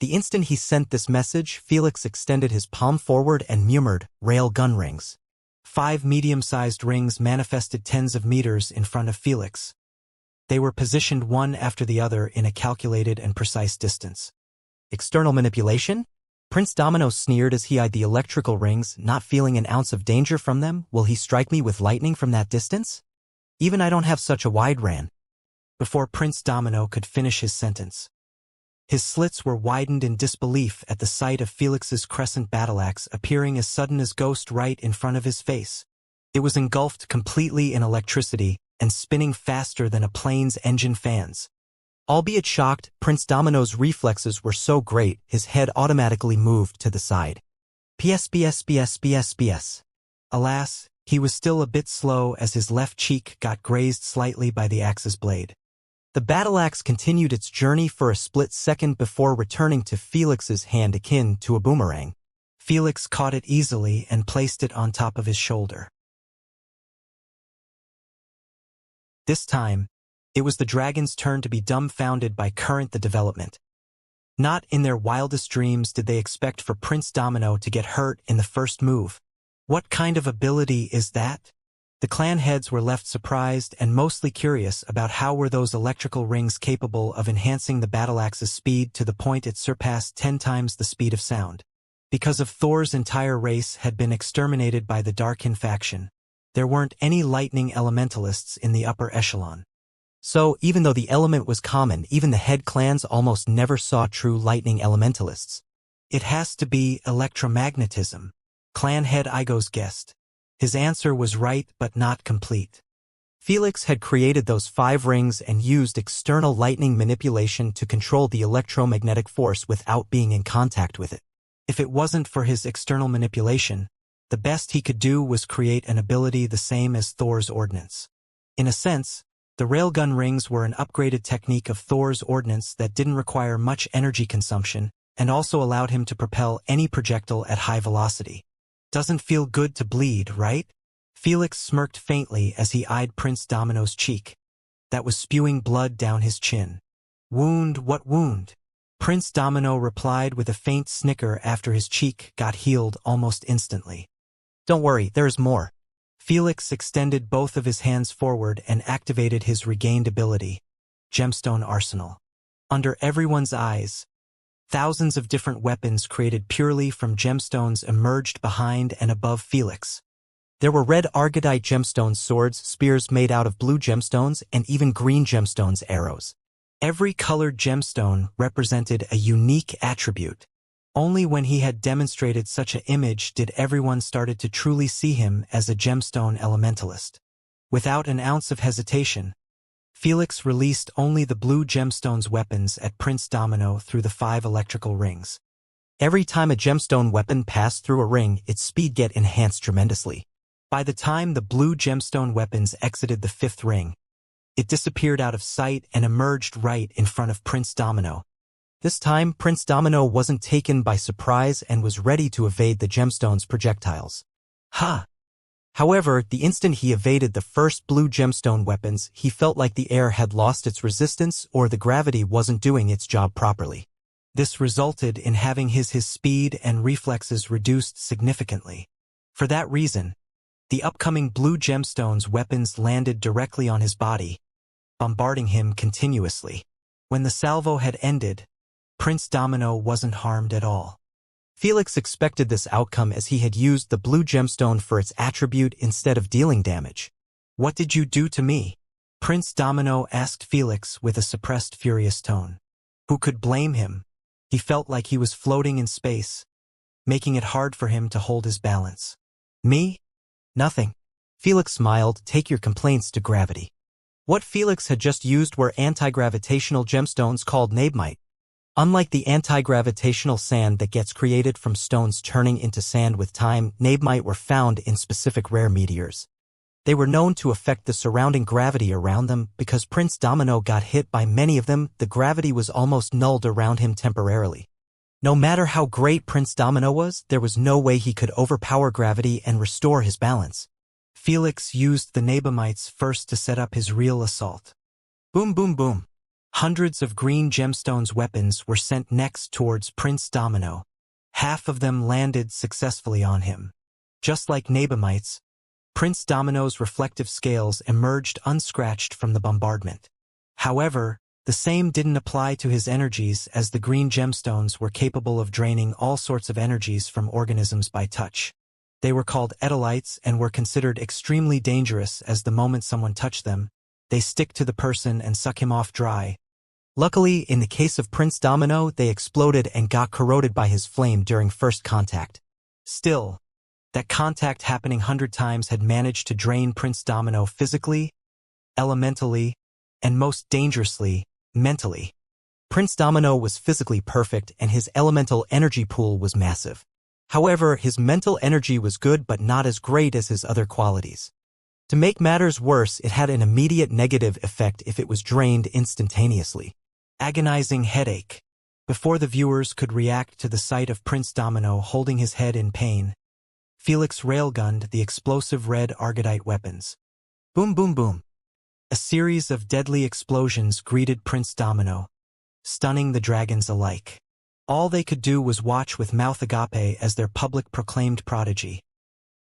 The instant he sent this message, Felix extended his palm forward and murmured, "Rail gun rings." 5 medium-sized rings manifested tens of meters in front of Felix. They were positioned one after the other in a calculated and precise distance. External manipulation? Prince Domino sneered as he eyed the electrical rings, not feeling an ounce of danger from them. Will he strike me with lightning from that distance? Even I don't have such a wide ran. Before Prince Domino could finish his sentence, his slits were widened in disbelief at the sight of Felix's crescent battle-axe appearing as sudden as ghost right in front of his face. It was engulfed completely in electricity and spinning faster than a plane's engine fans. Albeit shocked, Prince Domino's reflexes were so great, his head automatically moved to the side. PS. Alas, he was still a bit slow as his left cheek got grazed slightly by the axe's blade. The battle-axe continued its journey for a split second before returning to Felix's hand akin to a boomerang. Felix caught it easily and placed it on top of his shoulder. This time, it was the dragon's turn to be dumbfounded by the development. Not in their wildest dreams did they expect for Prince Domino to get hurt in the first move. What kind of ability is that? The clan heads were left surprised and mostly curious about how were those electrical rings capable of enhancing the battle-axe's speed to the point it surpassed 10 times the speed of sound. Because of Thor's entire race had been exterminated by the Darkin faction, there weren't any lightning elementalists in the upper echelon. So, even though the element was common, even the head clans almost never saw true lightning elementalists. It has to be electromagnetism, clan head Igo's guessed. His answer was right but not complete. Felix had created those 5 rings and used external lightning manipulation to control the electromagnetic force without being in contact with it. If it wasn't for his external manipulation, the best he could do was create an ability the same as Thor's ordnance. In a sense, the railgun rings were an upgraded technique of Thor's ordnance that didn't require much energy consumption and also allowed him to propel any projectile at high velocity. Doesn't feel good to bleed, right? Felix smirked faintly as he eyed Prince Domino's cheek. That was spewing blood down his chin. Wound? What wound? Prince Domino replied with a faint snicker after his cheek got healed almost instantly. Don't worry, there's more. Felix extended both of his hands forward and activated his regained ability, Gemstone Arsenal. Under everyone's eyes, thousands of different weapons created purely from gemstones emerged behind and above Felix. There were red Argodite gemstones swords, spears made out of blue gemstones, and even green gemstones arrows. Every colored gemstone represented a unique attribute. Only when he had demonstrated such an image did everyone started to truly see him as a gemstone elementalist. Without an ounce of hesitation, Felix released only the blue gemstone's weapons at Prince Domino through the 5 electrical rings. Every time a gemstone weapon passed through a ring, its speed get enhanced tremendously. By the time the blue gemstone weapons exited the 5th ring, it disappeared out of sight and emerged right in front of Prince Domino. This time, Prince Domino wasn't taken by surprise and was ready to evade the gemstone's projectiles. Ha! However, the instant he evaded the first blue gemstone weapons, he felt like the air had lost its resistance or the gravity wasn't doing its job properly. This resulted in having his speed and reflexes reduced significantly. For that reason, the upcoming blue gemstone's weapons landed directly on his body, bombarding him continuously. When the salvo had ended, Prince Domino wasn't harmed at all. Felix expected this outcome as he had used the blue gemstone for its attribute instead of dealing damage. What did you do to me? Prince Domino asked Felix with a suppressed, furious tone. Who could blame him? He felt like he was floating in space, making it hard for him to hold his balance. Me? Nothing. Felix smiled. Take your complaints to gravity. What Felix had just used were anti-gravitational gemstones called nabemite. Unlike the anti-gravitational sand that gets created from stones turning into sand with time, nabemite were found in specific rare meteors. They were known to affect the surrounding gravity around them. Because Prince Domino got hit by many of them, the gravity was almost nulled around him temporarily. No matter how great Prince Domino was, there was no way he could overpower gravity and restore his balance. Felix used the nabemites first to set up his real assault. Boom, boom, boom. Hundreds of green gemstones weapons were sent next towards Prince Domino. Half of them landed successfully on him. Just like Nabamites, Prince Domino's reflective scales emerged unscratched from the bombardment. However, the same didn't apply to his energies, as the green gemstones were capable of draining all sorts of energies from organisms by touch. They were called Etylites and were considered extremely dangerous, as the moment someone touched them, they stick to the person and suck him off dry. Luckily, in the case of Prince Domino, they exploded and got corroded by his flame during first contact. Still, that contact happening 100 times had managed to drain Prince Domino physically, elementally, and most dangerously, mentally. Prince Domino was physically perfect and his elemental energy pool was massive. However, his mental energy was good but not as great as his other qualities. To make matters worse, it had an immediate negative effect if it was drained instantaneously. Agonizing headache. Before the viewers could react to the sight of Prince Domino holding his head in pain, Felix railgunned the explosive red Argodite weapons. Boom, boom, boom. A series of deadly explosions greeted Prince Domino, stunning the dragons alike. All they could do was watch with mouth agape as their public proclaimed prodigy,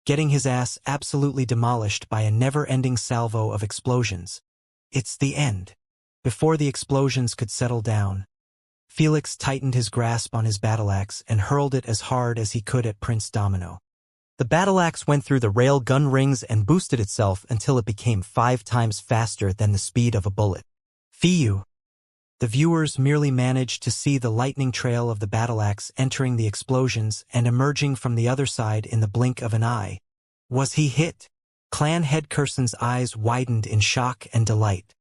getting his ass absolutely demolished by a never-ending salvo of explosions. It's the end. Before the explosions could settle down, Felix tightened his grasp on his battle-axe and hurled it as hard as he could at Prince Domino. The battle-axe went through the rail gun rings and boosted itself until it became 5 times faster than the speed of a bullet. Phew! The viewers merely managed to see the lightning trail of the battle-axe entering the explosions and emerging from the other side in the blink of an eye. Was he hit? Clan Head Curson's eyes widened in shock and delight.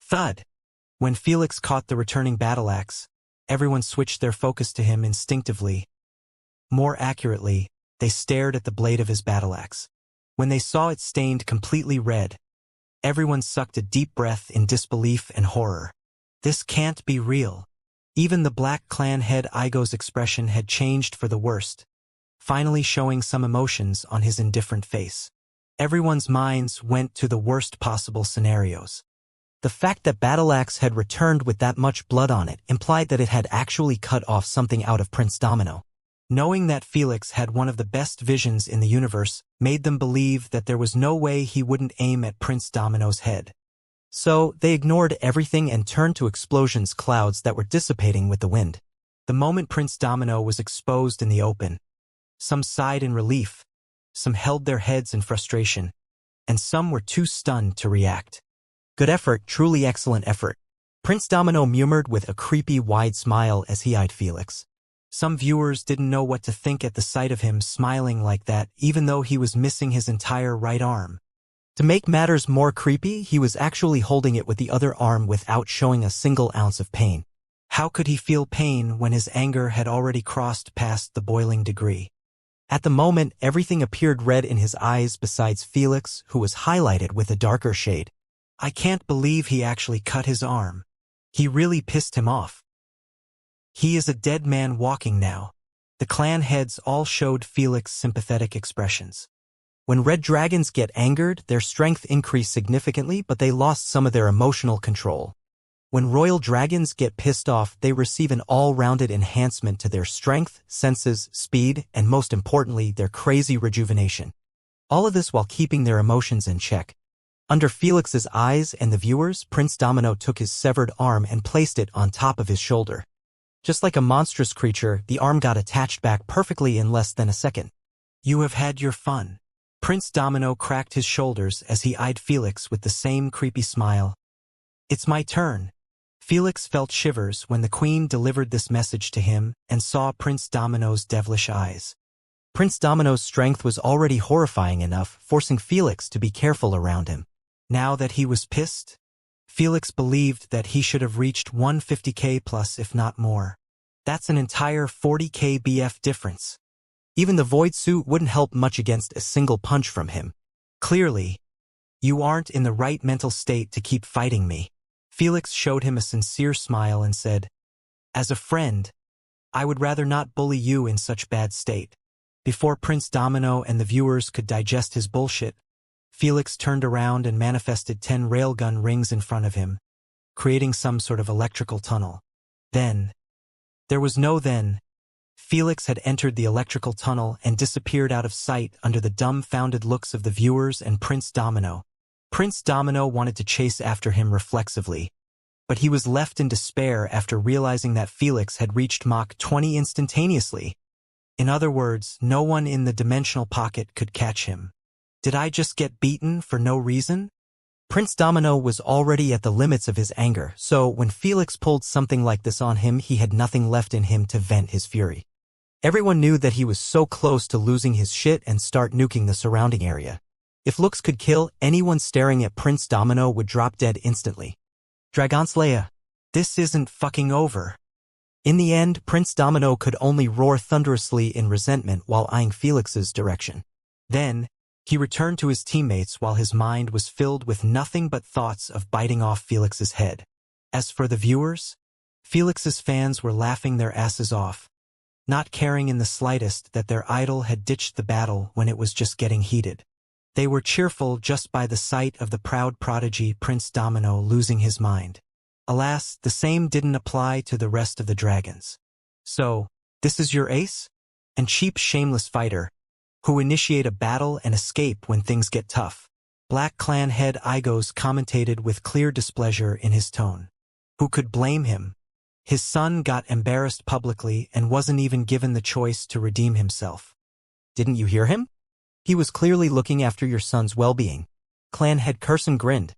Thud! When Felix caught the returning battle-axe, everyone switched their focus to him instinctively. More accurately, they stared at the blade of his battle-axe. When they saw it stained completely red, everyone sucked a deep breath in disbelief and horror. This can't be real. Even the Black Clan head Igo's expression had changed for the worst, finally showing some emotions on his indifferent face. Everyone's minds went to the worst possible scenarios. The fact that Battle-Axe had returned with that much blood on it implied that it had actually cut off something out of Prince Domino. Knowing that Felix had one of the best visions in the universe made them believe that there was no way he wouldn't aim at Prince Domino's head. So, they ignored everything and turned to explosions clouds that were dissipating with the wind. The moment Prince Domino was exposed in the open, some sighed in relief, some held their heads in frustration, and some were too stunned to react. Good effort, truly excellent effort. Prince Domino murmured with a creepy wide smile as he eyed Felix. Some viewers didn't know what to think at the sight of him smiling like that, even though he was missing his entire right arm. To make matters more creepy, he was actually holding it with the other arm without showing a single ounce of pain. How could he feel pain when his anger had already crossed past the boiling degree? At the moment, everything appeared red in his eyes besides Felix, who was highlighted with a darker shade. I can't believe he actually cut his arm. He really pissed him off. He is a dead man walking now. The clan heads all showed Felix sympathetic expressions. When red dragons get angered, their strength increased significantly, but they lost some of their emotional control. When royal dragons get pissed off, they receive an all-rounded enhancement to their strength, senses, speed, and most importantly, their crazy rejuvenation. All of this while keeping their emotions in check. Under Felix's eyes and the viewers, Prince Domino took his severed arm and placed it on top of his shoulder. Just like a monstrous creature, the arm got attached back perfectly in less than a second. You have had your fun. Prince Domino cracked his shoulders as he eyed Felix with the same creepy smile. It's my turn. Felix felt shivers when the Queen delivered this message to him and saw Prince Domino's devilish eyes. Prince Domino's strength was already horrifying enough, forcing Felix to be careful around him. Now that he was pissed, Felix believed that he should have reached 150k plus if not more. That's an entire 40k BF difference. Even the void suit wouldn't help much against a single punch from him. Clearly, you aren't in the right mental state to keep fighting me. Felix showed him a sincere smile and said, as a friend, I would rather not bully you in such bad state. Before Prince Domino and the viewers could digest his bullshit, Felix turned around and manifested 10 railgun rings in front of him, creating some sort of electrical tunnel. Then, there was no then. Felix had entered the electrical tunnel and disappeared out of sight under the dumbfounded looks of the viewers and Prince Domino. Prince Domino wanted to chase after him reflexively, but he was left in despair after realizing that Felix had reached Mach 20 instantaneously. In other words, no one in the dimensional pocket could catch him. Did I just get beaten for no reason? Prince Domino was already at the limits of his anger, so when Felix pulled something like this on him, he had nothing left in him to vent his fury. Everyone knew that he was so close to losing his shit and start nuking the surrounding area. If looks could kill, anyone staring at Prince Domino would drop dead instantly. Dragonslayer, this isn't fucking over. In the end, Prince Domino could only roar thunderously in resentment while eyeing Felix's direction. Then, he returned to his teammates while his mind was filled with nothing but thoughts of biting off Felix's head. As for the viewers, Felix's fans were laughing their asses off, not caring in the slightest that their idol had ditched the battle when it was just getting heated. They were cheerful just by the sight of the proud prodigy Prince Domino losing his mind. Alas, the same didn't apply to the rest of the dragons. So, this is your ace? And cheap shameless fighter, who initiate a battle and escape when things get tough. Black Clan head Igos commentated with clear displeasure in his tone. Who could blame him? His son got embarrassed publicly and wasn't even given the choice to redeem himself. Didn't you hear him? He was clearly looking after your son's well-being. Clan head Curson grinned.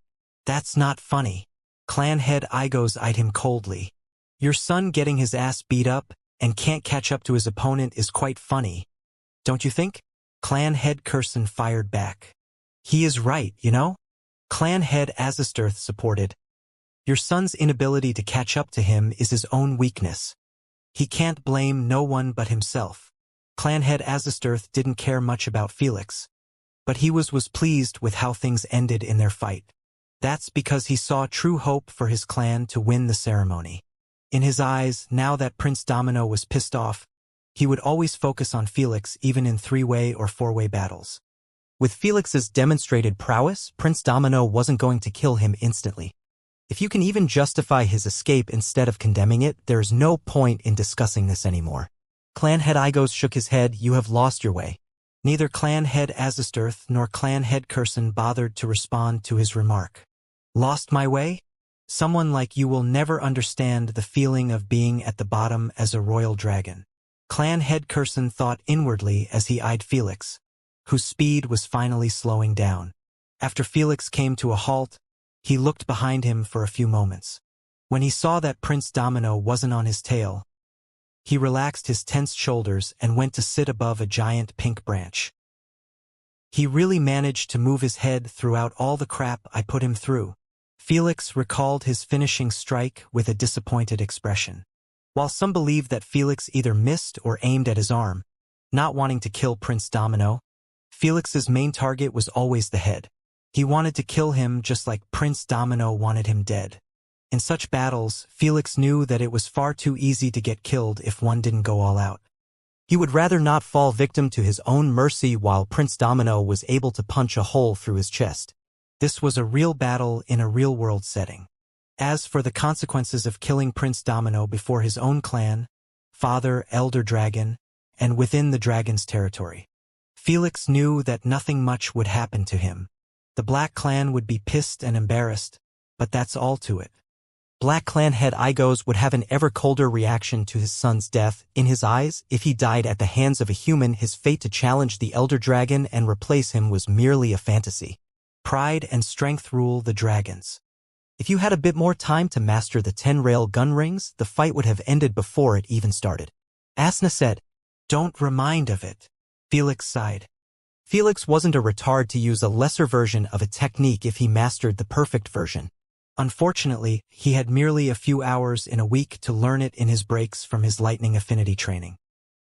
That's not funny. Clan head Igos eyed him coldly. Your son getting his ass beat up and can't catch up to his opponent is quite funny. Don't you think? Clan head Curson fired back. He is right, you know? Clan head Azistirth supported. Your son's inability to catch up to him is his own weakness. He can't blame no one but himself. Clan head Azistirth didn't care much about Felix, but he was pleased with how things ended in their fight. That's because he saw true hope for his clan to win the ceremony. In his eyes, now that Prince Domino was pissed off, he would always focus on Felix even in three-way or four-way battles. With Felix's demonstrated prowess, Prince Domino wasn't going to kill him instantly. If you can even justify his escape instead of condemning it, there is no point in discussing this anymore. Clan head Igos shook his head. You have lost your way. Neither Clan head Azistirth nor Clan head Curson bothered to respond to his remark. Lost my way? Someone like you will never understand the feeling of being at the bottom as a royal dragon. Clan head Curson thought inwardly as he eyed Felix, whose speed was finally slowing down. After Felix came to a halt, he looked behind him for a few moments. When he saw that Prince Domino wasn't on his tail, he relaxed his tensed shoulders and went to sit above a giant pink branch. He really managed to move his head throughout all the crap I put him through. Felix recalled his finishing strike with a disappointed expression. While some believed that Felix either missed or aimed at his arm, not wanting to kill Prince Domino, Felix's main target was always the head. He wanted to kill him just like Prince Domino wanted him dead. In such battles, Felix knew that it was far too easy to get killed if one didn't go all out. He would rather not fall victim to his own mercy while Prince Domino was able to punch a hole through his chest. This was a real battle in a real-world setting. As for the consequences of killing Prince Domino before his own clan, father, elder dragon, and within the dragon's territory, Felix knew that nothing much would happen to him. The Black Clan would be pissed and embarrassed, but that's all to it. Black Clan head Igos would have an ever colder reaction to his son's death. In his eyes, if he died at the hands of a human, his fate to challenge the Elder Dragon and replace him was merely a fantasy. Pride and strength rule the dragons. If you had a bit more time to master the 10-rail gun rings, the fight would have ended before it even started. Asna said, "Don't remind of it." Felix sighed. Felix wasn't a retard to use a lesser version of a technique if he mastered the perfect version. Unfortunately, he had merely a few hours in a week to learn it in his breaks from his lightning affinity training.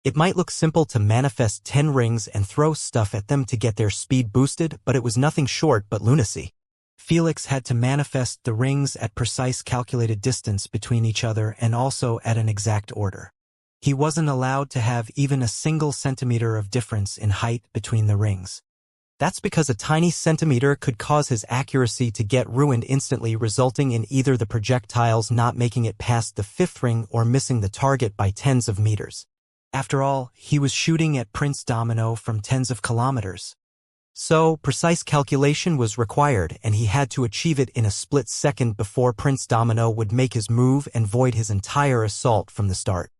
It might look simple to manifest 10 rings and throw stuff at them to get their speed boosted, but it was nothing short but lunacy. Felix had to manifest the rings at precise calculated distance between each other and also at an exact order. He wasn't allowed to have even a single centimeter of difference in height between the rings. That's because a tiny centimeter could cause his accuracy to get ruined instantly, resulting in either the projectiles not making it past the 5th ring or missing the target by tens of meters. After all, he was shooting at Prince Domino from tens of kilometers. So, precise calculation was required, and he had to achieve it in a split second before Prince Domino would make his move and void his entire assault from the start.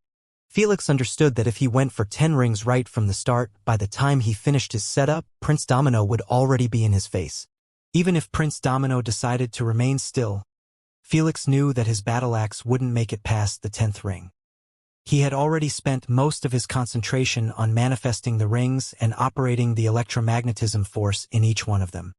Felix understood that if he went for 10 rings right from the start, by the time he finished his setup, Prince Domino would already be in his face. Even if Prince Domino decided to remain still, Felix knew that his battle axe wouldn't make it past the 10th ring. He had already spent most of his concentration on manifesting the rings and operating the electromagnetism force in each one of them.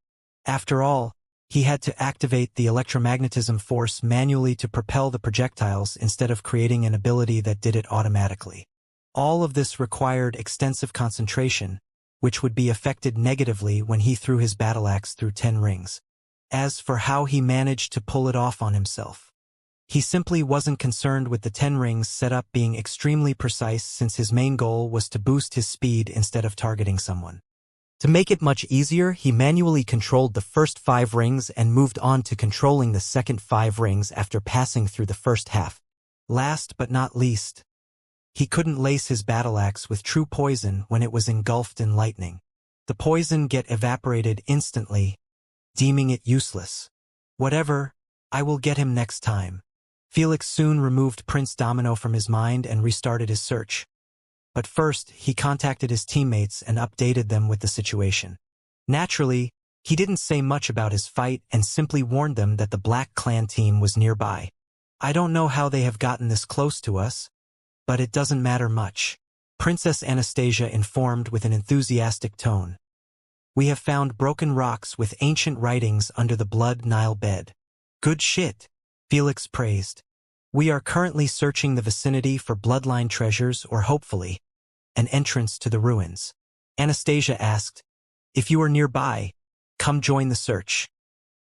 After all, he had to activate the electromagnetism force manually to propel the projectiles instead of creating an ability that did it automatically. All of this required extensive concentration, which would be affected negatively when he threw his battle axe through 10 rings. As for how he managed to pull it off on himself, he simply wasn't concerned with the 10 rings setup being extremely precise, since his main goal was to boost his speed instead of targeting someone. To make it much easier, he manually controlled the first 5 rings and moved on to controlling the second 5 rings after passing through the first half. Last but not least, he couldn't lace his battle axe with true poison when it was engulfed in lightning. The poison get evaporated instantly, deeming it useless. Whatever, I will get him next time. Felix soon removed Prince Domino from his mind and restarted his search. But first, he contacted his teammates and updated them with the situation. Naturally, he didn't say much about his fight and simply warned them that the Black Clan team was nearby. I don't know how they have gotten this close to us, but it doesn't matter much, Princess Anastasia informed with an enthusiastic tone. We have found broken rocks with ancient writings under the Blood Nile bed. Good shit, Felix praised. We are currently searching the vicinity for bloodline treasures or, hopefully, an entrance to the ruins. Anastasia asked, if you are nearby, come join the search.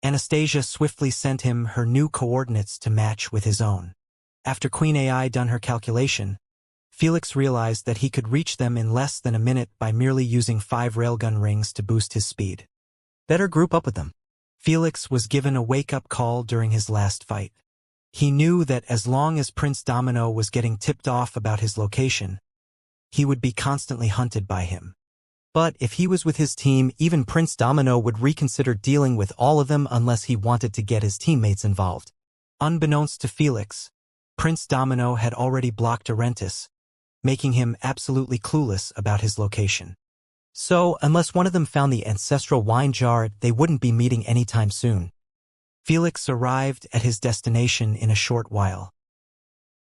Anastasia swiftly sent him her new coordinates to match with his own. After Queen AI done her calculation, Felix realized that he could reach them in less than a minute by merely using 5 railgun rings to boost his speed. Better group up with them. Felix was given a wake-up call during his last fight. He knew that as long as Prince Domino was getting tipped off about his location, he would be constantly hunted by him. But if he was with his team, even Prince Domino would reconsider dealing with all of them unless he wanted to get his teammates involved. Unbeknownst to Felix, Prince Domino had already blocked Arentis, making him absolutely clueless about his location. So, unless one of them found the ancestral wine jar, they wouldn't be meeting anytime soon. Felix arrived at his destination in a short while.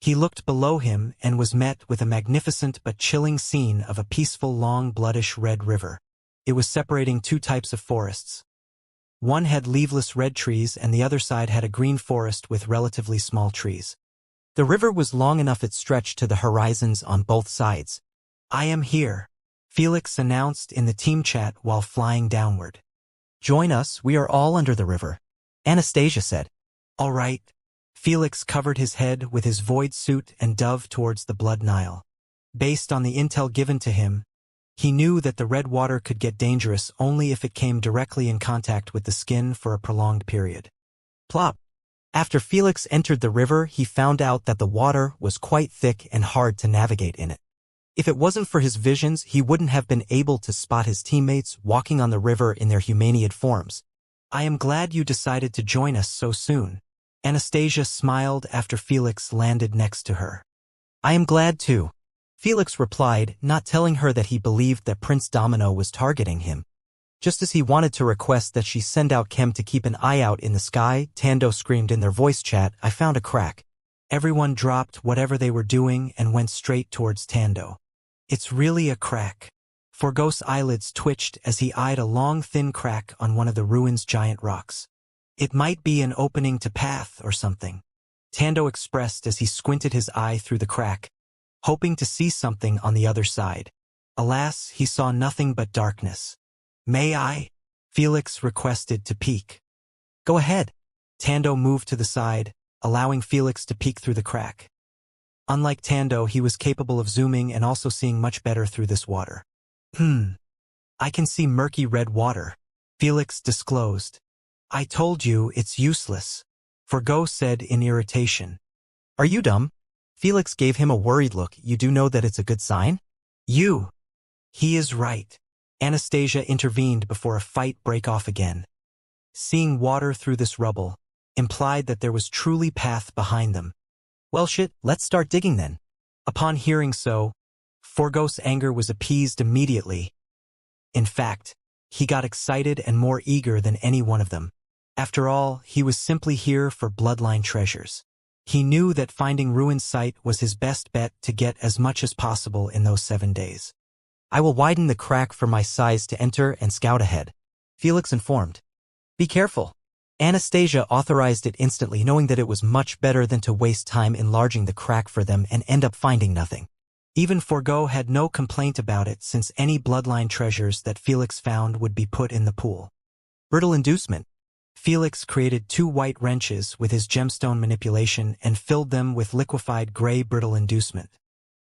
He looked below him and was met with a magnificent but chilling scene of a peaceful, long, bloodish red river. It was separating 2 types of forests. One had leafless red trees and the other side had a green forest with relatively small trees. The river was long enough it stretched to the horizons on both sides. I am here, Felix announced in the team chat while flying downward. Join us, we are all under the river, Anastasia said. All right. Felix covered his head with his void suit and dove towards the Blood Nile. Based on the intel given to him, he knew that the red water could get dangerous only if it came directly in contact with the skin for a prolonged period. Plop. After Felix entered the river, he found out that the water was quite thick and hard to navigate in it. If it wasn't for his visions, he wouldn't have been able to spot his teammates walking on the river in their humanoid forms. I am glad you decided to join us so soon. Anastasia smiled after Felix landed next to her. I am glad too, Felix replied, not telling her that he believed that Prince Domino was targeting him. Just as he wanted to request that she send out Kem to keep an eye out in the sky, Tando screamed in their voice chat, I found a crack. Everyone dropped whatever they were doing and went straight towards Tando. It's really a crack. Forgos' eyelids twitched as he eyed a long, thin crack on one of the ruins' giant rocks. It might be an opening to path or something, Tando expressed as he squinted his eye through the crack, hoping to see something on the other side. Alas, he saw nothing but darkness. May I? Felix requested to peek. Go ahead. Tando moved to the side, allowing Felix to peek through the crack. Unlike Tando, he was capable of zooming and also seeing much better through this water. I can see murky red water, Felix disclosed. I told you it's useless, Forgo said in irritation. Are you dumb? Felix gave him a worried look. You do know that it's a good sign? He is right. Anastasia intervened before a fight break off again. Seeing water through this rubble implied that there was truly path behind them. Well shit, let's start digging then. Upon hearing so, Forgo's anger was appeased immediately. In fact, he got excited and more eager than any one of them. After all, he was simply here for bloodline treasures. He knew that finding Ruin's site was his best bet to get as much as possible in those 7 days. I will widen the crack for my size to enter and scout ahead, Felix informed. Be careful. Anastasia authorized it instantly, knowing that it was much better than to waste time enlarging the crack for them and end up finding nothing. Even Forgo had no complaint about it, since any bloodline treasures that Felix found would be put in the pool. Brittle inducement. Felix created 2 white wrenches with his gemstone manipulation and filled them with liquefied gray brittle inducement.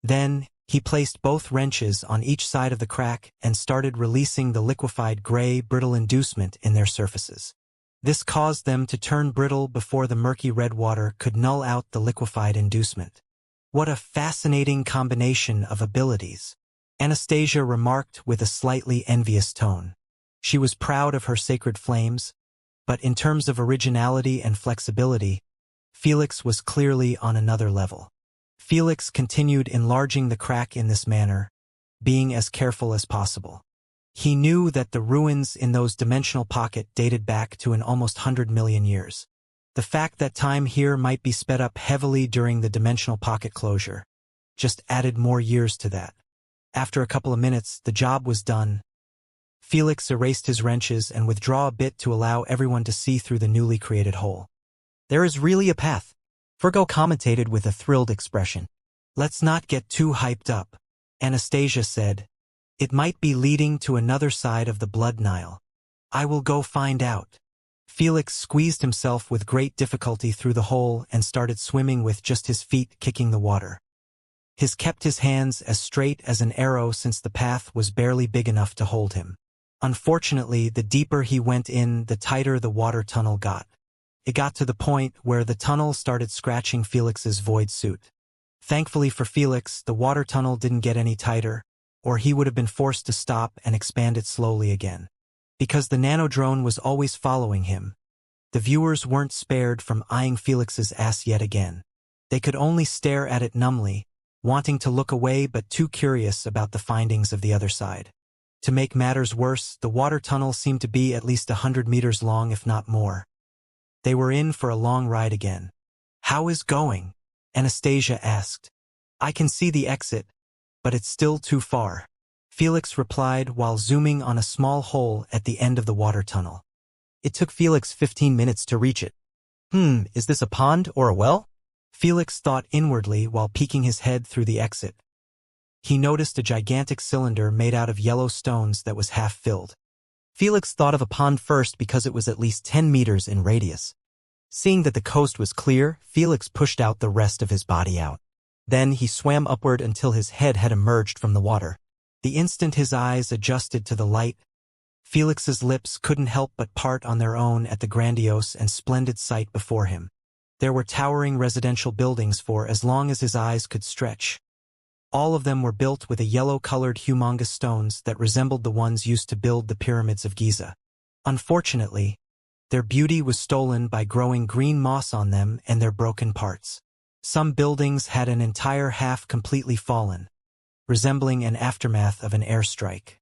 Then, he placed both wrenches on each side of the crack and started releasing the liquefied gray brittle inducement in their surfaces. This caused them to turn brittle before the murky red water could null out the liquefied inducement. What a fascinating combination of abilities, Anastasia remarked with a slightly envious tone. She was proud of her sacred flames, but in terms of originality and flexibility, Felix was clearly on another level. Felix continued enlarging the crack in this manner, being as careful as possible. He knew that the ruins in those dimensional pockets dated back to an almost 100 million years. The fact that time here might be sped up heavily during the dimensional pocket closure just added more years to that. After a couple of minutes, the job was done. Felix erased his wrenches and withdrew a bit to allow everyone to see through the newly created hole. There is really a path, Forgo commented with a thrilled expression. Let's not get too hyped up, Anastasia said. It might be leading to another side of the Blood Nile. I will go find out. Felix squeezed himself with great difficulty through the hole and started swimming with just his feet kicking the water. He kept his hands as straight as an arrow since the path was barely big enough to hold him. Unfortunately, the deeper he went in, the tighter the water tunnel got. It got to the point where the tunnel started scratching Felix's void suit. Thankfully for Felix, the water tunnel didn't get any tighter, or he would have been forced to stop and expand it slowly again. Because the nanodrone was always following him, the viewers weren't spared from eyeing Felix's ass yet again. They could only stare at it numbly, wanting to look away but too curious about the findings of the other side. To make matters worse, the water tunnel seemed to be at least 100 meters long, if not more. They were in for a long ride again. How is going? Anastasia asked. I can see the exit, but it's still too far, Felix replied while zooming on a small hole at the end of the water tunnel. It took Felix 15 minutes to reach it. Is this a pond or a well? Felix thought inwardly while peeking his head through the exit. He noticed a gigantic cylinder made out of yellow stones that was half filled. Felix thought of a pond first because it was at least 10 meters in radius. Seeing that the coast was clear, Felix pushed out the rest of his body out. Then he swam upward until his head had emerged from the water. The instant his eyes adjusted to the light, Felix's lips couldn't help but part on their own at the grandiose and splendid sight before him. There were towering residential buildings for as long as his eyes could stretch. All of them were built with a yellow-colored humongous stones that resembled the ones used to build the pyramids of Giza. Unfortunately, their beauty was stolen by growing green moss on them and their broken parts. Some buildings had an entire half completely fallen, resembling an aftermath of an airstrike.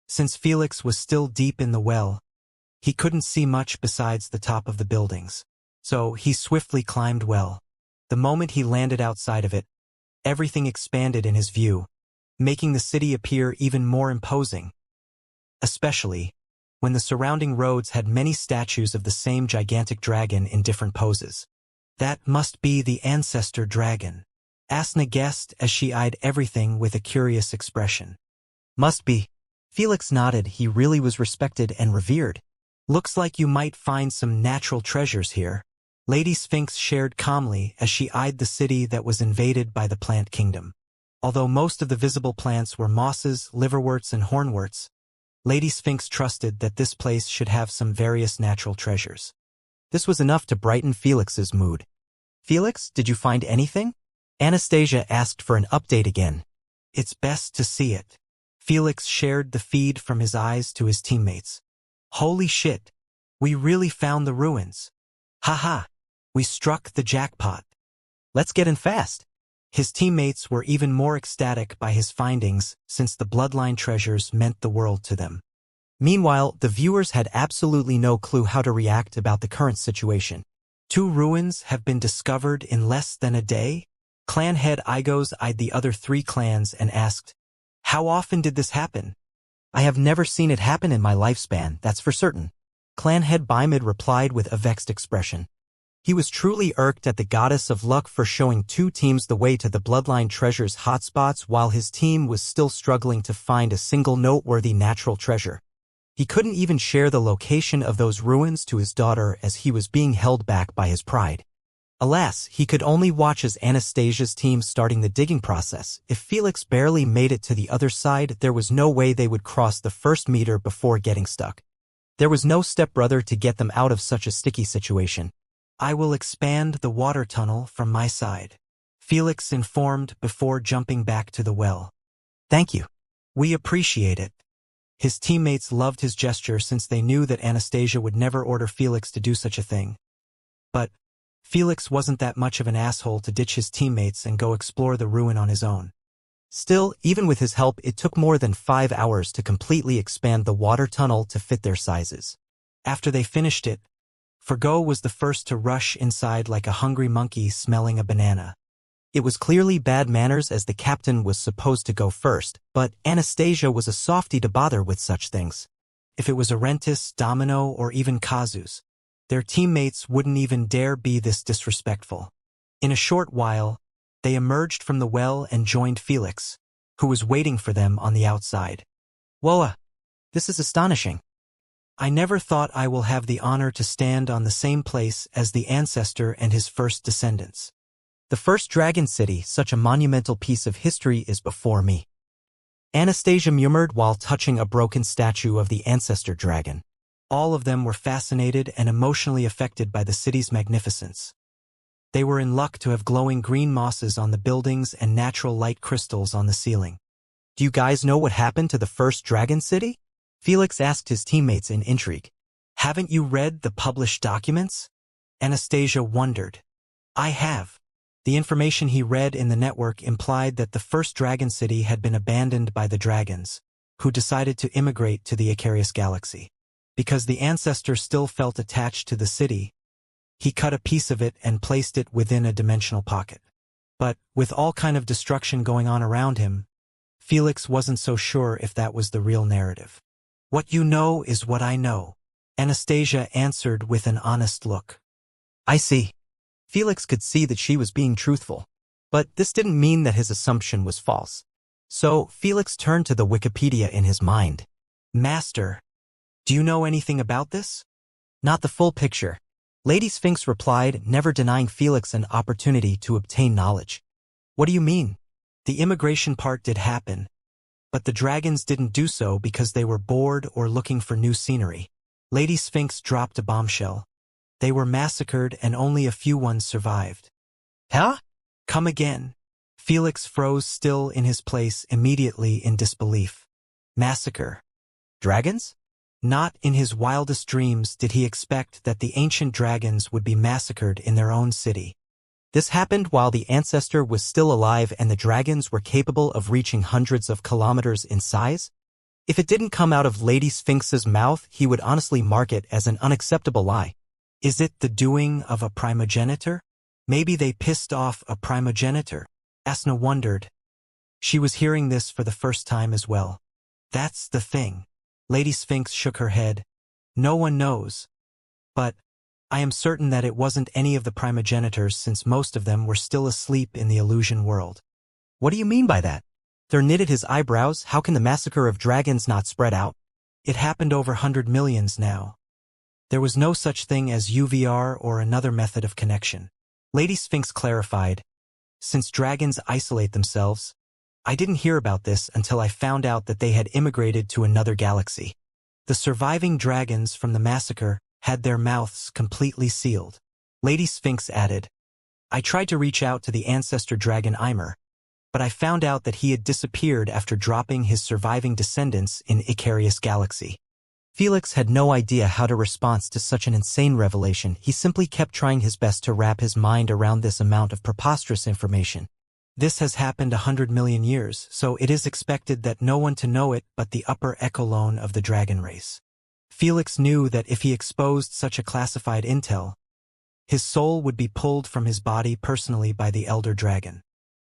Since Felix was still deep in the well, he couldn't see much besides the top of the buildings. So he swiftly climbed well. The moment he landed outside of it, everything expanded in his view, making the city appear even more imposing. Especially when the surrounding roads had many statues of the same gigantic dragon in different poses. That must be the ancestor dragon, Asna guessed as she eyed everything with a curious expression. Must be. Felix nodded. He really was respected and revered. Looks like you might find some natural treasures here, Lady Sphinx shared calmly as she eyed the city that was invaded by the plant kingdom. Although most of the visible plants were mosses, liverworts, and hornworts, Lady Sphinx trusted that this place should have some various natural treasures. This was enough to brighten Felix's mood. "Felix, did you find anything?" Anastasia asked for an update again. "It's best to see it." Felix shared the feed from his eyes to his teammates. "Holy shit! We really found the ruins. Haha! We struck the jackpot. Let's get in fast." His teammates were even more ecstatic by his findings since the bloodline treasures meant the world to them. Meanwhile, the viewers had absolutely no clue how to react about the current situation. 2 ruins have been discovered in less than a day? Clan head Igos eyed the other 3 clans and asked, "How often did this happen?" "I have never seen it happen in my lifespan, that's for certain." Clan head Bimid replied with a vexed expression. He was truly irked at the goddess of luck for showing 2 teams the way to the bloodline treasure's hotspots while his team was still struggling to find a single noteworthy natural treasure. He couldn't even share the location of those ruins to his daughter as he was being held back by his pride. Alas, he could only watch as Anastasia's team starting the digging process. If Felix barely made it to the other side, there was no way they would cross the first meter before getting stuck. There was no stepbrother to get them out of such a sticky situation. "I will expand the water tunnel from my side," Felix informed before jumping back to the well. "Thank you. We appreciate it." His teammates loved his gesture since they knew that Anastasia would never order Felix to do such a thing. But Felix wasn't that much of an asshole to ditch his teammates and go explore the ruin on his own. Still, even with his help, it took more than 5 hours to completely expand the water tunnel to fit their sizes. After they finished it, Fergo was the first to rush inside like a hungry monkey smelling a banana. It was clearly bad manners as the captain was supposed to go first, but Anastasia was a softie to bother with such things. If it was Arentis, Domino, or even Kazus, their teammates wouldn't even dare be this disrespectful. In a short while, they emerged from the well and joined Felix, who was waiting for them on the outside. "Whoa, this is astonishing. I never thought I will have the honor to stand on the same place as the ancestor and his first descendants. The first dragon city, such a monumental piece of history, is before me," Anastasia murmured while touching a broken statue of the ancestor dragon. All of them were fascinated and emotionally affected by the city's magnificence. They were in luck to have glowing green mosses on the buildings and natural light crystals on the ceiling. "Do you guys know what happened to the first dragon city?" Felix asked his teammates in intrigue. "Haven't you read the published documents?" Anastasia wondered. "I have." The information he read in the network implied that the first dragon city had been abandoned by the dragons, who decided to immigrate to the Icarius galaxy. Because the ancestor still felt attached to the city, he cut a piece of it and placed it within a dimensional pocket. But, with all kind of destruction going on around him, Felix wasn't so sure if that was the real narrative. "What you know is what I know," Anastasia answered with an honest look. "I see." Felix could see that she was being truthful, but this didn't mean that his assumption was false. So, Felix turned to the Wikipedia in his mind. "Master, do you know anything about this?" "Not the full picture," Lady Sphinx replied, never denying Felix an opportunity to obtain knowledge. "What do you mean?" "The immigration part did happen, but the dragons didn't do so because they were bored or looking for new scenery." Lady Sphinx dropped a bombshell. "They were massacred and only a few ones survived." "Huh? Come again." Felix froze still in his place immediately in disbelief. "Massacre? Dragons?" Not in his wildest dreams did he expect that the ancient dragons would be massacred in their own city. This happened while the ancestor was still alive and the dragons were capable of reaching hundreds of kilometers in size? If it didn't come out of Lady Sphinx's mouth, he would honestly mark it as an unacceptable lie. Is it the doing of a primogenitor? Maybe they pissed off a primogenitor, Asna wondered. She was hearing this for the first time as well. That's the thing. Lady Sphinx shook her head. No one knows. But I am certain that it wasn't any of the primogenitors since most of them were still asleep in the illusion world. What do you mean by that? Thor knitted his eyebrows. How can the massacre of dragons not spread out? It happened over 100 millions now. There was no such thing as UVR or another method of connection. Lady Sphinx clarified. Since dragons isolate themselves, I didn't hear about this until I found out that they had immigrated to another galaxy. The surviving dragons from the massacre had their mouths completely sealed. Lady Sphinx added, I tried to reach out to the ancestor dragon Ymir, but I found out that he had disappeared after dropping his surviving descendants in Icarius Galaxy. Felix had no idea how to respond to such an insane revelation. He simply kept trying his best to wrap his mind around this amount of preposterous information. This has happened 100 million years, so it is expected that no one to know it but the upper echelon of the dragon race. Felix knew that if he exposed such a classified intel, his soul would be pulled from his body personally by the elder dragon.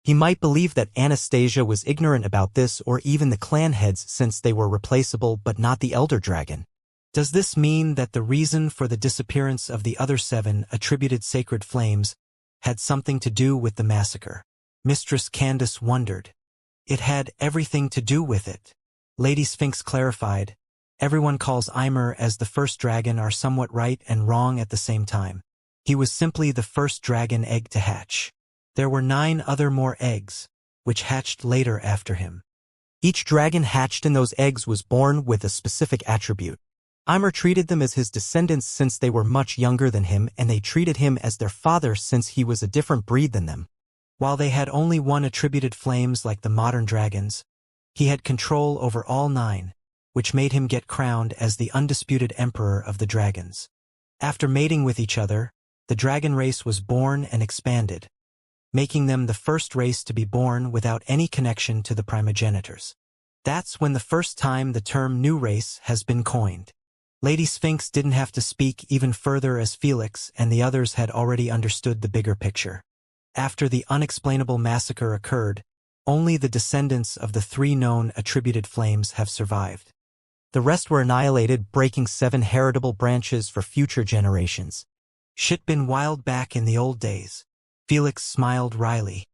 He might believe that Anastasia was ignorant about this or even the clan heads since they were replaceable but not the elder dragon. Does this mean that the reason for the disappearance of the other 7 attributed sacred flames had something to do with the massacre? Mistress Candace wondered. It had everything to do with it. Lady Sphinx clarified. Everyone calls Ymir as the first dragon are somewhat right and wrong at the same time. He was simply the first dragon egg to hatch. There were 9 other more eggs, which hatched later after him. Each dragon hatched in those eggs was born with a specific attribute. Ymir treated them as his descendants since they were much younger than him, and they treated him as their father since he was a different breed than them. While they had only 1 attributed flames like the modern dragons, he had control over all 9, which made him get crowned as the undisputed emperor of the dragons. After mating with each other, the dragon race was born and expanded, making them the first race to be born without any connection to the primogenitors. That's when the first time the term new race has been coined. Lady Sphinx didn't have to speak even further as Felix and the others had already understood the bigger picture. After the unexplainable massacre occurred, only the descendants of the 3 known attributed flames have survived. The rest were annihilated, breaking 7 heritable branches for future generations. Shit been wild back in the old days. Felix smiled wryly.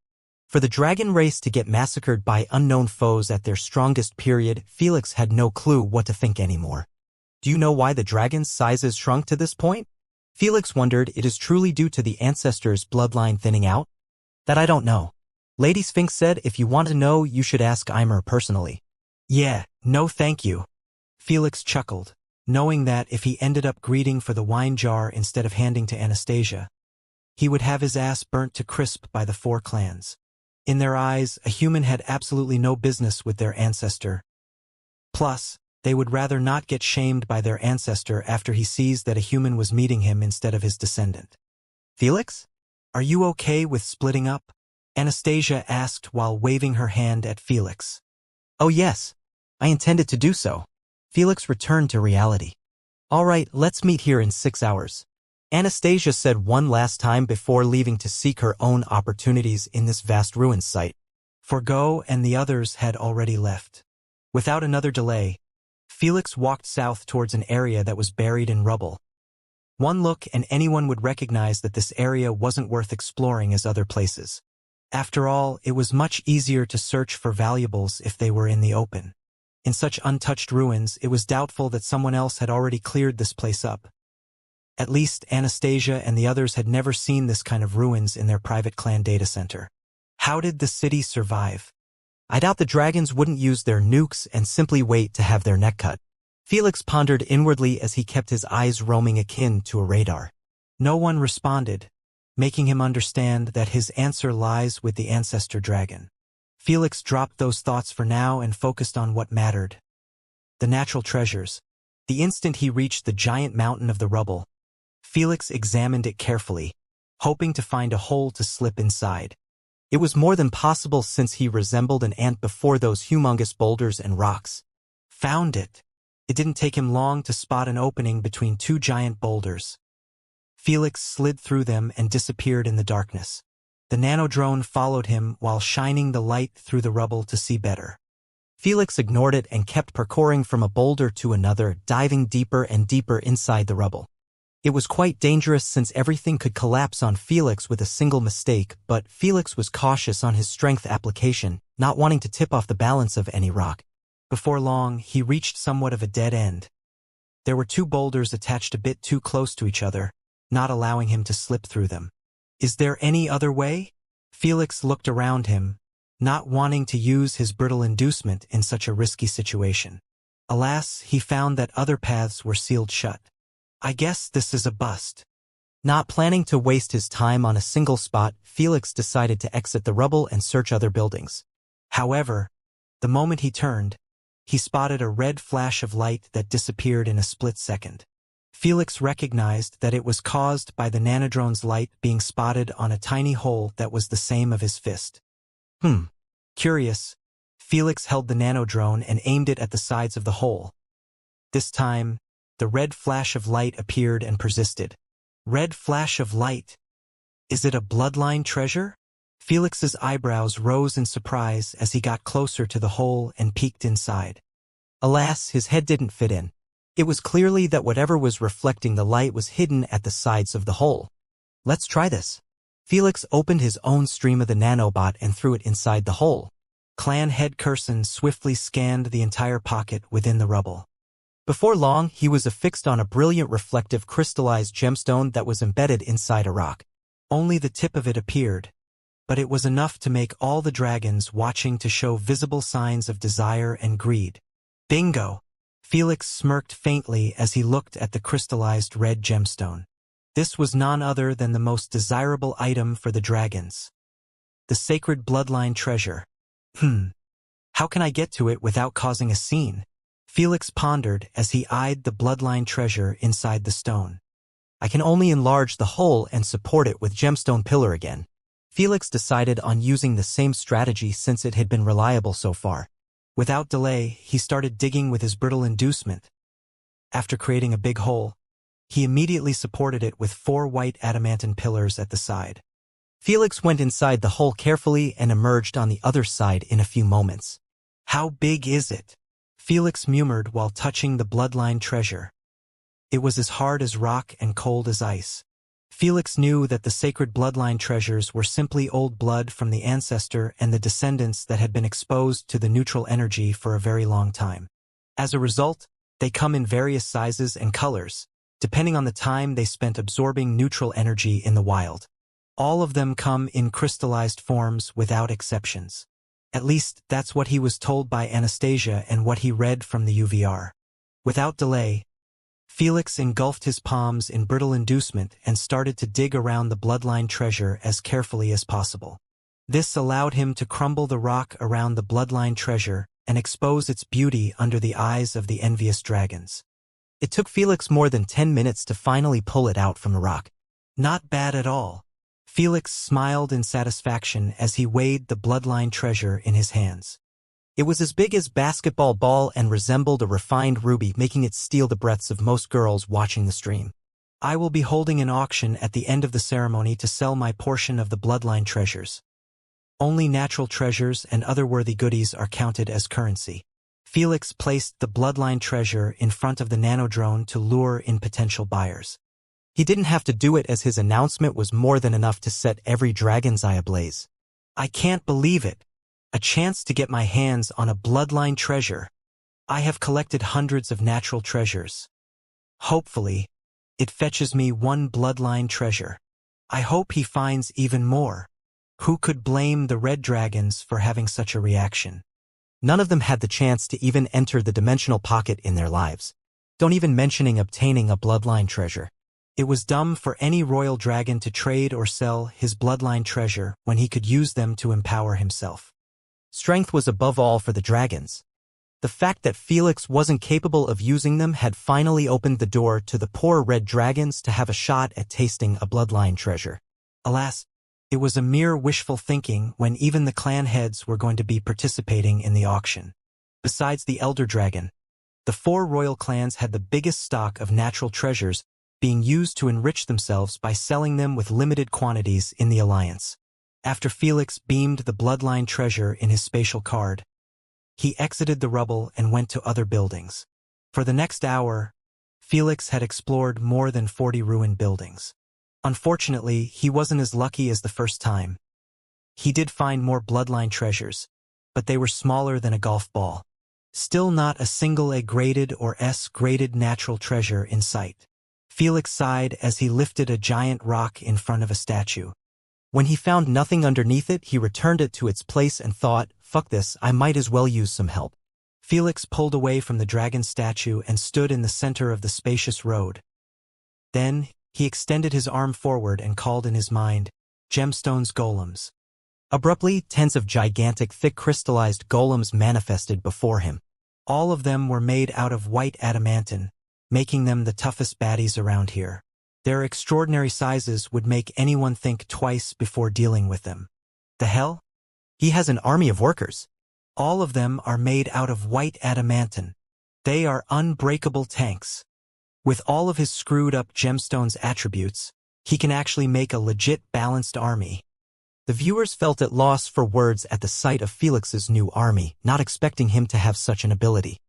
For the dragon race to get massacred by unknown foes at their strongest period, Felix had no clue what to think anymore. Do you know why the dragon's sizes shrunk to this point? Felix wondered. It is truly due to the ancestors' bloodline thinning out? That I don't know. Lady Sphinx said if you want to know, you should ask Ymir personally. Yeah, no thank you. Felix chuckled, knowing that if he ended up greeting for the wine jar instead of handing to Anastasia, he would have his ass burnt to crisp by the 4 clans. In their eyes, a human had absolutely no business with their ancestor. Plus, they would rather not get shamed by their ancestor after he sees that a human was meeting him instead of his descendant. Felix? Are you okay with splitting up? Anastasia asked while waving her hand at Felix. Oh yes, I intended to do so. Felix returned to reality. All right, let's meet here in 6 hours. Anastasia said one last time before leaving to seek her own opportunities in this vast ruins site. Forgo and the others had already left. Without another delay, Felix walked south towards an area that was buried in rubble. One look and anyone would recognize that this area wasn't worth exploring as other places. After all, it was much easier to search for valuables if they were in the open. In such untouched ruins, it was doubtful that someone else had already cleared this place up. At least Anastasia and the others had never seen this kind of ruins in their private clan data center. How did the city survive? I doubt the dragons wouldn't use their nukes and simply wait to have their neck cut. Felix pondered inwardly as he kept his eyes roaming akin to a radar. No one responded, making him understand that his answer lies with the ancestor dragon. Felix dropped those thoughts for now and focused on what mattered. The natural treasures. The instant he reached the giant mountain of the rubble, Felix examined it carefully, hoping to find a hole to slip inside. It was more than possible since he resembled an ant before those humongous boulders and rocks. Found it. It didn't take him long to spot an opening between 2 giant boulders. Felix slid through them and disappeared in the darkness. The nanodrone followed him while shining the light through the rubble to see better. Felix ignored it and kept parkouring from a boulder to another, diving deeper and deeper inside the rubble. It was quite dangerous since everything could collapse on Felix with a single mistake, but Felix was cautious on his strength application, not wanting to tip off the balance of any rock. Before long, he reached somewhat of a dead end. There were 2 boulders attached a bit too close to each other, not allowing him to slip through them. Is there any other way? Felix looked around him, not wanting to use his brittle inducement in such a risky situation. Alas, he found that other paths were sealed shut. I guess this is a bust. Not planning to waste his time on a single spot, Felix decided to exit the rubble and search other buildings. However, the moment he turned, he spotted a red flash of light that disappeared in a split second. Felix recognized that it was caused by the nanodrone's light being spotted on a tiny hole that was the same of his fist. Curious, Felix held the nanodrone and aimed it at the sides of the hole. This time, the red flash of light appeared and persisted. Red flash of light. Is it a bloodline treasure? Felix's eyebrows rose in surprise as he got closer to the hole and peeked inside. Alas, his head didn't fit in. It was clearly that whatever was reflecting the light was hidden at the sides of the hole. Let's try this. Felix opened his own stream of the nanobot and threw it inside the hole. Clan head Curson swiftly scanned the entire pocket within the rubble. Before long, he was affixed on a brilliant reflective crystallized gemstone that was embedded inside a rock. Only the tip of it appeared, but it was enough to make all the dragons watching to show visible signs of desire and greed. Bingo! Felix smirked faintly as he looked at the crystallized red gemstone. This was none other than the most desirable item for the dragons. The sacred bloodline treasure. How can I get to it without causing a scene? Felix pondered as he eyed the bloodline treasure inside the stone. I can only enlarge the hole and support it with gemstone pillar again. Felix decided on using the same strategy since it had been reliable so far. Without delay, he started digging with his brittle inducement. After creating a big hole, he immediately supported it with 4 white adamantine pillars at the side. Felix went inside the hole carefully and emerged on the other side in a few moments. How big is it? Felix murmured while touching the bloodline treasure. It was as hard as rock and cold as ice. Felix knew that the sacred bloodline treasures were simply old blood from the ancestor and the descendants that had been exposed to the neutral energy for a very long time. As a result, they come in various sizes and colors, depending on the time they spent absorbing neutral energy in the wild. All of them come in crystallized forms without exceptions. At least, that's what he was told by Anastasia and what he read from the UVR. Without delay, Felix engulfed his palms in brittle inducement and started to dig around the bloodline treasure as carefully as possible. This allowed him to crumble the rock around the bloodline treasure and expose its beauty under the eyes of the envious dragons. It took Felix more than 10 minutes to finally pull it out from the rock. Not bad at all. Felix smiled in satisfaction as he weighed the bloodline treasure in his hands. It was as big as basketball ball and resembled a refined ruby, making it steal the breaths of most girls watching the stream. I will be holding an auction at the end of the ceremony to sell my portion of the bloodline treasures. Only natural treasures and other worthy goodies are counted as currency. Felix placed the bloodline treasure in front of the nanodrone to lure in potential buyers. He didn't have to do it as his announcement was more than enough to set every dragon's eye ablaze. I can't believe it. A chance to get my hands on a bloodline treasure. I have collected hundreds of natural treasures. Hopefully, it fetches me one bloodline treasure. I hope he finds even more. Who could blame the red dragons for having such a reaction? None of them had the chance to even enter the dimensional pocket in their lives. Don't even mentioning obtaining a bloodline treasure. It was dumb for any royal dragon to trade or sell his bloodline treasure when he could use them to empower himself. Strength was above all for the dragons. The fact that Felix wasn't capable of using them had finally opened the door to the poor red dragons to have a shot at tasting a bloodline treasure. Alas, it was a mere wishful thinking when even the clan heads were going to be participating in the auction. Besides the elder dragon, the 4 royal clans had the biggest stock of natural treasures being used to enrich themselves by selling them with limited quantities in the alliance. After Felix beamed the bloodline treasure in his spatial card, he exited the rubble and went to other buildings. For the next hour, Felix had explored more than 40 ruined buildings. Unfortunately, he wasn't as lucky as the first time. He did find more bloodline treasures, but they were smaller than a golf ball. Still not a single A-graded or S-graded natural treasure in sight. Felix sighed as he lifted a giant rock in front of a statue. When he found nothing underneath it, he returned it to its place and thought, fuck this, I might as well use some help. Felix pulled away from the dragon statue and stood in the center of the spacious road. Then, he extended his arm forward and called in his mind, gemstones golems. Abruptly, tens of gigantic, thick crystallized golems manifested before him. All of them were made out of white adamantine, making them the toughest baddies around here. Their extraordinary sizes would make anyone think twice before dealing with them. The hell? He has an army of workers. All of them are made out of white adamantine. They are unbreakable tanks. With all of his screwed-up gemstones attributes, he can actually make a legit balanced army. The viewers felt at loss for words at the sight of Felix's new army, not expecting him to have such an ability.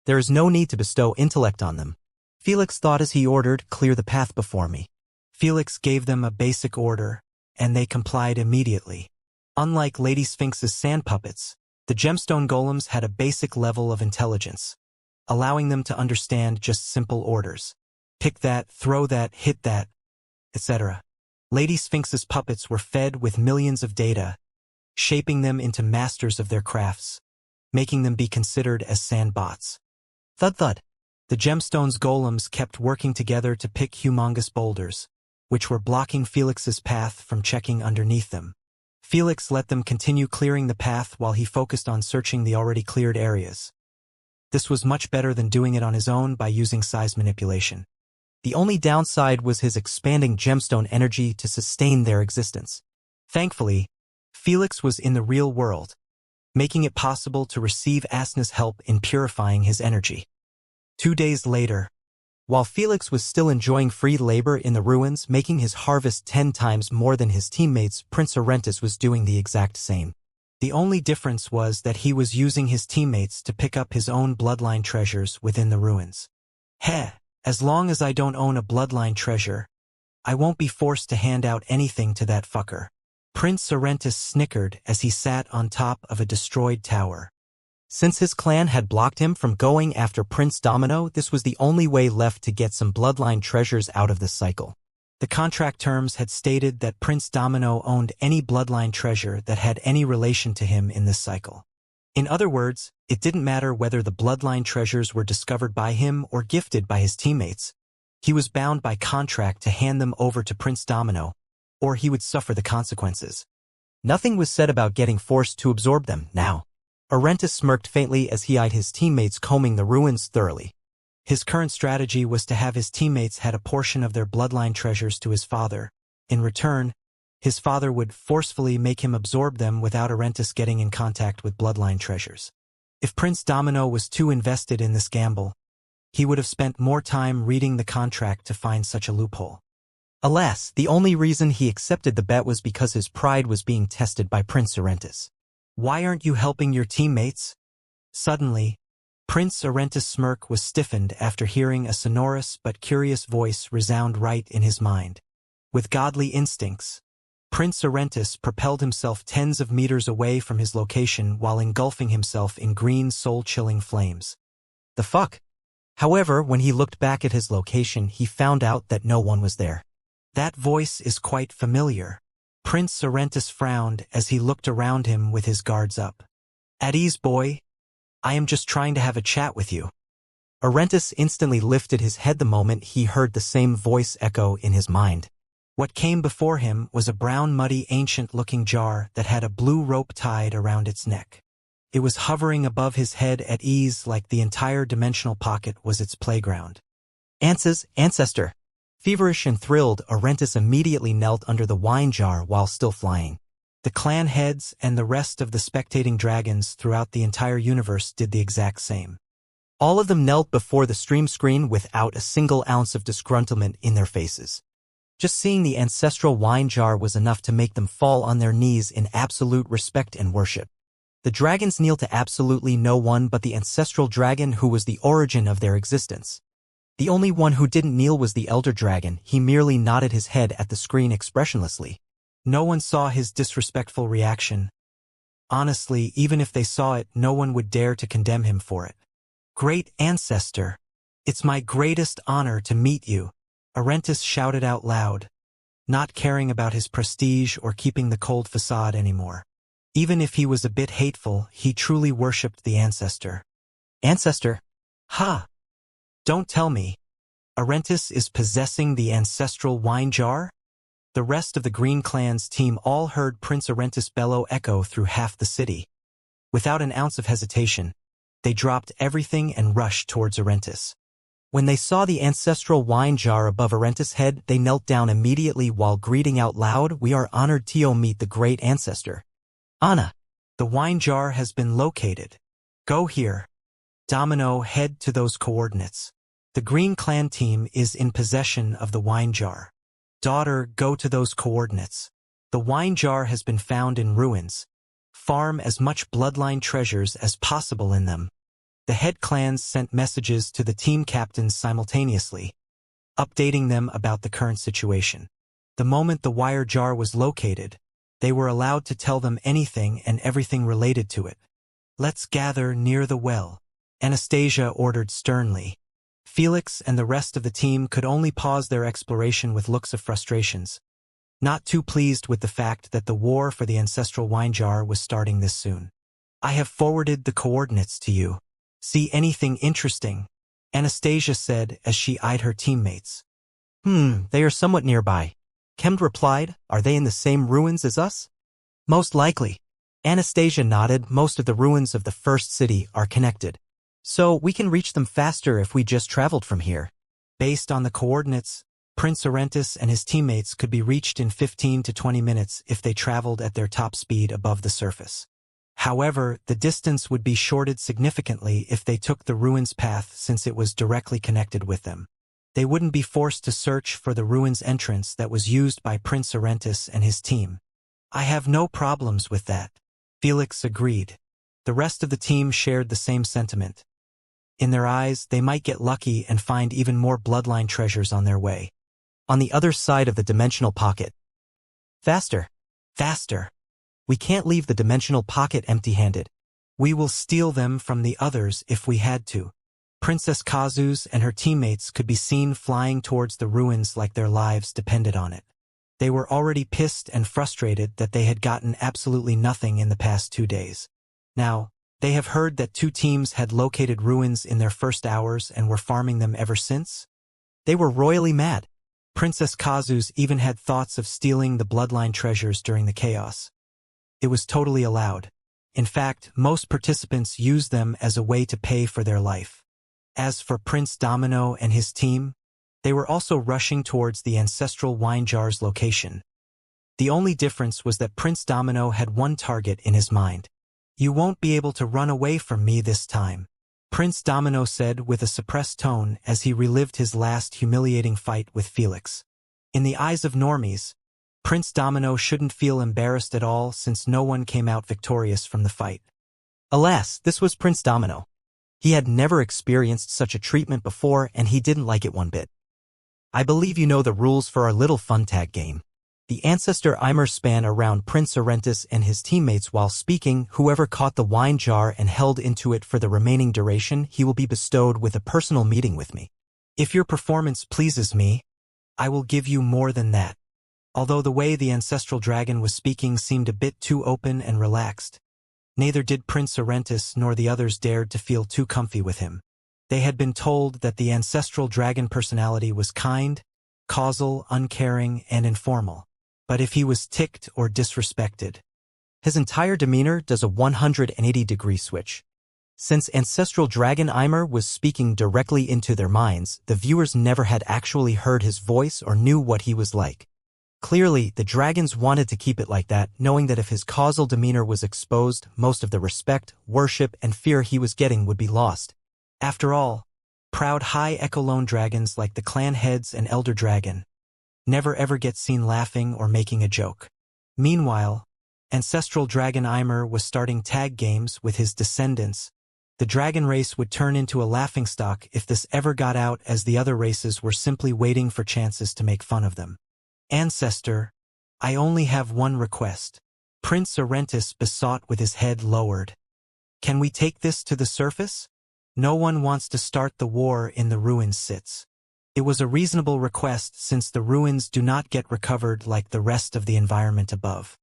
There is no need to bestow intellect on them. Felix thought as he ordered, clear the path before me. Felix gave them a basic order, and they complied immediately. Unlike Lady Sphinx's sand puppets, the gemstone golems had a basic level of intelligence, allowing them to understand just simple orders. Pick that, throw that, hit that, etc. Lady Sphinx's puppets were fed with millions of data, shaping them into masters of their crafts, making them be considered as sandbots. Thud thud. The gemstones golems kept working together to pick humongous boulders, which were blocking Felix's path from checking underneath them. Felix let them continue clearing the path while he focused on searching the already cleared areas. This was much better than doing it on his own by using size manipulation. The only downside was his expanding gemstone energy to sustain their existence. Thankfully, Felix was in the real world, making it possible to receive Asna's help in purifying his energy. 2 days later, while Felix was still enjoying free labor in the ruins, making his harvest 10 times more than his teammates, Prince Orentis was doing the exact same. The only difference was that he was using his teammates to pick up his own bloodline treasures within the ruins. Heh, as long as I don't own a bloodline treasure, I won't be forced to hand out anything to that fucker. Prince Orentis snickered as he sat on top of a destroyed tower. Since his clan had blocked him from going after Prince Domino, this was the only way left to get some bloodline treasures out of the cycle. The contract terms had stated that Prince Domino owned any bloodline treasure that had any relation to him in this cycle. In other words, it didn't matter whether the bloodline treasures were discovered by him or gifted by his teammates. He was bound by contract to hand them over to Prince Domino, or he would suffer the consequences. Nothing was said about getting forced to absorb them now. Orentis smirked faintly as he eyed his teammates combing the ruins thoroughly. His current strategy was to have his teammates had a portion of their bloodline treasures to his father. In return, his father would forcefully make him absorb them without Orentis getting in contact with bloodline treasures. If Prince Domino was too invested in this gamble, he would have spent more time reading the contract to find such a loophole. Alas, the only reason he accepted the bet was because his pride was being tested by Prince Orentis. Why aren't you helping your teammates? Suddenly, Prince Orentis' smirk was stiffened after hearing a sonorous but curious voice resound right in his mind. With godly instincts, Prince Orentis propelled himself tens of meters away from his location while engulfing himself in green soul-chilling flames. The fuck? However, when he looked back at his location, he found out that no one was there. That voice is quite familiar. Prince Orentis frowned as he looked around him with his guards up. At ease, boy. I am just trying to have a chat with you. Orentis instantly lifted his head the moment he heard the same voice echo in his mind. What came before him was a brown, muddy, ancient-looking jar that had a blue rope tied around its neck. It was hovering above his head at ease like the entire dimensional pocket was its playground. Ansa's ancestor. Feverish and thrilled, Orentis immediately knelt under the wine jar while still flying. The clan heads and the rest of the spectating dragons throughout the entire universe did the exact same. All of them knelt before the stream screen without a single ounce of disgruntlement in their faces. Just seeing the ancestral wine jar was enough to make them fall on their knees in absolute respect and worship. The dragons kneel to absolutely no one but the ancestral dragon who was the origin of their existence. The only one who didn't kneel was the elder dragon. He merely nodded his head at the screen expressionlessly. No one saw his disrespectful reaction. Honestly, even if they saw it, no one would dare to condemn him for it. Great ancestor, it's my greatest honor to meet you, Orentis shouted out loud. not caring about his prestige or keeping the cold facade anymore. Even if he was a bit hateful, he truly worshipped the ancestor. Ancestor? Ha! Don't tell me. Arentis is possessing the ancestral wine jar? The rest of the Green Clan's team all heard Prince Arentis bellow echo through half the city. Without an ounce of hesitation, they dropped everything and rushed towards Arentis. When they saw the ancestral wine jar above Arentis' head, they knelt down immediately while greeting out loud, "We are honored to meet the great ancestor." Anna, the wine jar has been located. Go here. Domino, head to those coordinates. The Green Clan team is in possession of the wine jar. Daughter, go to those coordinates. The wine jar has been found in ruins. Farm as much bloodline treasures as possible in them. The head clans sent messages to the team captains simultaneously, updating them about the current situation. The moment the wire jar was located, they were allowed to tell them anything and everything related to it. Let's gather near the well, Anastasia ordered sternly. Felix and the rest of the team could only pause their exploration with looks of frustrations, not too pleased with the fact that the war for the ancestral wine jar was starting this soon. I have forwarded the coordinates to you. See anything interesting? Anastasia said as she eyed her teammates. They are somewhat nearby. Kemd replied, are they in the same ruins as us? Most likely. Anastasia nodded. Most of the ruins of the first city are connected. So we can reach them faster if we just traveled from here. Based on the coordinates, Prince Arentis and his teammates could be reached in 15 to 20 minutes if they traveled at their top speed above the surface. However, the distance would be shorted significantly if they took the ruins path since it was directly connected with them. They wouldn't be forced to search for the ruins entrance that was used by Prince Arentis and his team. I have no problems with that. Felix agreed. The rest of the team shared the same sentiment. In their eyes, they might get lucky and find even more bloodline treasures on their way. On the other side of the dimensional pocket. Faster! Faster! We can't leave the dimensional pocket empty-handed. We will steal them from the others if we had to. Princess Kazu's and her teammates could be seen flying towards the ruins like their lives depended on it. They were already pissed and frustrated that they had gotten absolutely nothing in the past 2 days. Now, they have heard that 2 teams had located ruins in their first hours and were farming them ever since. They were royally mad. Princess Kazu's even had thoughts of stealing the bloodline treasures during the chaos. It was totally allowed. In fact, most participants used them as a way to pay for their life. As for Prince Domino and his team, they were also rushing towards the ancestral wine jar's location. The only difference was that Prince Domino had one target in his mind. You won't be able to run away from me this time, Prince Domino said with a suppressed tone as he relived his last humiliating fight with Felix. In the eyes of normies, Prince Domino shouldn't feel embarrassed at all since no one came out victorious from the fight. Alas, this was Prince Domino. He had never experienced such a treatment before and he didn't like it one bit. I believe you know the rules for our little fun tag game. The ancestor Eimer span around Prince Arentis and his teammates while speaking. Whoever caught the wine jar and held into it for the remaining duration, he will be bestowed with a personal meeting with me. If your performance pleases me, I will give you more than that. Although the way the ancestral dragon was speaking seemed a bit too open and relaxed, neither did Prince Arentis nor the others dared to feel too comfy with him. They had been told that the ancestral dragon personality was kind, causal, uncaring, and informal. But if he was ticked or disrespected, his entire demeanor does a 180-degree switch. Since ancestral dragon Eimer was speaking directly into their minds, the viewers never had actually heard his voice or knew what he was like. Clearly, the dragons wanted to keep it like that, knowing that if his causal demeanor was exposed, most of the respect, worship, and fear he was getting would be lost. After all, proud high echelon dragons like the clan heads and elder dragon never ever get seen laughing or making a joke. Meanwhile, ancestral dragon Eimer was starting tag games with his descendants. The dragon race would turn into a laughingstock if this ever got out, as the other races were simply waiting for chances to make fun of them. Ancestor, I only have one request. Prince Arentis besought with his head lowered. Can we take this to the surface? No one wants to start the war in the ruins sits. It was a reasonable request since the ruins do not get recovered like the rest of the environment above.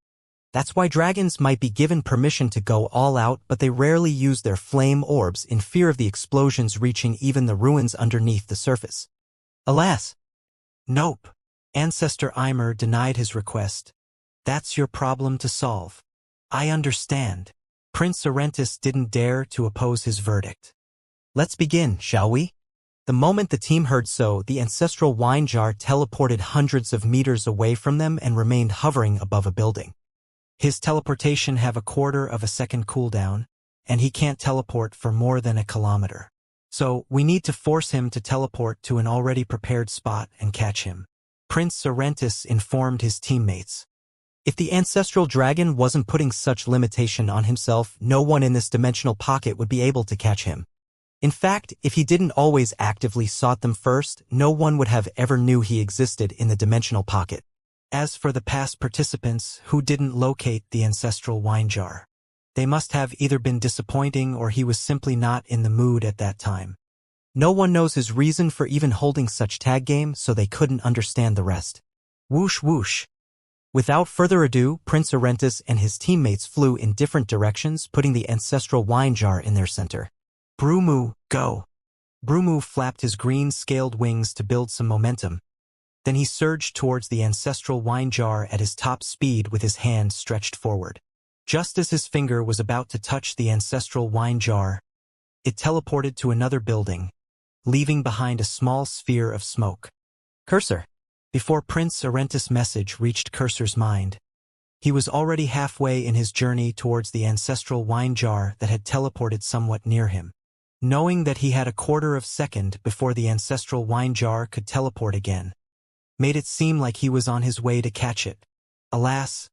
That's why dragons might be given permission to go all out, but they rarely use their flame orbs in fear of the explosions reaching even the ruins underneath the surface. Alas! Nope. Ancestor Eimer denied his request. That's your problem to solve. I understand. Prince Orentis didn't dare to oppose his verdict. Let's begin, shall we? The moment the team heard so, the ancestral wine jar teleported hundreds of meters away from them and remained hovering above a building. His teleportation have a quarter of a second cooldown, and he can't teleport for more than a kilometer. So, we need to force him to teleport to an already prepared spot and catch him. Prince Orentis informed his teammates. If the ancestral dragon wasn't putting such limitation on himself, no one in this dimensional pocket would be able to catch him. In fact, if he didn't always actively sought them first, no one would have ever knew he existed in the dimensional pocket. As for the past participants who didn't locate the ancestral wine jar, they must have either been disappointing or he was simply not in the mood at that time. No one knows his reason for even holding such tag game, so they couldn't understand the rest. Whoosh whoosh. Without further ado, Prince Orentis and his teammates flew in different directions, putting the ancestral wine jar in their center. Brumu, go! Brumu flapped his green-scaled wings to build some momentum. Then he surged towards the ancestral wine jar at his top speed with his hand stretched forward. Just as his finger was about to touch the ancestral wine jar, it teleported to another building, leaving behind a small sphere of smoke. Cursor. Before Prince Orentis' message reached Cursor's mind, he was already halfway in his journey towards the ancestral wine jar that had teleported somewhat near him. Knowing that he had a quarter of a second before the ancestral wine jar could teleport again, made it seem like he was on his way to catch it. Alas,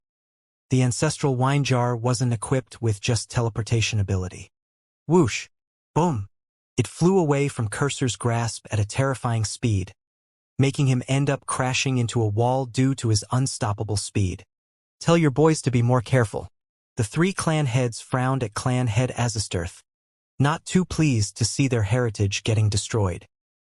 the ancestral wine jar wasn't equipped with just teleportation ability. Whoosh! Boom! It flew away from Cursor's grasp at a terrifying speed, making him end up crashing into a wall due to his unstoppable speed. Tell your boys to be more careful. The three clan heads frowned at clan head Azistirth, not too pleased to see their heritage getting destroyed.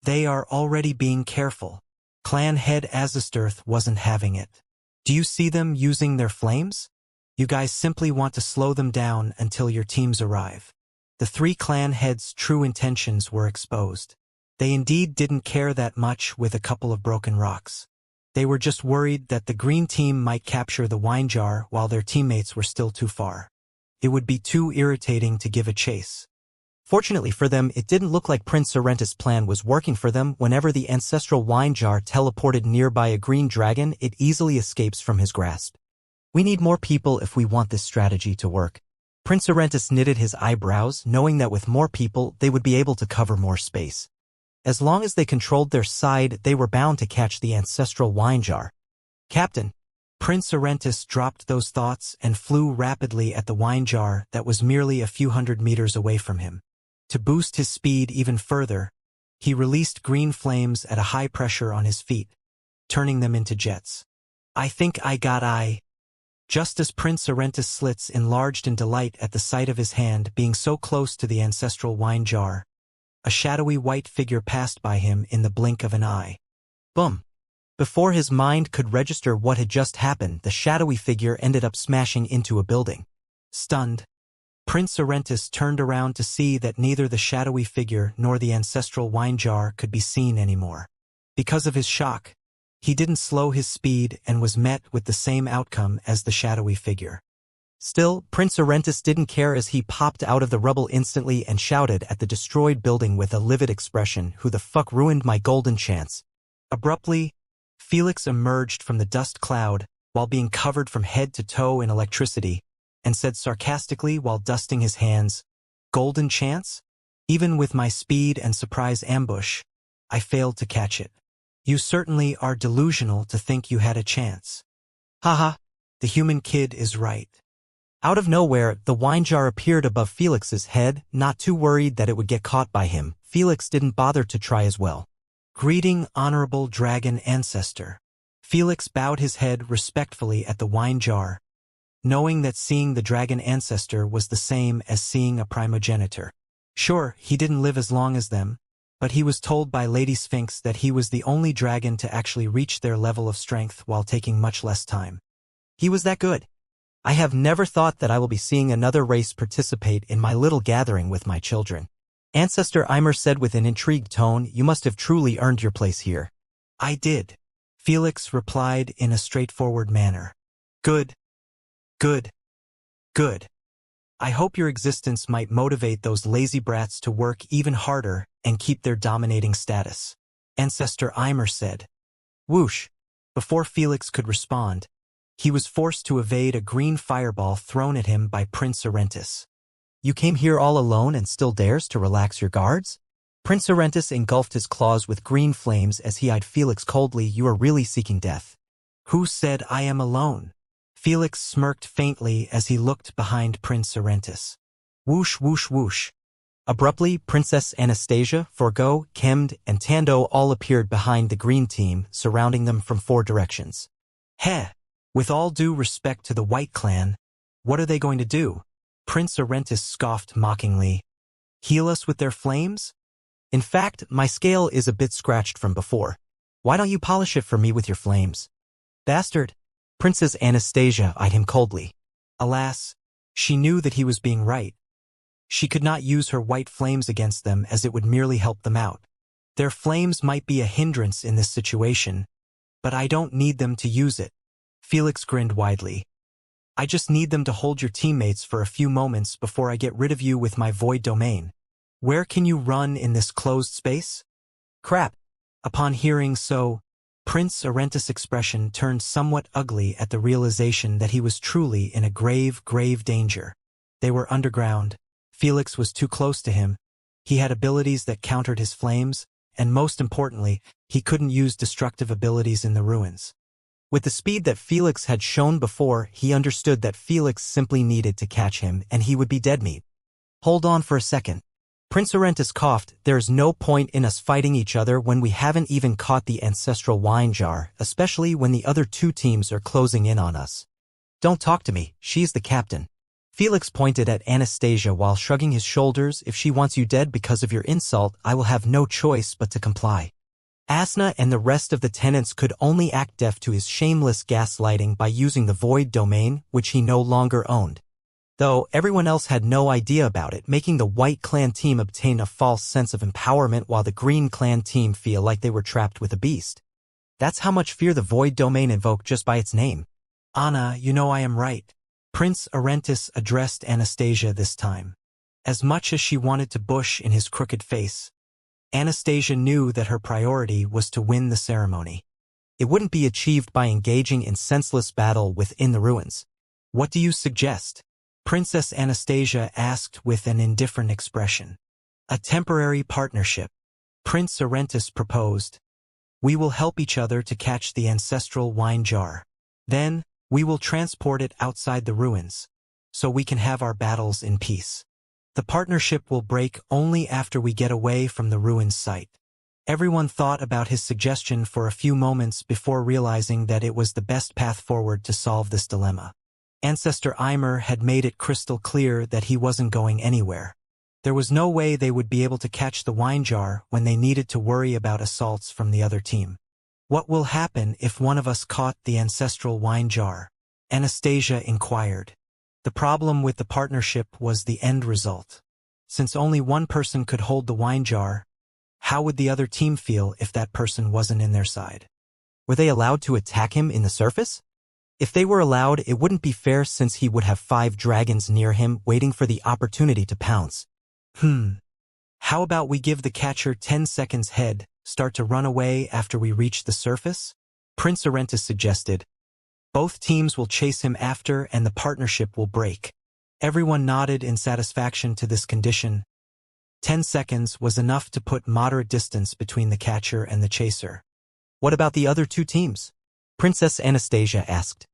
They are already being careful. Clan head Azistirth wasn't having it. Do you see them using their flames? You guys simply want to slow them down until your teams arrive. The three clan heads' true intentions were exposed. They indeed didn't care that much with a couple of broken rocks. They were just worried that the green team might capture the wine jar while their teammates were still too far. It would be too irritating to give a chase. Fortunately for them, it didn't look like Prince Orentis' plan was working for them. Whenever the ancestral wine jar teleported nearby a green dragon, it easily escapes from his grasp. We need more people if we want this strategy to work. Prince Orentis knitted his eyebrows, knowing that with more people, they would be able to cover more space. As long as they controlled their side, they were bound to catch the ancestral wine jar. Captain, Prince Orentis dropped those thoughts and flew rapidly at the wine jar that was merely a few hundred meters away from him. To boost his speed even further, he released green flames at a high pressure on his feet, turning them into jets. I think I got I. Just as Prince Orentis' slits enlarged in delight at the sight of his hand being so close to the ancestral wine jar, a shadowy white figure passed by him in the blink of an eye. Boom! Before his mind could register what had just happened, the shadowy figure ended up smashing into a building. Stunned, Prince Orentis turned around to see that neither the shadowy figure nor the ancestral wine jar could be seen anymore. Because of his shock, he didn't slow his speed and was met with the same outcome as the shadowy figure. Still, Prince Orentis didn't care as he popped out of the rubble instantly and shouted at the destroyed building with a livid expression, "Who the fuck ruined my golden chance?" Abruptly, Felix emerged from the dust cloud while being covered from head to toe in electricity, and said sarcastically while dusting his hands, "Golden chance? Even with my speed and surprise ambush, I failed to catch it. You certainly are delusional to think you had a chance." Haha, the human kid is right. Out of nowhere, the wine jar appeared above Felix's head, not too worried that it would get caught by him. Felix didn't bother to try as well. Greeting, honorable dragon ancestor. Felix bowed his head respectfully at the wine jar, knowing that seeing the dragon ancestor was the same as seeing a primogenitor. Sure, he didn't live as long as them, but he was told by Lady Sphinx that he was the only dragon to actually reach their level of strength while taking much less time. He was that good. I have never thought that I will be seeing another race participate in my little gathering with my children. Ancestor Eimer said with an intrigued tone, "You must have truly earned your place here." "I did," Felix replied in a straightforward manner. "Good. Good. Good. I hope your existence might motivate those lazy brats to work even harder and keep their dominating status," Ancestor Eimer said. Whoosh! Before Felix could respond, he was forced to evade a green fireball thrown at him by Prince Arentis. "You came here all alone and still dares to relax your guards?" Prince Arentis engulfed his claws with green flames as he eyed Felix coldly. "You are really seeking death." "Who said I am alone?" Felix smirked faintly as he looked behind Prince Arentis. Whoosh, whoosh, whoosh. Abruptly, Princess Anastasia, Forgo, Kemd, and Tando all appeared behind the green team, surrounding them from 4 directions. "Heh! With all due respect to the White Clan, what are they going to do?" Prince Arentis scoffed mockingly. "Heal us with their flames? In fact, my scale is a bit scratched from before. Why don't you polish it for me with your flames?" "Bastard!" Princess Anastasia eyed him coldly. Alas, she knew that he was being right. She could not use her white flames against them as it would merely help them out. "Their flames might be a hindrance in this situation, but I don't need them to use it." Felix grinned widely. "I just need them to hold your teammates for a few moments before I get rid of you with my void domain. Where can you run in this closed space?" "Crap." Upon hearing so, Prince Arentis' expression turned somewhat ugly at the realization that he was truly in a grave, grave danger. They were underground. Felix was too close to him. He had abilities that countered his flames, and most importantly, he couldn't use destructive abilities in the ruins. With the speed that Felix had shown before, he understood that Felix simply needed to catch him and he would be dead meat. "Hold on for a second." Prince Arentis coughed. "There is no point in us fighting each other when we haven't even caught the ancestral wine jar, especially when the other 2 teams are closing in on us." "Don't talk to me, she's the captain." Felix pointed at Anastasia while shrugging his shoulders. "If she wants you dead because of your insult, I will have no choice but to comply." Asna and the rest of the tenants could only act deaf to his shameless gaslighting by using the void domain, which he no longer owned. Though everyone else had no idea about it, making the White Clan team obtain a false sense of empowerment while the Green Clan team feel like they were trapped with a beast. That's how much fear the void domain invoked just by its name. "Anna, you know I am right." Prince Arentis addressed Anastasia this time. As much as she wanted to bush in his crooked face, Anastasia knew that her priority was to win the ceremony. It wouldn't be achieved by engaging in senseless battle within the ruins. "What do you suggest?" Princess Anastasia asked with an indifferent expression. "A temporary partnership," Prince Arentis proposed. "We will help each other to catch the ancestral wine jar. Then, we will transport it outside the ruins, so we can have our battles in peace. The partnership will break only after we get away from the ruins site." Everyone thought about his suggestion for a few moments before realizing that it was the best path forward to solve this dilemma. Ancestor Eimer had made it crystal clear that he wasn't going anywhere. There was no way they would be able to catch the wine jar when they needed to worry about assaults from the other team. "What will happen if one of us caught the ancestral wine jar?" Anastasia inquired. The problem with the partnership was the end result. Since only one person could hold the wine jar, how would the other team feel if that person wasn't in their side? Were they allowed to attack him in the surface? If they were allowed, it wouldn't be fair since he would have 5 dragons near him waiting for the opportunity to pounce. How about we give the catcher 10 seconds head, start to run away after we reach the surface? Prince Arentis suggested. Both teams will chase him after and the partnership will break. Everyone nodded in satisfaction to this condition. 10 seconds was enough to put moderate distance between the catcher and the chaser. "What about the other 2 teams?" Princess Anastasia asked.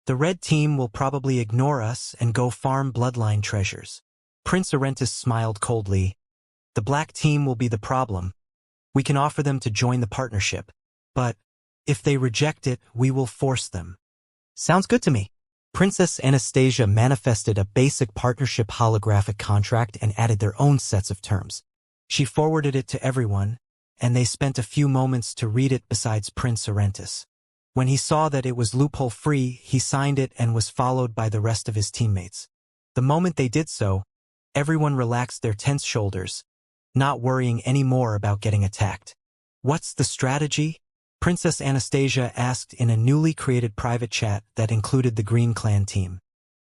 "The red team will probably ignore us and go farm bloodline treasures." Prince Arentis smiled coldly. "The black team will be the problem. We can offer them to join the partnership, but if they reject it, we will force them." "Sounds good to me." Princess Anastasia manifested a basic partnership holographic contract and added their own sets of terms. She forwarded it to everyone, and they spent a few moments to read it besides Prince Orentis. When he saw that it was loophole-free, he signed it and was followed by the rest of his teammates. The moment they did so, everyone relaxed their tense shoulders, not worrying any more about getting attacked. What's the strategy? Princess Anastasia asked in a newly created private chat that included the Green Clan team.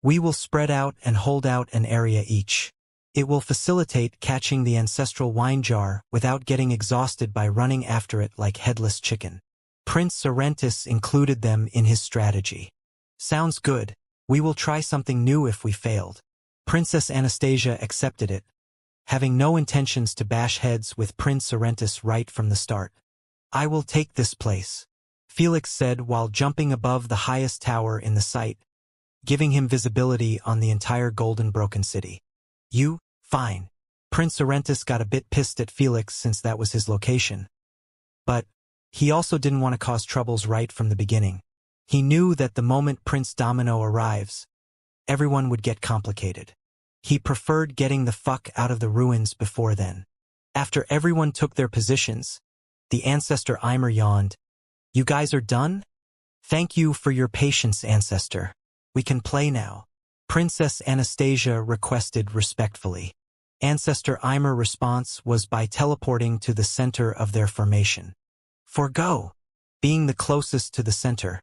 We will spread out and hold out an area each. It will facilitate catching the ancestral wine jar without getting exhausted by running after it like headless chicken. Prince Orentis included them in his strategy. Sounds good. We will try something new if we failed. Princess Anastasia accepted it, having no intentions to bash heads with Prince Orentis right from the start. I will take this place, Felix said while jumping above the highest tower in the site, giving him visibility on the entire Golden Broken City. You? Fine. Prince Orentis got a bit pissed at Felix since that was his location. But he also didn't want to cause troubles right from the beginning. He knew that the moment Prince Domino arrives, everyone would get complicated. He preferred getting the fuck out of the ruins before then. After everyone took their positions, the Ancestor Eimer yawned. You guys are done? Thank you for your patience, Ancestor. We can play now. Princess Anastasia requested respectfully. Ancestor Eimer's response was by teleporting to the center of their formation. Forgo. Being the closest to the center,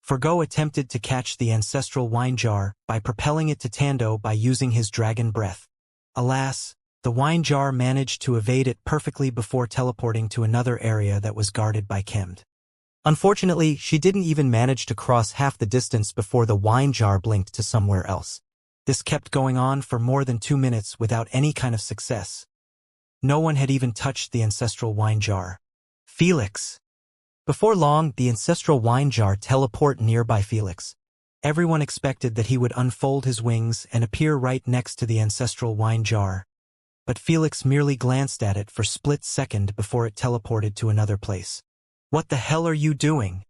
Forgo attempted to catch the ancestral wine jar by propelling it to Tando by using his dragon breath. Alas, the wine jar managed to evade it perfectly before teleporting to another area that was guarded by Chemd. Unfortunately, she didn't even manage to cross half the distance before the wine jar blinked to somewhere else. This kept going on for more than 2 minutes without any kind of success. No one had even touched the ancestral wine jar. Felix. Before long, the ancestral wine jar teleported nearby Felix. Everyone expected that he would unfold his wings and appear right next to the ancestral wine jar. But Felix merely glanced at it for a split second before it teleported to another place. What the hell are you doing?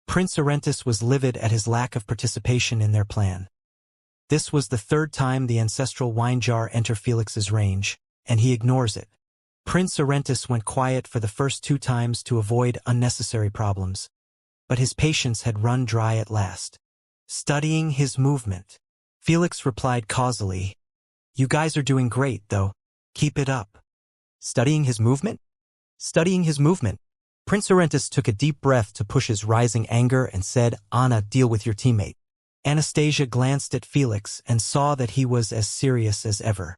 Prince Orentis was livid at his lack of participation in their plan. This was the third time the ancestral wine jar entered Felix's range, and he ignores it. Prince Orentis went quiet for the first 2 times to avoid unnecessary problems, but his patience had run dry at last. Studying his movement. Felix replied causally, You guys are doing great, though. Keep it up. Studying his movement? Studying his movement. Prince Orentis took a deep breath to push his rising anger and said, Anna, deal with your teammate. Anastasia glanced at Felix and saw that he was as serious as ever.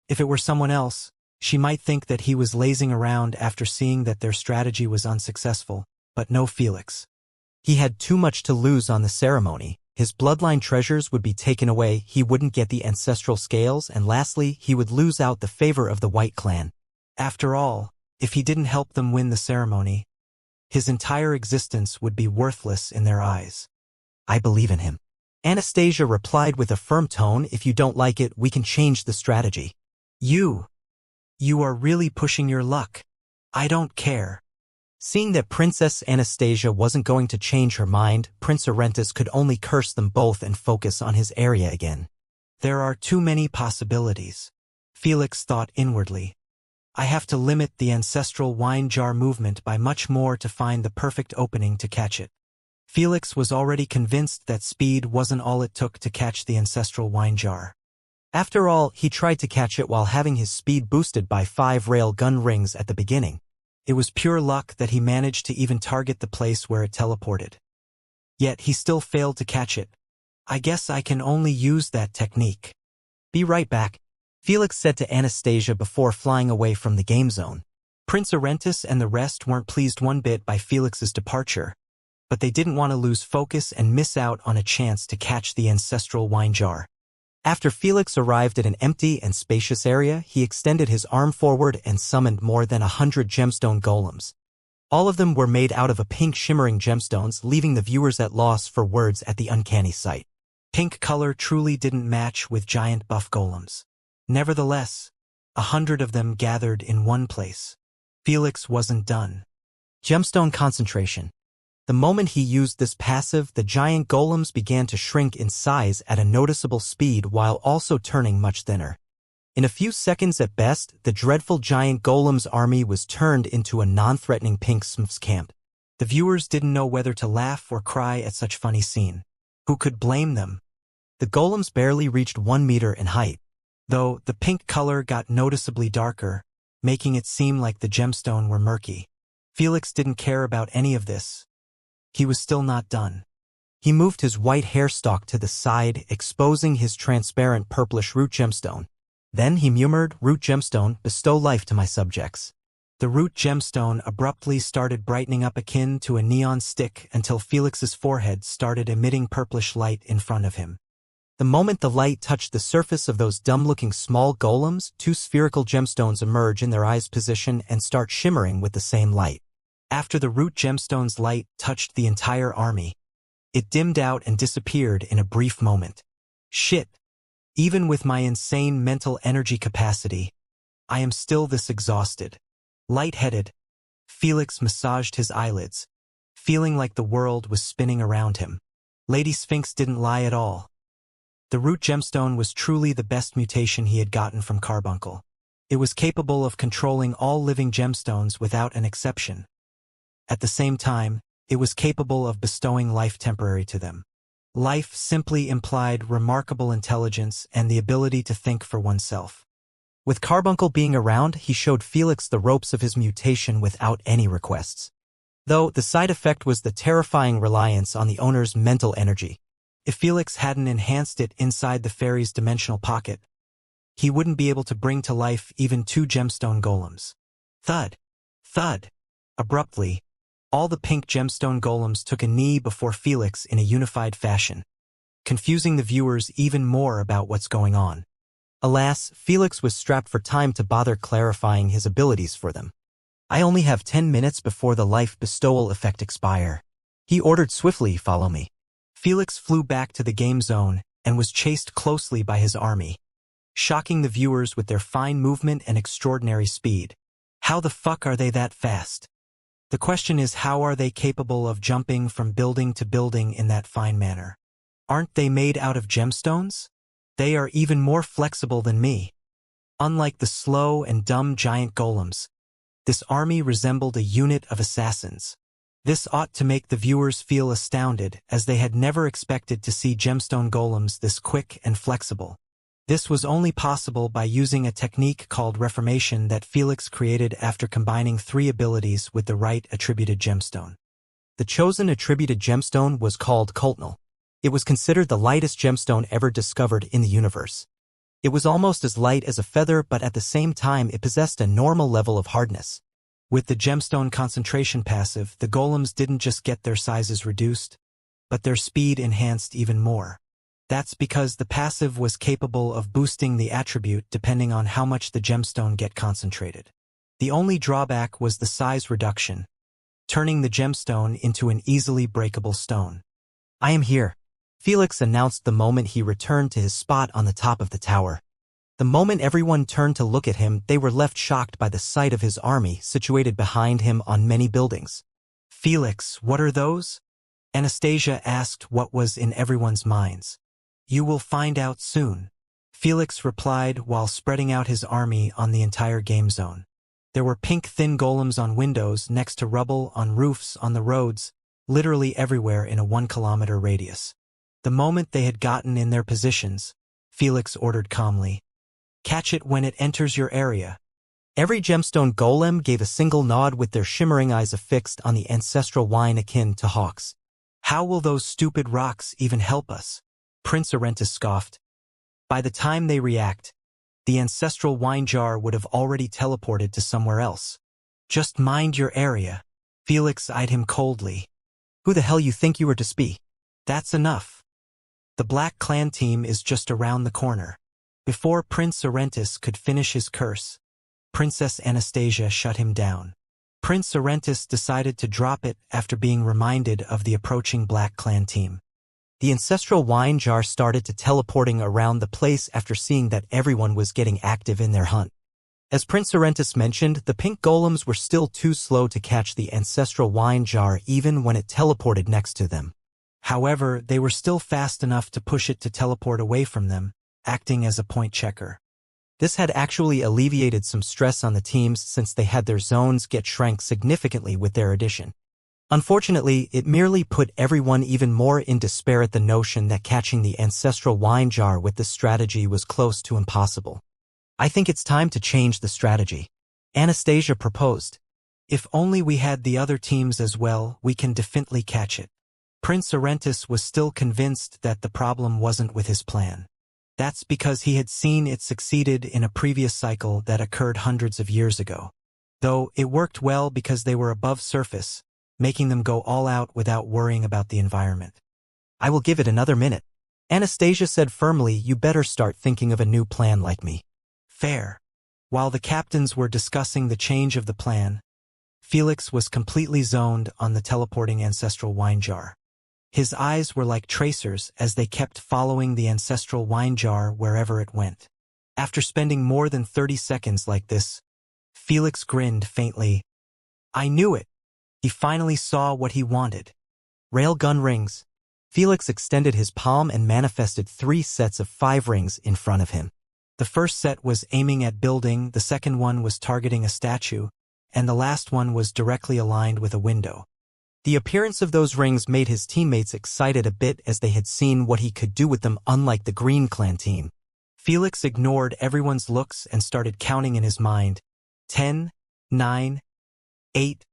If it were someone else, she might think that he was lazing around after seeing that their strategy was unsuccessful, but no Felix. He had too much to lose on the ceremony. His bloodline treasures would be taken away, he wouldn't get the ancestral scales, and lastly, he would lose out the favor of the White Clan. After all, if he didn't help them win the ceremony, his entire existence would be worthless in their eyes. I believe in him. Anastasia replied with a firm tone, If you don't like it, we can change the strategy. You are really pushing your luck. I don't care. Seeing that Princess Anastasia wasn't going to change her mind, Prince Orentis could only curse them both and focus on his area again. There are too many possibilities. Felix thought inwardly. I have to limit the ancestral wine jar movement by much more to find the perfect opening to catch it. Felix was already convinced that speed wasn't all it took to catch the ancestral wine jar. After all, he tried to catch it while having his speed boosted by 5 rail gun rings at the beginning. It was pure luck that he managed to even target the place where it teleported. Yet he still failed to catch it. I guess I can only use that technique. Be right back, Felix said to Anastasia before flying away from the game zone. Prince Orentis and the rest weren't pleased one bit by Felix's departure, but they didn't want to lose focus and miss out on a chance to catch the ancestral wine jar. After Felix arrived at an empty and spacious area, he extended his arm forward and summoned more than 100 gemstone golems. All of them were made out of a pink shimmering gemstones, leaving the viewers at loss for words at the uncanny sight. Pink color truly didn't match with giant buff golems. Nevertheless, 100 of them gathered in one place. Felix wasn't done. Gemstone concentration. The moment he used this passive, the giant golems began to shrink in size at a noticeable speed while also turning much thinner. In a few seconds at best, the dreadful giant golem's army was turned into a non-threatening pink smith's camp. The viewers didn't know whether to laugh or cry at such funny scene. Who could blame them? The golems barely reached 1 meter in height, though the pink color got noticeably darker, making it seem like the gemstone were murky. Felix didn't care about any of this. He was still not done. He moved his white hairstalk to the side, exposing his transparent purplish root gemstone. Then he murmured, "Root gemstone, bestow life to my subjects." The root gemstone abruptly started brightening up akin to a neon stick until Felix's forehead started emitting purplish light in front of him. The moment the light touched the surface of those dumb-looking small golems, 2 spherical gemstones emerge in their eyes' position and start shimmering with the same light. After the root gemstone's light touched the entire army, it dimmed out and disappeared in a brief moment. Shit. Even with my insane mental energy capacity, I am still this exhausted. Lightheaded, Felix massaged his eyelids, feeling like the world was spinning around him. Lady Sphinx didn't lie at all. The root gemstone was truly the best mutation he had gotten from Carbuncle. It was capable of controlling all living gemstones without an exception. At the same time, it was capable of bestowing life temporary to them. Life simply implied remarkable intelligence and the ability to think for oneself. With Carbuncle being around, he showed Felix the ropes of his mutation without any requests. Though the side effect was the terrifying reliance on the owner's mental energy. If Felix hadn't enhanced it inside the fairy's dimensional pocket, he wouldn't be able to bring to life even 2 gemstone golems. Thud! Thud! Abruptly, all the pink gemstone golems took a knee before Felix in a unified fashion, confusing the viewers even more about what's going on. Alas, Felix was strapped for time to bother clarifying his abilities for them. "I only have 10 minutes before the life bestowal effect expire," he ordered swiftly. "Follow me." Felix flew back to the game zone and was chased closely by his army, shocking the viewers with their fine movement and extraordinary speed. How the fuck are they that fast? The question is, how are they capable of jumping from building to building in that fine manner? Aren't they made out of gemstones? They are even more flexible than me. Unlike the slow and dumb giant golems, this army resembled a unit of assassins. This ought to make the viewers feel astounded, as they had never expected to see gemstone golems this quick and flexible. This was only possible by using a technique called reformation that Felix created after combining 3 abilities with the right attributed gemstone. The chosen attributed gemstone was called Cultnal. It was considered the lightest gemstone ever discovered in the universe. It was almost as light as a feather, but at the same time it possessed a normal level of hardness. With the gemstone concentration passive, the golems didn't just get their sizes reduced, but their speed enhanced even more. That's because the passive was capable of boosting the attribute depending on how much the gemstone get concentrated. The only drawback was the size reduction, turning the gemstone into an easily breakable stone. "I am here," Felix announced the moment he returned to his spot on the top of the tower. The moment everyone turned to look at him, they were left shocked by the sight of his army situated behind him on many buildings. "Felix, what are those?" Anastasia asked what was in everyone's minds. "You will find out soon," Felix replied while spreading out his army on the entire game zone. There were pink thin golems on windows, next to rubble, on roofs, on the roads, literally everywhere in a 1-kilometer radius. The moment they had gotten in their positions, Felix ordered calmly, "Catch it when it enters your area." Every gemstone golem gave a single nod with their shimmering eyes affixed on the ancestral wine akin to hawks. "How will those stupid rocks even help us?" Prince Arentus scoffed. "By the time they react, the ancestral wine jar would have already teleported to somewhere else. Just mind your area." Felix eyed him coldly. "Who the hell you think you are to speak?" "That's enough. The Black Clan team is just around the corner." Before Prince Arentus could finish his curse, Princess Anastasia shut him down. Prince Arentus decided to drop it after being reminded of the approaching Black Clan team. The ancestral wine jar started to teleporting around the place after seeing that everyone was getting active in their hunt. As Prince Arentus mentioned, the pink golems were still too slow to catch the ancestral wine jar even when it teleported next to them. However, they were still fast enough to push it to teleport away from them, acting as a point checker. This had actually alleviated some stress on the teams since they had their zones get shrank significantly with their addition. Unfortunately, it merely put everyone even more in despair at the notion that catching the ancestral wine jar with this strategy was close to impossible. I think it's time to change the strategy, Anastasia proposed. If only we had the other teams as well, we can definitely catch it. Prince Arentis was still convinced that the problem wasn't with his plan. That's because he had seen it succeeded in a previous cycle that occurred hundreds of years ago. Though it worked well because they were above surface, making them go all out without worrying about the environment. I will give it another minute. Anastasia said firmly, you better start thinking of a new plan like me. Fair. While the captains were discussing the change of the plan, Felix was completely zoned on the teleporting ancestral wine jar. His eyes were like tracers as they kept following the ancestral wine jar wherever it went. After spending more than 30 seconds like this, Felix grinned faintly. I knew it. He finally saw what he wanted. Railgun rings. Felix extended his palm and manifested 3 sets of 5 rings in front of him. The first set was aiming at building, the second one was targeting a statue, and the last one was directly aligned with a window. The appearance of those rings made his teammates excited a bit as they had seen what he could do with them, unlike the Green Clan team. Felix ignored everyone's looks and started counting in his mind. 10, 9, 8,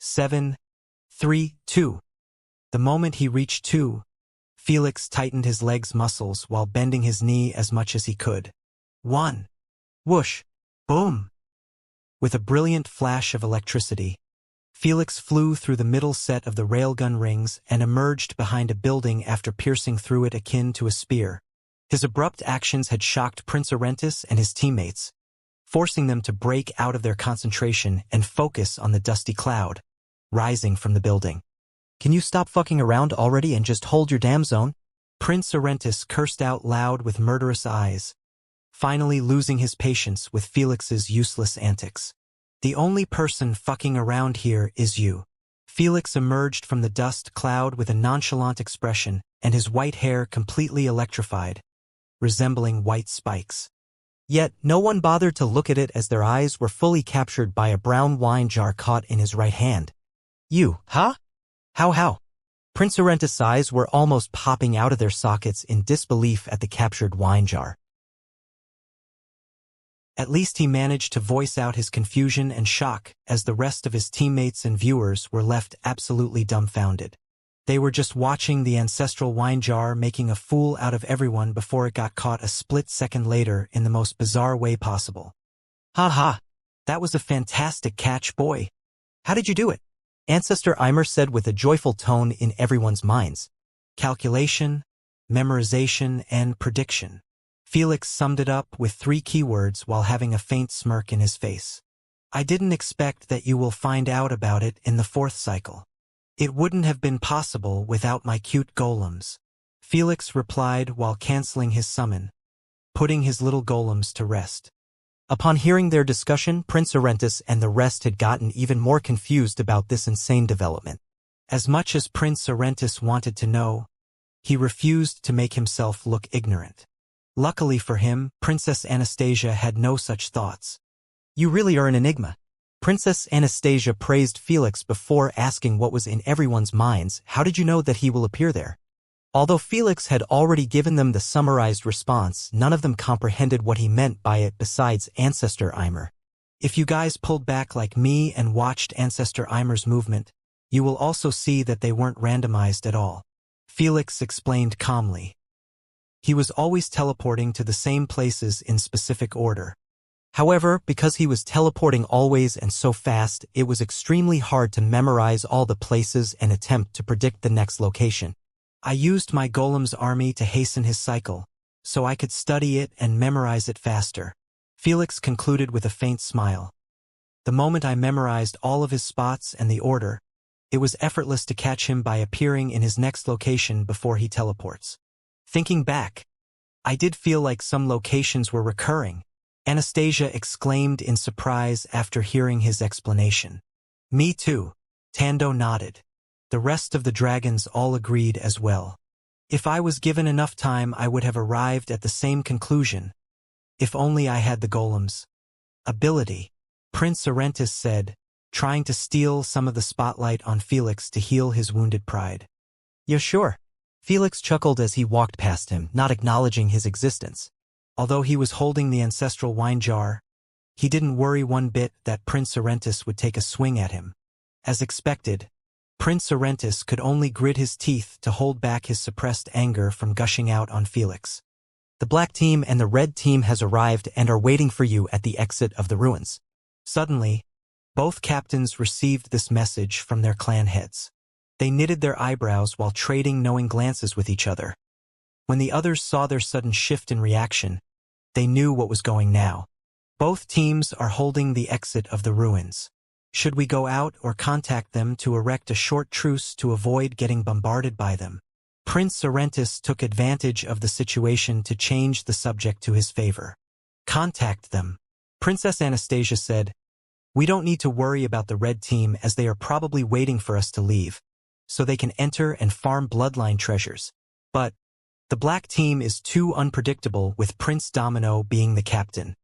7, 3, 2. The moment he reached 2, Felix tightened his legs' muscles while bending his knee as much as he could. 1. Whoosh. Boom. With a brilliant flash of electricity, Felix flew through the middle set of the railgun rings and emerged behind a building after piercing through it akin to a spear. His abrupt actions had shocked Prince Arentis and his teammates, forcing them to break out of their concentration and focus on the dusty cloud rising from the building. Can you stop fucking around already and just hold your damn zone? Prince Arentis cursed out loud with murderous eyes, finally losing his patience with Felix's useless antics. The only person fucking around here is you. Felix emerged from the dust cloud with a nonchalant expression and his white hair completely electrified, resembling white spikes. Yet no one bothered to look at it as their eyes were fully captured by a brown wine jar caught in his right hand. You, huh? How? Prince Arentis' eyes were almost popping out of their sockets in disbelief at the captured wine jar. At least he managed to voice out his confusion and shock as the rest of his teammates and viewers were left absolutely dumbfounded. They were just watching the ancestral wine jar making a fool out of everyone before it got caught a split second later in the most bizarre way possible. Ha ha! That was a fantastic catch, boy. How did you do it? Ancestor Eimer said with a joyful tone in everyone's minds. Calculation, memorization, and prediction. Felix summed it up with 3 keywords while having a faint smirk in his face. I didn't expect that you will find out about it in the 4th cycle. It wouldn't have been possible without my cute golems. Felix replied while canceling his summon, putting his little golems to rest. Upon hearing their discussion, Prince Arentis and the rest had gotten even more confused about this insane development. As much as Prince Arentis wanted to know, he refused to make himself look ignorant. Luckily for him, Princess Anastasia had no such thoughts. You really are an enigma. Princess Anastasia praised Felix before asking what was in everyone's minds. How did you know that he will appear there? Although Felix had already given them the summarized response, none of them comprehended what he meant by it besides Ancestor Eimer. If you guys pulled back like me and watched Ancestor Eimer's movement, you will also see that they weren't randomized at all. Felix explained calmly. He was always teleporting to the same places in specific order. However, because he was teleporting always and so fast, it was extremely hard to memorize all the places and attempt to predict the next location. I used my golem's army to hasten his cycle, so I could study it and memorize it faster. Felix concluded with a faint smile. The moment I memorized all of his spots and the order, it was effortless to catch him by appearing in his next location before he teleports. Thinking back, I did feel like some locations were recurring, Anastasia exclaimed in surprise after hearing his explanation. Me too, Tando nodded. The rest of the dragons all agreed as well. If I was given enough time, I would have arrived at the same conclusion, If only I had the golem's ability, Prince Orentis said, trying to steal some of the spotlight on Felix to heal his wounded pride. Yeah, sure. Felix chuckled as he walked past him, not acknowledging his existence. Although he was holding the ancestral wine jar, he didn't worry one bit that Prince Orentis would take a swing at him. As expected, Prince Orentis could only grit his teeth to hold back his suppressed anger from gushing out on Felix. The black team and the red team has arrived and are waiting for you at the exit of the ruins. Suddenly, both captains received this message from their clan heads. They knitted their eyebrows while trading knowing glances with each other. When the others saw their sudden shift in reaction, they knew what was going now. Both teams are holding the exit of the ruins. Should we go out or contact them to erect a short truce to avoid getting bombarded by them? Prince Orentis took advantage of the situation to change the subject to his favor. Contact them. Princess Anastasia said, "We don't need to worry about the red team as they are probably waiting for us to leave, so they can enter and farm bloodline treasures. But the black team is too unpredictable with Prince Domino being the captain.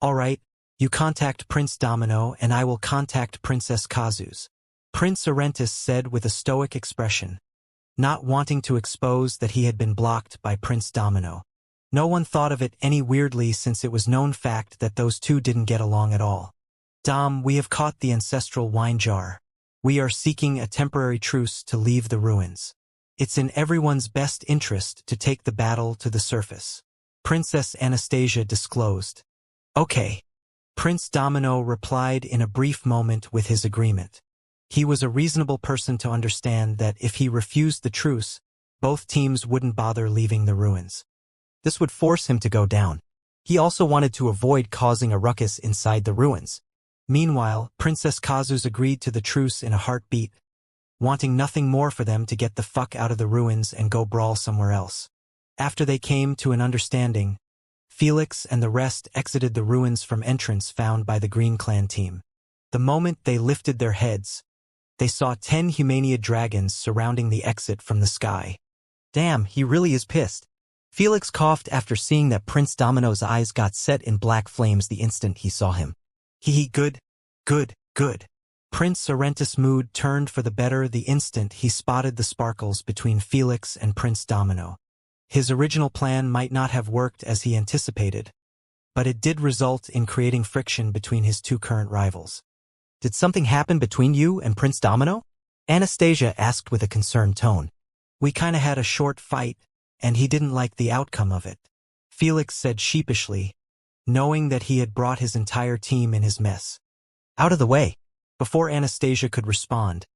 All right, you contact Prince Domino and I will contact Princess Kazu's," Prince Orentis said with a stoic expression, not wanting to expose that he had been blocked by Prince Domino. No one thought of it any weirdly since it was known fact that those two didn't get along at all. "Dom, we have caught the ancestral wine jar. We are seeking a temporary truce to leave the ruins. It's in everyone's best interest to take the battle to the surface," Princess Anastasia disclosed. "Okay." Prince Domino replied in a brief moment with his agreement. He was a reasonable person to understand that if he refused the truce, both teams wouldn't bother leaving the ruins. This would force him to go down. He also wanted to avoid causing a ruckus inside the ruins. Meanwhile, Princess Kazu's agreed to the truce in a heartbeat, wanting nothing more for them to get the fuck out of the ruins and go brawl somewhere else. After they came to an understanding, Felix and the rest exited the ruins from entrance found by the Green Clan team. The moment they lifted their heads, they saw 10 Humaniad dragons surrounding the exit from the sky. Damn, he really is pissed. Felix coughed after seeing that Prince Domino's eyes got set in black flames the instant he saw him. Good. Prince Orentis' mood turned for the better the instant he spotted the sparkles between Felix and Prince Domino. His original plan might not have worked as he anticipated, but it did result in creating friction between his two current rivals. Did something happen between you and Prince Domino? Anastasia asked with a concerned tone. We kinda had a short fight, and he didn't like the outcome of it, Felix said sheepishly, knowing that he had brought his entire team in his mess. Out of the way. Before Anastasia could respond,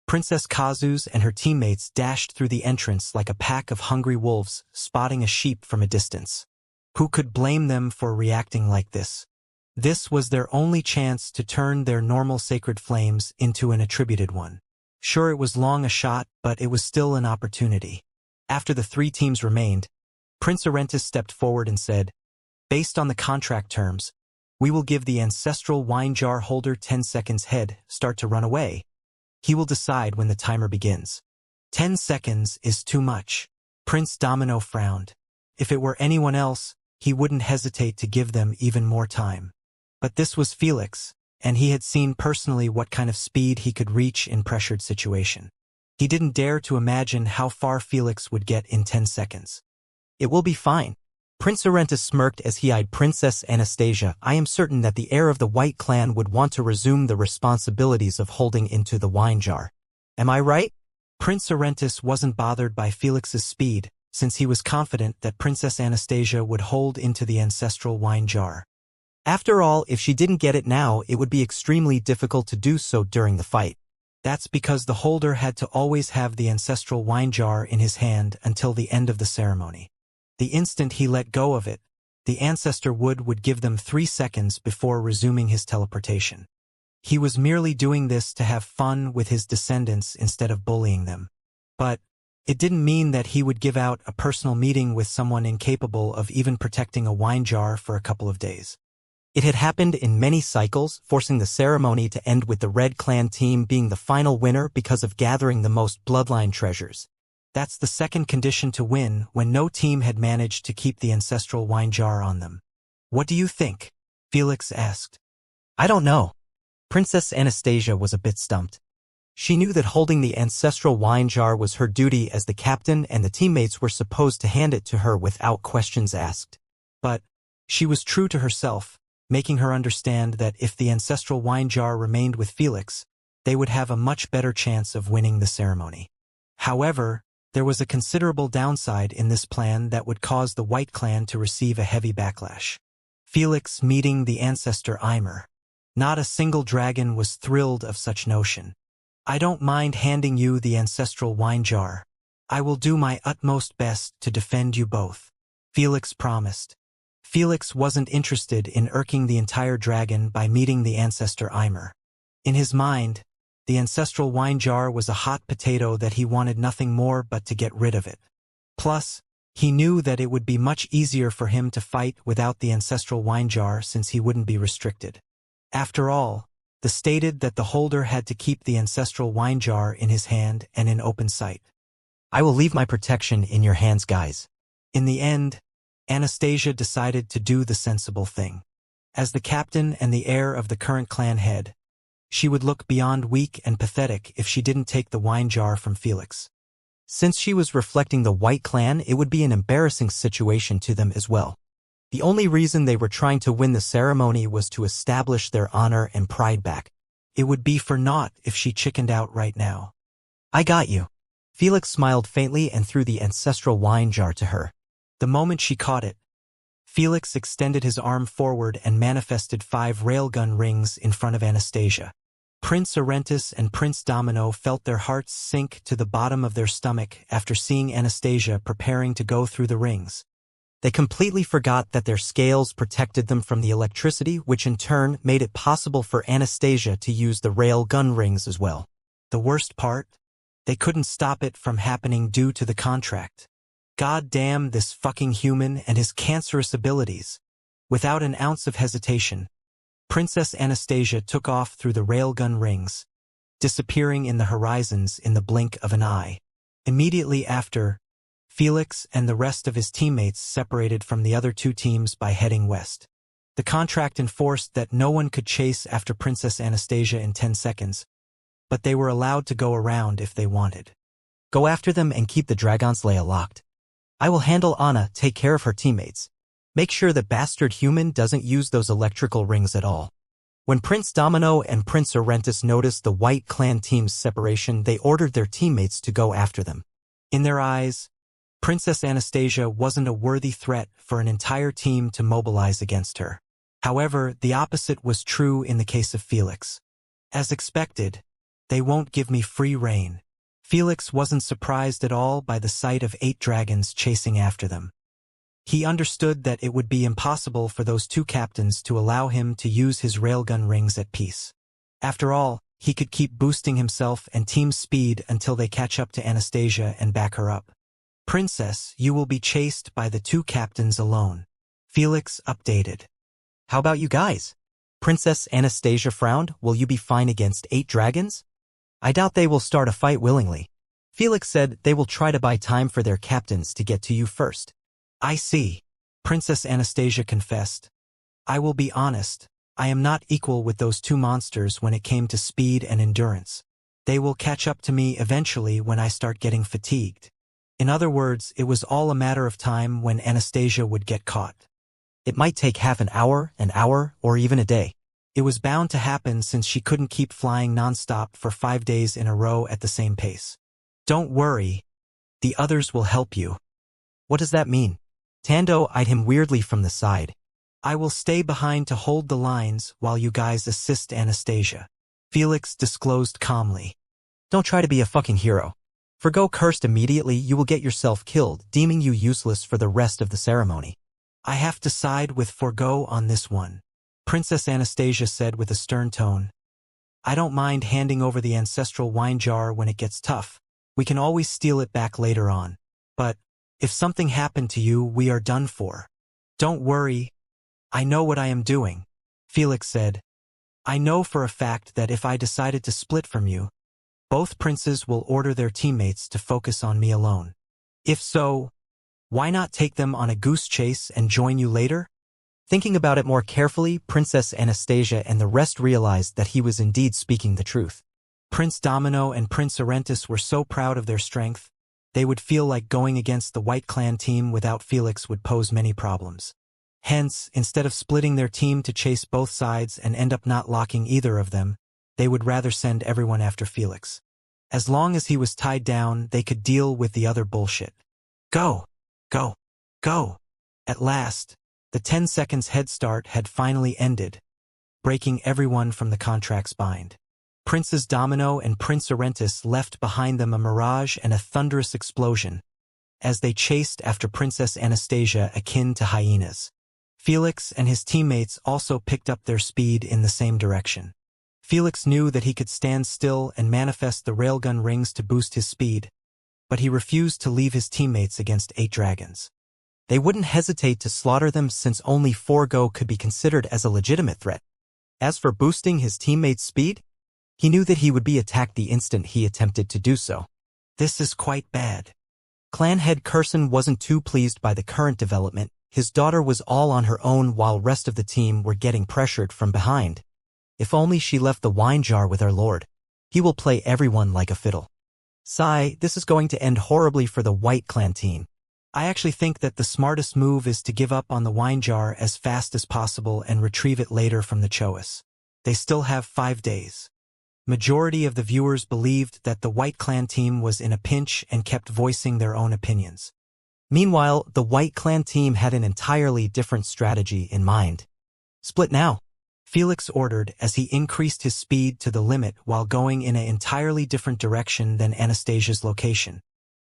Princess Kazu's and her teammates dashed through the entrance like a pack of hungry wolves spotting a sheep from a distance. Who could blame them for reacting like this? This was their only chance to turn their normal sacred flames into an attributed one. Sure, it was long a shot, but it was still an opportunity. After the 3 teams remained, Prince Orentis stepped forward and said, "Based on the contract terms, we will give the ancestral wine jar holder 10 seconds head start to run away. He will decide when the timer begins." 10 seconds is too much. Prince Domino frowned. If it were anyone else, he wouldn't hesitate to give them even more time. But this was Felix, and he had seen personally what kind of speed he could reach in pressured situation. He didn't dare to imagine how far Felix would get in 10 seconds. It will be fine. Prince Orentis smirked as he eyed Princess Anastasia. I am certain that the heir of the White Clan would want to resume the responsibilities of holding into the wine jar. Am I right? Prince Orentis wasn't bothered by Felix's speed, since he was confident that Princess Anastasia would hold into the ancestral wine jar. After all, if she didn't get it now, it would be extremely difficult to do so during the fight. That's because the holder had to always have the ancestral wine jar in his hand until the end of the ceremony. The instant he let go of it, the ancestor would give them 3 seconds before resuming his teleportation. He was merely doing this to have fun with his descendants instead of bullying them. But it didn't mean that he would give out a personal meeting with someone incapable of even protecting a wine jar for a couple of days. It had happened in many cycles, forcing the ceremony to end with the Red Clan team being the final winner because of gathering the most bloodline treasures. That's the second condition to win when no team had managed to keep the ancestral wine jar on them. What do you think? Felix asked. I don't know. Princess Anastasia was a bit stumped. She knew that holding the ancestral wine jar was her duty as the captain and the teammates were supposed to hand it to her without questions asked. But she was true to herself, making her understand that if the ancestral wine jar remained with Felix, they would have a much better chance of winning the ceremony. However, there was a considerable downside in this plan that would cause the White Clan to receive a heavy backlash. Felix meeting the ancestor Ymir. Not a single dragon was thrilled of such notion. I don't mind handing you the ancestral wine jar. I will do my utmost best to defend you both, Felix promised. Felix wasn't interested in irking the entire dragon by meeting the ancestor Ymir. In his mind, the ancestral wine jar was a hot potato that he wanted nothing more but to get rid of it. Plus, he knew that it would be much easier for him to fight without the ancestral wine jar since he wouldn't be restricted. After all, the stated that the holder had to keep the ancestral wine jar in his hand and in open sight. I will leave my protection in your hands, guys. In the end, Anastasia decided to do the sensible thing. As the captain and the heir of the current clan head, she would look beyond weak and pathetic if she didn't take the wine jar from Felix. Since she was reflecting the White Clan, it would be an embarrassing situation to them as well. The only reason they were trying to win the ceremony was to establish their honor and pride back. It would be for naught if she chickened out right now. I got you. Felix smiled faintly and threw the ancestral wine jar to her. The moment she caught it, Felix extended his arm forward and manifested 5 railgun rings in front of Anastasia. Prince Arentis and Prince Domino felt their hearts sink to the bottom of their stomach after seeing Anastasia preparing to go through the rings. They completely forgot that their scales protected them from the electricity, which in turn made it possible for Anastasia to use the rail gun rings as well. The worst part? They couldn't stop it from happening due to the contract. God damn this fucking human and his cancerous abilities. Without an ounce of hesitation, Princess Anastasia took off through the railgun rings, disappearing in the horizons in the blink of an eye. Immediately after, Felix and the rest of his teammates separated from the other 2 teams by heading west. The contract enforced that no one could chase after Princess Anastasia in 10 seconds, but they were allowed to go around if they wanted. Go after them and keep the Dragon's Lair locked. I will handle Anna, take care of her teammates. Make sure the bastard human doesn't use those electrical rings at all. When Prince Domino and Prince Arentis noticed the White Clan team's separation, they ordered their teammates to go after them. In their eyes, Princess Anastasia wasn't a worthy threat for an entire team to mobilize against her. However, the opposite was true in the case of Felix. As expected, they won't give me free rein. Felix wasn't surprised at all by the sight of 8 dragons chasing after them. He understood that it would be impossible for those 2 captains to allow him to use his railgun rings at peace. After all, he could keep boosting himself and team speed until they catch up to Anastasia and back her up. Princess, you will be chased by the 2 captains alone. Felix updated. How about you guys? Princess Anastasia frowned. Will you be fine against 8 dragons? I doubt they will start a fight willingly. Felix said they will try to buy time for their captains to get to you first. I see. Princess Anastasia confessed. I will be honest, I am not equal with those 2 monsters when it came to speed and endurance. They will catch up to me eventually when I start getting fatigued. In other words, it was all a matter of time when Anastasia would get caught. It might take half an hour, or even a day. It was bound to happen since she couldn't keep flying nonstop for 5 days in a row at the same pace. Don't worry, the others will help you. What does that mean? Tando eyed him weirdly from the side. I will stay behind to hold the lines while you guys assist Anastasia. Felix disclosed calmly. Don't try to be a fucking hero. Forgo cursed immediately, you will get yourself killed, deeming you useless for the rest of the ceremony. I have to side with Forgo on this one, Princess Anastasia said with a stern tone. I don't mind handing over the ancestral wine jar when it gets tough. We can always steal it back later on. But if something happened to you, we are done for. Don't worry. I know what I am doing, Felix said. I know for a fact that if I decided to split from you, both princes will order their teammates to focus on me alone. If so, why not take them on a goose chase and join you later? Thinking about it more carefully, Princess Anastasia and the rest realized that he was indeed speaking the truth. Prince Domino and Prince Arentis were so proud of their strength, they would feel like going against the White Clan team without Felix would pose many problems. Hence, instead of splitting their team to chase both sides and end up not locking either of them, they would rather send everyone after Felix. As long as he was tied down, they could deal with the other bullshit. Go! Go! Go! At last, the 10 seconds head start had finally ended, breaking everyone from the contract's bind. Princes Domino and Prince Arentis left behind them a mirage and a thunderous explosion, as they chased after Princess Anastasia akin to hyenas. Felix and his teammates also picked up their speed in the same direction. Felix knew that he could stand still and manifest the railgun rings to boost his speed, but he refused to leave his teammates against 8 dragons. They wouldn't hesitate to slaughter them since only 4 Go could be considered as a legitimate threat. As for boosting his teammates' speed, he knew that he would be attacked the instant he attempted to do so. This is quite bad. Clan head Curson wasn't too pleased by the current development. His daughter was all on her own while rest of the team were getting pressured from behind. If only she left the wine jar with our lord. He will play everyone like a fiddle. Sigh, this is going to end horribly for the White Clan team. I actually think that the smartest move is to give up on the wine jar as fast as possible and retrieve it later from the Choas. They still have 5 days. Majority of the viewers believed that the White Clan team was in a pinch and kept voicing their own opinions. Meanwhile, the White Clan team had an entirely different strategy in mind. Split now, Felix ordered as he increased his speed to the limit while going in an entirely different direction than Anastasia's location.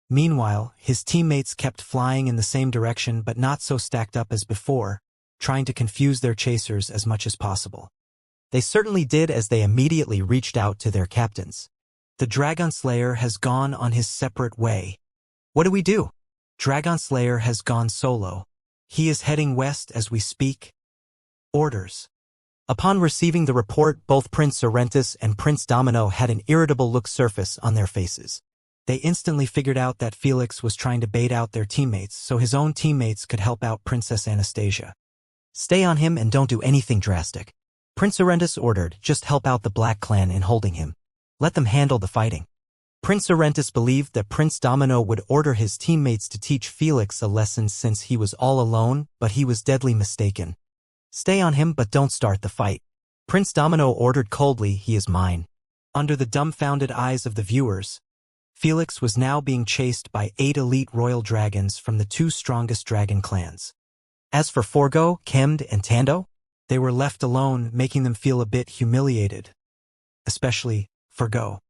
Meanwhile, his teammates kept flying in the same direction but not so stacked up as before, trying to confuse their chasers as much as possible. They certainly did as they immediately reached out to their captains. The Dragon Slayer has gone on his separate way. What do we do? Dragon Slayer has gone solo. He is heading west as we speak. Orders. Upon receiving the report, both Prince Arentis and Prince Domino had an irritable look surface on their faces. They instantly figured out that Felix was trying to bait out their teammates so his own teammates could help out Princess Anastasia. Stay on him and don't do anything drastic. Prince Arentis ordered, just help out the Black Clan in holding him. Let them handle the fighting. Prince Arentis believed that Prince Domino would order his teammates to teach Felix a lesson since he was all alone, but he was deadly mistaken. Stay on him but don't start the fight. Prince Domino ordered coldly, he is mine. Under the dumbfounded eyes of the viewers, Felix was now being chased by 8 elite royal dragons from the 2 strongest dragon clans. As for Forgo, Kemd, and Tando, they were left alone, making them feel a bit humiliated. Especially Forgo.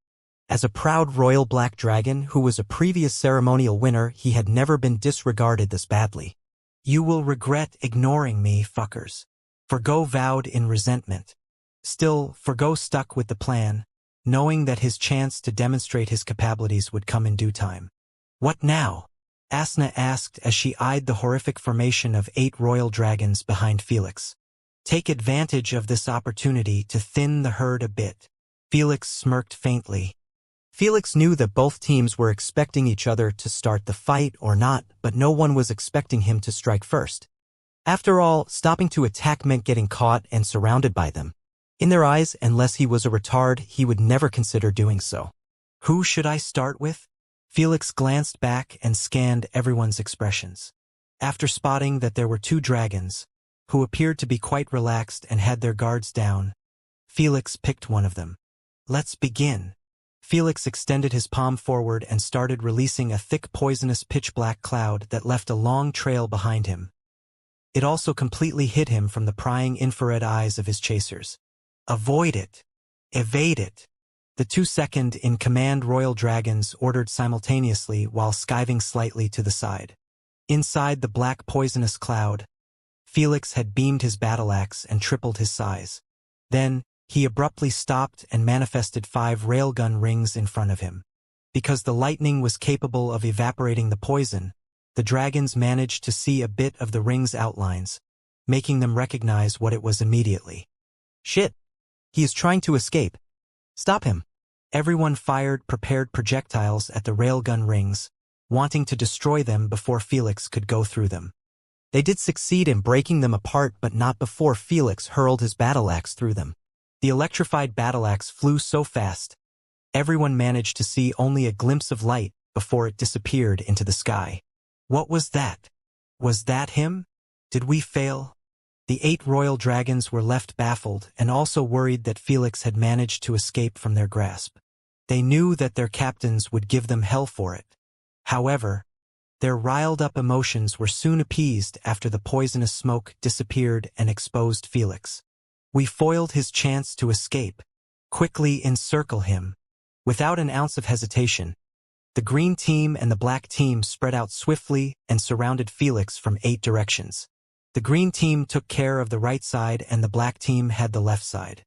As a proud royal black dragon who was a previous ceremonial winner, he had never been disregarded this badly. You will regret ignoring me, fuckers. Forgo vowed in resentment. Still, Forgo stuck with the plan, knowing that his chance to demonstrate his capabilities would come in due time. What now? Asna asked as she eyed the horrific formation of 8 royal dragons behind Felix. Take advantage of this opportunity to thin the herd a bit. Felix smirked faintly. Felix knew that both teams were expecting each other to start the fight or not, but no one was expecting him to strike first. After all, stopping to attack meant getting caught and surrounded by them. In their eyes, unless he was a retard, he would never consider doing so. Who should I start with? Felix glanced back and scanned everyone's expressions. After spotting that there were 2 dragons, who appeared to be quite relaxed and had their guards down, Felix picked one of them. Let's begin. Felix extended his palm forward and started releasing a thick poisonous pitch-black cloud that left a long trail behind him. It also completely hid him from the prying infrared eyes of his chasers. Avoid it. Evade it. The 2 second-in-command royal dragons ordered simultaneously while skiving slightly to the side. Inside the black poisonous cloud, Felix had beamed his battle axe and tripled his size. Then, he abruptly stopped and manifested 5 railgun rings in front of him. Because the lightning was capable of evaporating the poison, the dragons managed to see a bit of the ring's outlines, making them recognize what it was immediately. Shit! He is trying to escape. Stop him. Everyone fired prepared projectiles at the railgun rings, wanting to destroy them before Felix could go through them. They did succeed in breaking them apart, but not before Felix hurled his battle axe through them. The electrified battle axe flew so fast, everyone managed to see only a glimpse of light before it disappeared into the sky. What was that? Was that him? Did we fail? The 8 royal dragons were left baffled and also worried that Felix had managed to escape from their grasp. They knew that their captains would give them hell for it. However, their riled-up emotions were soon appeased after the poisonous smoke disappeared and exposed Felix. We foiled his chance to escape. Quickly encircle him. Without an ounce of hesitation, the green team and the black team spread out swiftly and surrounded Felix from 8 directions. The green team took care of the right side and the black team had the left side.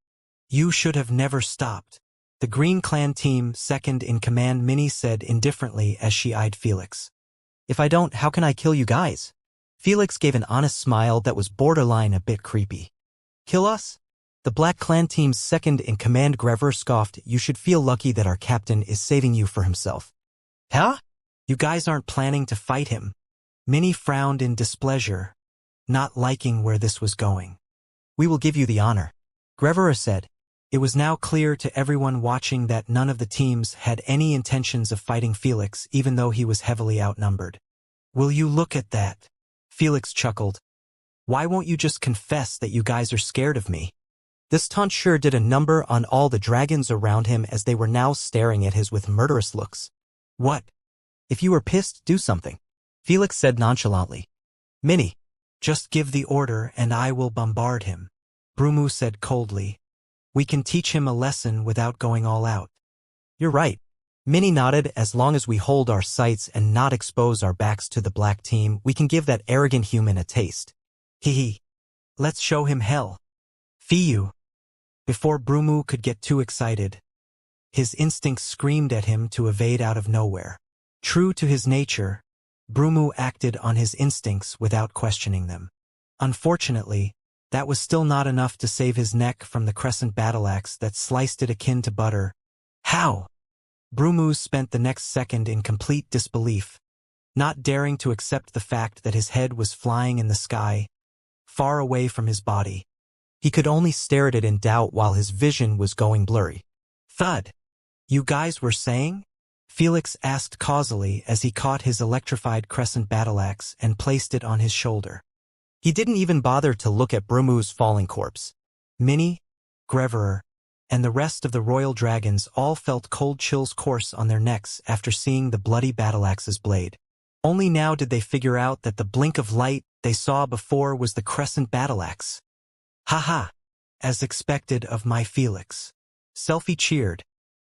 You should have never stopped. The Green Clan team, second in command, Minnie said indifferently as she eyed Felix. If I don't, how can I kill you guys? Felix gave an honest smile that was borderline a bit creepy. Kill us? The Black Clan team's second in command, Grever, scoffed. You should feel lucky that our captain is saving you for himself. Huh? You guys aren't planning to fight him. Minnie frowned in displeasure, not liking where this was going. We will give you the honor, Grever said. It was now clear to everyone watching that none of the teams had any intentions of fighting Felix, even though he was heavily outnumbered. Will you look at that? Felix chuckled. Why won't you just confess that you guys are scared of me? This taunt sure did a number on all the dragons around him as they were now staring at his with murderous looks. What? If you were pissed, do something, Felix said nonchalantly. Minnie, just give the order and I will bombard him, Brumu said coldly. We can teach him a lesson without going all out. You're right. Minnie nodded. As long as we hold our sights and not expose our backs to the black team, we can give that arrogant human a taste. Hee. Let's show him hell. Fiyu. Before Brumu could get too excited, his instincts screamed at him to evade out of nowhere. True to his nature, Brumu acted on his instincts without questioning them. Unfortunately, that was still not enough to save his neck from the crescent battle axe that sliced it akin to butter. How? Brumu spent the next second in complete disbelief, not daring to accept the fact that his head was flying in the sky, far away from his body. He could only stare at it in doubt while his vision was going blurry. Thud. You guys were saying? Felix asked causally as he caught his electrified crescent battle axe and placed it on his shoulder. He didn't even bother to look at Brumu's falling corpse. Minnie, Grever, and the rest of the royal dragons all felt cold chills course on their necks after seeing the bloody battle axe's blade. Only now did they figure out that the blink of light they saw before was the crescent battle axe. Ha! As expected of my Felix. Selphie cheered,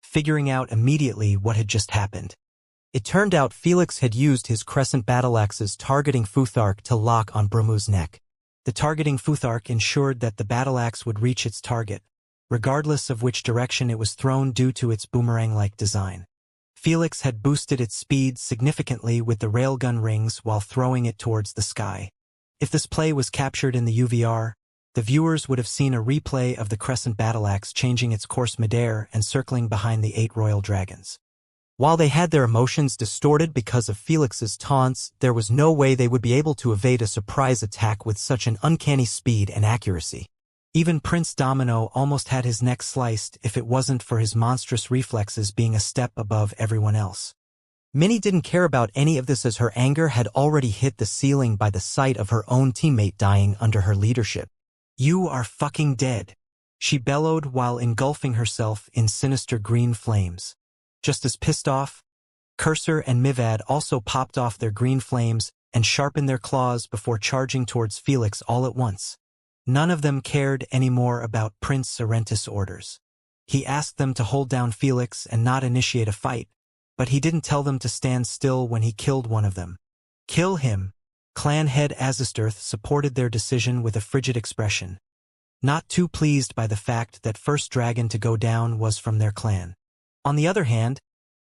figuring out immediately what had just happened. It turned out Felix had used his crescent battle axe's targeting futhark to lock on Brumu's neck. The targeting futhark ensured that the battle axe would reach its target, regardless of which direction it was thrown due to its boomerang-like design. Felix had boosted its speed significantly with the railgun rings while throwing it towards the sky. If this play was captured in the UVR, the viewers would have seen a replay of the crescent battle axe changing its course midair and circling behind the 8 royal dragons. While they had their emotions distorted because of Felix's taunts, there was no way they would be able to evade a surprise attack with such an uncanny speed and accuracy. Even Prince Domino almost had his neck sliced if it wasn't for his monstrous reflexes being a step above everyone else. Minnie didn't care about any of this as her anger had already hit the ceiling by the sight of her own teammate dying under her leadership. You are fucking dead, she bellowed while engulfing herself in sinister green flames. Just as pissed off, Cursor and Mivad also popped off their green flames and sharpened their claws before charging towards Felix all at once. None of them cared anymore about Prince Sorrentis' orders. He asked them to hold down Felix and not initiate a fight, but he didn't tell them to stand still when he killed one of them. Kill him. Clan head Azistirth supported their decision with a frigid expression, not too pleased by the fact that first dragon to go down was from their clan. On the other hand,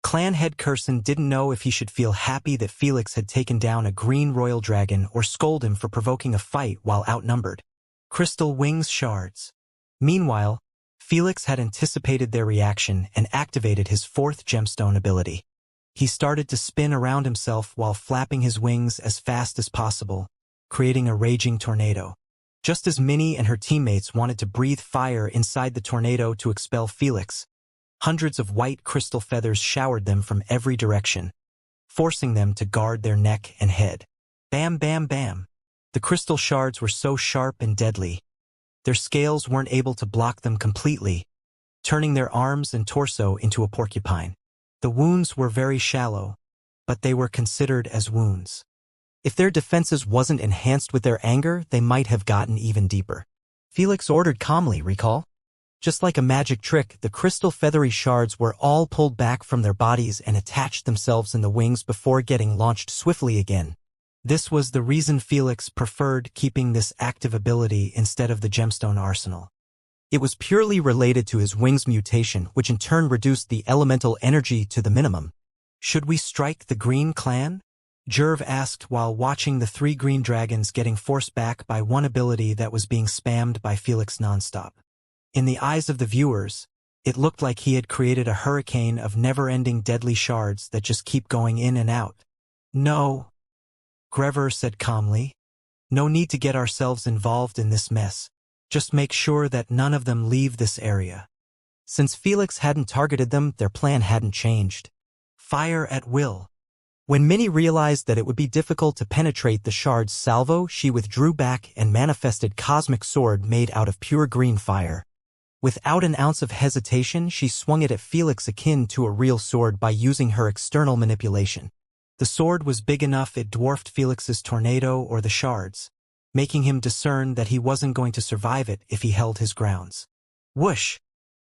Clan head Curson didn't know if he should feel happy that Felix had taken down a green royal dragon or scold him for provoking a fight while outnumbered. Crystal wings shards. Meanwhile, Felix had anticipated their reaction and activated his 4th gemstone ability. He started to spin around himself while flapping his wings as fast as possible, creating a raging tornado. Just as Minnie and her teammates wanted to breathe fire inside the tornado to expel Felix, hundreds of white crystal feathers showered them from every direction, forcing them to guard their neck and head. Bam, bam, bam. The crystal shards were so sharp and deadly, their scales weren't able to block them completely, turning their arms and torso into a porcupine. The wounds were very shallow, but they were considered as wounds. If their defenses wasn't enhanced with their anger, they might have gotten even deeper. Felix ordered calmly, recall? Just like a magic trick, the crystal feathery shards were all pulled back from their bodies and attached themselves in the wings before getting launched swiftly again. This was the reason Felix preferred keeping this active ability instead of the gemstone arsenal. It was purely related to his wings mutation, which in turn reduced the elemental energy to the minimum. Should we strike the Green Clan? Jerv asked while watching the 3 green dragons getting forced back by one ability that was being spammed by Felix nonstop. In the eyes of the viewers, it looked like he had created a hurricane of never-ending deadly shards that just keep going in and out. No, Grever said calmly. No need to get ourselves involved in this mess. Just make sure that none of them leave this area. Since Felix hadn't targeted them, their plan hadn't changed. Fire at will. When Minnie realized that it would be difficult to penetrate the shard's salvo, she withdrew back and manifested Cosmic Sword made out of pure green fire. Without an ounce of hesitation, she swung it at Felix akin to a real sword by using her external manipulation. The sword was big enough it dwarfed Felix's tornado or the shards, making him discern that he wasn't going to survive it if he held his grounds. Whoosh!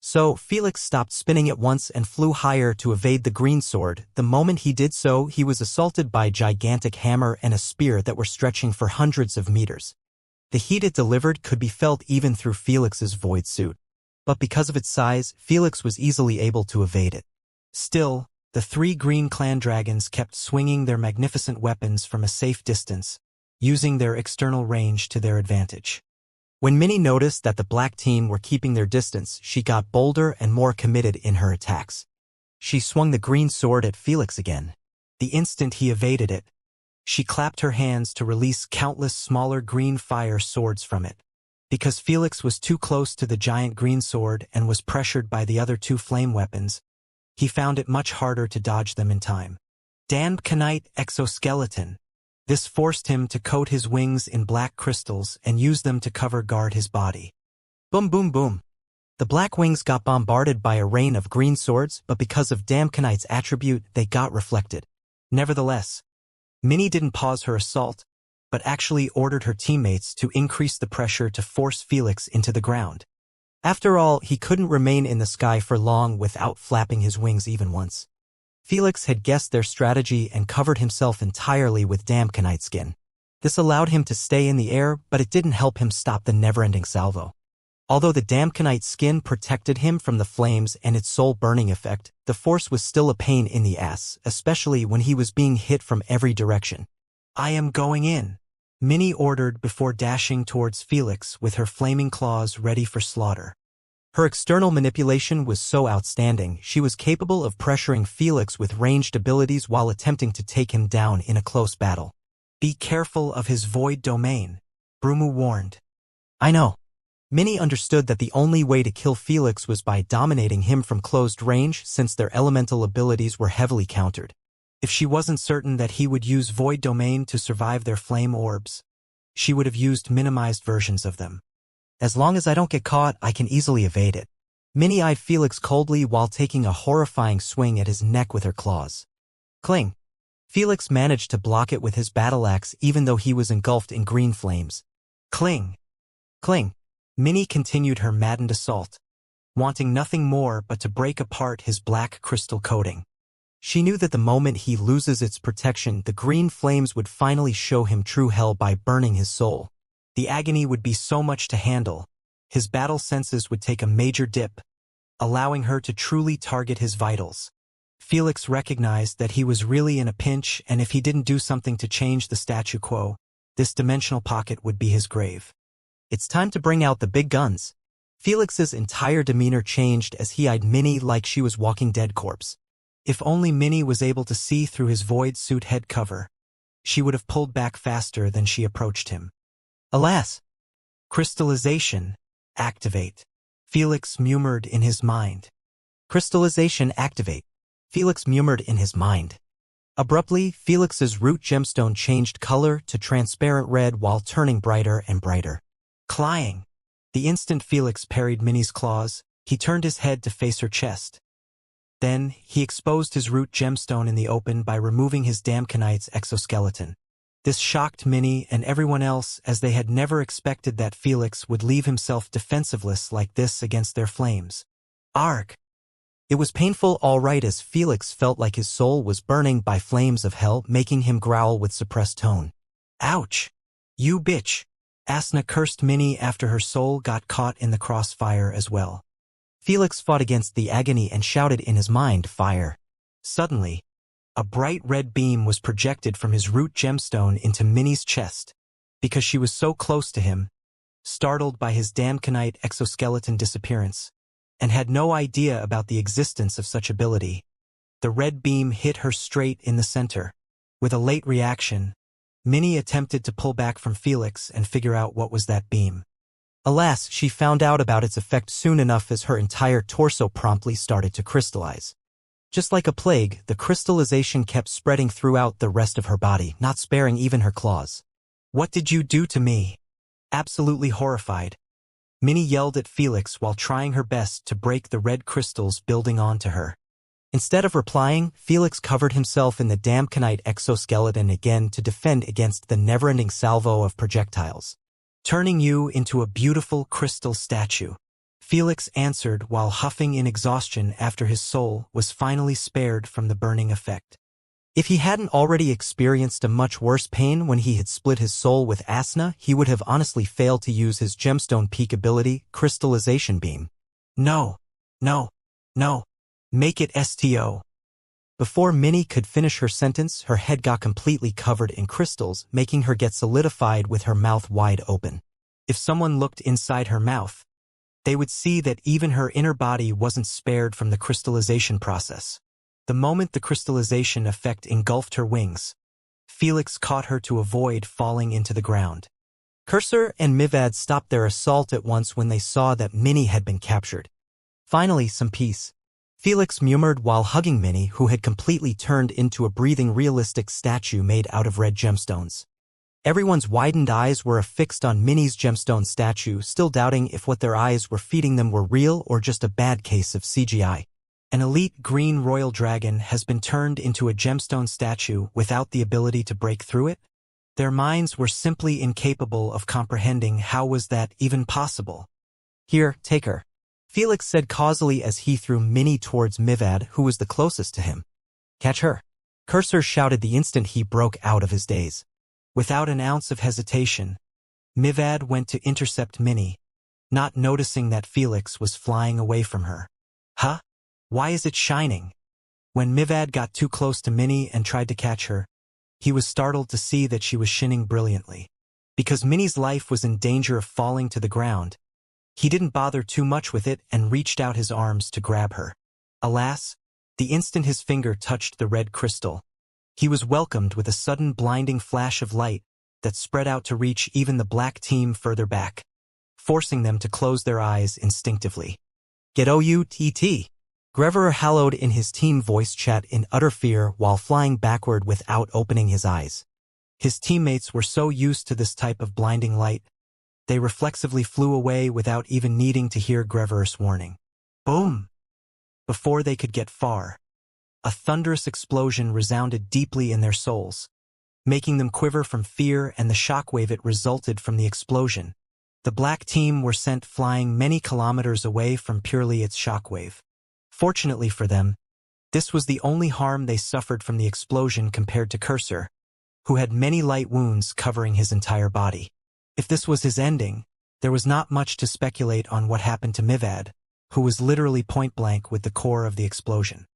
So, Felix stopped spinning at once and flew higher to evade the green sword. The moment he did so, he was assaulted by a gigantic hammer and a spear that were stretching for hundreds of meters. The heat it delivered could be felt even through Felix's void suit. But because of its size, Felix was easily able to evade it. Still, the 3 green clan dragons kept swinging their magnificent weapons from a safe distance, using their external range to their advantage. When Minnie noticed that the black team were keeping their distance, she got bolder and more committed in her attacks. She swung the green sword at Felix again. The instant he evaded it, she clapped her hands to release countless smaller green fire swords from it. Because Felix was too close to the giant green sword and was pressured by the other 2 flame weapons, he found it much harder to dodge them in time. Damned exoskeleton. This forced him to coat his wings in black crystals and use them to guard his body. Boom, boom, boom. The black wings got bombarded by a rain of green swords, but because of Damned's attribute, they got reflected. Nevertheless, Minnie didn't pause her assault, but actually ordered her teammates to increase the pressure to force Felix into the ground. After all, he couldn't remain in the sky for long without flapping his wings even once. Felix had guessed their strategy and covered himself entirely with Damned skin. This allowed him to stay in the air, but it didn't help him stop the never-ending salvo. Although the Damned skin protected him from the flames and its soul-burning effect, the force was still a pain in the ass, especially when he was being hit from every direction. I am going in, Minnie ordered before dashing towards Felix with her flaming claws ready for slaughter. Her external manipulation was so outstanding, she was capable of pressuring Felix with ranged abilities while attempting to take him down in a close battle. Be careful of his void domain, Brumu warned. I know. Minnie understood that the only way to kill Felix was by dominating him from closed range since their elemental abilities were heavily countered. If she wasn't certain that he would use void domain to survive their flame orbs, she would have used minimized versions of them. As long as I don't get caught, I can easily evade it. Minnie eyed Felix coldly while taking a horrifying swing at his neck with her claws. Cling. Felix managed to block it with his battle axe even though he was engulfed in green flames. Cling. Cling. Minnie continued her maddened assault, wanting nothing more but to break apart his black crystal coating. She knew that the moment he loses its protection, the green flames would finally show him true hell by burning his soul. The agony would be so much to handle, his battle senses would take a major dip, allowing her to truly target his vitals. Felix recognized that he was really in a pinch, and if he didn't do something to change the statu quo, this dimensional pocket would be his grave. It's time to bring out the big guns. Felix's entire demeanor changed as he eyed Minnie like she was Walking Dead corpse. If only Minnie was able to see through his void suit head cover. she would have pulled back faster than she approached him. Alas! Crystallization, activate. Felix murmured in his mind. Crystallization activate. Felix murmured in his mind. Abruptly, Felix's root gemstone changed color to transparent red while turning brighter and brighter. Clying. The instant Felix parried Minnie's claws, he turned his head to face her chest. Then, he exposed his root gemstone in the open by removing his Damconite's exoskeleton. This shocked Minnie and everyone else, as they had never expected that Felix would leave himself defensiveless like this against their flames. Arg! It was painful all right, as Felix felt like his soul was burning by flames of hell, making him growl with suppressed tone. Ouch! You bitch! Asna cursed Minnie after her soul got caught in the crossfire as well. Felix fought against the agony and shouted in his mind, fire. Suddenly, a bright red beam was projected from his root gemstone into Minnie's chest. Because she was so close to him, startled by his Damconite exoskeleton disappearance, and had no idea about the existence of such ability, the red beam hit her straight in the center. With a late reaction, Minnie attempted to pull back from Felix and figure out what was that beam. Alas, she found out about its effect soon enough, as her entire torso promptly started to crystallize. Just like a plague, the crystallization kept spreading throughout the rest of her body, not sparing even her claws. What did you do to me? Absolutely horrified, Minnie yelled at Felix while trying her best to break the red crystals building onto her. Instead of replying, Felix covered himself in the Damconite exoskeleton again to defend against the never-ending salvo of projectiles. Turning you into a beautiful crystal statue, Felix answered while huffing in exhaustion after his soul was finally spared from the burning effect. If he hadn't already experienced a much worse pain when he had split his soul with Asna, he would have honestly failed to use his gemstone peak ability, Crystallization Beam. No, no, no. Make it STO. Before Minnie could finish her sentence, her head got completely covered in crystals, making her get solidified with her mouth wide open. If someone looked inside her mouth, they would see that even her inner body wasn't spared from the crystallization process. The moment the crystallization effect engulfed her wings, Felix caught her to avoid falling into the ground. Cursor and Mivad stopped their assault at once when they saw that Minnie had been captured. Finally, some peace. Felix murmured while hugging Minnie, who had completely turned into a breathing realistic statue made out of red gemstones. Everyone's widened eyes were affixed on Minnie's gemstone statue, still doubting if what their eyes were feeding them were real or just a bad case of CGI. An elite green royal dragon has been turned into a gemstone statue without the ability to break through it? Their minds were simply incapable of comprehending how was that even possible. Here, take her, Felix said causally as he threw Minnie towards Mivad, who was the closest to him. Catch her, Cursor shouted the instant he broke out of his daze. Without an ounce of hesitation, Mivad went to intercept Minnie, not noticing that Felix was flying away from her. Huh? Why is it shining? When Mivad got too close to Minnie and tried to catch her, he was startled to see that she was shining brilliantly. Because Minnie's life was in danger of falling to the ground, he didn't bother too much with it and reached out his arms to grab her. Alas, the instant his finger touched the red crystal, he was welcomed with a sudden blinding flash of light that spread out to reach even the black team further back, forcing them to close their eyes instinctively. Get OUTT. Greverer hallowed in his team voice chat in utter fear while flying backward without opening his eyes. His teammates were so used to this type of blinding light, they reflexively flew away without even needing to hear Greverer's warning. Boom! Before they could get far, a thunderous explosion resounded deeply in their souls, making them quiver from fear and the shockwave it resulted from the explosion. The black team were sent flying many kilometers away from purely its shockwave. Fortunately for them, this was the only harm they suffered from the explosion compared to Cursor, who had many light wounds covering his entire body. If this was his ending, there was not much to speculate on what happened to Mivad, who was literally point-blank with the core of the explosion.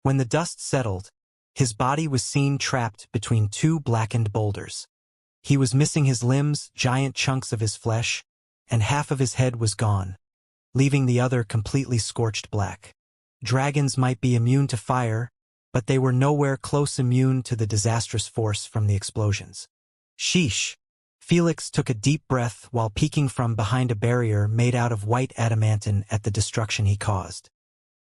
When the dust settled, his body was seen trapped between two blackened boulders. He was missing his limbs, giant chunks of his flesh, and half of his head was gone, leaving the other completely scorched black. Dragons might be immune to fire, but they were nowhere close immune to the disastrous force from the explosions. Sheesh. Felix took a deep breath while peeking from behind a barrier made out of white adamantine at the destruction he caused.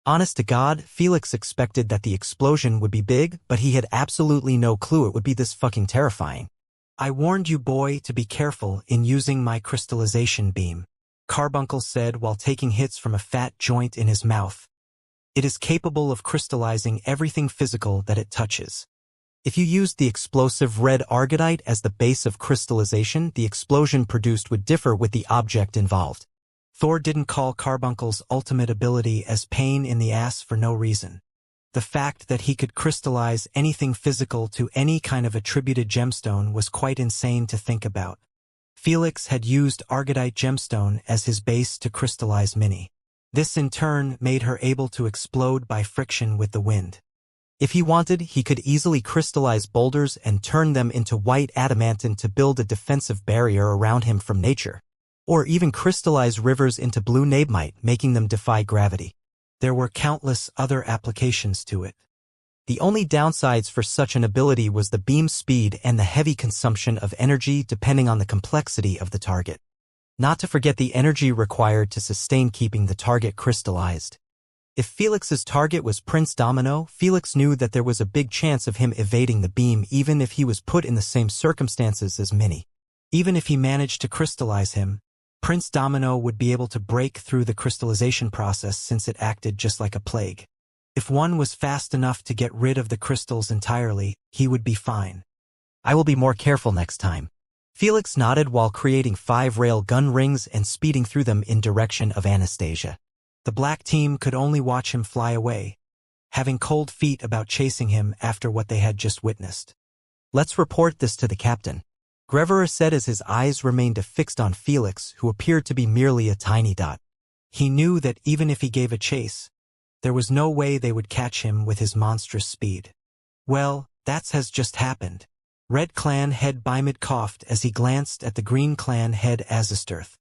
Honest to God, Felix expected that the explosion would be big, but he had absolutely no clue it would be this fucking terrifying. I warned you, boy, to be careful in using my crystallization beam, Carbuncle said while taking hits from a fat joint in his mouth. It is capable of crystallizing everything physical that it touches. If you used the explosive red argotite as the base of crystallization, the explosion produced would differ with the object involved. Thor didn't call Carbuncle's ultimate ability as pain in the ass for no reason. The fact that he could crystallize anything physical to any kind of attributed gemstone was quite insane to think about. Felix had used argotite gemstone as his base to crystallize Minnie. This in turn made her able to explode by friction with the wind. If he wanted, he could easily crystallize boulders and turn them into white adamantine to build a defensive barrier around him from nature. Or even crystallize rivers into blue nabemite, making them defy gravity. There were countless other applications to it. The only downsides for such an ability was the beam speed and the heavy consumption of energy depending on the complexity of the target. Not to forget the energy required to sustain keeping the target crystallized. If Felix's target was Prince Domino, Felix knew that there was a big chance of him evading the beam even if he was put in the same circumstances as Minnie. Even if he managed to crystallize him, Prince Domino would be able to break through the crystallization process since it acted just like a plague. If one was fast enough to get rid of the crystals entirely, he would be fine. I will be more careful next time. Felix nodded while creating 5 railgun rings and speeding through them in direction of Anastasia. The black team could only watch him fly away, having cold feet about chasing him after what they had just witnessed. Let's report this to the captain, Greverer said as his eyes remained fixed on Felix, who appeared to be merely a tiny dot. He knew that even if he gave a chase, there was no way they would catch him with his monstrous speed. Well, that has just happened. Red Clan head Bymid coughed as he glanced at the Green Clan head Azistirth.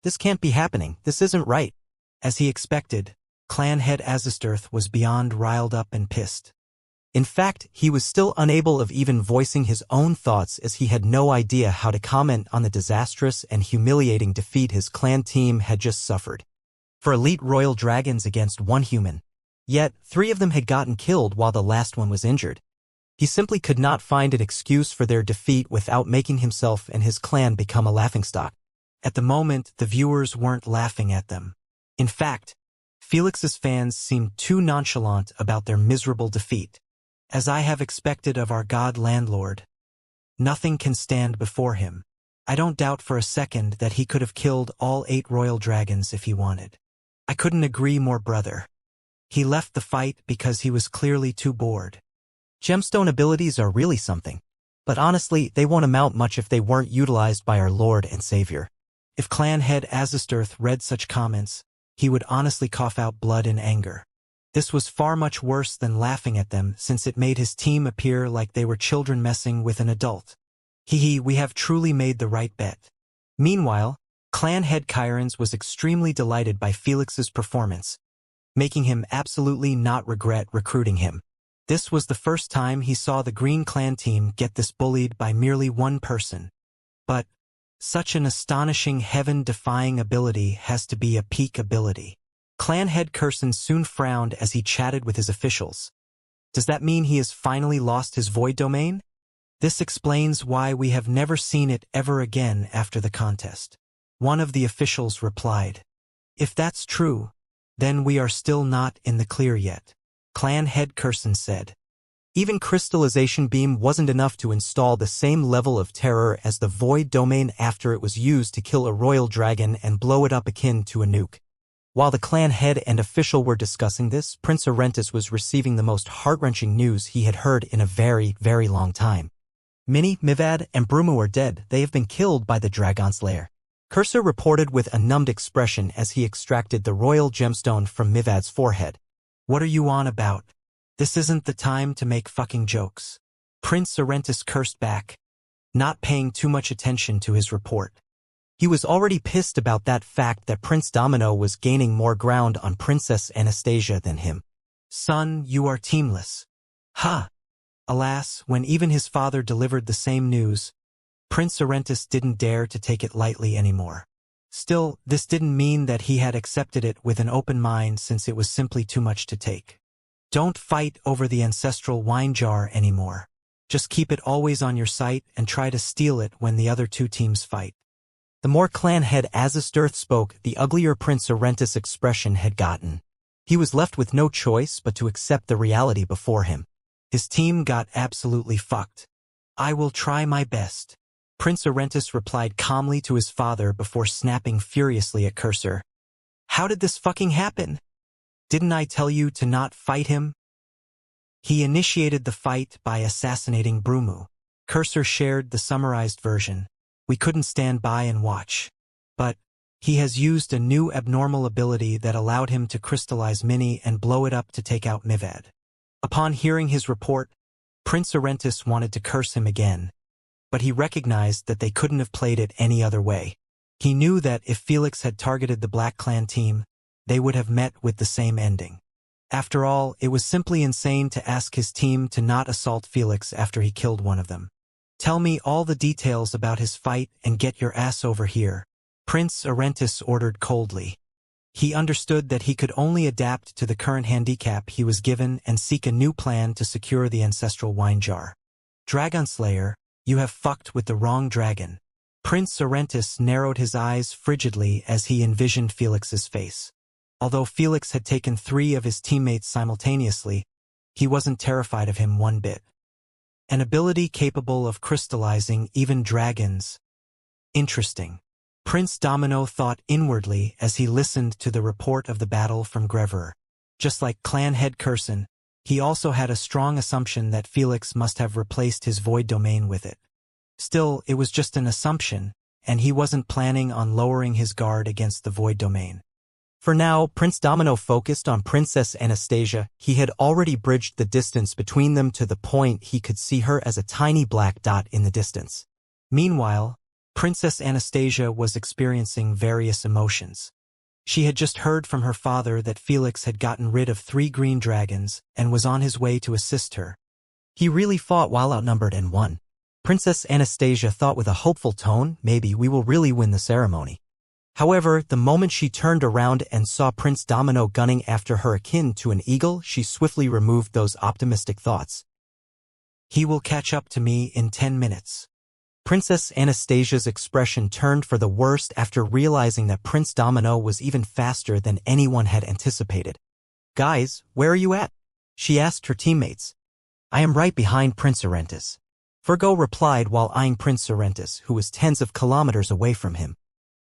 This can't be happening, this isn't right. As he expected, Clan head Azistirth was beyond riled up and pissed. In fact, he was still unable of even voicing his own thoughts as he had no idea how to comment on the disastrous and humiliating defeat his clan team had just suffered. For elite royal dragons against one human. Yet, 3 of them had gotten killed while the last one was injured. He simply could not find an excuse for their defeat without making himself and his clan become a laughingstock. At the moment, the viewers weren't laughing at them. In fact, Felix's fans seemed too nonchalant about their miserable defeat. As I have expected of our god landlord, nothing can stand before him. I don't doubt for a second that he could have killed all 8 royal dragons if he wanted. I couldn't agree more, brother. He left the fight because he was clearly too bored. Gemstone abilities are really something. But honestly, they won't amount much if they weren't utilized by our Lord and Savior. If clan head Azistirth read such comments, he would honestly cough out blood in anger. This was far much worse than laughing at them since it made his team appear like they were children messing with an adult. We have truly made the right bet. Meanwhile, clan head Kyrans was extremely delighted by Felix's performance, making him absolutely not regret recruiting him. This was the first time he saw the Green Clan team get this bullied by merely one person. But such an astonishing heaven-defying ability has to be a peak ability. Clan head Curson soon frowned as he chatted with his officials. Does that mean he has finally lost his void domain? This explains why we have never seen it ever again after the contest. One of the officials replied. If that's true, then we are still not in the clear yet, Clan head Curson said. Even crystallization beam wasn't enough to install the same level of terror as the void domain after it was used to kill a royal dragon and blow it up akin to a nuke. While the clan head and official were discussing this, Prince Arentus was receiving the most heart-wrenching news he had heard in a very, very long time. Minnie, Mivad, and Brumu are dead. They have been killed by the Dragon Slayer. Cursor reported with a numbed expression as he extracted the royal gemstone from Mivad's forehead. What are you on about? This isn't the time to make fucking jokes. Prince Arentus cursed back, not paying too much attention to his report. He was already pissed about that fact that Prince Domino was gaining more ground on Princess Anastasia than him. Son, you are teamless. Ha! Alas, when even his father delivered the same news, Prince Arentis didn't dare to take it lightly anymore. Still, this didn't mean that he had accepted it with an open mind, since it was simply too much to take. Don't fight over the ancestral wine jar anymore. Just keep it always on your sight and try to steal it when the other two teams fight. The more clan head Azistirth spoke, the uglier Prince Arentis' expression had gotten. He was left with no choice but to accept the reality before him. His team got absolutely fucked. I will try my best. Prince Arentis replied calmly to his father before snapping furiously at Cursor. How did this fucking happen? Didn't I tell you to not fight him? He initiated the fight by assassinating Brumu. Cursor shared the summarized version. We couldn't stand by and watch. But he has used a new abnormal ability that allowed him to crystallize Mini and blow it up to take out Mivad. Upon hearing his report, Prince Arentis wanted to curse him again, but he recognized that they couldn't have played it any other way. He knew that if Felix had targeted the Black Clan team, they would have met with the same ending. After all, it was simply insane to ask his team to not assault Felix after he killed one of them. Tell me all the details about his fight and get your ass over here, Prince Arentis ordered coldly. He understood that he could only adapt to the current handicap he was given and seek a new plan to secure the ancestral wine jar. Dragonslayer, you have fucked with the wrong dragon. Prince Arentis narrowed his eyes frigidly as he envisioned Felix's face. Although Felix had taken 3 of his teammates simultaneously, he wasn't terrified of him one bit. An ability capable of crystallizing even dragons. Interesting. Prince Domino thought inwardly as he listened to the report of the battle from Grever. Just like clan head Curson, he also had a strong assumption that Felix must have replaced his void domain with it. Still, it was just an assumption, and he wasn't planning on lowering his guard against the void domain. For now, Prince Domino focused on Princess Anastasia. He had already bridged the distance between them to the point he could see her as a tiny black dot in the distance. Meanwhile, Princess Anastasia was experiencing various emotions. She had just heard from her father that Felix had gotten rid of 3 green dragons and was on his way to assist her. He really fought while outnumbered and won. Princess Anastasia thought with a hopeful tone, maybe we will really win the ceremony. However, the moment she turned around and saw Prince Domino gunning after her akin to an eagle, she swiftly removed those optimistic thoughts. He will catch up to me in 10 minutes. Princess Anastasia's expression turned for the worst after realizing that Prince Domino was even faster than anyone had anticipated. Guys, where are you at? She asked her teammates. I am right behind Prince Arentis. Virgo replied while eyeing Prince Arentis, who was tens of kilometers away from him.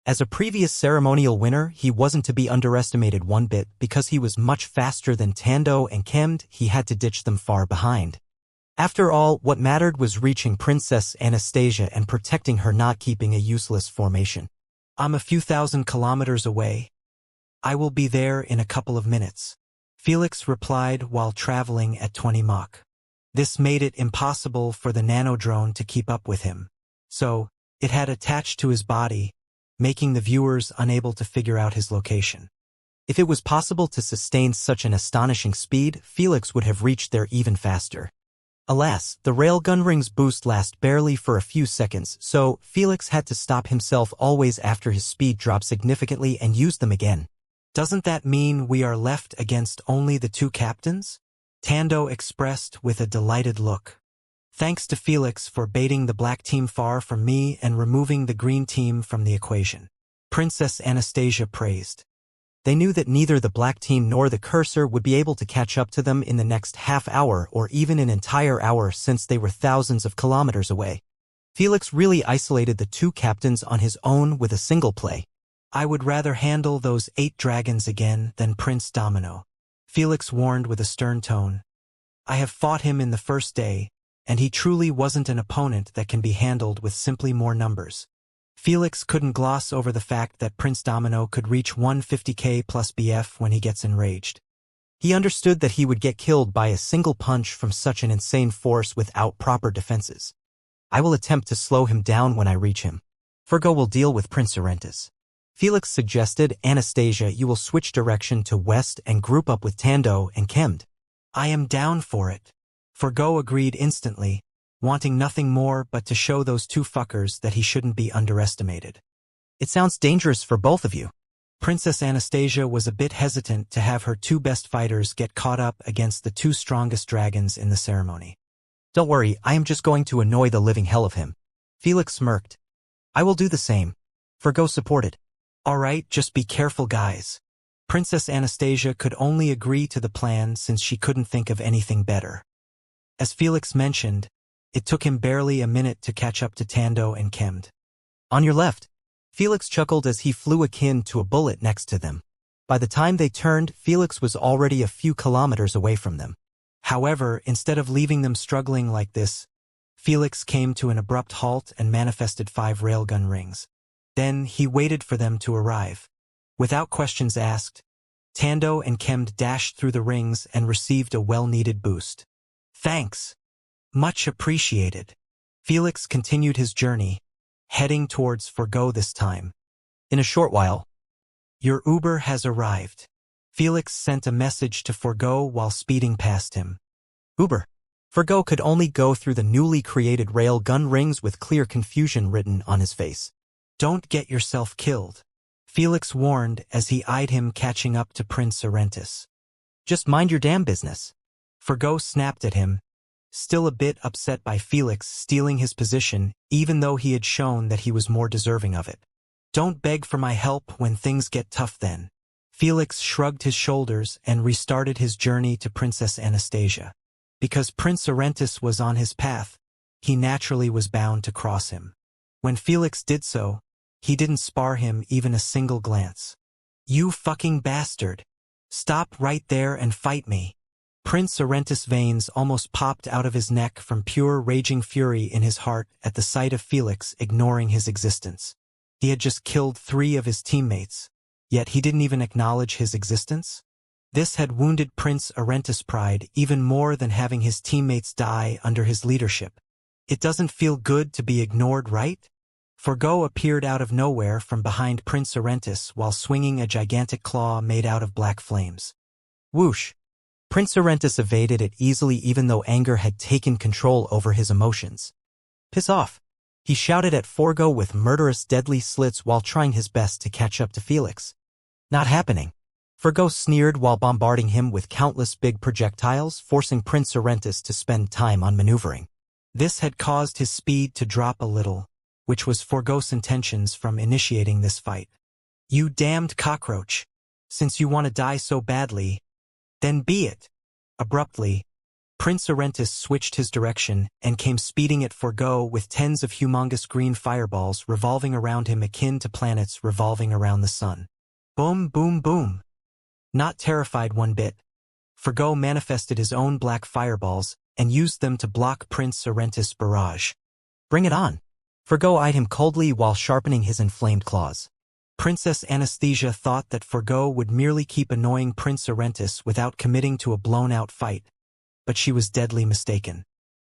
As a previous ceremonial winner, he wasn't to be underestimated one bit. Because he was much faster than Tando and Kemd, he had to ditch them far behind. After all, what mattered was reaching Princess Anastasia and protecting her, not keeping a useless formation. I'm a few thousand kilometers away. I will be there in a couple of minutes, Felix replied while traveling at 20 Mach. This made it impossible for the nanodrone to keep up with him. So, it had attached to his body, making the viewers unable to figure out his location. If it was possible to sustain such an astonishing speed, Felix would have reached there even faster. Alas, the railgun ring's boost lasted barely for a few seconds, so Felix had to stop himself always after his speed dropped significantly and use them again. Doesn't that mean we are left against only the 2 captains? Tando expressed with a delighted look. Thanks to Felix for baiting the black team far from me and removing the green team from the equation, Princess Anastasia praised. They knew that neither the black team nor the cursor would be able to catch up to them in the next half hour or even an entire hour, since they were thousands of kilometers away. Felix really isolated the 2 captains on his own with a single play. I would rather handle those 8 dragons again than Prince Domino, Felix warned with a stern tone. I have fought him in the first day, and he truly wasn't an opponent that can be handled with simply more numbers. Felix couldn't gloss over the fact that Prince Domino could reach 150k plus BF when he gets enraged. He understood that he would get killed by a single punch from such an insane force without proper defenses. I will attempt to slow him down when I reach him. Virgo will deal with Prince Arentis. Felix suggested. Anastasia, you will switch direction to west and group up with Tando and Kemd. I am down for it. Forgo agreed instantly, wanting nothing more but to show those two fuckers that he shouldn't be underestimated. It sounds dangerous for both of you. Princess Anastasia was a bit hesitant to have her two best fighters get caught up against the two strongest dragons in the ceremony. Don't worry, I am just going to annoy the living hell of him. Felix smirked. I will do the same. Forgo supported. All right, just be careful, guys. Princess Anastasia could only agree to the plan since she couldn't think of anything better. As Felix mentioned, it took him barely a minute to catch up to Tando and Kemd. On your left. Felix chuckled as he flew akin to a bullet next to them. By the time they turned, Felix was already a few kilometers away from them. However, instead of leaving them struggling like this, Felix came to an abrupt halt and manifested 5 railgun rings. Then he waited for them to arrive. Without questions asked, Tando and Kemd dashed through the rings and received a well-needed boost. Thanks. Much appreciated. Felix continued his journey, heading towards Forgo this time. In a short while, your Uber has arrived. Felix sent a message to Forgo while speeding past him. Uber. Forgo could only go through the newly created rail gun rings with clear confusion written on his face. Don't get yourself killed, Felix warned as he eyed him catching up to Prince Arentis. Just mind your damn business. Forgo snapped at him, still a bit upset by Felix stealing his position even though he had shown that he was more deserving of it. Don't beg for my help when things get tough then. Felix shrugged his shoulders and restarted his journey to Princess Anastasia. Because Prince Arentis was on his path, he naturally was bound to cross him. When Felix did so, he didn't spare him even a single glance. You fucking bastard. Stop right there and fight me. Prince Arentis' veins almost popped out of his neck from pure raging fury in his heart at the sight of Felix ignoring his existence. He had just killed 3 of his teammates, yet he didn't even acknowledge his existence? This had wounded Prince Arentis' pride even more than having his teammates die under his leadership. It doesn't feel good to be ignored, right? Forgo appeared out of nowhere from behind Prince Arentis while swinging a gigantic claw made out of black flames. Whoosh! Prince Arentis evaded it easily even though anger had taken control over his emotions. Piss off! He shouted at Forgo with murderous deadly slits while trying his best to catch up to Felix. Not happening. Forgo sneered while bombarding him with countless big projectiles, forcing Prince Arentis to spend time on maneuvering. This had caused his speed to drop a little, which was Forgo's intentions from initiating this fight. You damned cockroach. Since you want to die so badly, then be it. Abruptly, Prince Arentis switched his direction and came speeding at Forgo with tens of humongous green fireballs revolving around him akin to planets revolving around the sun. Boom, boom, boom. Not terrified one bit, Forgo manifested his own black fireballs and used them to block Prince Arentis' barrage. Bring it on. Forgo eyed him coldly while sharpening his inflamed claws. Princess Anastasia thought that Forgo would merely keep annoying Prince Arentis without committing to a blown-out fight, but she was deadly mistaken.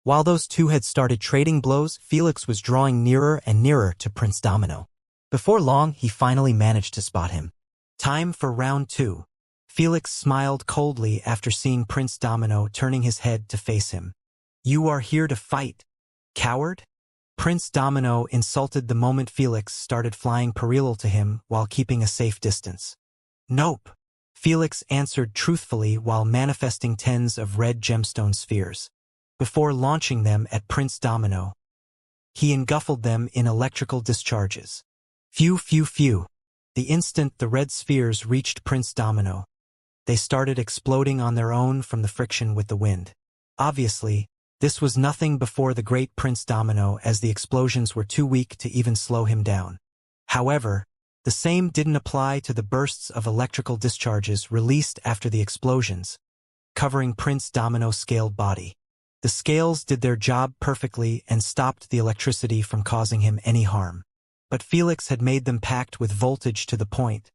While those two had started trading blows, Felix was drawing nearer and nearer to Prince Domino. Before long, he finally managed to spot him. Time for round 2. Felix smiled coldly after seeing Prince Domino turning his head to face him. You are here to fight, coward? Prince Domino insulted the moment Felix started flying parallel to him while keeping a safe distance. Nope, Felix answered truthfully while manifesting tens of red gemstone spheres. Before launching them at Prince Domino, he engulfed them in electrical discharges. Phew, phew, phew. The instant the red spheres reached Prince Domino, they started exploding on their own from the friction with the wind. Obviously, this was nothing before the great Prince Domino as the explosions were too weak to even slow him down. However, the same didn't apply to the bursts of electrical discharges released after the explosions, covering Prince Domino's scaled body. The scales did their job perfectly and stopped the electricity from causing him any harm. But Felix had made them packed with voltage to the point.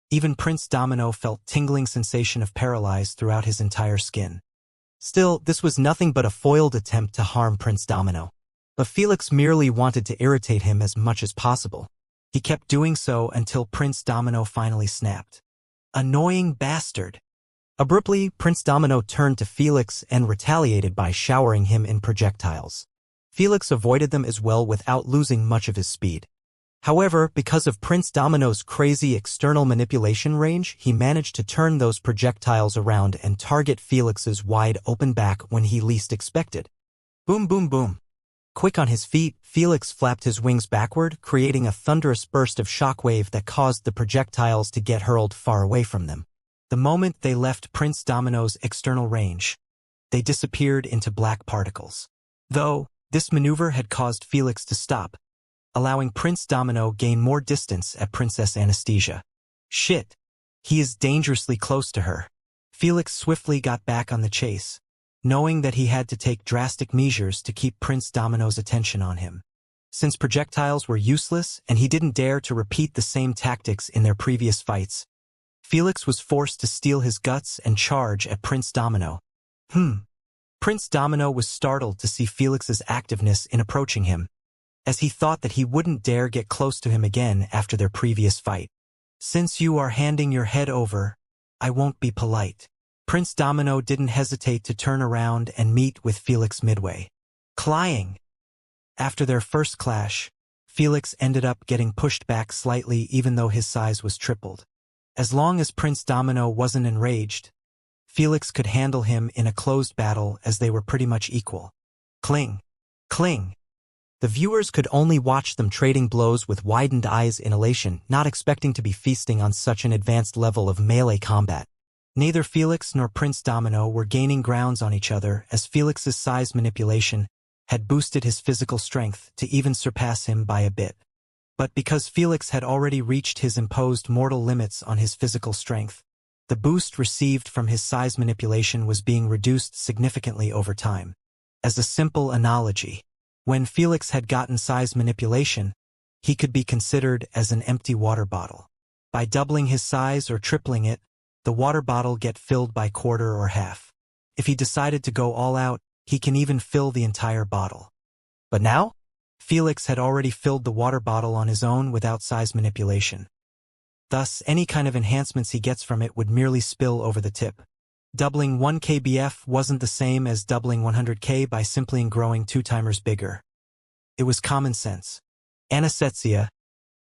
Even Prince Domino felt tingling sensation of paralyzed throughout his entire skin. Still, this was nothing but a foiled attempt to harm Prince Domino. But Felix merely wanted to irritate him as much as possible. He kept doing so until Prince Domino finally snapped. Annoying bastard. Abruptly, Prince Domino turned to Felix and retaliated by showering him in projectiles. Felix avoided them as well without losing much of his speed. However, because of Prince Domino's crazy external manipulation range, he managed to turn those projectiles around and target Felix's wide-open back when he least expected. Boom, boom, boom. Quick on his feet, Felix flapped his wings backward, creating a thunderous burst of shockwave that caused the projectiles to get hurled far away from them. The moment they left Prince Domino's external range, they disappeared into black particles. Though, this maneuver had caused Felix to stop, allowing Prince Domino gain more distance at Princess Anastasia. Shit. He is dangerously close to her. Felix swiftly got back on the chase, knowing that he had to take drastic measures to keep Prince Domino's attention on him. Since projectiles were useless and he didn't dare to repeat the same tactics in their previous fights, Felix was forced to steal his guts and charge at Prince Domino. Prince Domino was startled to see Felix's activeness in approaching him, as he thought that he wouldn't dare get close to him again after their previous fight. Since you are handing your head over, I won't be polite. Prince Domino didn't hesitate to turn around and meet with Felix midway. Clying. After their first clash, Felix ended up getting pushed back slightly even though his size was tripled. As long as Prince Domino wasn't enraged, Felix could handle him in a closed battle as they were pretty much equal. Cling. Cling. The viewers could only watch them trading blows with widened eyes in elation, not expecting to be feasting on such an advanced level of melee combat. Neither Felix nor Prince Domino were gaining grounds on each other as Felix's size manipulation had boosted his physical strength to even surpass him by a bit. But because Felix had already reached his imposed mortal limits on his physical strength, the boost received from his size manipulation was being reduced significantly over time. As a simple analogy, when Felix had gotten size manipulation, he could be considered as an empty water bottle. By doubling his size or tripling it, the water bottle get filled by quarter or half. If he decided to go all out, he can even fill the entire bottle. But now, Felix had already filled the water bottle on his own without size manipulation. Thus, any kind of enhancements he gets from it would merely spill over the tip. Doubling 1 kbf wasn't the same as doubling 100k by simply growing 2 times bigger. It was common sense. Anastasia,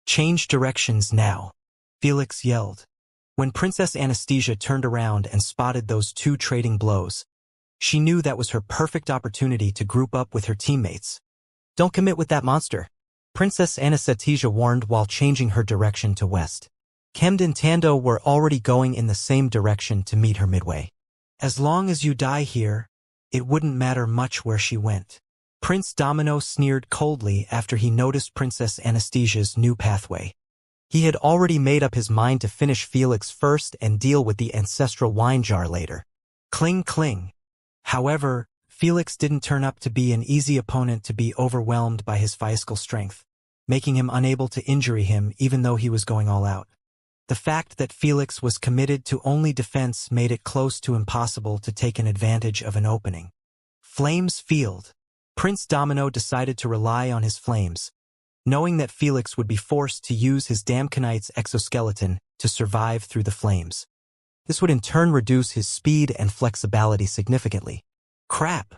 change directions now, Felix yelled. When Princess Anastasia turned around and spotted those 2 trading blows, she knew that was her perfect opportunity to group up with her teammates. Don't commit with that monster, Princess Anastasia warned while changing her direction to west. Kemd and Tando were already going in the same direction to meet her midway. As long as you die here, it wouldn't matter much where she went. Prince Domino sneered coldly after he noticed Princess Anastasia's new pathway. He had already made up his mind to finish Felix first and deal with the ancestral wine jar later. Cling, cling. However, Felix didn't turn up to be an easy opponent to be overwhelmed by his physical strength, making him unable to injure him even though he was going all out. The fact that Felix was committed to only defense made it close to impossible to take an advantage of an opening. Flames field. Prince Domino decided to rely on his flames, knowing that Felix would be forced to use his Damconite's exoskeleton to survive through the flames. This would in turn reduce his speed and flexibility significantly. Crap!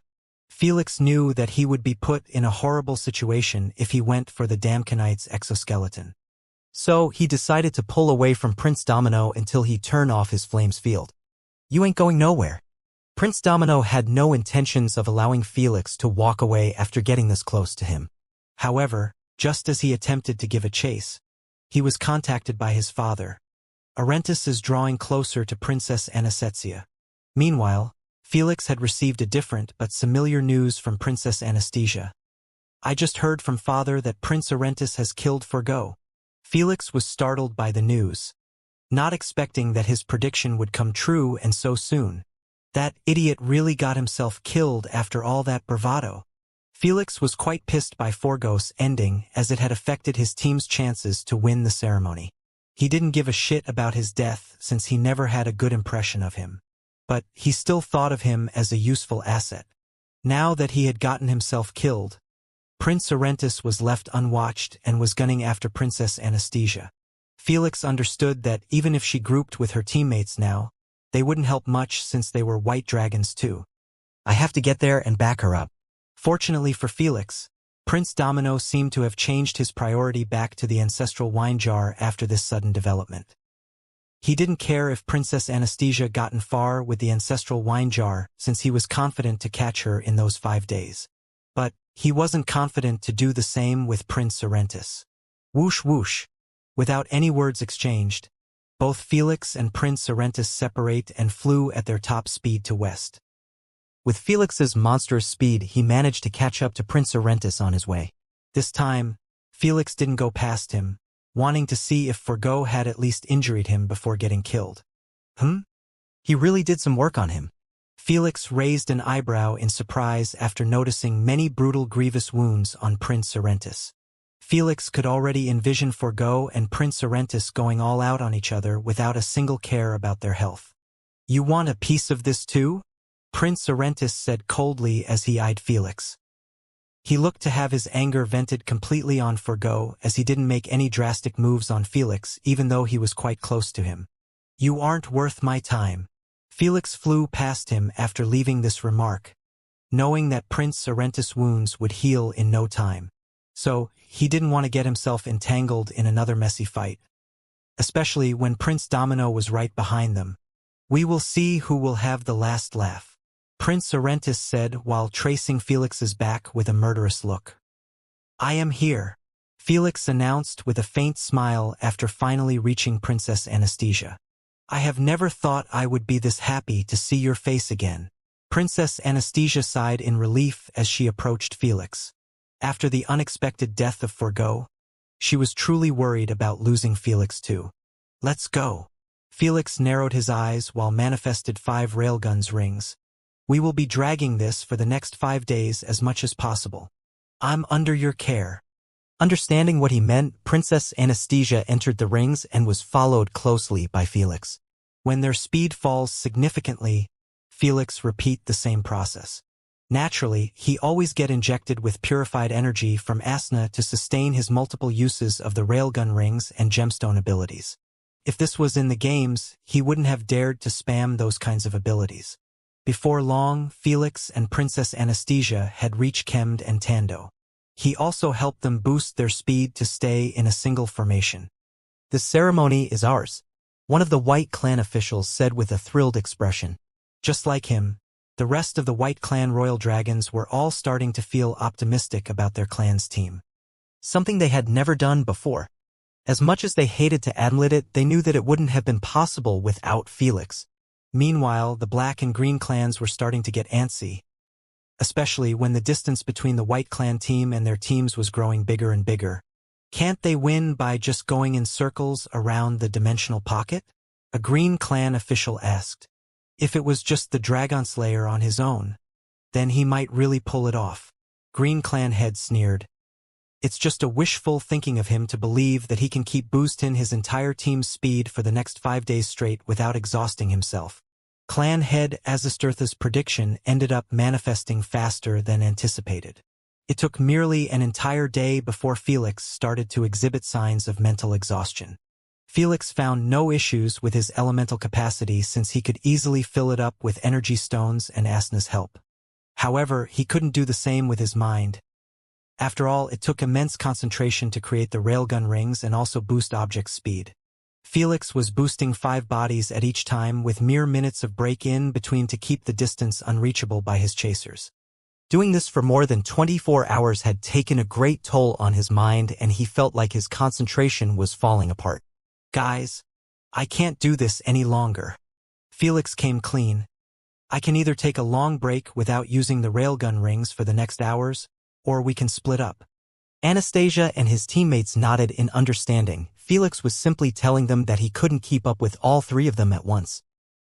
Felix knew that he would be put in a horrible situation if he went for the Damconite's exoskeleton. So he decided to pull away from Prince Domino until he turned off his flames field. You ain't going nowhere. Prince Domino had no intentions of allowing Felix to walk away after getting this close to him. However, just as he attempted to give a chase, he was contacted by his father. Arentis is drawing closer to Princess Anastasia. Meanwhile, Felix had received a different but familiar news from Princess Anastasia. I just heard from father that Prince Arentis has killed Forgo. Felix was startled by the news, not expecting that his prediction would come true and so soon. That idiot really got himself killed after all that bravado. Felix was quite pissed by Forgo's ending as it had affected his team's chances to win the ceremony. He didn't give a shit about his death since he never had a good impression of him. But he still thought of him as a useful asset. Now that he had gotten himself killed, Prince Arentis was left unwatched and was gunning after Princess Anastasia. Felix understood that even if she grouped with her teammates now, They wouldn't help much since they were white dragons too. I have to get there and back her up. Fortunately for Felix, Prince Domino seemed to have changed his priority back to the ancestral wine jar after this sudden development. He didn't care if Princess Anastasia gotten far with the ancestral wine jar since he was confident to catch her in those 5 days. But he wasn't confident to do the same with Prince Orentis. Whoosh whoosh. Without any words exchanged, both Felix and Prince Orentis separate and flew at their top speed to west. With Felix's monstrous speed, he managed to catch up to Prince Orentis on his way. This time, Felix didn't go past him, wanting to see if Forgo had at least injured him before getting killed. He really did some work on him. Felix raised an eyebrow in surprise after noticing many brutal grievous wounds on Prince Orentis. Felix could already envision Forgo and Prince Orentis going all out on each other without a single care about their health. You want a piece of this too? Prince Orentis said coldly as he eyed Felix. He looked to have his anger vented completely on Forgo as he didn't make any drastic moves on Felix even though he was quite close to him. You aren't worth my time. Felix flew past him after leaving this remark, knowing that Prince Orentis' wounds would heal in no time. So, he didn't want to get himself entangled in another messy fight. Especially when Prince Domino was right behind them. We will see who will have the last laugh, Prince Orentis said while tracing Felix's back with a murderous look. I am here, Felix announced with a faint smile after finally reaching Princess Anastasia. I have never thought I would be this happy to see your face again. Princess Anastasia sighed in relief as she approached Felix. After the unexpected death of Forgo, she was truly worried about losing Felix too. Let's go. Felix narrowed his eyes while manifested 5 railguns rings. We will be dragging this for the next 5 days as much as possible. I'm under your care. Understanding what he meant, Princess Anastasia entered the rings and was followed closely by Felix. When their speed falls significantly, Felix repeat the same process. Naturally, he always get injected with purified energy from Asna to sustain his multiple uses of the railgun rings and gemstone abilities. If this was in the games, he wouldn't have dared to spam those kinds of abilities. Before long, Felix and Princess Anastasia had reached Kemd and Tando. He also helped them boost their speed to stay in a single formation. This ceremony is ours, one of the White Clan officials said with a thrilled expression. Just like him, the rest of the White Clan Royal Dragons were all starting to feel optimistic about their clan's team. Something they had never done before. As much as they hated to admit it, they knew that it wouldn't have been possible without Felix. Meanwhile, the Black and Green clans were starting to get antsy, especially when the distance between the White Clan team and their teams was growing bigger and bigger. Can't they win by just going in circles around the dimensional pocket? A Green Clan official asked. If it was just the Dragon Slayer on his own, then he might really pull it off. Green Clan head sneered. It's just a wishful thinking of him to believe that he can keep boosting his entire team's speed for the next 5 days straight without exhausting himself. Clan head Azastirtha's prediction ended up manifesting faster than anticipated. It took merely an entire day before Felix started to exhibit signs of mental exhaustion. Felix found no issues with his elemental capacity since he could easily fill it up with energy stones and Asna's help. However, he couldn't do the same with his mind. After all, it took immense concentration to create the railgun rings and also boost object speed. Felix was boosting 5 bodies at each time with mere minutes of break-in between to keep the distance unreachable by his chasers. Doing this for more than 24 hours had taken a great toll on his mind and he felt like his concentration was falling apart. Guys, I can't do this any longer. Felix came clean. I can either take a long break without using the railgun rings for the next hours, or we can split up. Anastasia and his teammates nodded in understanding. Felix was simply telling them that he couldn't keep up with all 3 of them at once.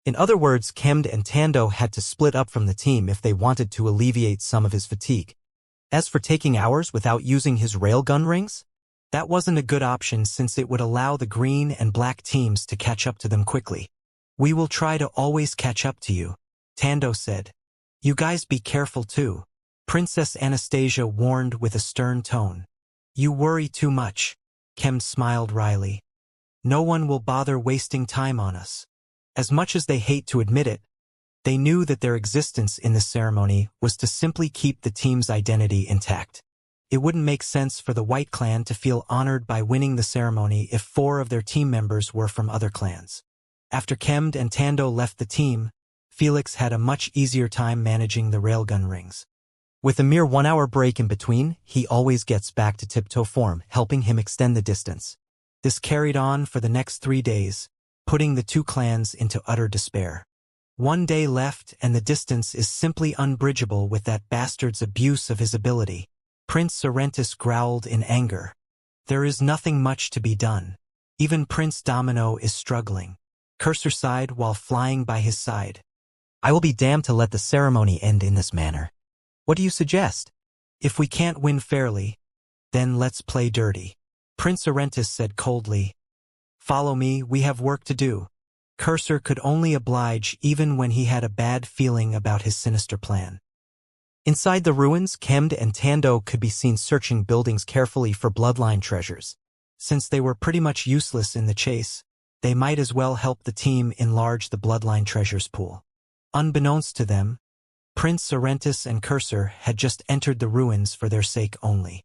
In other words, Kemd and Tando had to split up from the team if they wanted to alleviate some of his fatigue. As for taking hours without using his railgun rings, that wasn't a good option since it would allow the green and black teams to catch up to them quickly. We will try to always catch up to you, Tando said. You guys be careful too, Princess Anastasia warned with a stern tone. You worry too much, Kemd smiled wryly. No one will bother wasting time on us. As much as they hate to admit it, they knew that their existence in this ceremony was to simply keep the team's identity intact. It wouldn't make sense for the White Clan to feel honored by winning the ceremony if 4 of their team members were from other clans. After Kemd and Tando left the team, Felix had a much easier time managing the railgun rings. With a mere 1-hour break in between, he always gets back to tiptoe form, helping him extend the distance. This carried on for the next 3 days, putting the 2 clans into utter despair. 1 day left and the distance is simply unbridgeable with that bastard's abuse of his ability. Prince Sorrentis growled in anger. There is nothing much to be done. Even Prince Domino is struggling. Cursor sighed while flying by his side. I will be damned to let the ceremony end in this manner. What do you suggest? If we can't win fairly, then let's play dirty. Prince Sorrentis said coldly. Follow me, we have work to do. Cursor could only oblige even when he had a bad feeling about his sinister plan. Inside the ruins, Kemd and Tando could be seen searching buildings carefully for bloodline treasures. Since they were pretty much useless in the chase, they might as well help the team enlarge the bloodline treasures pool. Unbeknownst to them, Prince Sorrentis and Cursor had just entered the ruins for their sake only.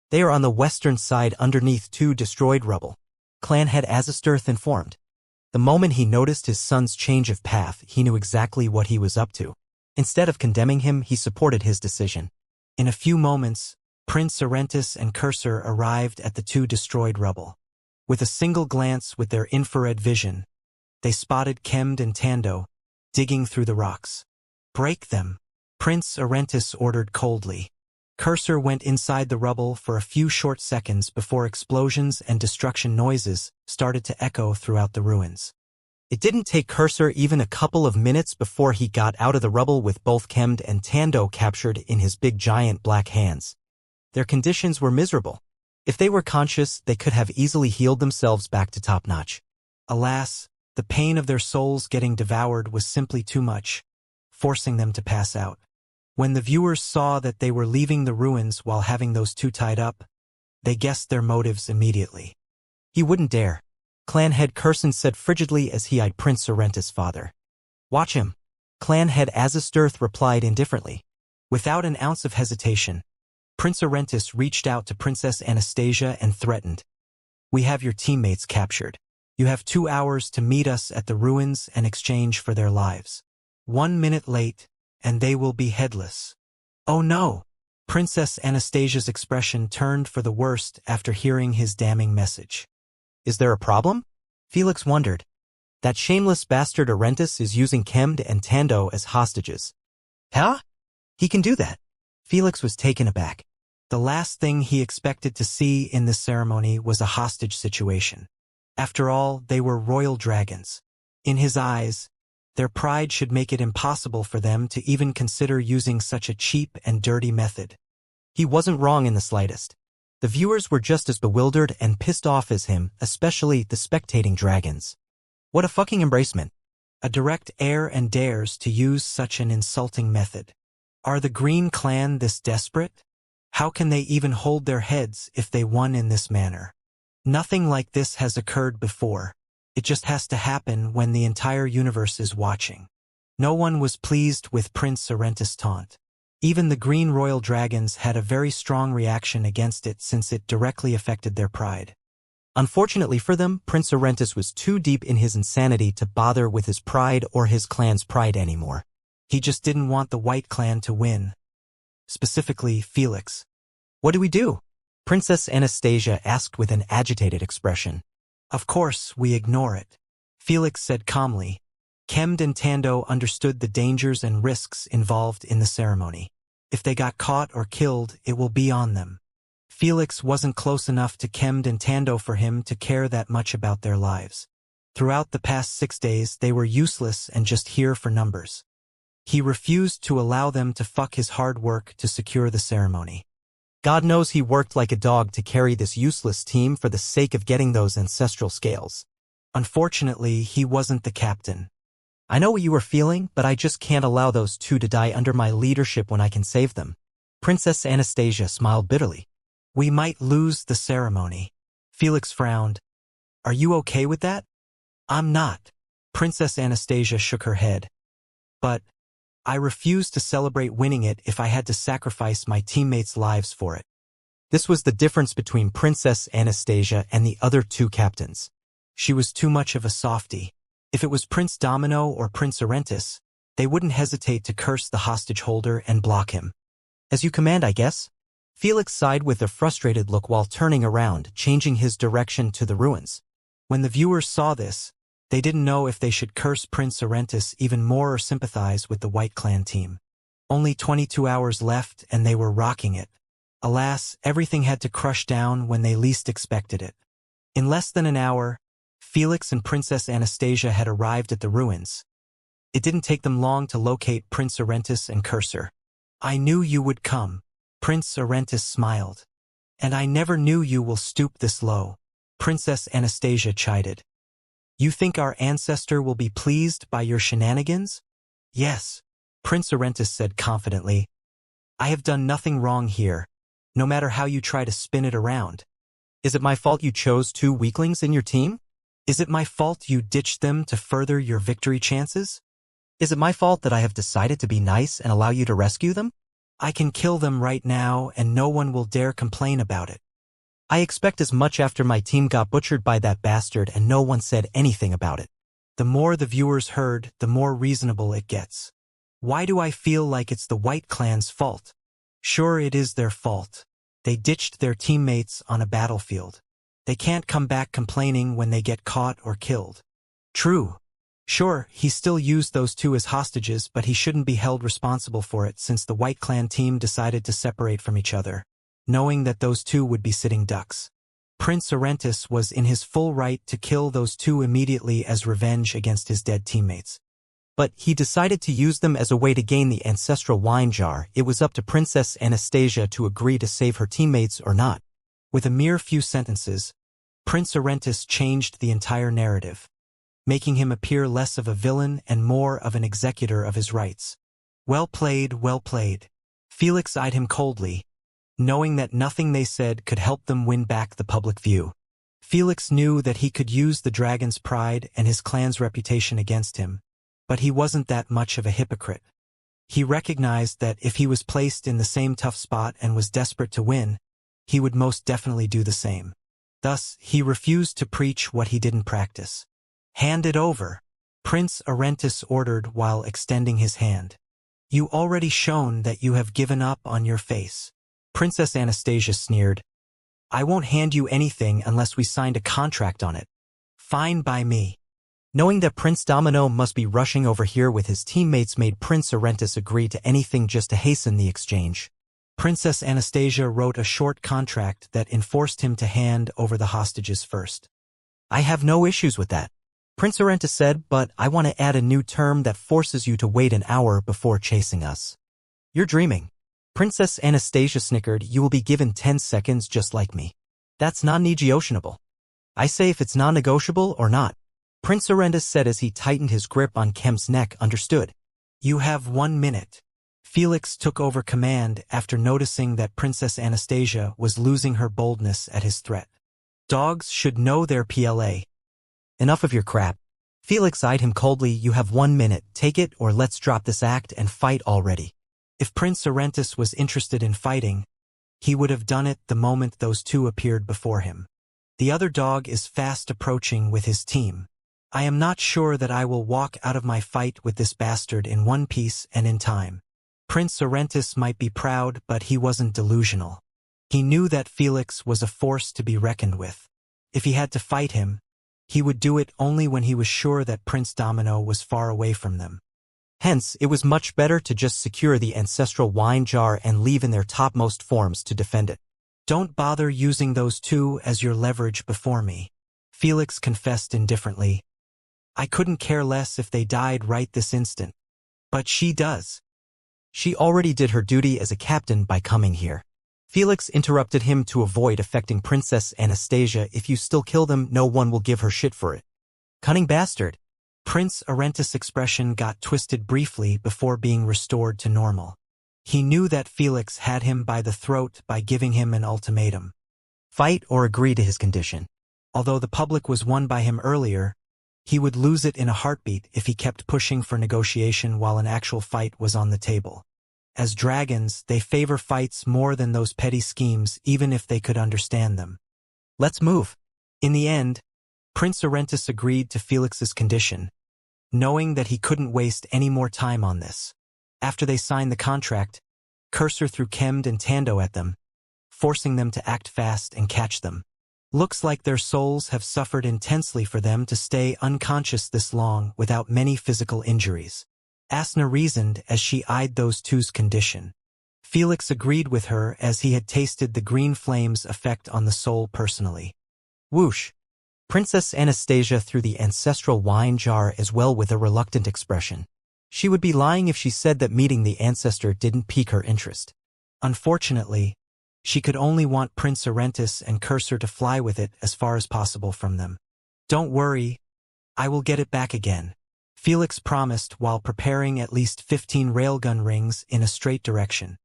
They are on the western side underneath 2 destroyed rubble. Clan head Azastirth informed. The moment he noticed his son's change of path, he knew exactly what he was up to. Instead of condemning him, he supported his decision. In a few moments, Prince Sorrentis and Cursor arrived at the 2 destroyed rubble. With a single glance with their infrared vision, they spotted Kemd and Tando, digging through the rocks. Break them, Prince Sorrentis ordered coldly. Cursor went inside the rubble for a few short seconds before explosions and destruction noises started to echo throughout the ruins. It didn't take Cursor even a couple of minutes before he got out of the rubble with both Kemd and Tando captured in his big giant black hands. Their conditions were miserable. If they were conscious, they could have easily healed themselves back to top-notch. Alas, the pain of their souls getting devoured was simply too much, forcing them to pass out. When the viewers saw that they were leaving the ruins while having those 2 tied up, they guessed their motives immediately. He wouldn't dare, Clan head Curson said frigidly as he eyed Prince Sorrentis' father. Watch him, Clan head Azastirth replied indifferently. Without an ounce of hesitation, Prince Sorrentis reached out to Princess Anastasia and threatened. We have your teammates captured. You have 2 hours to meet us at the ruins and exchange for their lives. 1 minute late, and they will be headless. Oh no! Princess Anastasia's expression turned for the worst after hearing his damning message. Is there a problem? Felix wondered. That shameless bastard Arentis is using Kemd and Tando as hostages. Huh? He can do that. Felix was taken aback. The last thing he expected to see in this ceremony was a hostage situation. After all, they were royal dragons. In his eyes, their pride should make it impossible for them to even consider using such a cheap and dirty method. He wasn't wrong in the slightest. The viewers were just as bewildered and pissed off as him, especially the spectating dragons. What a fucking embracement. A direct heir and dares to use such an insulting method. Are the Green Clan this desperate? How can they even hold their heads if they won in this manner? Nothing like this has occurred before. It just has to happen when the entire universe is watching. No one was pleased with Prince Sorrentis' taunt. Even the Green Royal Dragons had a very strong reaction against it since it directly affected their pride. Unfortunately for them, Prince Sorrentis was too deep in his insanity to bother with his pride or his clan's pride anymore. He just didn't want the White Clan to win. Specifically, Felix. What do we do? Princess Anastasia asked with an agitated expression. Of course, we ignore it, Felix said calmly. Kemd and Tando understood the dangers and risks involved in the ceremony. If they got caught or killed, it will be on them. Felix wasn't close enough to Kemd and Tando for him to care that much about their lives. Throughout the past 6 days, they were useless and just here for numbers. He refused to allow them to fuck his hard work to secure the ceremony. God knows he worked like a dog to carry this useless team for the sake of getting those ancestral scales. Unfortunately, he wasn't the captain. I know what you were feeling, but I just can't allow those 2 to die under my leadership when I can save them. Princess Anastasia smiled bitterly. We might lose the ceremony. Felix frowned. Are you okay with that? I'm not. Princess Anastasia shook her head. But I refuse to celebrate winning it if I had to sacrifice my teammates' lives for it. This was the difference between Princess Anastasia and the other two captains. She was too much of a softie. If it was Prince Domino or Prince Orentis, they wouldn't hesitate to curse the hostage holder and block him. As you command, I guess. Felix sighed with a frustrated look while turning around, changing his direction to the ruins. When the viewers saw this, they didn't know if they should curse Prince Orentis even more or sympathize with the White Clan team. Only 22 hours left and they were rocking it. Alas, everything had to crush down when they least expected it. In less than an hour, Felix and Princess Anastasia had arrived at the ruins. It didn't take them long to locate Prince Orentis and Cursor. I knew you would come. Prince Orentis smiled. And I never knew you will stoop this low. Princess Anastasia chided. You think our ancestor will be pleased by your shenanigans? Yes, Prince Orentis said confidently. I have done nothing wrong here, no matter how you try to spin it around. Is it my fault you chose two weaklings in your team? Is it my fault you ditched them to further your victory chances? Is it my fault that I have decided to be nice and allow you to rescue them? I can kill them right now and no one will dare complain about it. I expect as much after my team got butchered by that bastard and no one said anything about it. The more the viewers heard, the more reasonable it gets. Why do I feel like it's the White Clan's fault? Sure, it is their fault. They ditched their teammates on a battlefield. They can't come back complaining when they get caught or killed. True. Sure, he still used those two as hostages, but he shouldn't be held responsible for it since the White Clan team decided to separate from each other, knowing that those two would be sitting ducks. Prince Orentis was in his full right to kill those two immediately as revenge against his dead teammates. But he decided to use them as a way to gain the ancestral wine jar. It was up to Princess Anastasia to agree to save her teammates or not. With a mere few sentences, Prince Orentis changed the entire narrative, making him appear less of a villain and more of an executor of his rights. Well played, well played. Felix eyed him coldly, knowing that nothing they said could help them win back the public view. Felix knew that he could use the dragon's pride and his clan's reputation against him, but he wasn't that much of a hypocrite. He recognized that if he was placed in the same tough spot and was desperate to win, he would most definitely do the same. Thus, he refused to preach what he didn't practice. Hand it over, Prince Orentis ordered while extending his hand. You already shown that you have given up on your face. Princess Anastasia sneered. I won't hand you anything unless we signed a contract on it. Fine by me. Knowing that Prince Domino must be rushing over here with his teammates made Prince Orentis agree to anything just to hasten the exchange. Princess Anastasia wrote a short contract that enforced him to hand over the hostages first. I have no issues with that, Prince Orentis said, but I want to add a new term that forces you to wait an hour before chasing us. You're dreaming. Princess Anastasia snickered. You will be given 10 seconds just like me. That's non-negotiable. I say if it's non-negotiable or not. Prince Orentis said as he tightened his grip on Kem's neck. Understood. You have 1 minute. Felix took over command after noticing that Princess Anastasia was losing her boldness at his threat. Dogs should know their PLA. Enough of your crap. Felix eyed him coldly. You have 1 minute. Take it or let's drop this act and fight already. If Prince Orentis was interested in fighting, he would have done it the moment those two appeared before him. The other dog is fast approaching with his team. I am not sure that I will walk out of my fight with this bastard in one piece and in time. Prince Orentis might be proud, but he wasn't delusional. He knew that Felix was a force to be reckoned with. If he had to fight him, he would do it only when he was sure that Prince Domino was far away from them. Hence, it was much better to just secure the ancestral wine jar and leave in their topmost forms to defend it. Don't bother using those two as your leverage before me, Felix confessed indifferently. I couldn't care less if they died right this instant. But she does. She already did her duty as a captain by coming here. Felix interrupted him to avoid affecting Princess Anastasia. If you still kill them, no one will give her shit for it. Cunning bastard. Prince Orentis' expression got twisted briefly before being restored to normal. He knew that Felix had him by the throat by giving him an ultimatum. Fight or agree to his condition. Although the public was won by him earlier, He would lose it in a heartbeat if he kept pushing for negotiation while an actual fight was on the table. As dragons, they favor fights more than those petty schemes, even if they could understand them. Let's move. In the end, Prince Orentis agreed to Felix's condition, knowing that he couldn't waste any more time on this. After they signed the contract, Cursor threw Chemd and Tando at them, forcing them to act fast and catch them. Looks like their souls have suffered intensely for them to stay unconscious this long without many physical injuries. Asna reasoned as she eyed those two's condition. Felix agreed with her as he had tasted the green flame's effect on the soul personally. Whoosh! Princess Anastasia threw the ancestral wine jar as well with a reluctant expression. She would be lying if she said that meeting the ancestor didn't pique her interest. Unfortunately, she could only want Prince Orentis and Cursor to fly with it as far as possible from them. Don't worry, I will get it back again, Felix promised while preparing at least 15 railgun rings in a straight direction.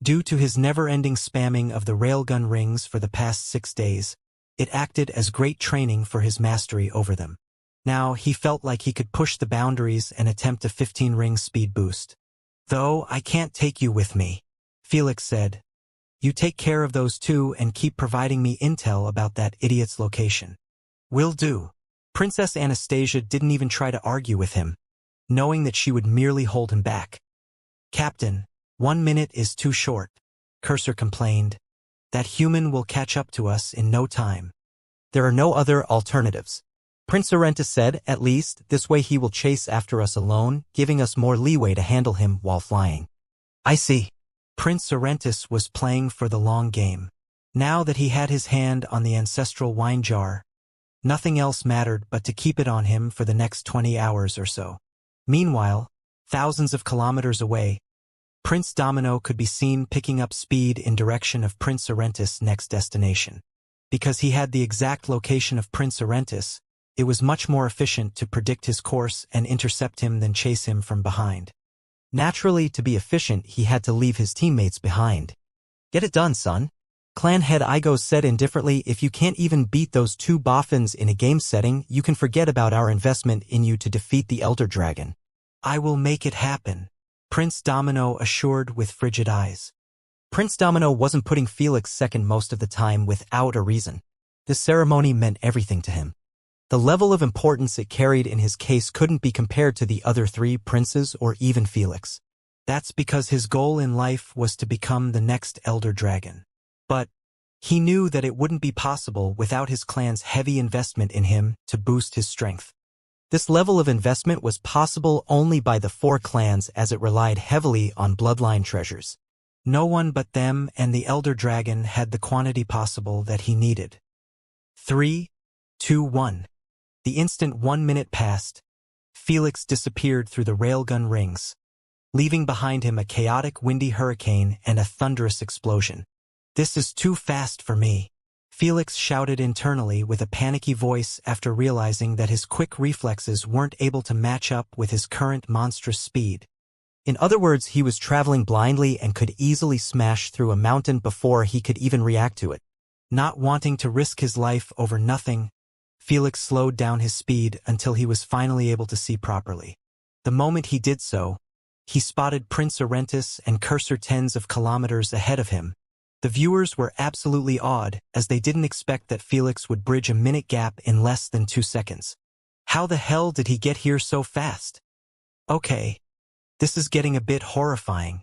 Due to his never-ending spamming of the railgun rings for the past 6 days, it acted as great training for his mastery over them. Now he felt like he could push the boundaries and attempt a 15-ring speed boost. Though I can't take you with me, Felix said. You take care of those two and keep providing me intel about that idiot's location. Will do. Princess Anastasia didn't even try to argue with him, knowing that she would merely hold him back. Captain, 1 minute is too short, Cursor complained. That human will catch up to us in no time. There are no other alternatives. Prince Orentis said, at least, this way he will chase after us alone, giving us more leeway to handle him while flying. I see. Prince Orentis was playing for the long game. Now that he had his hand on the ancestral wine jar, nothing else mattered but to keep it on him for the next 20 hours or so. Meanwhile, thousands of kilometers away, Prince Domino could be seen picking up speed in direction of Prince Orentis' next destination. Because he had the exact location of Prince Orentis, it was much more efficient to predict his course and intercept him than chase him from behind. Naturally, to be efficient, he had to leave his teammates behind. Get it done, son. Clan head Igo said indifferently, if you can't even beat those two boffins in a game setting, you can forget about our investment in you to defeat the Elder Dragon. I will make it happen, Prince Domino assured with frigid eyes. Prince Domino wasn't putting Felix second most of the time without a reason. This ceremony meant everything to him. The level of importance it carried in his case couldn't be compared to the other 3 princes or even Felix. That's because his goal in life was to become the next Elder Dragon. But he knew that it wouldn't be possible without his clan's heavy investment in him to boost his strength. This level of investment was possible only by the 4 clans as it relied heavily on bloodline treasures. No one but them and the Elder Dragon had the quantity possible that he needed. 3, 2, 1. The instant 1 minute passed, Felix disappeared through the railgun rings, leaving behind him a chaotic windy hurricane and a thunderous explosion. This is too fast for me, Felix shouted internally with a panicky voice after realizing that his quick reflexes weren't able to match up with his current monstrous speed. In other words, he was traveling blindly and could easily smash through a mountain before he could even react to it. Not wanting to risk his life over nothing, Felix slowed down his speed until he was finally able to see properly. The moment he did so, he spotted Prince Orentis and Cursor tens of kilometers ahead of him. The viewers were absolutely awed as they didn't expect that Felix would bridge a minute gap in less than 2 seconds. How the hell did he get here so fast? Okay, this is getting a bit horrifying.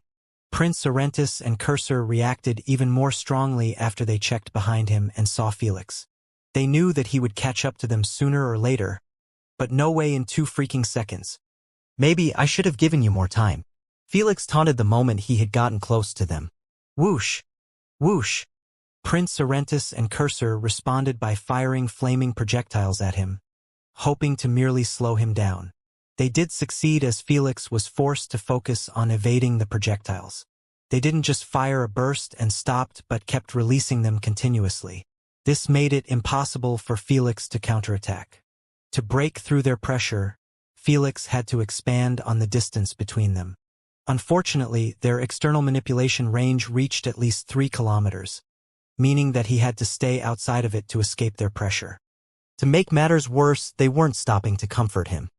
Prince Orentis and Cursor reacted even more strongly after they checked behind him and saw Felix. They knew that he would catch up to them sooner or later, but no way in 2 freaking seconds. Maybe I should have given you more time. Felix taunted the moment he had gotten close to them. Whoosh! Whoosh! Prince Orentis and Cursor responded by firing flaming projectiles at him, hoping to merely slow him down. They did succeed as Felix was forced to focus on evading the projectiles. They didn't just fire a burst and stopped but kept releasing them continuously. This made it impossible for Felix to counterattack. To break through their pressure, Felix had to expand on the distance between them. Unfortunately, their external manipulation range reached at least 3 kilometers, meaning that he had to stay outside of it to escape their pressure. To make matters worse, they weren't stopping to comfort him.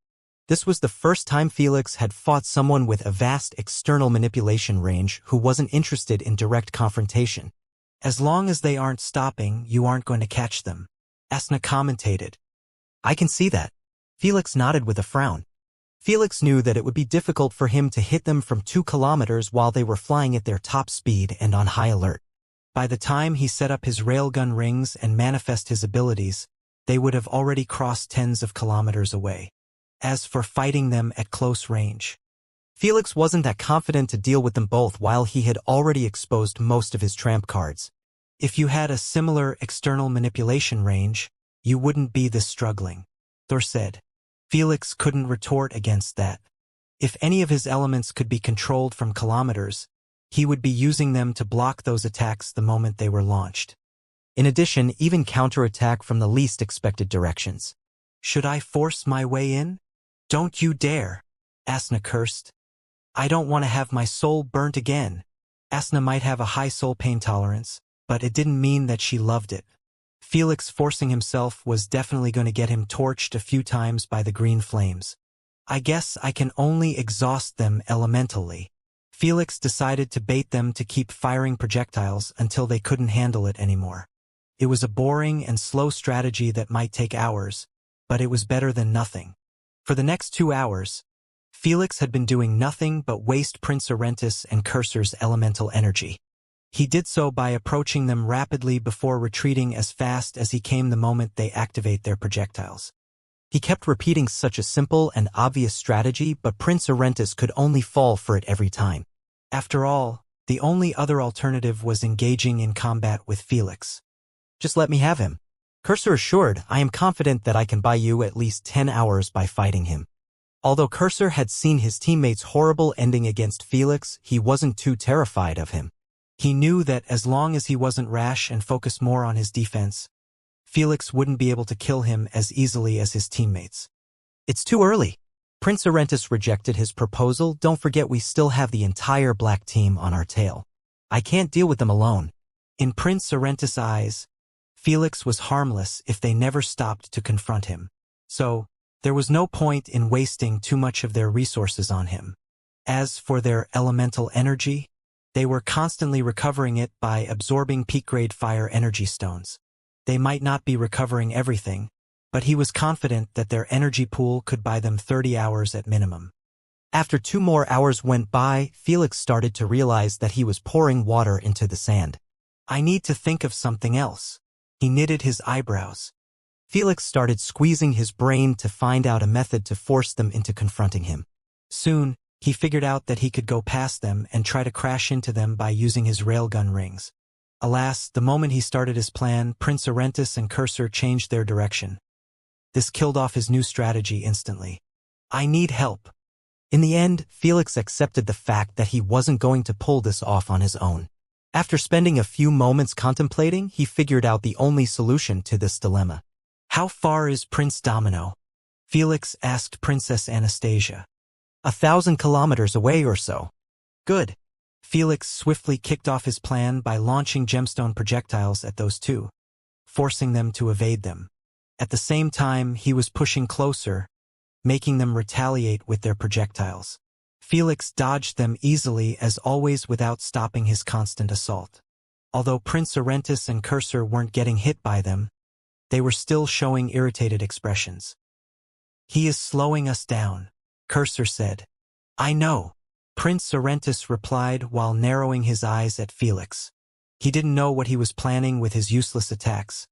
This was the first time Felix had fought someone with a vast external manipulation range who wasn't interested in direct confrontation. As long as they aren't stopping, you aren't going to catch them, Asna commentated. I can see that. Felix nodded with a frown. Felix knew that it would be difficult for him to hit them from 2 kilometers while they were flying at their top speed and on high alert. By the time he set up his railgun rings and manifest his abilities, they would have already crossed tens of kilometers away. As for fighting them at close range, Felix wasn't that confident to deal with them both while he had already exposed most of his trump cards. If you had a similar external manipulation range, you wouldn't be this struggling, Thor said. Felix couldn't retort against that. If any of his elements could be controlled from kilometers, he would be using them to block those attacks the moment they were launched. In addition, even counterattack from the least expected directions. Should I force my way in? Don't you dare, Asna cursed. I don't want to have my soul burnt again. Asna might have a high soul pain tolerance, but it didn't mean that she loved it. Felix forcing himself was definitely going to get him torched a few times by the green flames. I guess I can only exhaust them elementally. Felix decided to bait them to keep firing projectiles until they couldn't handle it anymore. It was a boring and slow strategy that might take hours, but it was better than nothing. For the next 2 hours, Felix had been doing nothing but waste Prince Arentis and Cursor's elemental energy. He did so by approaching them rapidly before retreating as fast as he came the moment they activate their projectiles. He kept repeating such a simple and obvious strategy, but Prince Arentis could only fall for it every time. After all, the only other alternative was engaging in combat with Felix. Just let me have him. Cursor assured, I am confident that I can buy you at least 10 hours by fighting him. Although Cursor had seen his teammates' horrible ending against Felix, he wasn't too terrified of him. He knew that as long as he wasn't rash and focused more on his defense, Felix wouldn't be able to kill him as easily as his teammates. It's too early. Prince Arentis rejected his proposal. Don't forget we still have the entire black team on our tail. I can't deal with them alone. In Prince Arentis' eyes, Felix was harmless if they never stopped to confront him. So, there was no point in wasting too much of their resources on him. As for their elemental energy, they were constantly recovering it by absorbing peak-grade fire energy stones. They might not be recovering everything, but he was confident that their energy pool could buy them 30 hours at minimum. After 2 more hours went by, Felix started to realize that he was pouring water into the sand. I need to think of something else. He knitted his eyebrows. Felix started squeezing his brain to find out a method to force them into confronting him. Soon, he figured out that he could go past them and try to crash into them by using his railgun rings. Alas, the moment he started his plan, Prince Arentis and Cursor changed their direction. This killed off his new strategy instantly. I need help. In the end, Felix accepted the fact that he wasn't going to pull this off on his own. After spending a few moments contemplating, he figured out the only solution to this dilemma. How far is Prince Domino? Felix asked Princess Anastasia. 1,000 kilometers away or so. Good. Felix swiftly kicked off his plan by launching gemstone projectiles at those two, forcing them to evade them. At the same time, he was pushing closer, making them retaliate with their projectiles. Felix dodged them easily as always without stopping his constant assault. Although Prince Arentis and Cursor weren't getting hit by them, they were still showing irritated expressions. He is slowing us down, Cursor said. I know, Prince Arentis replied while narrowing his eyes at Felix. He didn't know what he was planning with his useless attacks,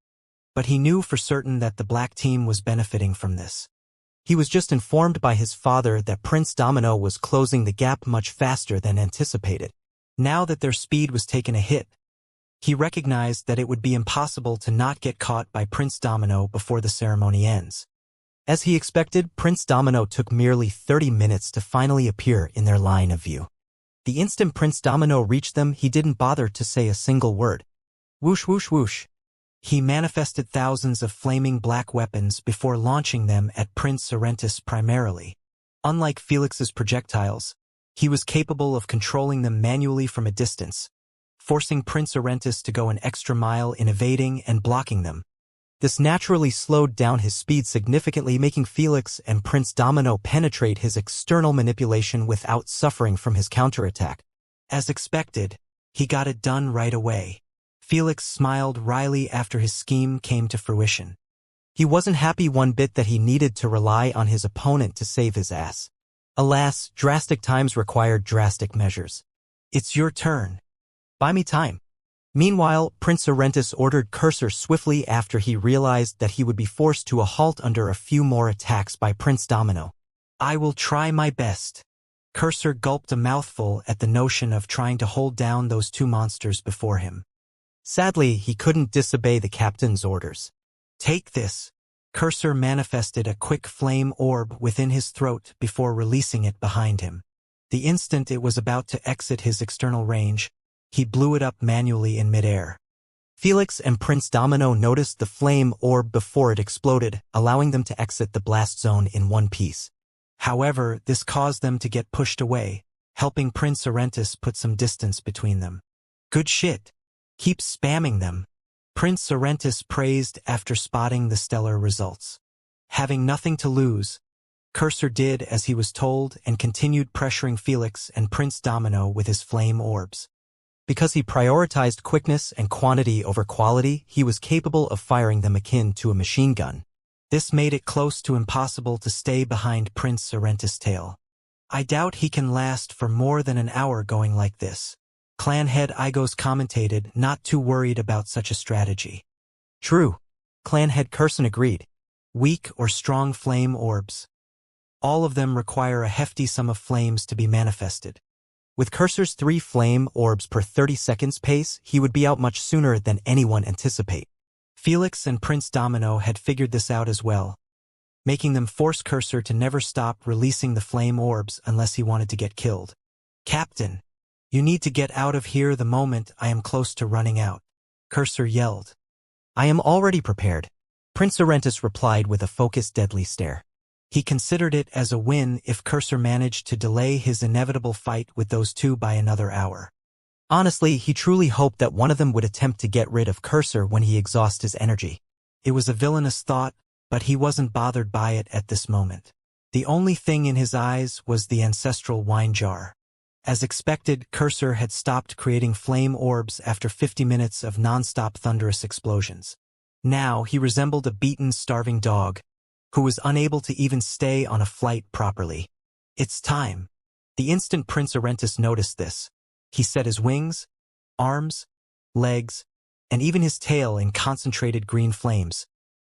but he knew for certain that the black team was benefiting from this. He was just informed by his father that Prince Domino was closing the gap much faster than anticipated. Now that their speed was taking a hit, he recognized that it would be impossible to not get caught by Prince Domino before the ceremony ends. As he expected, Prince Domino took merely 30 minutes to finally appear in their line of view. The instant Prince Domino reached them, he didn't bother to say a single word. Whoosh, whoosh, whoosh. He manifested thousands of flaming black weapons before launching them at Prince Arentis primarily. Unlike Felix's projectiles, he was capable of controlling them manually from a distance, forcing Prince Arentis to go an extra mile in evading and blocking them. This naturally slowed down his speed significantly, making Felix and Prince Domino penetrate his external manipulation without suffering from his counterattack. As expected, he got it done right away. Felix smiled wryly after his scheme came to fruition. He wasn't happy one bit that he needed to rely on his opponent to save his ass. Alas, drastic times required drastic measures. It's your turn. Buy me time. Meanwhile, Prince Orentis ordered Cursor swiftly after he realized that he would be forced to a halt under a few more attacks by Prince Domino. I will try my best. Cursor gulped a mouthful at the notion of trying to hold down those two monsters before him. Sadly, he couldn't disobey the captain's orders. Take this. Cursor manifested a quick flame orb within his throat before releasing it behind him. The instant it was about to exit his external range, he blew it up manually in midair. Felix and Prince Domino noticed the flame orb before it exploded, allowing them to exit the blast zone in one piece. However, this caused them to get pushed away, helping Prince Orentis put some distance between them. Good shit. Keep spamming them. Prince Orentis praised after spotting the stellar results. Having nothing to lose, Cursor did as he was told and continued pressuring Felix and Prince Domino with his flame orbs. Because he prioritized quickness and quantity over quality, he was capable of firing them akin to a machine gun. This made it close to impossible to stay behind Prince Orentis' tail. I doubt he can last for more than an hour going like this. Clan head Igos commentated, not too worried about such a strategy. True. Clan head Curson agreed. Weak or strong flame orbs. All of them require a hefty sum of flames to be manifested. With Cursor's 3 flame orbs per 30 seconds pace, he would be out much sooner than anyone anticipate. Felix and Prince Domino had figured this out as well, making them force Cursor to never stop releasing the flame orbs unless he wanted to get killed. Captain, you need to get out of here the moment I am close to running out, Cursor yelled. I am already prepared, Prince Orentis replied with a focused deadly stare. He considered it as a win if Cursor managed to delay his inevitable fight with those two by another hour. Honestly, he truly hoped that one of them would attempt to get rid of Cursor when he exhausts his energy. It was a villainous thought, but he wasn't bothered by it at this moment. The only thing in his eyes was the ancestral wine jar. As expected, Cursor had stopped creating flame orbs after 50 minutes of non-stop thunderous explosions. Now he resembled a beaten, starving dog, who was unable to even stay on a flight properly. It's time. The instant Prince Orentis noticed this, he set his wings, arms, legs, and even his tail in concentrated green flames,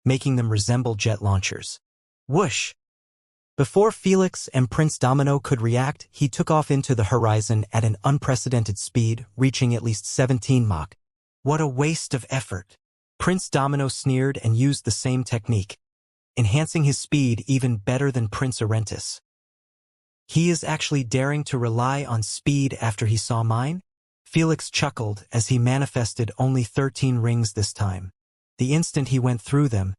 making them resemble jet launchers. Whoosh! Before Felix and Prince Domino could react, he took off into the horizon at an unprecedented speed, reaching at least 17 Mach. What a waste of effort! Prince Domino sneered and used the same technique, enhancing his speed even better than Prince Orentis. He is actually daring to rely on speed after he saw mine? Felix chuckled as he manifested only 13 rings this time. The instant he went through them,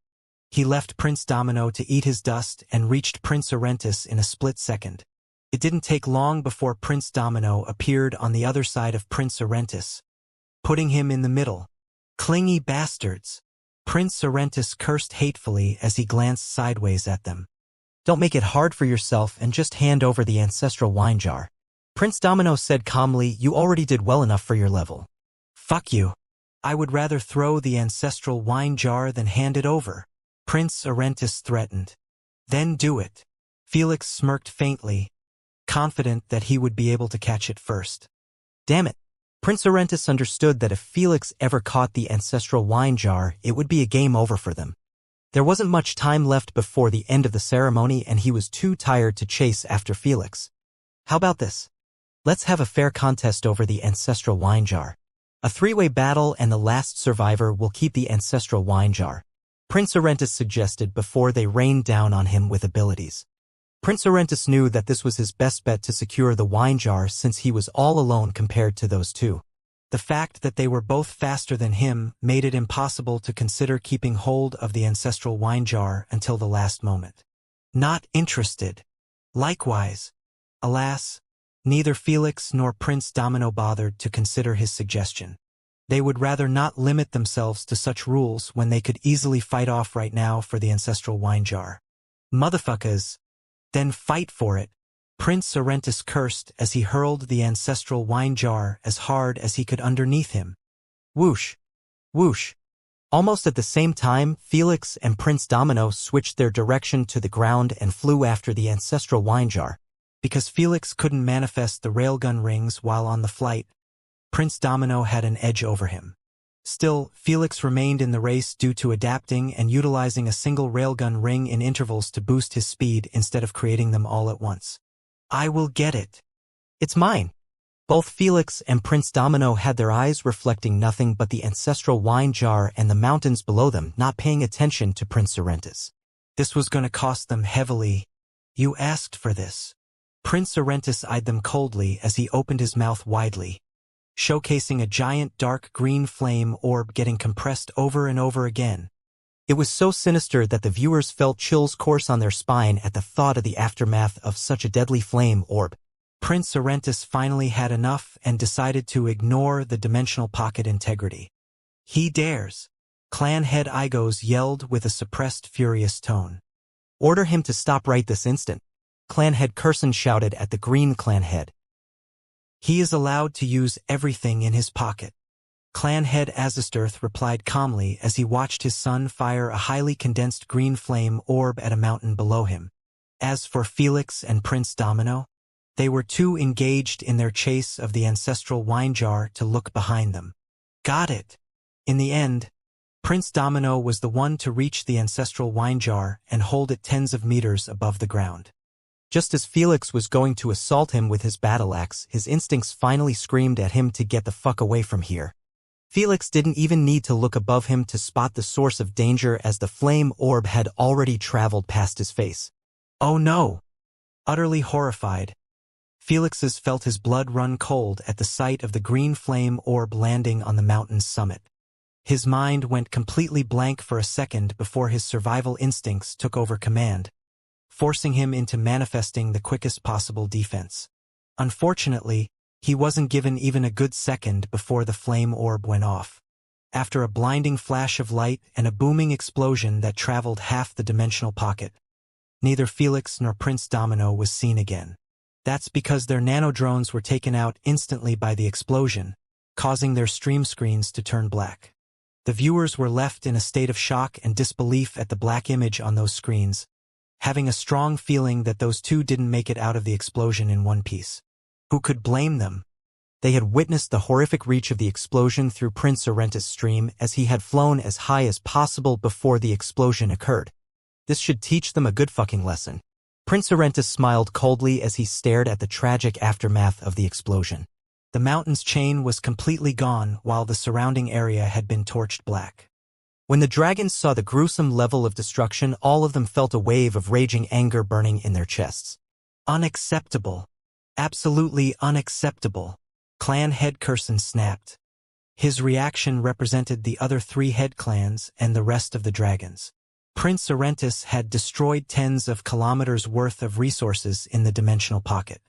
he left Prince Domino to eat his dust and reached Prince Orentis in a split second. It didn't take long before Prince Domino appeared on the other side of Prince Orentis, putting him in the middle. Clingy bastards! Prince Orentis cursed hatefully as he glanced sideways at them. Don't make it hard for yourself and just hand over the ancestral wine jar. Prince Domino said calmly, you already did well enough for your level. Fuck you. I would rather throw the ancestral wine jar than hand it over, Prince Orentis threatened. Then do it. Felix smirked faintly, confident that he would be able to catch it first. Damn it. Prince Orentis understood that if Felix ever caught the ancestral wine jar, it would be a game over for them. There wasn't much time left before the end of the ceremony, and he was too tired to chase after Felix. How about this? Let's have a fair contest over the ancestral wine jar. A 3-way battle, and the last survivor will keep the ancestral wine jar, Prince Orentis suggested before they rained down on him with abilities. Prince Orentis knew that this was his best bet to secure the wine jar since he was all alone compared to those two. The fact that they were both faster than him made it impossible to consider keeping hold of the ancestral wine jar until the last moment. Not interested. Likewise. Alas, neither Felix nor Prince Domino bothered to consider his suggestion. They would rather not limit themselves to such rules when they could easily fight off right now for the ancestral wine jar. Motherfuckers, then fight for it, Prince Orentis cursed as he hurled the ancestral wine jar as hard as he could underneath him. Whoosh! Whoosh! Almost at the same time, Felix and Prince Domino switched their direction to the ground and flew after the ancestral wine jar. Because Felix couldn't manifest the railgun rings while on the flight, Prince Domino had an edge over him. Still, Felix remained in the race due to adapting and utilizing a single railgun ring in intervals to boost his speed instead of creating them all at once. I will get it. It's mine. Both Felix and Prince Domino had their eyes reflecting nothing but the ancestral wine jar and the mountains below them, not paying attention to Prince Orentis. This was going to cost them heavily. You asked for this. Prince Orentis eyed them coldly as he opened his mouth widely, showcasing a giant dark green flame orb getting compressed over and over again. It was so sinister that the viewers felt chills course on their spine at the thought of the aftermath of such a deadly flame orb. Prince Orentis finally had enough and decided to ignore the dimensional pocket integrity. He dares! Clan head Igos yelled with a suppressed, furious tone. Order him to stop right this instant, Clan head Curson shouted at the green clan head. He is allowed to use everything in his pocket. Clan head Azistirth replied calmly as he watched his son fire a highly condensed green flame orb at a mountain below him. As for Felix and Prince Domino, they were too engaged in their chase of the ancestral wine jar to look behind them. Got it. In the end, Prince Domino was the one to reach the ancestral wine jar and hold it tens of meters above the ground. Just as Felix was going to assault him with his battle axe, his instincts finally screamed at him to get the fuck away from here. Felix didn't even need to look above him to spot the source of danger as the flame orb had already traveled past his face. Oh no! Utterly horrified, Felix's felt his blood run cold at the sight of the green flame orb landing on the mountain's summit. His mind went completely blank for a second before his survival instincts took over command, forcing him into manifesting the quickest possible defense. Unfortunately, he wasn't given even a good second before the flame orb went off. After a blinding flash of light and a booming explosion that traveled half the dimensional pocket, neither Felix nor Prince Domino was seen again. That's because their nanodrones were taken out instantly by the explosion, causing their stream screens to turn black. The viewers were left in a state of shock and disbelief at the black image on those screens, having a strong feeling that those two didn't make it out of the explosion in one piece. Who could blame them? They had witnessed the horrific reach of the explosion through Prince Orentis' stream as he had flown as high as possible before the explosion occurred. This should teach them a good fucking lesson. Prince Orentis smiled coldly as he stared at the tragic aftermath of the explosion. The mountain's chain was completely gone while the surrounding area had been torched black. When the dragons saw the gruesome level of destruction, all of them felt a wave of raging anger burning in their chests. Unacceptable. Absolutely unacceptable. Clan head Curson snapped. His reaction represented the other three head clans and the rest of the dragons. Prince Orentis had destroyed tens of kilometers worth of resources in the dimensional pocket.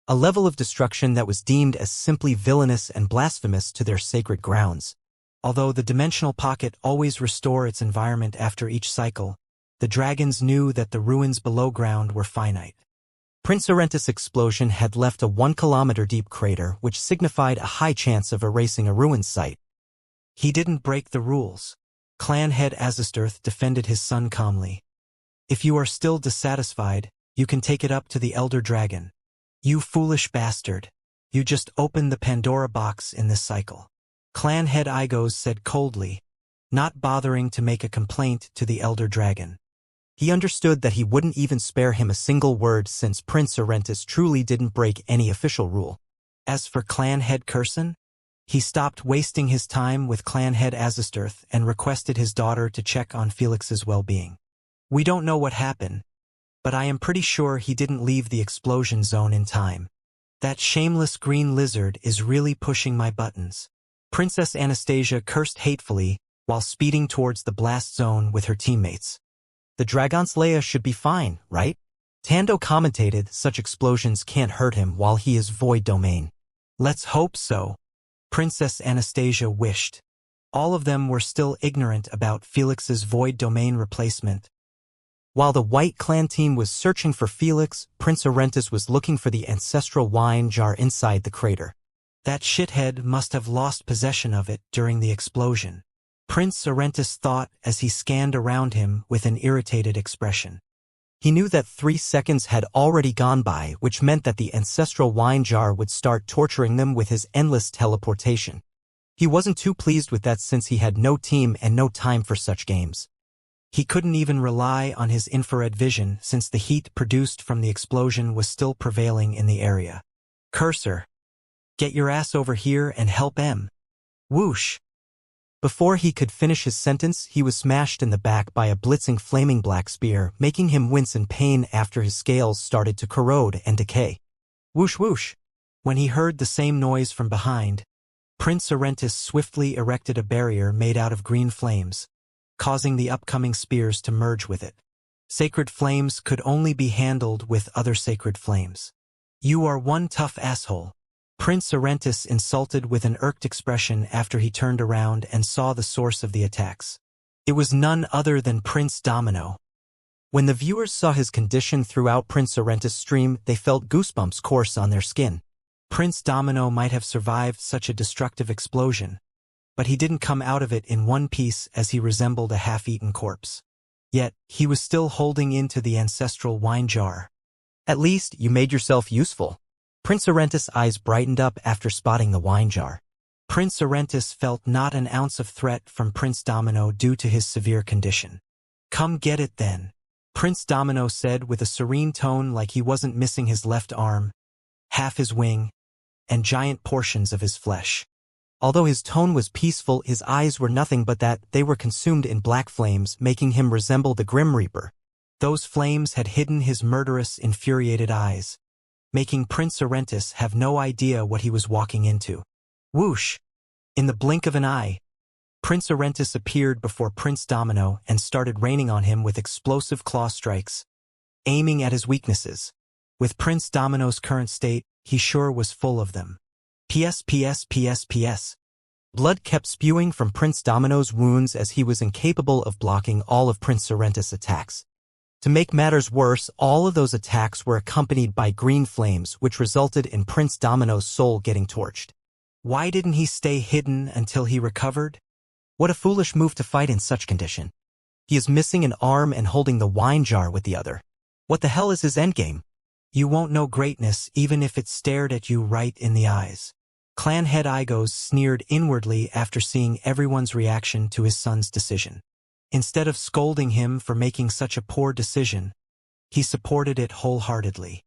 A level of destruction that was deemed as simply villainous and blasphemous to their sacred grounds. Although the dimensional pocket always restore its environment after each cycle, the dragons knew that the ruins below ground were finite. Prince Orentis' explosion had left a 1 kilometer deep crater which signified a high chance of erasing a ruined site. He didn't break the rules. Clan head Azistirth defended his son calmly. If you are still dissatisfied, you can take it up to the Elder Dragon. You foolish bastard. You just opened the Pandora box in this cycle. Clan head Igos said coldly, not bothering to make a complaint to the Elder Dragon. He understood that he wouldn't even spare him a single word since Prince Orentis truly didn't break any official rule. As for Clan head Curson, he stopped wasting his time with Clan head Azistirth and requested his daughter to check on Felix's well-being. We don't know what happened, but I am pretty sure he didn't leave the explosion zone in time. That shameless green lizard is really pushing my buttons. Princess Anastasia cursed hatefully while speeding towards the blast zone with her teammates. The Dragon's Leia should be fine, right? Tando commentated such explosions can't hurt him while he is void domain. Let's hope so. Princess Anastasia wished. All of them were still ignorant about Felix's void domain replacement. While the White Clan team was searching for Felix, Prince Orentis was looking for the ancestral wine jar inside the crater. That shithead must have lost possession of it during the explosion. Prince Orentis thought as he scanned around him with an irritated expression. He knew that 3 seconds had already gone by, which meant that the ancestral wine jar would start torturing them with his endless teleportation. He wasn't too pleased with that since he had no team and no time for such games. He couldn't even rely on his infrared vision since the heat produced from the explosion was still prevailing in the area. Cursor, get your ass over here and help em. Whoosh. Before he could finish his sentence, he was smashed in the back by a blitzing flaming black spear, making him wince in pain after his scales started to corrode and decay. Whoosh whoosh. When he heard the same noise from behind, Prince Orentis swiftly erected a barrier made out of green flames, causing the upcoming spears to merge with it. Sacred flames could only be handled with other sacred flames. You are one tough asshole. Prince Orentis insulted with an irked expression after he turned around and saw the source of the attacks. It was none other than Prince Domino. When the viewers saw his condition throughout Prince Orentis' stream, they felt goosebumps course on their skin. Prince Domino might have survived such a destructive explosion, but he didn't come out of it in one piece as he resembled a half-eaten corpse. Yet, he was still holding into the ancestral wine jar. At least, you made yourself useful. Prince Orentis' eyes brightened up after spotting the wine jar. Prince Orentis felt not an ounce of threat from Prince Domino due to his severe condition. Come get it then, Prince Domino said with a serene tone, like he wasn't missing his left arm, half his wing, and giant portions of his flesh. Although his tone was peaceful, his eyes were nothing but that they were consumed in black flames, making him resemble the Grim Reaper. Those flames had hidden his murderous, infuriated eyes, making Prince Orentis have no idea what he was walking into. Whoosh! In the blink of an eye, Prince Orentis appeared before Prince Domino and started raining on him with explosive claw strikes, aiming at his weaknesses. With Prince Domino's current state, he sure was full of them. PS. Blood kept spewing from Prince Domino's wounds as he was incapable of blocking all of Prince Orentis' attacks. To make matters worse, all of those attacks were accompanied by green flames, which resulted in Prince Domino's soul getting torched. Why didn't he stay hidden until he recovered? What a foolish move to fight in such condition. He is missing an arm and holding the wine jar with the other. What the hell is his endgame? You won't know greatness even if it stared at you right in the eyes. Clan head Igos sneered inwardly after seeing everyone's reaction to his son's decision. Instead of scolding him for making such a poor decision, he supported it wholeheartedly.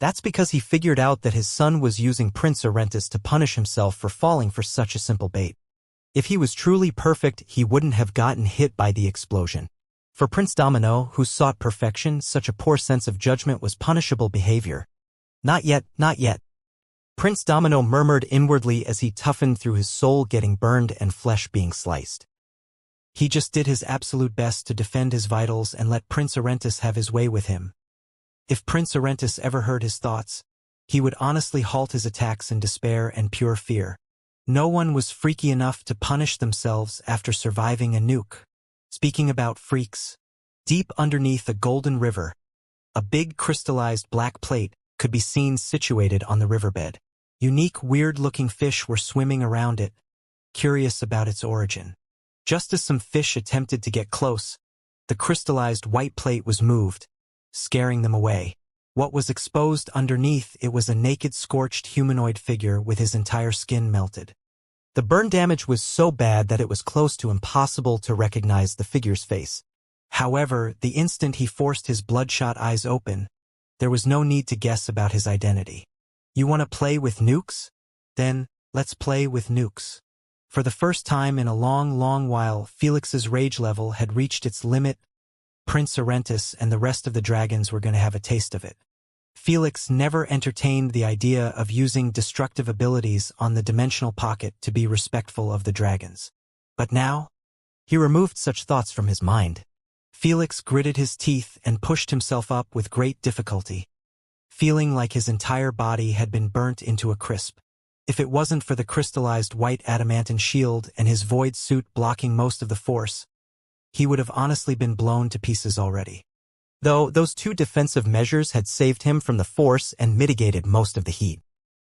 That's because he figured out that his son was using Prince Orentis to punish himself for falling for such a simple bait. If he was truly perfect, he wouldn't have gotten hit by the explosion. For Prince Domino, who sought perfection, such a poor sense of judgment was punishable behavior. Not yet, not yet. Prince Domino murmured inwardly as he toughened through his soul getting burned and flesh being sliced. He just did his absolute best to defend his vitals and let Prince Orentis have his way with him. If Prince Orentis ever heard his thoughts, he would honestly halt his attacks in despair and pure fear. No one was freaky enough to punish themselves after surviving a nuke. Speaking about freaks, deep underneath a golden river, a big crystallized black plate could be seen situated on the riverbed. Unique, weird-looking fish were swimming around it, curious about its origin. Just as some fish attempted to get close, the crystallized white plate was moved, scaring them away. What was exposed underneath it was a naked, scorched humanoid figure with his entire skin melted. The burn damage was so bad that it was close to impossible to recognize the figure's face. However, the instant he forced his bloodshot eyes open, there was no need to guess about his identity. You want to play with nukes? Then, let's play with nukes. For the first time in a long, long while, Felix's rage level had reached its limit. Prince Orentis and the rest of the dragons were going to have a taste of it. Felix never entertained the idea of using destructive abilities on the dimensional pocket to be respectful of the dragons. But now, he removed such thoughts from his mind. Felix gritted his teeth and pushed himself up with great difficulty, feeling like his entire body had been burnt into a crisp. If it wasn't for the crystallized white adamantine shield and his void suit blocking most of the force, he would have honestly been blown to pieces already. Though those two defensive measures had saved him from the force and mitigated most of the heat.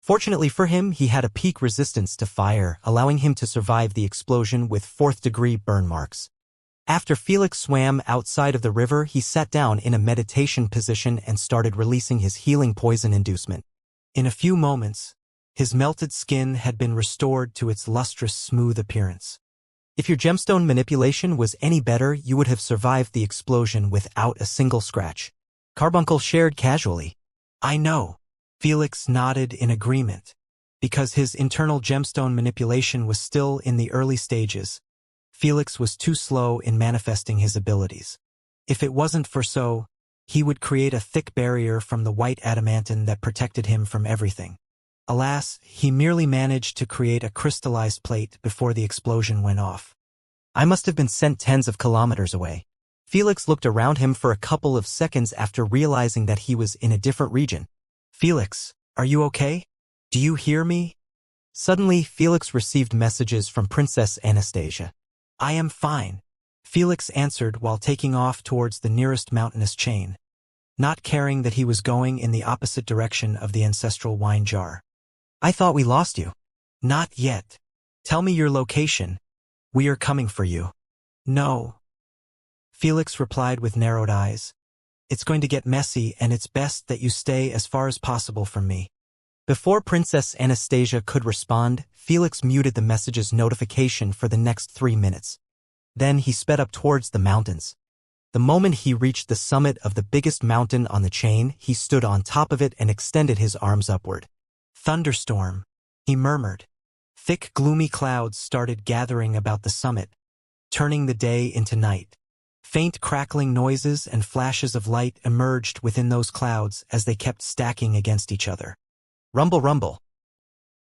Fortunately for him, he had a peak resistance to fire, allowing him to survive the explosion with 4th-degree burn marks. After Felix swam outside of the river, he sat down in a meditation position and started releasing his healing poison inducement. In a few moments, his melted skin had been restored to its lustrous, smooth appearance. If your gemstone manipulation was any better, you would have survived the explosion without a single scratch. Carbuncle shared casually. I know. Felix nodded in agreement. Because his internal gemstone manipulation was still in the early stages, Felix was too slow in manifesting his abilities. If it wasn't for so, he would create a thick barrier from the white adamantine that protected him from everything. Alas, he merely managed to create a crystallized plate before the explosion went off. I must have been sent tens of kilometers away. Felix looked around him for a couple of seconds after realizing that he was in a different region. Felix, are you okay? Do you hear me? Suddenly, Felix received messages from Princess Anastasia. I am fine, Felix answered while taking off towards the nearest mountainous chain, not caring that he was going in the opposite direction of the ancestral wine jar. I thought we lost you. Not yet. Tell me your location. We are coming for you. No. Felix replied with narrowed eyes. It's going to get messy, and it's best that you stay as far as possible from me. Before Princess Anastasia could respond, Felix muted the message's notification for the next 3 minutes. Then he sped up towards the mountains. The moment he reached the summit of the biggest mountain on the chain, he stood on top of it and extended his arms upward. Thunderstorm, he murmured. Thick, gloomy clouds started gathering about the summit, turning the day into night. Faint crackling noises and flashes of light emerged within those clouds as they kept stacking against each other. Rumble, rumble.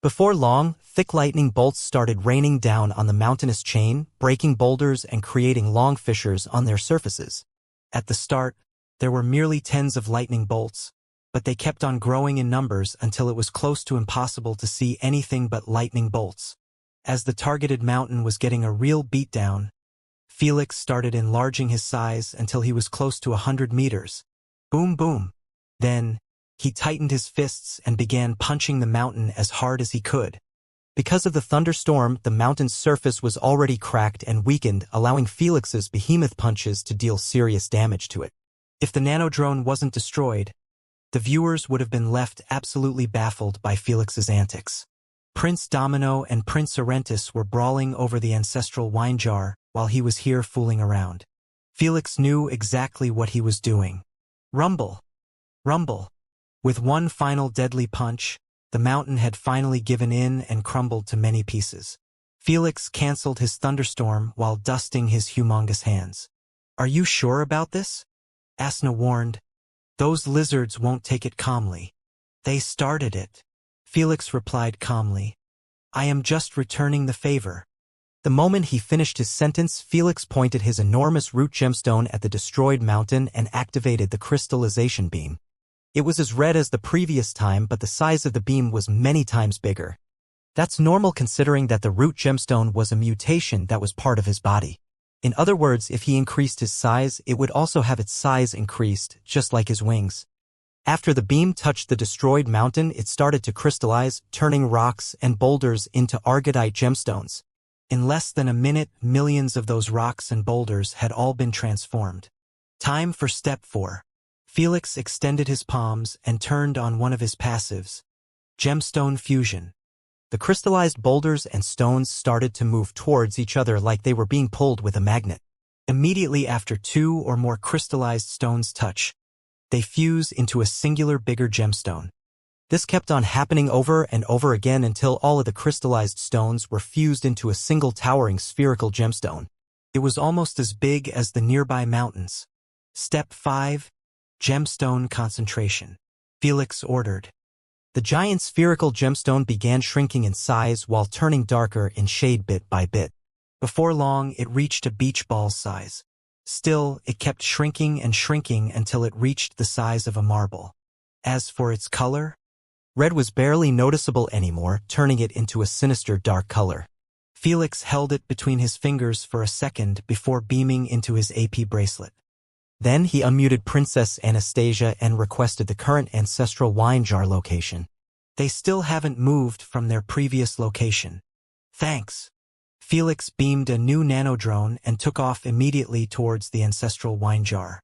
Before long, thick lightning bolts started raining down on the mountainous chain, breaking boulders and creating long fissures on their surfaces. At the start, there were merely tens of lightning bolts, but they kept on growing in numbers until it was close to impossible to see anything but lightning bolts. As the targeted mountain was getting a real beatdown, Felix started enlarging his size until he was close to 100 meters. Boom, boom. Then, he tightened his fists and began punching the mountain as hard as he could. Because of the thunderstorm, the mountain's surface was already cracked and weakened, allowing Felix's behemoth punches to deal serious damage to it. If the nanodrone wasn't destroyed, the viewers would have been left absolutely baffled by Felix's antics. Prince Domino and Prince Arentis were brawling over the ancestral wine jar while he was here fooling around. Felix knew exactly what he was doing. Rumble. Rumble. With one final deadly punch, the mountain had finally given in and crumbled to many pieces. Felix canceled his thunderstorm while dusting his humongous hands. Are you sure about this? Asna warned. Those lizards won't take it calmly. They started it. Felix replied calmly. I am just returning the favor. The moment he finished his sentence, Felix pointed his enormous root gemstone at the destroyed mountain and activated the crystallization beam. It was as red as the previous time, but the size of the beam was many times bigger. That's normal considering that the root gemstone was a mutation that was part of his body. In other words, if he increased his size, it would also have its size increased, just like his wings. After the beam touched the destroyed mountain, it started to crystallize, turning rocks and boulders into argidite gemstones. In less than a minute, millions of those rocks and boulders had all been transformed. Time for step 4. Felix extended his palms and turned on one of his passives, Gemstone Fusion. The crystallized boulders and stones started to move towards each other like they were being pulled with a magnet. Immediately after 2 or more crystallized stones touch, they fuse into a singular bigger gemstone. This kept on happening over and over again until all of the crystallized stones were fused into a single towering spherical gemstone. It was almost as big as the nearby mountains. Step 5. Gemstone Concentration. Felix ordered. The giant spherical gemstone began shrinking in size while turning darker in shade bit by bit. Before long, it reached a beach ball's size. Still, it kept shrinking and shrinking until it reached the size of a marble. As for its color, Red was barely noticeable anymore, turning it into a sinister dark color. Felix held it between his fingers for a second before beaming into his AP bracelet. Then he unmuted Princess Anastasia and requested the current ancestral wine jar location. They still haven't moved from their previous location. Thanks. Felix beamed a new nanodrone and took off immediately towards the ancestral wine jar.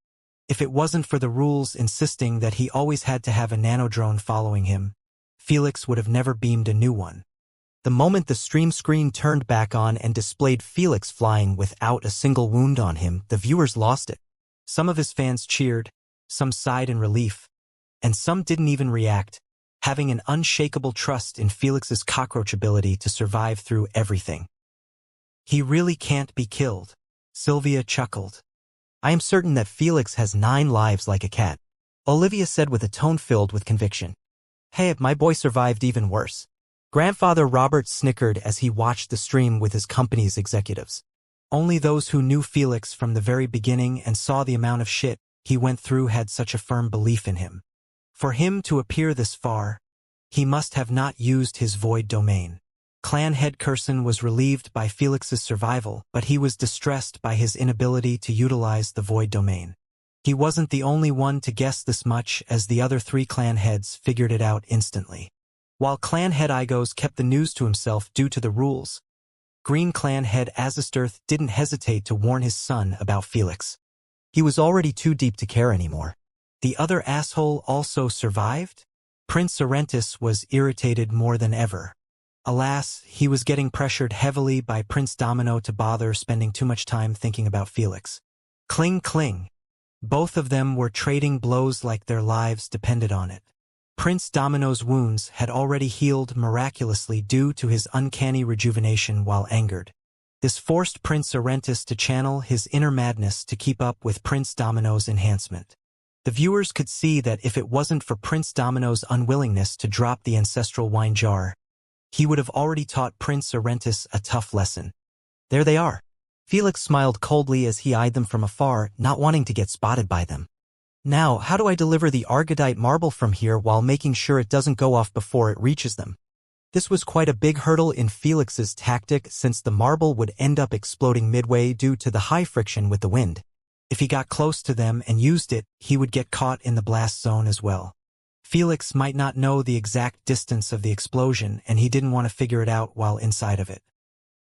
If it wasn't for the rules insisting that he always had to have a nanodrone following him, Felix would have never beamed a new one. The moment the stream screen turned back on and displayed Felix flying without a single wound on him, the viewers lost it. Some of his fans cheered, some sighed in relief, and some didn't even react, having an unshakable trust in Felix's cockroach ability to survive through everything. He really can't be killed, Sylvia chuckled. I am certain that Felix has 9 lives like a cat, Olivia said with a tone filled with conviction. Hey, my boy survived even worse. Grandfather Robert snickered as he watched the stream with his company's executives. Only those who knew Felix from the very beginning and saw the amount of shit he went through had such a firm belief in him. For him to appear this far, he must have not used his void domain. Clan head Curson was relieved by Felix's survival, but he was distressed by his inability to utilize the void domain. He wasn't the only one to guess this much, as the other 3 clan heads figured it out instantly. While clan head Igos kept the news to himself due to the rules, Green clan head Azistirth didn't hesitate to warn his son about Felix. He was already too deep to care anymore. The other asshole also survived? Prince Orentis was irritated more than ever. Alas, he was getting pressured heavily by Prince Domino to bother spending too much time thinking about Felix. Cling cling. Both of them were trading blows like their lives depended on it. Prince Domino's wounds had already healed miraculously due to his uncanny rejuvenation while angered. This forced Prince Orentis to channel his inner madness to keep up with Prince Domino's enhancement. The viewers could see that if it wasn't for Prince Domino's unwillingness to drop the ancestral wine jar, he would have already taught Prince Orentis a tough lesson. There they are. Felix smiled coldly as he eyed them from afar, not wanting to get spotted by them. Now, how do I deliver the Argodite marble from here while making sure it doesn't go off before it reaches them? This was quite a big hurdle in Felix's tactic, since the marble would end up exploding midway due to the high friction with the wind. If he got close to them and used it, he would get caught in the blast zone as well. Felix might not know the exact distance of the explosion, and he didn't want to figure it out while inside of it.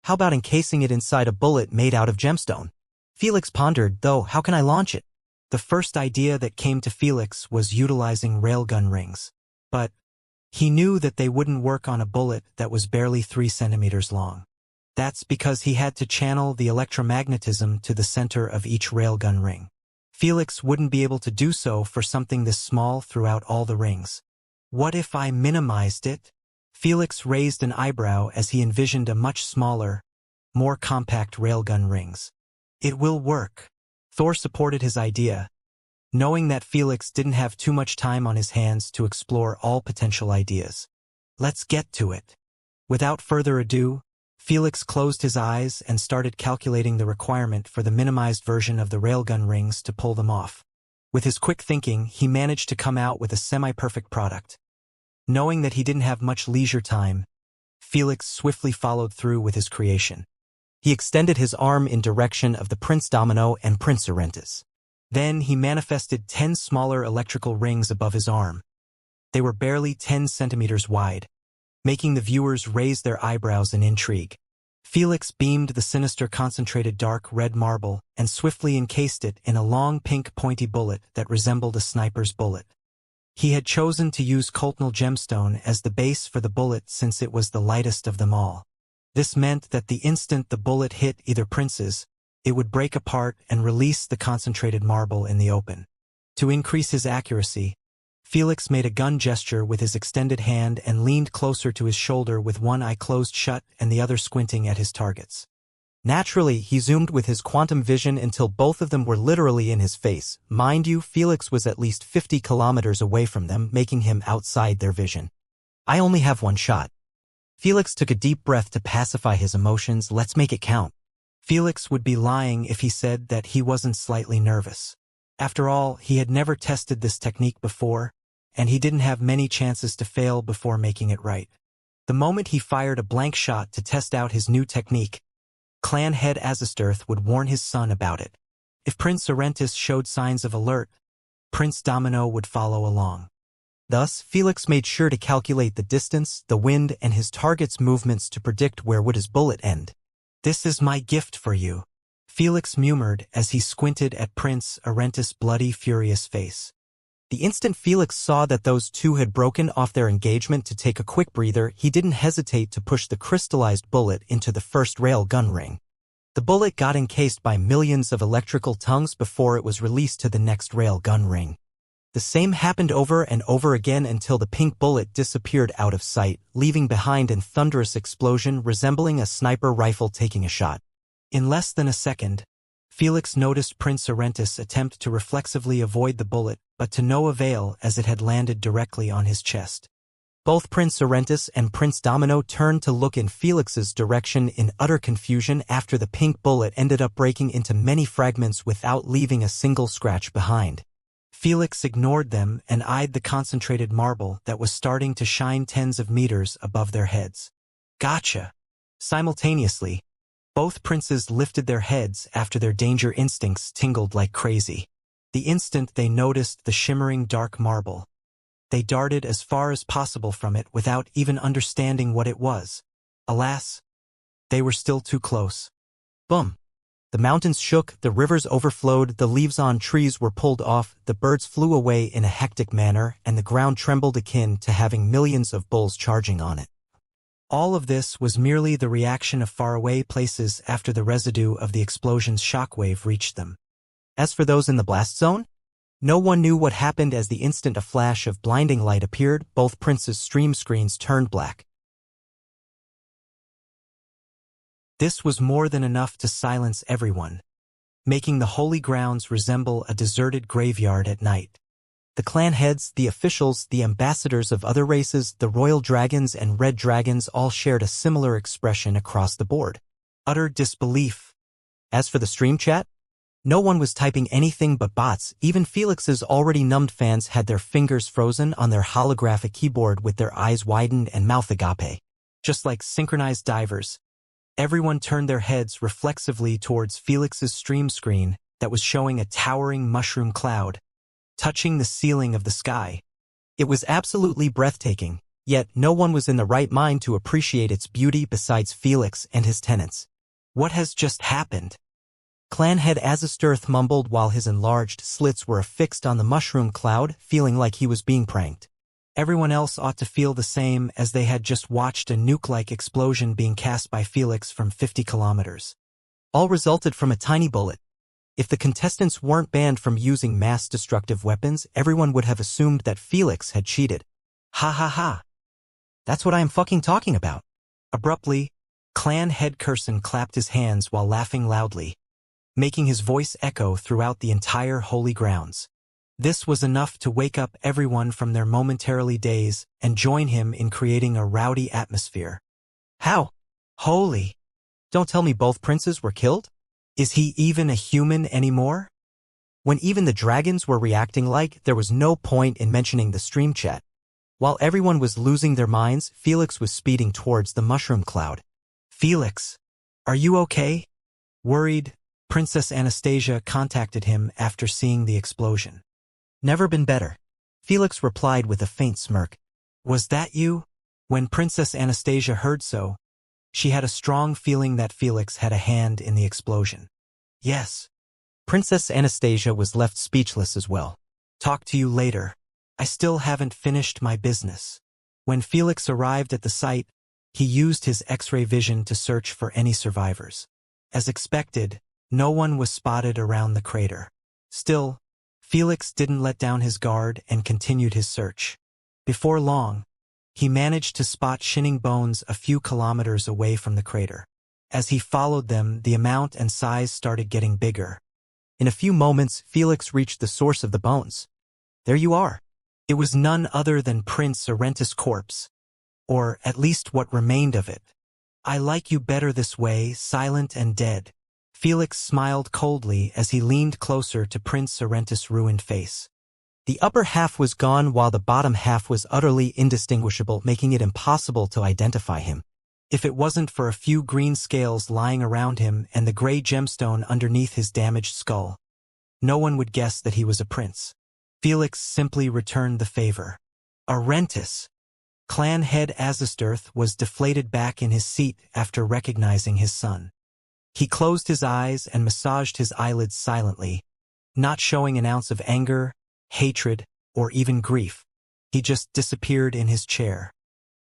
How about encasing it inside a bullet made out of gemstone? Felix pondered, though, how can I launch it? The first idea that came to Felix was utilizing railgun rings. But he knew that they wouldn't work on a bullet that was barely 3 centimeters long. That's because he had to channel the electromagnetism to the center of each railgun ring. Felix wouldn't be able to do so for something this small throughout all the rings. What if I minimized it? Felix raised an eyebrow as he envisioned a much smaller, more compact railgun rings. It will work. Thor supported his idea, knowing that Felix didn't have too much time on his hands to explore all potential ideas. Let's get to it. Without further ado, Felix closed his eyes and started calculating the requirement for the minimized version of the railgun rings to pull them off. With his quick thinking, he managed to come out with a semi-perfect product. Knowing that he didn't have much leisure time, Felix swiftly followed through with his creation. He extended his arm in direction of the Prince Domino and Prince Orentis. Then he manifested 10 smaller electrical rings above his arm. They were barely 10 centimeters wide, making the viewers raise their eyebrows in intrigue. Felix beamed the sinister concentrated dark red marble and swiftly encased it in a long pink pointy bullet that resembled a sniper's bullet. He had chosen to use Coltnal gemstone as the base for the bullet since it was the lightest of them all. This meant that the instant the bullet hit either prince's, it would break apart and release the concentrated marble in the open. To increase his accuracy, Felix made a gun gesture with his extended hand and leaned closer to his shoulder with one eye closed shut and the other squinting at his targets. Naturally, he zoomed with his quantum vision until both of them were literally in his face. Mind you, Felix was at least 50 kilometers away from them, making him outside their vision. I only have one shot. Felix took a deep breath to pacify his emotions. Let's make it count. Felix would be lying if he said that he wasn't slightly nervous. After all, he had never tested this technique before, and he didn't have many chances to fail before making it right. The moment he fired a blank shot to test out his new technique, clan head Azistirth would warn his son about it. If Prince Orentis showed signs of alert, Prince Domino would follow along. Thus, Felix made sure to calculate the distance, the wind, and his target's movements to predict where would his bullet end. "This is my gift for you," Felix murmured as he squinted at Prince Orentis' bloody, furious face. The instant Felix saw that those two had broken off their engagement to take a quick breather, he didn't hesitate to push the crystallized bullet into the first rail gun ring. The bullet got encased by millions of electrical tongues before it was released to the next rail gun ring. The same happened over and over again until the pink bullet disappeared out of sight, leaving behind a thunderous explosion resembling a sniper rifle taking a shot. In less than a second, Felix noticed Prince Orentis attempt to reflexively avoid the bullet, but to no avail as it had landed directly on his chest. Both Prince Orentis and Prince Domino turned to look in Felix's direction in utter confusion after the pink bullet ended up breaking into many fragments without leaving a single scratch behind. Felix ignored them and eyed the concentrated marble that was starting to shine tens of meters above their heads. "Gotcha!" Simultaneously, both princes lifted their heads after their danger instincts tingled like crazy. The instant they noticed the shimmering dark marble, they darted as far as possible from it without even understanding what it was. Alas, they were still too close. Boom! The mountains shook, the rivers overflowed, the leaves on trees were pulled off, the birds flew away in a hectic manner, and the ground trembled akin to having millions of bulls charging on it. All of this was merely the reaction of faraway places after the residue of the explosion's shockwave reached them. As for those in the blast zone, no one knew what happened as the instant a flash of blinding light appeared, both princes' stream screens turned black. This was more than enough to silence everyone, making the holy grounds resemble a deserted graveyard at night. The clan heads, the officials, the ambassadors of other races, the royal dragons and red dragons all shared a similar expression across the board. Utter disbelief. As for the stream chat, no one was typing anything but bots. Even Felix's already numbed fans had their fingers frozen on their holographic keyboard with their eyes widened and mouth agape. Just like synchronized divers, everyone turned their heads reflexively towards Felix's stream screen that was showing a towering mushroom cloud, touching the ceiling of the sky. It was absolutely breathtaking, yet no one was in the right mind to appreciate its beauty besides Felix and his tenants. "What has just happened?" Clan head Azistirth mumbled while his enlarged slits were affixed on the mushroom cloud, feeling like he was being pranked. Everyone else ought to feel the same, as they had just watched a nuke-like explosion being cast by Felix from 50 kilometers. All resulted from a tiny bullet. If the contestants weren't banned from using mass-destructive weapons, everyone would have assumed that Felix had cheated. Ha ha ha. That's what I am fucking talking about. Abruptly, clan head Curson clapped his hands while laughing loudly, making his voice echo throughout the entire holy grounds. This was enough to wake up everyone from their momentarily daze and join him in creating a rowdy atmosphere. "How? Holy! Don't tell me both princes were killed? Is he even a human anymore?" When even the dragons were reacting like, there was no point in mentioning the stream chat. While everyone was losing their minds, Felix was speeding towards the mushroom cloud. "Felix, are you okay?" Worried, Princess Anastasia contacted him after seeing the explosion. "Never been better," Felix replied with a faint smirk. "Was that you?" When Princess Anastasia heard so, she had a strong feeling that Felix had a hand in the explosion. "Yes." Princess Anastasia was left speechless as well. "Talk to you later. I still haven't finished my business." When Felix arrived at the site, he used his X-ray vision to search for any survivors. As expected, no one was spotted around the crater. Still, Felix didn't let down his guard and continued his search. Before long, he managed to spot shinning bones a few kilometers away from the crater. As he followed them, the amount and size started getting bigger. In a few moments, Felix reached the source of the bones. There you are. It was none other than Prince Orentis' corpse, or at least what remained of it. "I like you better this way, silent and dead." Felix smiled coldly as he leaned closer to Prince Orentis' ruined face. The upper half was gone while the bottom half was utterly indistinguishable, making it impossible to identify him. If it wasn't for a few green scales lying around him and the gray gemstone underneath his damaged skull, no one would guess that he was a prince. Felix simply returned the favor. Arentis. Clan head Azistirth was deflated back in his seat after recognizing his son. He closed his eyes and massaged his eyelids silently, not showing an ounce of anger, hatred, or even grief. He just disappeared in his chair.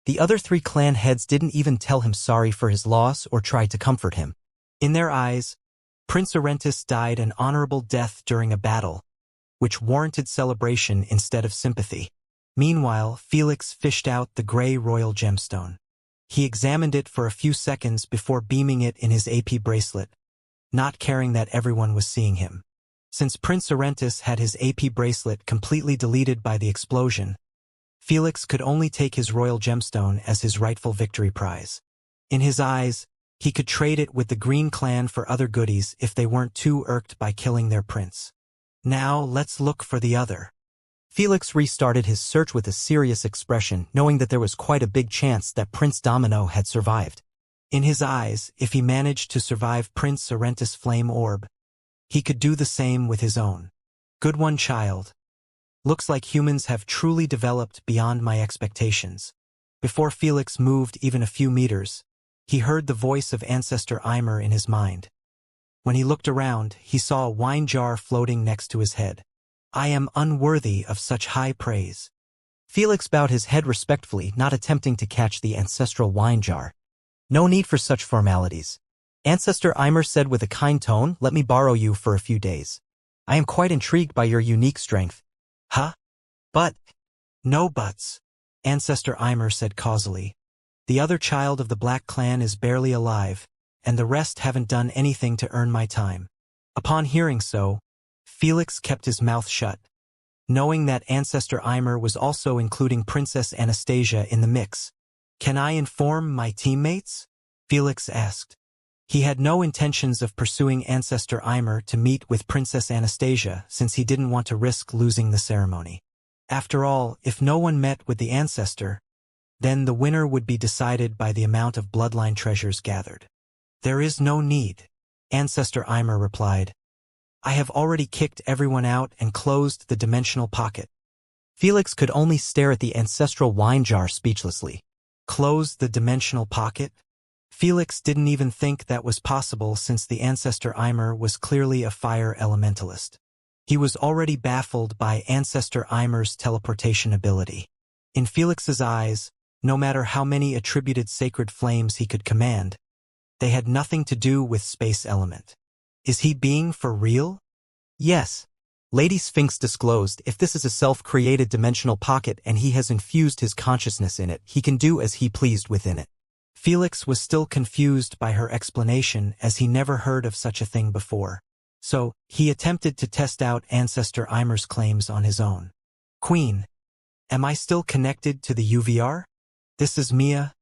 The other 3 clan heads didn't even tell him sorry for his loss or try to comfort him. In their eyes, Prince Arentis died an honorable death during a battle, which warranted celebration instead of sympathy. Meanwhile, Felix fished out the gray royal gemstone. He examined it for a few seconds before beaming it in his AP bracelet, not caring that everyone was seeing him. Since Prince Arentis had his AP bracelet completely deleted by the explosion, Felix could only take his royal gemstone as his rightful victory prize. In his eyes, he could trade it with the Green Clan for other goodies if they weren't too irked by killing their prince. Now let's look for the other. Felix restarted his search with a serious expression, knowing that there was quite a big chance that Prince Domino had survived. In his eyes, if he managed to survive Prince Arentis' flame orb, he could do the same with his own. Good one, child. Looks like humans have truly developed beyond my expectations. Before Felix moved even a few meters, he heard the voice of Ancestor Eimer in his mind. When he looked around, he saw a wine jar floating next to his head. I am unworthy of such high praise. Felix bowed his head respectfully, not attempting to catch the ancestral wine jar. No need for such formalities. Ancestor Eimer said with a kind tone, let me borrow you for a few days. I am quite intrigued by your unique strength. Huh? But. No buts. Ancestor Eimer said causally. The other child of the Black Clan is barely alive, and the rest haven't done anything to earn my time. Upon hearing so, Felix kept his mouth shut, knowing that Ancestor Eimer was also including Princess Anastasia in the mix. Can I inform my teammates? Felix asked. He had no intentions of pursuing Ancestor Eimer to meet with Princess Anastasia since he didn't want to risk losing the ceremony. After all, if no one met with the ancestor, then the winner would be decided by the amount of bloodline treasures gathered. There is no need, Ancestor Eimer replied. I have already kicked everyone out and closed the dimensional pocket. Felix could only stare at the ancestral wine jar speechlessly. Close the dimensional pocket? Felix didn't even think that was possible since the Ancestor Eimer was clearly a fire elementalist. He was already baffled by Ancestor Eimer's teleportation ability. In Felix's eyes, no matter how many attributed sacred flames he could command, they had nothing to do with space element. Is he being for real? Yes. Lady Sphinx disclosed if this is a self-created dimensional pocket and he has infused his consciousness in it, he can do as he pleased within it. Felix was still confused by her explanation as he never heard of such a thing before. So, he attempted to test out Ancestor Eimer's claims on his own. Queen, am I still connected to the UVR? This is Mia,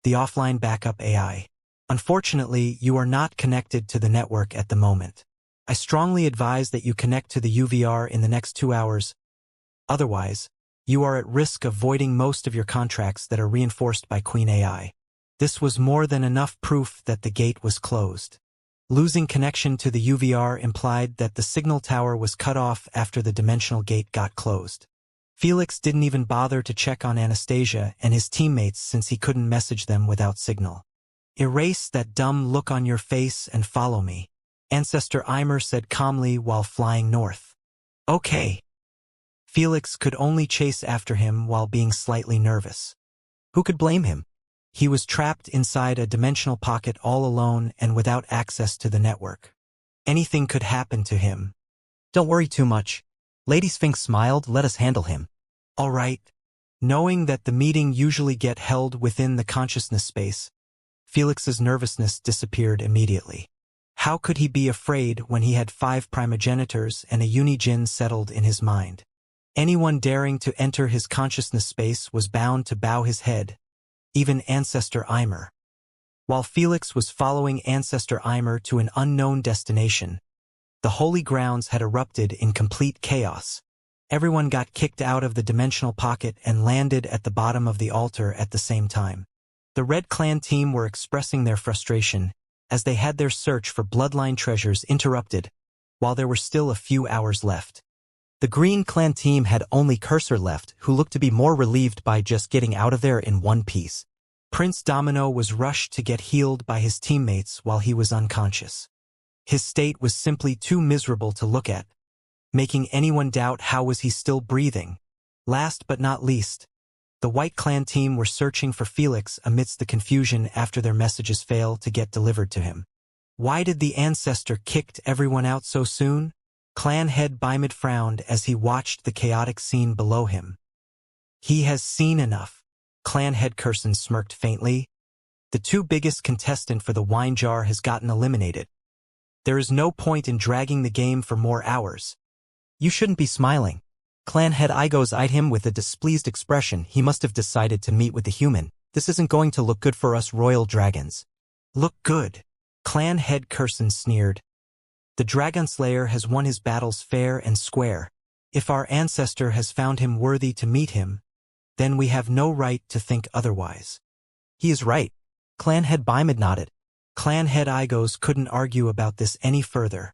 the offline backup AI. Unfortunately, you are not connected to the network at the moment. I strongly advise that you connect to the UVR in the next 2 hours. Otherwise, you are at risk of voiding most of your contracts that are reinforced by Queen AI. This was more than enough proof that the gate was closed. Losing connection to the UVR implied that the signal tower was cut off after the dimensional gate got closed. Felix didn't even bother to check on Anastasia and his teammates since he couldn't message them without signal. Erase that dumb look on your face and follow me, Ancestor Eimer said calmly while flying north. Okay. Felix could only chase after him while being slightly nervous. Who could blame him? He was trapped inside a dimensional pocket all alone and without access to the network. Anything could happen to him. Don't worry too much. Lady Sphinx smiled, let us handle him. All right. Knowing that the meeting usually get held within the consciousness space, Felix's nervousness disappeared immediately. How could he be afraid when he had 5 primogenitors and a unijin settled in his mind? Anyone daring to enter his consciousness space was bound to bow his head, even Ancestor Eimer. While Felix was following Ancestor Eimer to an unknown destination, the holy grounds had erupted in complete chaos. Everyone got kicked out of the dimensional pocket and landed at the bottom of the altar at the same time. The Red Clan team were expressing their frustration as they had their search for bloodline treasures interrupted while there were still a few hours left. The Green Clan team had only Cursor left, who looked to be more relieved by just getting out of there in one piece. Prince Domino was rushed to get healed by his teammates while he was unconscious. His state was simply too miserable to look at, making anyone doubt how was he still breathing. Last but not least, the White Clan team were searching for Felix amidst the confusion after their messages failed to get delivered to him. Why did the ancestor kicked everyone out so soon? Clan head Bimid frowned as he watched the chaotic scene below him. He has seen enough. Clan head Curson smirked faintly. The two biggest contestant for the wine jar has gotten eliminated. There is no point in dragging the game for more hours. You shouldn't be smiling. Clan head Igos eyed him with a displeased expression. He must have decided to meet with the human. This isn't going to look good for us royal dragons. Look good. Clan head Curson sneered. The Dragon Slayer has won his battles fair and square. If our ancestor has found him worthy to meet him, then we have no right to think otherwise. He is right. Clan head Bimid nodded. Clan head Igos couldn't argue about this any further,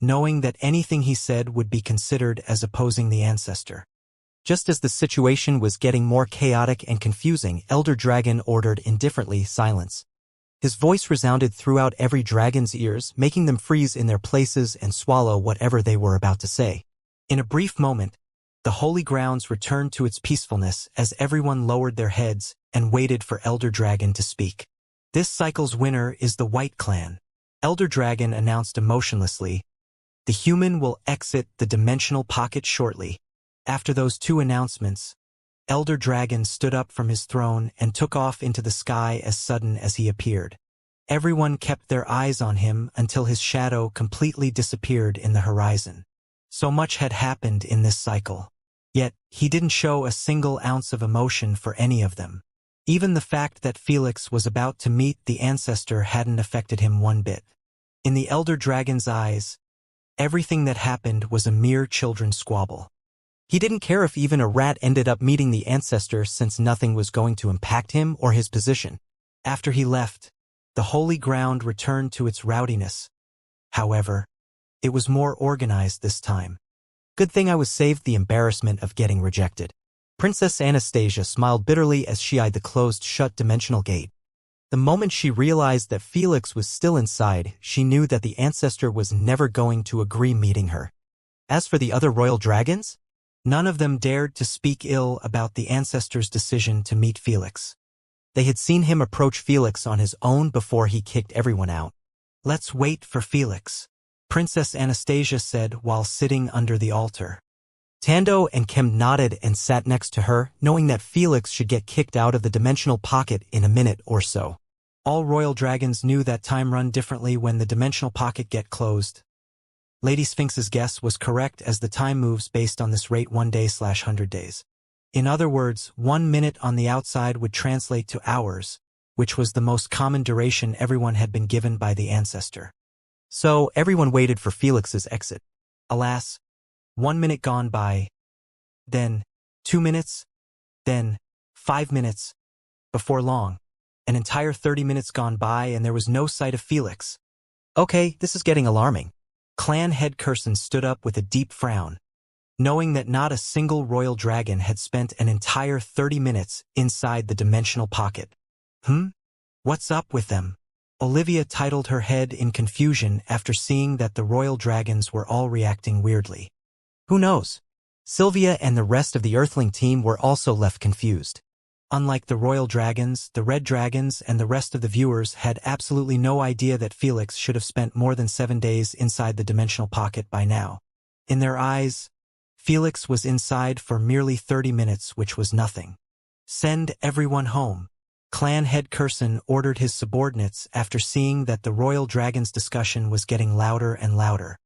knowing that anything he said would be considered as opposing the ancestor. Just as the situation was getting more chaotic and confusing, Elder Dragon ordered indifferently silence. His voice resounded throughout every dragon's ears, making them freeze in their places and swallow whatever they were about to say. In a brief moment, the holy grounds returned to its peacefulness as everyone lowered their heads and waited for Elder Dragon to speak. This cycle's winner is the White Clan. Elder Dragon announced emotionlessly. The human will exit the dimensional pocket shortly. After those two announcements, Elder Dragon stood up from his throne and took off into the sky as sudden as he appeared. Everyone kept their eyes on him until his shadow completely disappeared in the horizon. So much had happened in this cycle. Yet, he didn't show a single ounce of emotion for any of them. Even the fact that Felix was about to meet the ancestor hadn't affected him one bit. In the Elder Dragon's eyes, everything that happened was a mere children's squabble. He didn't care if even a rat ended up meeting the ancestor since nothing was going to impact him or his position. After he left, the holy ground returned to its rowdiness. However, it was more organized this time. Good thing I was saved the embarrassment of getting rejected. Princess Anastasia smiled bitterly as she eyed the closed-shut dimensional gate. The moment she realized that Felix was still inside, she knew that the ancestor was never going to agree meeting her. As for the other royal dragons, none of them dared to speak ill about the ancestor's decision to meet Felix. They had seen him approach Felix on his own before he kicked everyone out. Let's wait for Felix, Princess Anastasia said while sitting under the altar. Tando and Kim nodded and sat next to her, knowing that Felix should get kicked out of the dimensional pocket in a minute or so. All royal dragons knew that time run differently when the dimensional pocket get closed. Lady Sphinx's guess was correct as the time moves based on this rate 1 day/100 days. In other words, 1 minute on the outside would translate to hours, which was the most common duration everyone had been given by the ancestor. So everyone waited for Felix's exit. Alas, 1 minute gone by, then 2 minutes, then 5 minutes. Before long, an entire 30 minutes gone by and there was no sight of Felix. Okay, this is getting alarming. Clan head Curson stood up with a deep frown, knowing that not a single royal dragon had spent an entire 30 minutes inside the dimensional pocket. What's up with them? Olivia titled her head in confusion after seeing that the royal dragons were all reacting weirdly. Who knows? Sylvia and the rest of the Earthling team were also left confused. Unlike the royal dragons, the red dragons and the rest of the viewers had absolutely no idea that Felix should have spent more than 7 days inside the dimensional pocket by now. In their eyes, Felix was inside for merely 30 minutes, which was nothing. Send everyone home. Clan head Curson ordered his subordinates after seeing that the royal dragon's discussion was getting louder and louder.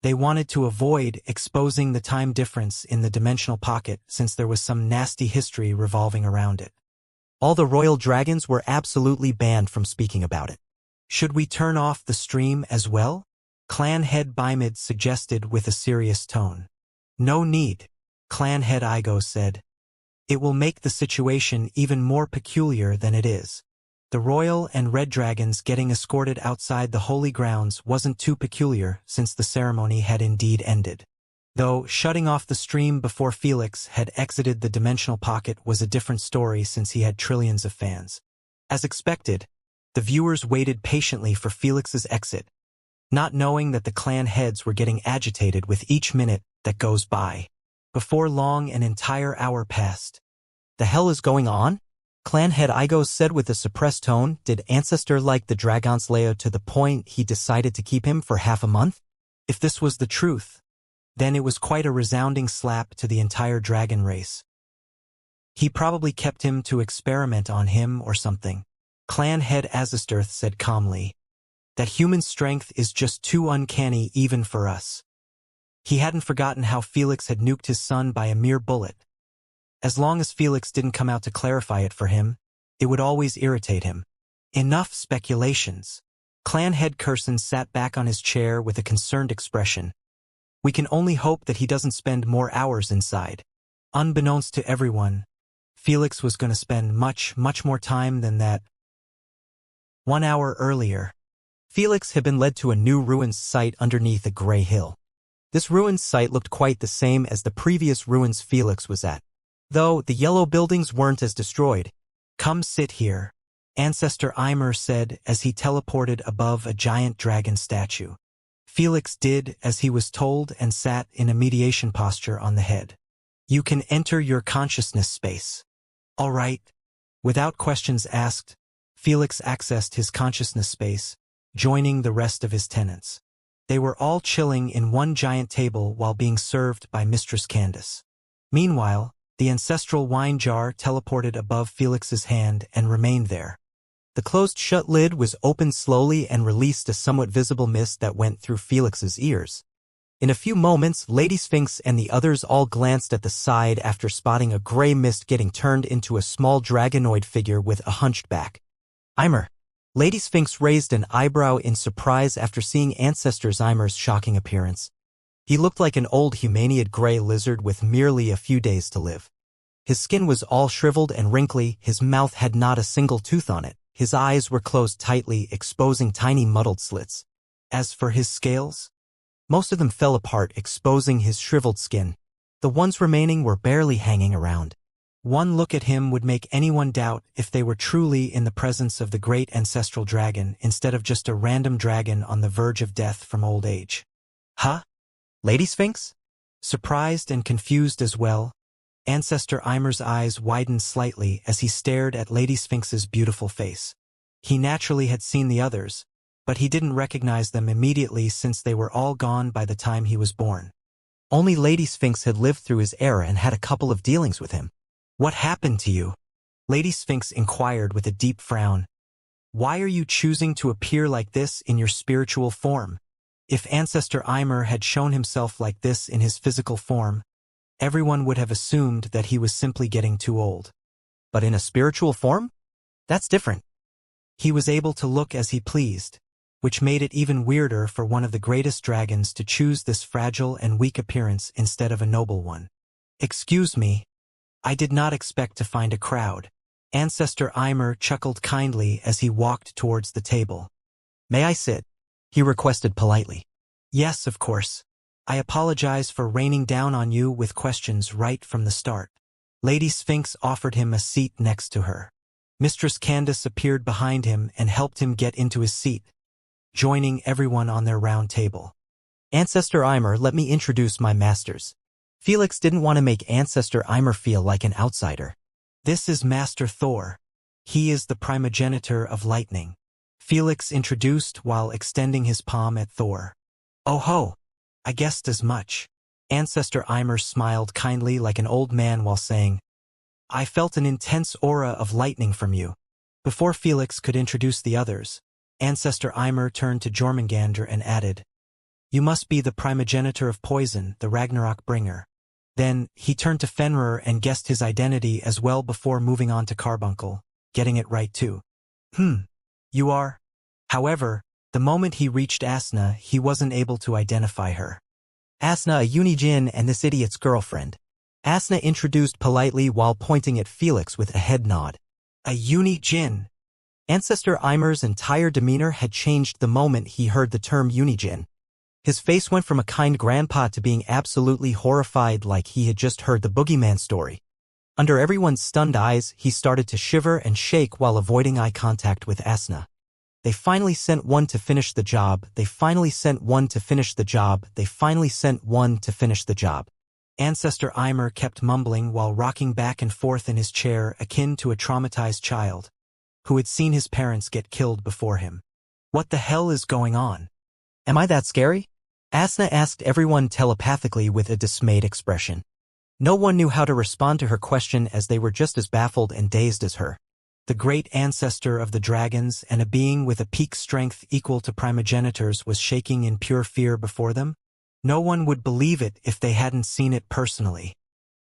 They wanted to avoid exposing the time difference in the dimensional pocket since there was some nasty history revolving around it. All the royal dragons were absolutely banned from speaking about it. Should we turn off the stream as well? Clan head Bimid suggested with a serious tone. No need. Clan head Igo said. It will make the situation even more peculiar than it is. The royal and red dragons getting escorted outside the holy grounds wasn't too peculiar since the ceremony had indeed ended. Though shutting off the stream before Felix had exited the dimensional pocket was a different story since he had trillions of fans. As expected, the viewers waited patiently for Felix's exit, not knowing that the clan heads were getting agitated with each minute that goes by. Before long, an entire hour passed. The hell is going on? Clan head Igo said with a suppressed tone. Did Ancestor like the Dragon Slayer to the point he decided to keep him for half a month? If this was the truth, then it was quite a resounding slap to the entire dragon race. He probably kept him to experiment on him or something. Clan head Azistirth said calmly. That human strength is just too uncanny even for us. He hadn't forgotten how Felix had nuked his son by a mere bullet. As long as Felix didn't come out to clarify it for him, it would always irritate him. Enough speculations. Clan head Curson sat back on his chair with a concerned expression. We can only hope that he doesn't spend more hours inside. Unbeknownst to everyone, Felix was going to spend much more time than that. 1 hour earlier, Felix had been led to a new ruins site underneath a gray hill. This ruins site looked quite the same as the previous ruins Felix was at, though the yellow buildings weren't as destroyed. Come sit here, Ancestor Eimer said as he teleported above a giant dragon statue. Felix did as he was told and sat in a mediation posture on the head. You can enter your consciousness space. All right. Without questions asked, Felix accessed his consciousness space, joining the rest of his tenants. They were all chilling in one giant table while being served by Mistress Candace. Meanwhile, the ancestral wine jar teleported above Felix's hand and remained there. The closed-shut lid was opened slowly and released a somewhat visible mist that went through Felix's ears. In a few moments, Lady Sphinx and the others all glanced at the side after spotting a gray mist getting turned into a small dragonoid figure with a hunched back. Eimer. Lady Sphinx raised an eyebrow in surprise after seeing Ancestor Eimer's shocking appearance. He looked like an old humanoid gray lizard with merely a few days to live. His skin was all shriveled and wrinkly, his mouth had not a single tooth on it, his eyes were closed tightly, exposing tiny muddled slits. As for his scales, most of them fell apart, exposing his shriveled skin. The ones remaining were barely hanging around. One look at him would make anyone doubt if they were truly in the presence of the great ancestral dragon instead of just a random dragon on the verge of death from old age. Huh? Lady Sphinx? Surprised and confused as well, Ancestor Eimer's eyes widened slightly as he stared at Lady Sphinx's beautiful face. He naturally had seen the others, but he didn't recognize them immediately since they were all gone by the time he was born. Only Lady Sphinx had lived through his era and had a couple of dealings with him. What happened to you? Lady Sphinx inquired with a deep frown. Why are you choosing to appear like this in your spiritual form? If Ancestor Eimer had shown himself like this in his physical form, everyone would have assumed that he was simply getting too old. But in a spiritual form? That's different. He was able to look as he pleased, which made it even weirder for one of the greatest dragons to choose this fragile and weak appearance instead of a noble one. Excuse me, I did not expect to find a crowd. Ancestor Eimer chuckled kindly as he walked towards the table. May I sit? He requested politely. Yes, of course. I apologize for raining down on you with questions right from the start. Lady Sphinx offered him a seat next to her. Mistress Candace appeared behind him and helped him get into his seat, joining everyone on their round table. Ancestor Eimer, let me introduce my masters. Felix didn't want to make Ancestor Eimer feel like an outsider. This is Master Thor. He is the primogenitor of lightning. Felix introduced while extending his palm at Thor. Oh ho, I guessed as much. Ancestor Eimer smiled kindly like an old man while saying, I felt an intense aura of lightning from you. Before Felix could introduce the others, Ancestor Eimer turned to Jormungandr and added, You must be the primogenitor of poison, the Ragnarok bringer. Then, he turned to Fenrir and guessed his identity as well before moving on to Carbuncle, getting it right too. You are? However, the moment he reached Asna, he wasn't able to identify her. Asna, a Unijin and this idiot's girlfriend. Asna introduced politely while pointing at Felix with a head nod. A Uni-Jin. Ancestor Eimer's entire demeanor had changed the moment he heard the term Unijin. His face went from a kind grandpa to being absolutely horrified, like he had just heard the boogeyman story. Under everyone's stunned eyes, he started to shiver and shake while avoiding eye contact with Asna. They finally sent one to finish the job. They finally sent one to finish the job. They finally sent one to finish the job. Ancestor Eimer kept mumbling while rocking back and forth in his chair, akin to a traumatized child who had seen his parents get killed before him. What the hell is going on? Am I that scary? Asna asked everyone telepathically with a dismayed expression. No one knew how to respond to her question, as they were just as baffled and dazed as her. The great ancestor of the dragons and a being with a peak strength equal to primogenitors was shaking in pure fear before them. No one would believe it if they hadn't seen it personally.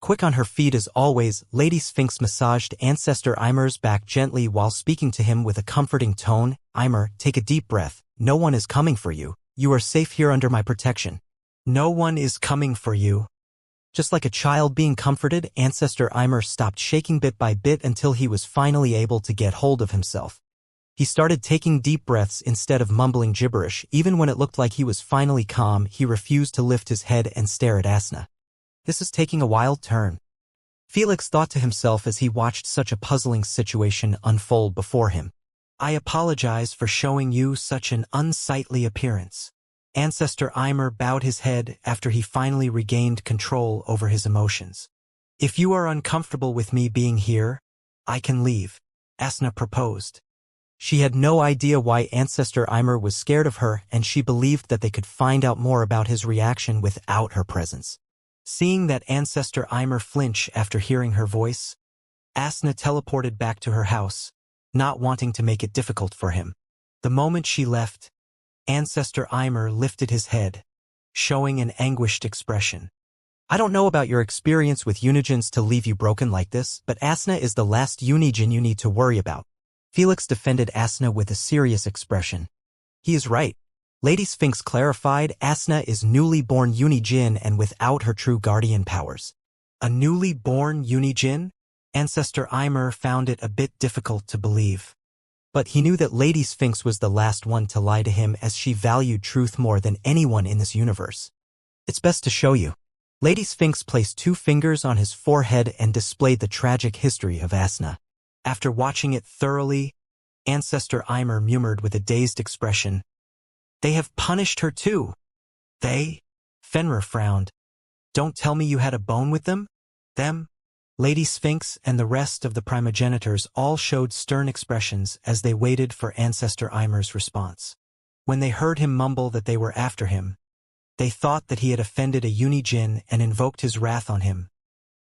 Quick on her feet as always, Lady Sphinx massaged Ancestor Eimer's back gently while speaking to him with a comforting tone. Eimer, take a deep breath. No one is coming for you. You are safe here under my protection. No one is coming for you. Just like a child being comforted, Ancestor Eimer stopped shaking bit by bit until he was finally able to get hold of himself. He started taking deep breaths instead of mumbling gibberish. Even when it looked like he was finally calm, he refused to lift his head and stare at Asna. This is taking a wild turn. Felix thought to himself as he watched such a puzzling situation unfold before him. I apologize for showing you such an unsightly appearance. Ancestor Eimer bowed his head after he finally regained control over his emotions. If you are uncomfortable with me being here, I can leave, Asna proposed. She had no idea why Ancestor Eimer was scared of her, and she believed that they could find out more about his reaction without her presence. Seeing that Ancestor Eimer flinch after hearing her voice, Asna teleported back to her house, not wanting to make it difficult for him. The moment she left, Ancestor Eimer lifted his head, showing an anguished expression. I don't know about your experience with Unijins to leave you broken like this, but Asna is the last Unijin you need to worry about. Felix defended Asna with a serious expression. He is right. Lady Sphinx clarified, Asna is newly born Unijin and without her true guardian powers. A newly born Unijin? Ancestor Eimer found it a bit difficult to believe. But he knew that Lady Sphinx was the last one to lie to him, as she valued truth more than anyone in this universe. It's best to show you. Lady Sphinx placed 2 fingers on his forehead and displayed the tragic history of Asna. After watching it thoroughly, Ancestor Eimer murmured with a dazed expression, They have punished her too. They? Fenrir frowned. Don't tell me you had a bone with them? Them? Lady Sphinx and the rest of the primogenitors all showed stern expressions as they waited for Ancestor Eimer's response. When they heard him mumble that they were after him, they thought that he had offended a Unijin and invoked his wrath on him.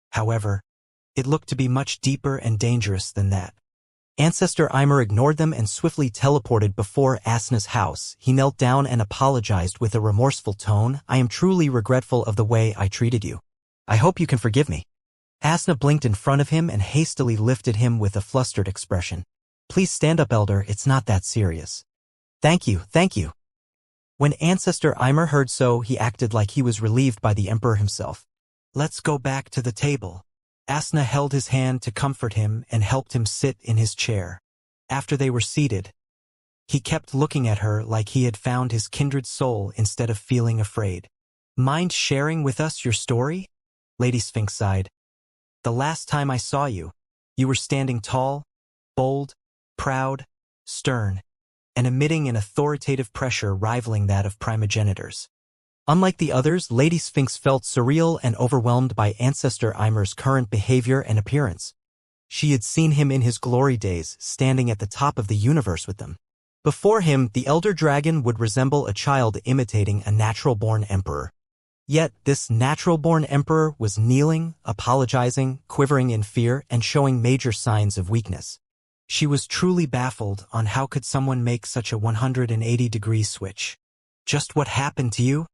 However, it looked to be much deeper and dangerous than that. Ancestor Eimer ignored them and swiftly teleported before Asna's house. He knelt down and apologized with a remorseful tone. I am truly regretful of the way I treated you. I hope you can forgive me. Asna blinked in front of him and hastily lifted him with a flustered expression. Please stand up, Elder, it's not that serious. Thank you, thank you. When Ancestor Eimer heard so, he acted like he was relieved by the Emperor himself. Let's go back to the table. Asna held his hand to comfort him and helped him sit in his chair. After they were seated, he kept looking at her like he had found his kindred soul instead of feeling afraid. Mind sharing with us your story? Lady Sphinx sighed. The last time I saw you, you were standing tall, bold, proud, stern, and emitting an authoritative pressure rivaling that of primogenitors. Unlike the others, Lady Sphinx felt surreal and overwhelmed by Ancestor Eimer's current behavior and appearance. She had seen him in his glory days, standing at the top of the universe with them. Before him, the Elder Dragon would resemble a child imitating a natural-born emperor. Yet this natural-born emperor was kneeling, apologizing, quivering in fear, and showing major signs of weakness. She was truly baffled on how could someone make such a 180-degree switch. Just what happened to you?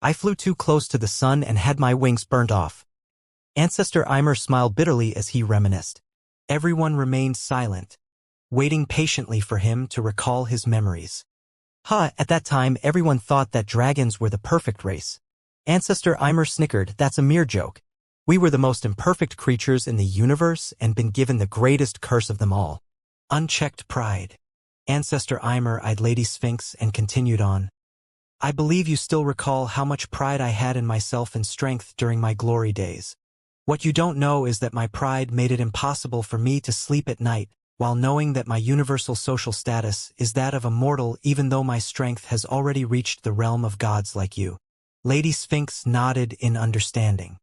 I flew too close to the sun and had my wings burnt off. Ancestor Eimer smiled bitterly as he reminisced. Everyone remained silent, waiting patiently for him to recall his memories. At that time everyone thought that dragons were the perfect race. Ancestor Eimer snickered, that's a mere joke. We were the most imperfect creatures in the universe and been given the greatest curse of them all. Unchecked pride. Ancestor Ymer eyed Lady Sphinx and continued on. I believe you still recall how much pride I had in myself and strength during my glory days. What you don't know is that my pride made it impossible for me to sleep at night, while knowing that my universal social status is that of a mortal even though my strength has already reached the realm of gods like you. Lady Sphinx nodded in understanding.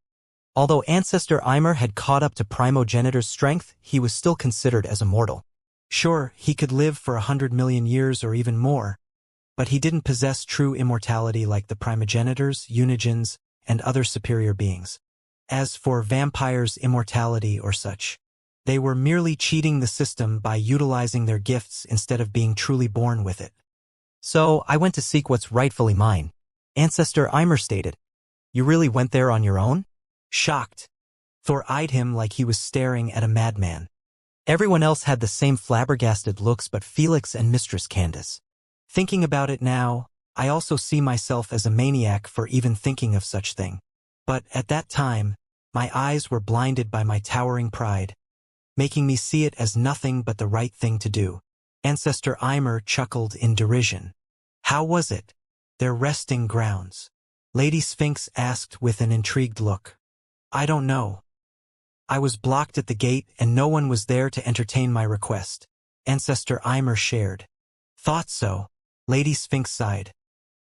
Although Ancestor Ymer had caught up to primogenitor's strength, he was still considered as a mortal. Sure, he could live for 100 million years or even more, but he didn't possess true immortality like the primogenitors, unigens, and other superior beings. As for vampires' immortality or such, they were merely cheating the system by utilizing their gifts instead of being truly born with it. So, I went to seek what's rightfully mine, Ancestor Ymer stated. You really went there on your own? Shocked, Thor eyed him like he was staring at a madman. Everyone else had the same flabbergasted looks but Felix and Mistress Candace. Thinking about it now, I also see myself as a maniac for even thinking of such thing. But at that time, my eyes were blinded by my towering pride, making me see it as nothing but the right thing to do. Ancestor Ymer chuckled in derision. How was it? Their resting grounds? Lady Sphinx asked with an intrigued look. I don't know. I was blocked at the gate and no one was there to entertain my request. Ancestor Ymer shared. Thought so. Lady Sphinx sighed.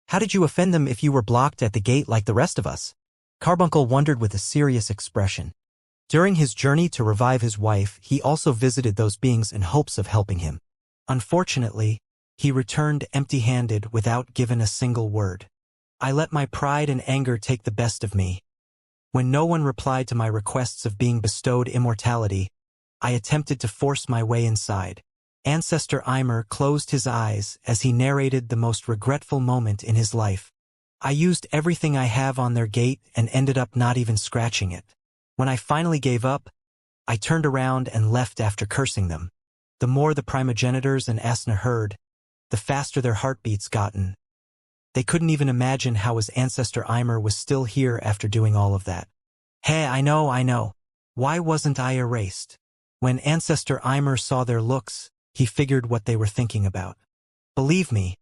How did you offend them if you were blocked at the gate like the rest of us? Carbuncle wondered with a serious expression. During his journey to revive his wife, he also visited those beings in hopes of helping him. Unfortunately, he returned empty-handed without giving a single word. I let my pride and anger take the best of me. When no one replied to my requests of being bestowed immortality, I attempted to force my way inside. Ancestor Ymer closed his eyes as he narrated the most regretful moment in his life. I used everything I have on their gate and ended up not even scratching it. When I finally gave up, I turned around and left after cursing them. The more the primogenitors and Asna heard, the faster their heartbeats gotten. They couldn't even imagine how his Ancestor Ymer was still here after doing all of that. Hey, I know. Why wasn't I erased? When Ancestor Ymer saw their looks, he figured what they were thinking about. Believe me,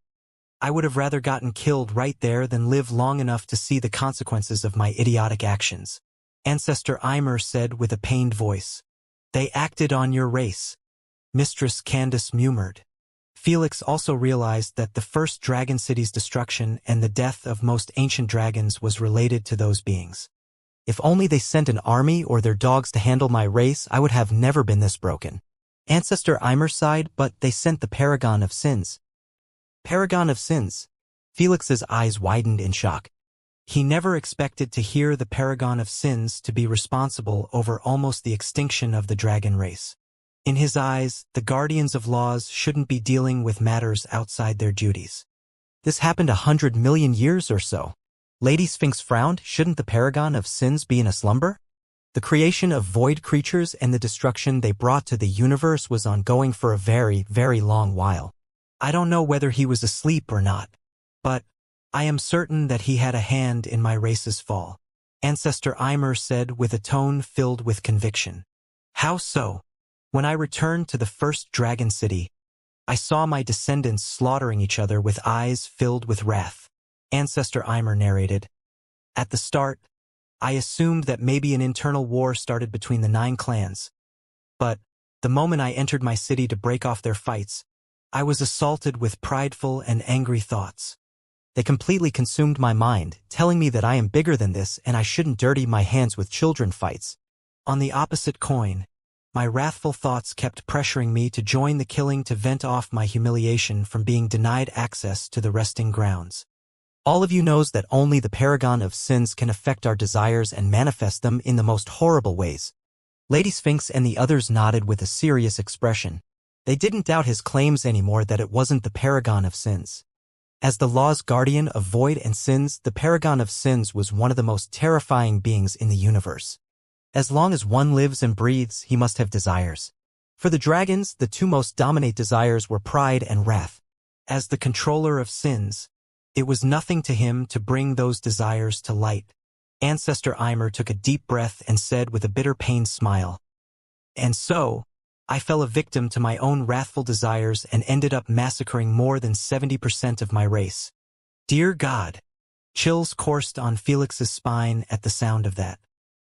I would have rather gotten killed right there than live long enough to see the consequences of my idiotic actions. Ancestor Ymer said with a pained voice. They acted on your race. Mistress Candace murmured. Felix also realized that the first dragon city's destruction and the death of most ancient dragons was related to those beings. If only they sent an army or their dogs to handle my race, I would have never been this broken. Ancestor Ymer sighed, but they sent the Paragon of Sins. Paragon of Sins? Felix's eyes widened in shock. He never expected to hear the Paragon of Sins to be responsible over almost the extinction of the dragon race. In his eyes, the guardians of laws shouldn't be dealing with matters outside their duties. This happened 100 million years or so. Lady Sphinx frowned. Shouldn't the Paragon of Sins be in a slumber? The creation of void creatures and the destruction they brought to the universe was ongoing for a very, very long while. I don't know whether he was asleep or not, but I am certain that he had a hand in my race's fall. Ancestor Ymer said with a tone filled with conviction. How so? When I returned to the first dragon city, I saw my descendants slaughtering each other with eyes filled with wrath. Ancestor Ymer narrated. At the start, I assumed that maybe an internal war started between the 9 clans. But the moment I entered my city to break off their fights, I was assaulted with prideful and angry thoughts. They completely consumed my mind, telling me that I am bigger than this and I shouldn't dirty my hands with children fights. On the opposite coin, my wrathful thoughts kept pressuring me to join the killing to vent off my humiliation from being denied access to the resting grounds. All of you knows that only the Paragon of Sins can affect our desires and manifest them in the most horrible ways. Lady Sphinx and the others nodded with a serious expression. They didn't doubt his claims anymore that it wasn't the Paragon of Sins. As the law's guardian of void and sins, the Paragon of Sins was one of the most terrifying beings in the universe. As long as one lives and breathes, he must have desires. For the dragons, the 2 most dominant desires were pride and wrath. As the controller of sins, it was nothing to him to bring those desires to light. Ancestor Ymer took a deep breath and said with a bitter pained smile. And so, I fell a victim to my own wrathful desires and ended up massacring more than 70% of my race. Dear God! Chills coursed on Felix's spine at the sound of that.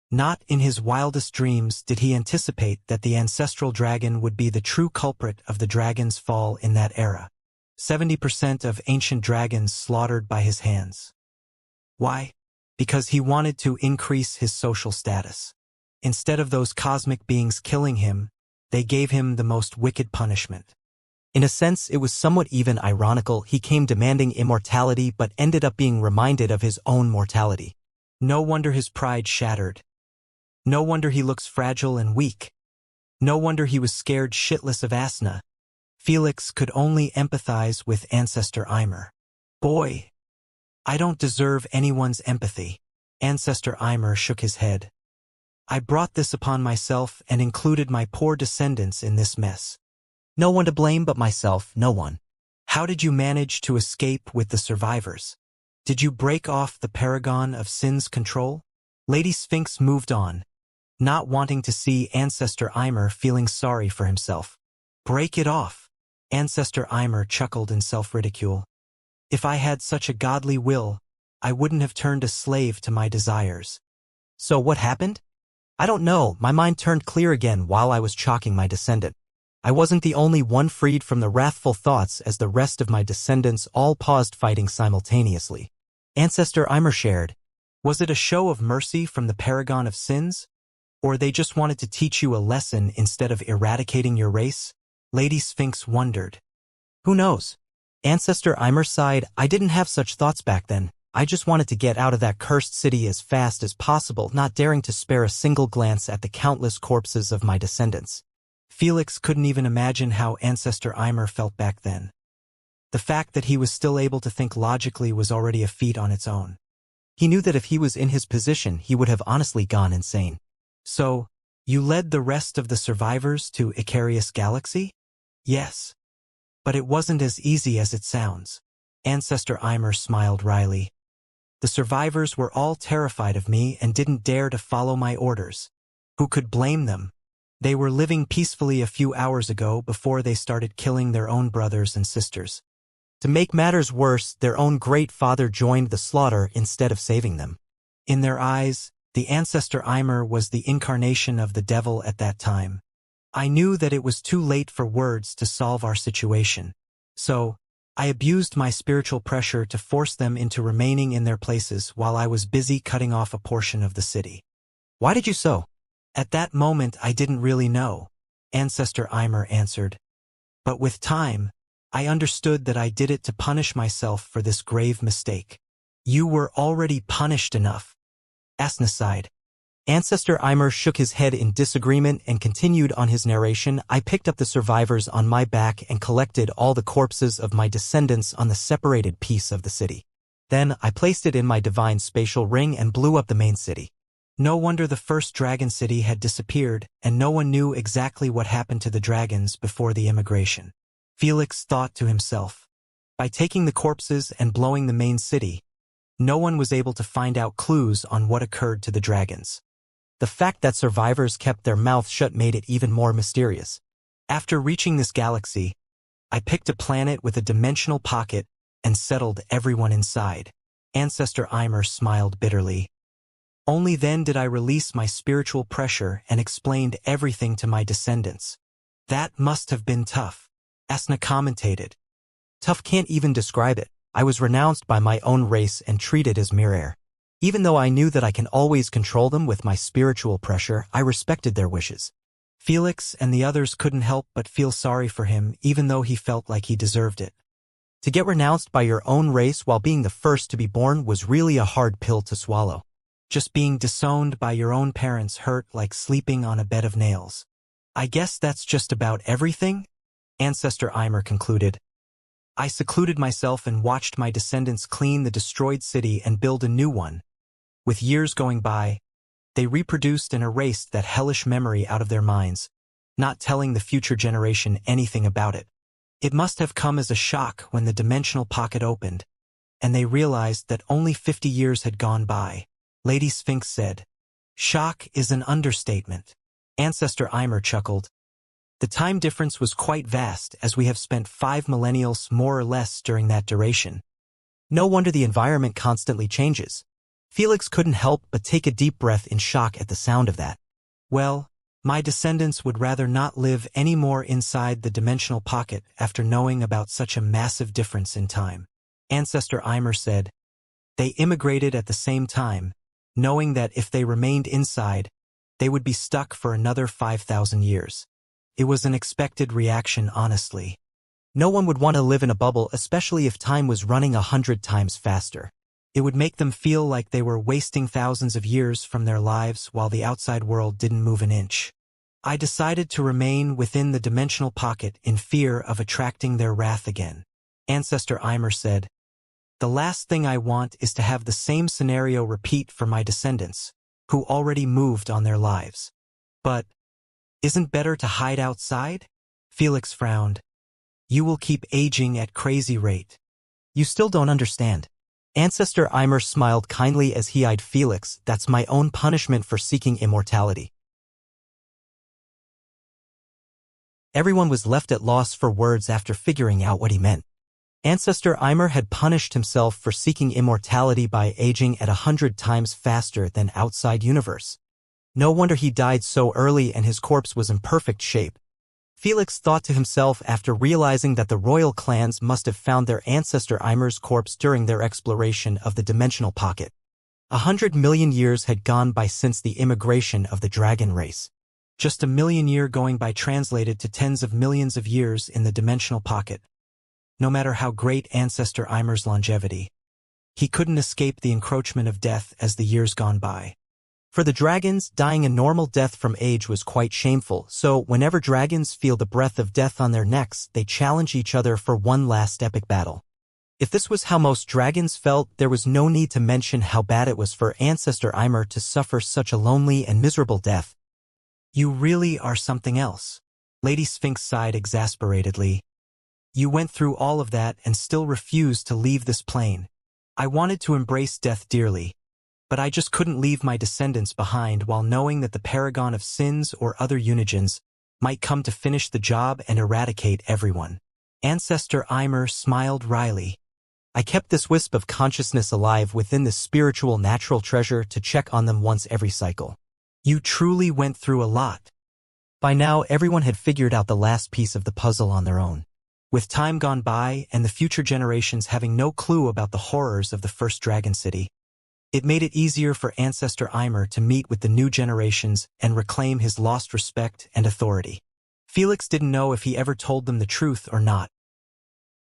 Not in his wildest dreams did he anticipate that the ancestral dragon would be the true culprit of the dragon's fall in that era. 70% of ancient dragons slaughtered by his hands. Why? Because he wanted to increase his social status. Instead of those cosmic beings killing him, they gave him the most wicked punishment. In a sense, it was somewhat even ironical. He came demanding immortality but ended up being reminded of his own mortality. No wonder his pride shattered. No wonder he looks fragile and weak. No wonder he was scared shitless of Asna. Felix could only empathize with Ancestor Ymer. Boy, I don't deserve anyone's empathy. Ancestor Ymer shook his head. I brought this upon myself and included my poor descendants in this mess. No one to blame but myself, no one. How did you manage to escape with the survivors? Did you break off the paragon of sin's control? Lady Sphinx moved on, not wanting to see Ancestor Ymer feeling sorry for himself. Break it off. Ancestor Ymer chuckled in self-ridicule. If I had such a godly will, I wouldn't have turned a slave to my desires. So what happened? I don't know. My mind turned clear again while I was chalking my descendant. I wasn't the only one freed from the wrathful thoughts as the rest of my descendants all paused fighting simultaneously. Ancestor Ymer shared. Was it a show of mercy from the paragon of sins? Or they just wanted to teach you a lesson instead of eradicating your race? Lady Sphinx wondered. Who knows? Ancestor Ymer sighed. I didn't have such thoughts back then. I just wanted to get out of that cursed city as fast as possible, not daring to spare a single glance at the countless corpses of my descendants. Felix couldn't even imagine how Ancestor Ymer felt back then. The fact that he was still able to think logically was already a feat on its own. He knew that if he was in his position, he would have honestly gone insane. So, you led the rest of the survivors to Icarius Galaxy? Yes. But it wasn't as easy as it sounds. Ancestor Ymer smiled wryly. The survivors were all terrified of me and didn't dare to follow my orders. Who could blame them? They were living peacefully a few hours ago before they started killing their own brothers and sisters. To make matters worse, their own great father joined the slaughter instead of saving them. In their eyes, the Ancestor Ymer was the incarnation of the devil at that time. I knew that it was too late for words to solve our situation. So, I abused my spiritual pressure to force them into remaining in their places while I was busy cutting off a portion of the city. Why did you so? At that moment I didn't really know, Ancestor Ymer answered. But with time, I understood that I did it to punish myself for this grave mistake. You were already punished enough. Asna sighed. Ancestor Ymer shook his head in disagreement and continued on his narration. I picked up the survivors on my back and collected all the corpses of my descendants on the separated piece of the city. Then I placed it in my divine spatial ring and blew up the main city. No wonder the first dragon city had disappeared, and no one knew exactly what happened to the dragons before the immigration. Felix thought to himself. By taking the corpses and blowing the main city, no one was able to find out clues on what occurred to the dragons. The fact that survivors kept their mouths shut made it even more mysterious. After reaching this galaxy, I picked a planet with a dimensional pocket and settled everyone inside. Ancestor Ymer smiled bitterly. Only then did I release my spiritual pressure and explained everything to my descendants. That must have been tough. Asna commentated. Tough can't even describe it. I was renounced by my own race and treated as mere air. Even though I knew that I can always control them with my spiritual pressure, I respected their wishes. Felix and the others couldn't help but feel sorry for him, even though he felt like he deserved it. To get renounced by your own race while being the first to be born was really a hard pill to swallow. Just being disowned by your own parents hurt like sleeping on a bed of nails. I guess that's just about everything? Ancestor Ymer concluded. I secluded myself and watched my descendants clean the destroyed city and build a new one. With years going by, they reproduced and erased that hellish memory out of their minds, not telling the future generation anything about it. It must have come as a shock when the dimensional pocket opened, and they realized that only 50 years had gone by. Lady Sphinx said. Shock is an understatement. Ancestor Eimer chuckled. The time difference was quite vast, as we have spent 5 millennials more or less during that duration. No wonder the environment constantly changes. Felix couldn't help but take a deep breath in shock at the sound of that. Well, my descendants would rather not live any more inside the dimensional pocket after knowing about such a massive difference in time. Ancestor Eimer said. They immigrated at the same time, knowing that if they remained inside, they would be stuck for another 5,000 years. It was an expected reaction, honestly. No one would want to live in a bubble, especially if time was running 100 times faster. It would make them feel like they were wasting thousands of years from their lives while the outside world didn't move an inch. I decided to remain within the dimensional pocket in fear of attracting their wrath again. Ancestor Eimer said. The last thing I want is to have the same scenario repeat for my descendants, who already moved on their lives. But isn't better to hide outside? Felix frowned. You will keep aging at crazy rate. You still don't understand. Ancestor Eimer smiled kindly as he eyed Felix. That's my own punishment for seeking immortality. Everyone was left at loss for words after figuring out what he meant. Ancestor Eimer had punished himself for seeking immortality by aging at 100 times faster than outside universe. No wonder he died so early and his corpse was in perfect shape. Felix thought to himself after realizing that the royal clans must have found their ancestor Eimer's corpse during their exploration of the dimensional pocket. 100 million years had gone by since the immigration of the dragon race. Just a million year going by translated to tens of millions of years in the dimensional pocket. No matter how great ancestor Eimer's longevity, he couldn't escape the encroachment of death as the years gone by. For the dragons, dying a normal death from age was quite shameful, so whenever dragons feel the breath of death on their necks, they challenge each other for one last epic battle. If this was how most dragons felt, there was no need to mention how bad it was for Ancestor Eimer to suffer such a lonely and miserable death. You really are something else. Lady Sphinx sighed exasperatedly. You went through all of that and still refused to leave this plane. I wanted to embrace death dearly, but I just couldn't leave my descendants behind while knowing that the paragon of sins or other unigens might come to finish the job and eradicate everyone. Ancestor Eimer smiled wryly. I kept this wisp of consciousness alive within the spiritual natural treasure to check on them once every cycle. You truly went through a lot. By now, everyone had figured out the last piece of the puzzle on their own. With time gone by and the future generations having no clue about the horrors of the first Dragon City, it made it easier for Ancestor Eimer to meet with the new generations and reclaim his lost respect and authority. Felix didn't know if he ever told them the truth or not.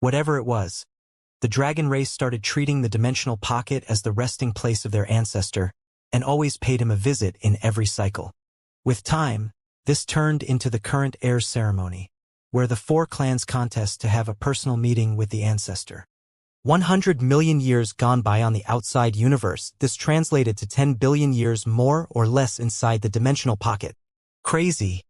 Whatever it was, the dragon race started treating the dimensional pocket as the resting place of their ancestor, and always paid him a visit in every cycle. With time, this turned into the current heirs ceremony, where the 4 clans contest to have a personal meeting with the ancestor. 100 million years gone by on the outside universe, this translated to 10 billion years more or less inside the dimensional pocket. Crazy.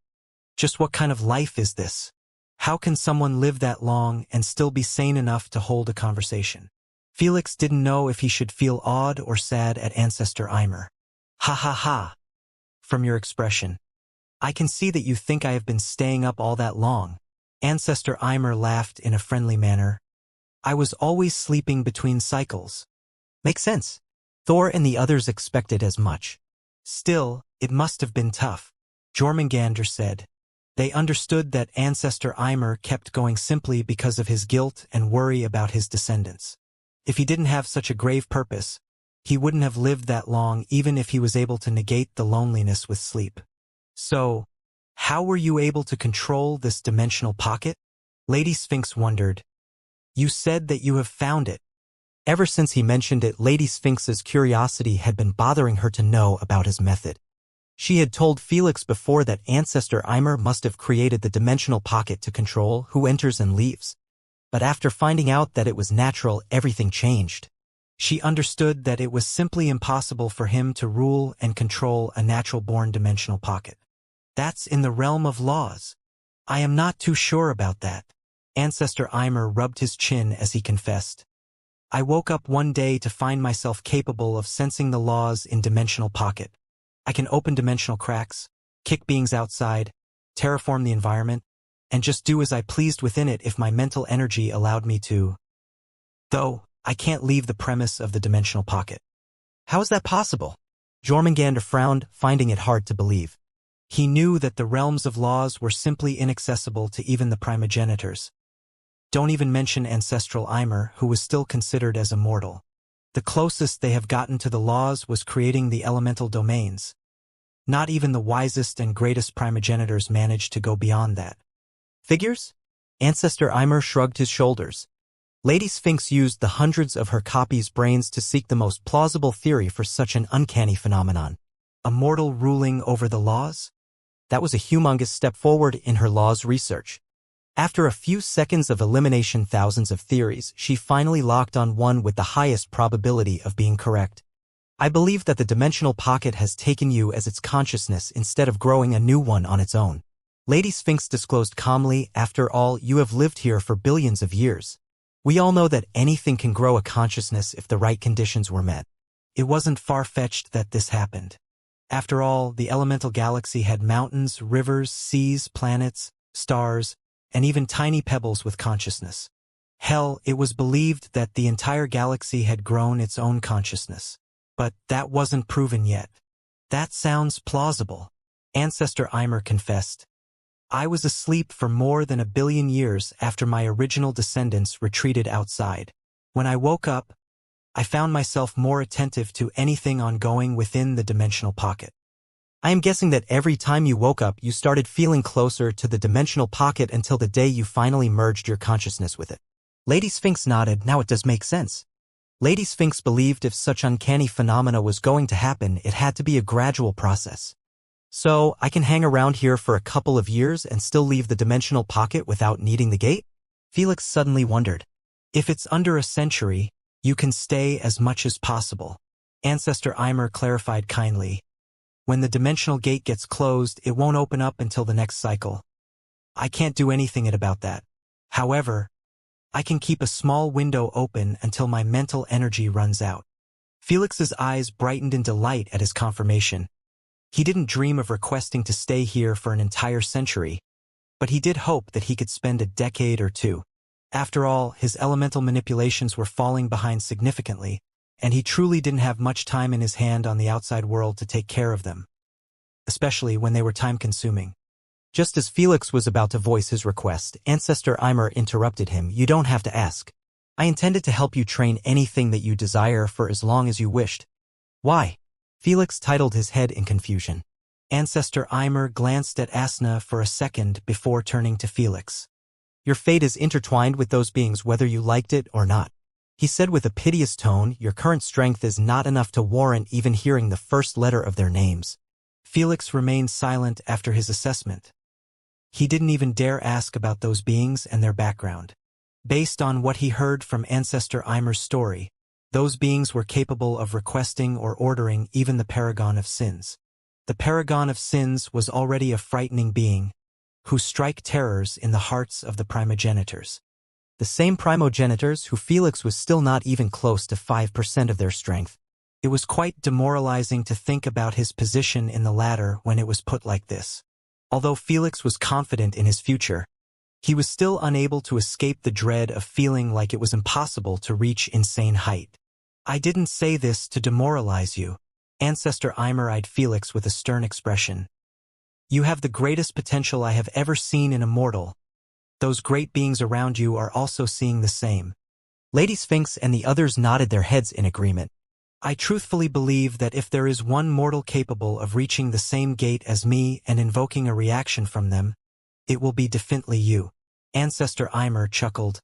Just what kind of life is this? How can someone live that long and still be sane enough to hold a conversation? Felix didn't know if he should feel awed or sad at Ancestor Eimer. Ha ha ha. From your expression, I can see that you think I have been staying up all that long. Ancestor Eimer laughed in a friendly manner. I was always sleeping between cycles. Makes sense. Thor and the others expected as much. Still, it must have been tough. Jormungandr said. They understood that Ancestor Eimer kept going simply because of his guilt and worry about his descendants. If he didn't have such a grave purpose, he wouldn't have lived that long even if he was able to negate the loneliness with sleep. So, how were you able to control this dimensional pocket? Lady Sphinx wondered. You said that you have found it. Ever since he mentioned it, Lady Sphinx's curiosity had been bothering her to know about his method. She had told Felix before that Ancestor Eimer must have created the dimensional pocket to control who enters and leaves. But after finding out that it was natural, everything changed. She understood that it was simply impossible for him to rule and control a natural-born dimensional pocket. That's in the realm of laws. I am not too sure about that. Ancestor Eimer rubbed his chin as he confessed. I woke up one day to find myself capable of sensing the laws in dimensional pocket. I can open dimensional cracks, kick beings outside, terraform the environment, and just do as I pleased within it if my mental energy allowed me to. Though, I can't leave the premise of the dimensional pocket. How is that possible? Jormungandr frowned, finding it hard to believe. He knew that the realms of laws were simply inaccessible to even the primogenitors. Don't even mention ancestral Ymir, who was still considered as immortal. The closest they have gotten to the laws was creating the elemental domains. Not even the wisest and greatest primogenitors managed to go beyond that. Figures? Ancestor Ymir shrugged his shoulders. Lady Sphinx used the hundreds of her copies' brains to seek the most plausible theory for such an uncanny phenomenon. A mortal ruling over the laws? That was a humongous step forward in her laws research. After a few seconds of elimination thousands of theories, she finally locked on one with the highest probability of being correct. I believe that the dimensional pocket has taken you as its consciousness instead of growing a new one on its own. Lady Sphinx disclosed calmly, after all, you have lived here for billions of years. We all know that anything can grow a consciousness if the right conditions were met. It wasn't far-fetched that this happened. After all, the elemental galaxy had mountains, rivers, seas, planets, stars, and even tiny pebbles with consciousness. Hell, it was believed that the entire galaxy had grown its own consciousness. But that wasn't proven yet. That sounds plausible, Ancestor Ymir confessed. I was asleep for more than 1 billion years after my original descendants retreated outside. When I woke up, I found myself more attentive to anything ongoing within the dimensional pocket. I am guessing that every time you woke up, you started feeling closer to the dimensional pocket until the day you finally merged your consciousness with it. Lady Sphinx nodded. Now it does make sense. Lady Sphinx believed if such uncanny phenomena was going to happen, it had to be a gradual process. So, I can hang around here for a couple of years and still leave the dimensional pocket without needing the gate? Felix suddenly wondered. If it's under a century, you can stay as much as possible. Ancestor Ymir clarified kindly. When the dimensional gate gets closed, it won't open up until the next cycle. I can't do anything about that. However, I can keep a small window open until my mental energy runs out. Felix's eyes brightened in delight at his confirmation. He didn't dream of requesting to stay here for an entire century, but he did hope that he could spend a decade or two. After all, his elemental manipulations were falling behind significantly, and he truly didn't have much time in his hand on the outside world to take care of them, especially when they were time-consuming. Just as Felix was about to voice his request, Ancestor Ymir interrupted him. You don't have to ask. I intended to help you train anything that you desire for as long as you wished. Why? Felix titled his head in confusion. Ancestor Ymir glanced at Asna for a second before turning to Felix. Your fate is intertwined with those beings whether you liked it or not. He said with a piteous tone, your current strength is not enough to warrant even hearing the first letter of their names. Felix remained silent after his assessment. He didn't even dare ask about those beings and their background. Based on what he heard from Ancestor Ymir's story, those beings were capable of requesting or ordering even the Paragon of Sins. The Paragon of Sins was already a frightening being, who strike terrors in the hearts of the primogenitors. The same primogenitors who Felix was still not even close to 5% of their strength. It was quite demoralizing to think about his position in the ladder when it was put like this. Although Felix was confident in his future, he was still unable to escape the dread of feeling like it was impossible to reach insane height. I didn't say this to demoralize you. Ancestor Ymir eyed Felix with a stern expression. You have the greatest potential I have ever seen in a mortal. Those great beings around you are also seeing the same. Lady Sphinx and the others nodded their heads in agreement. I truthfully believe that if there is one mortal capable of reaching the same gate as me and invoking a reaction from them, it will be definitely you. Ancestor Ymir chuckled.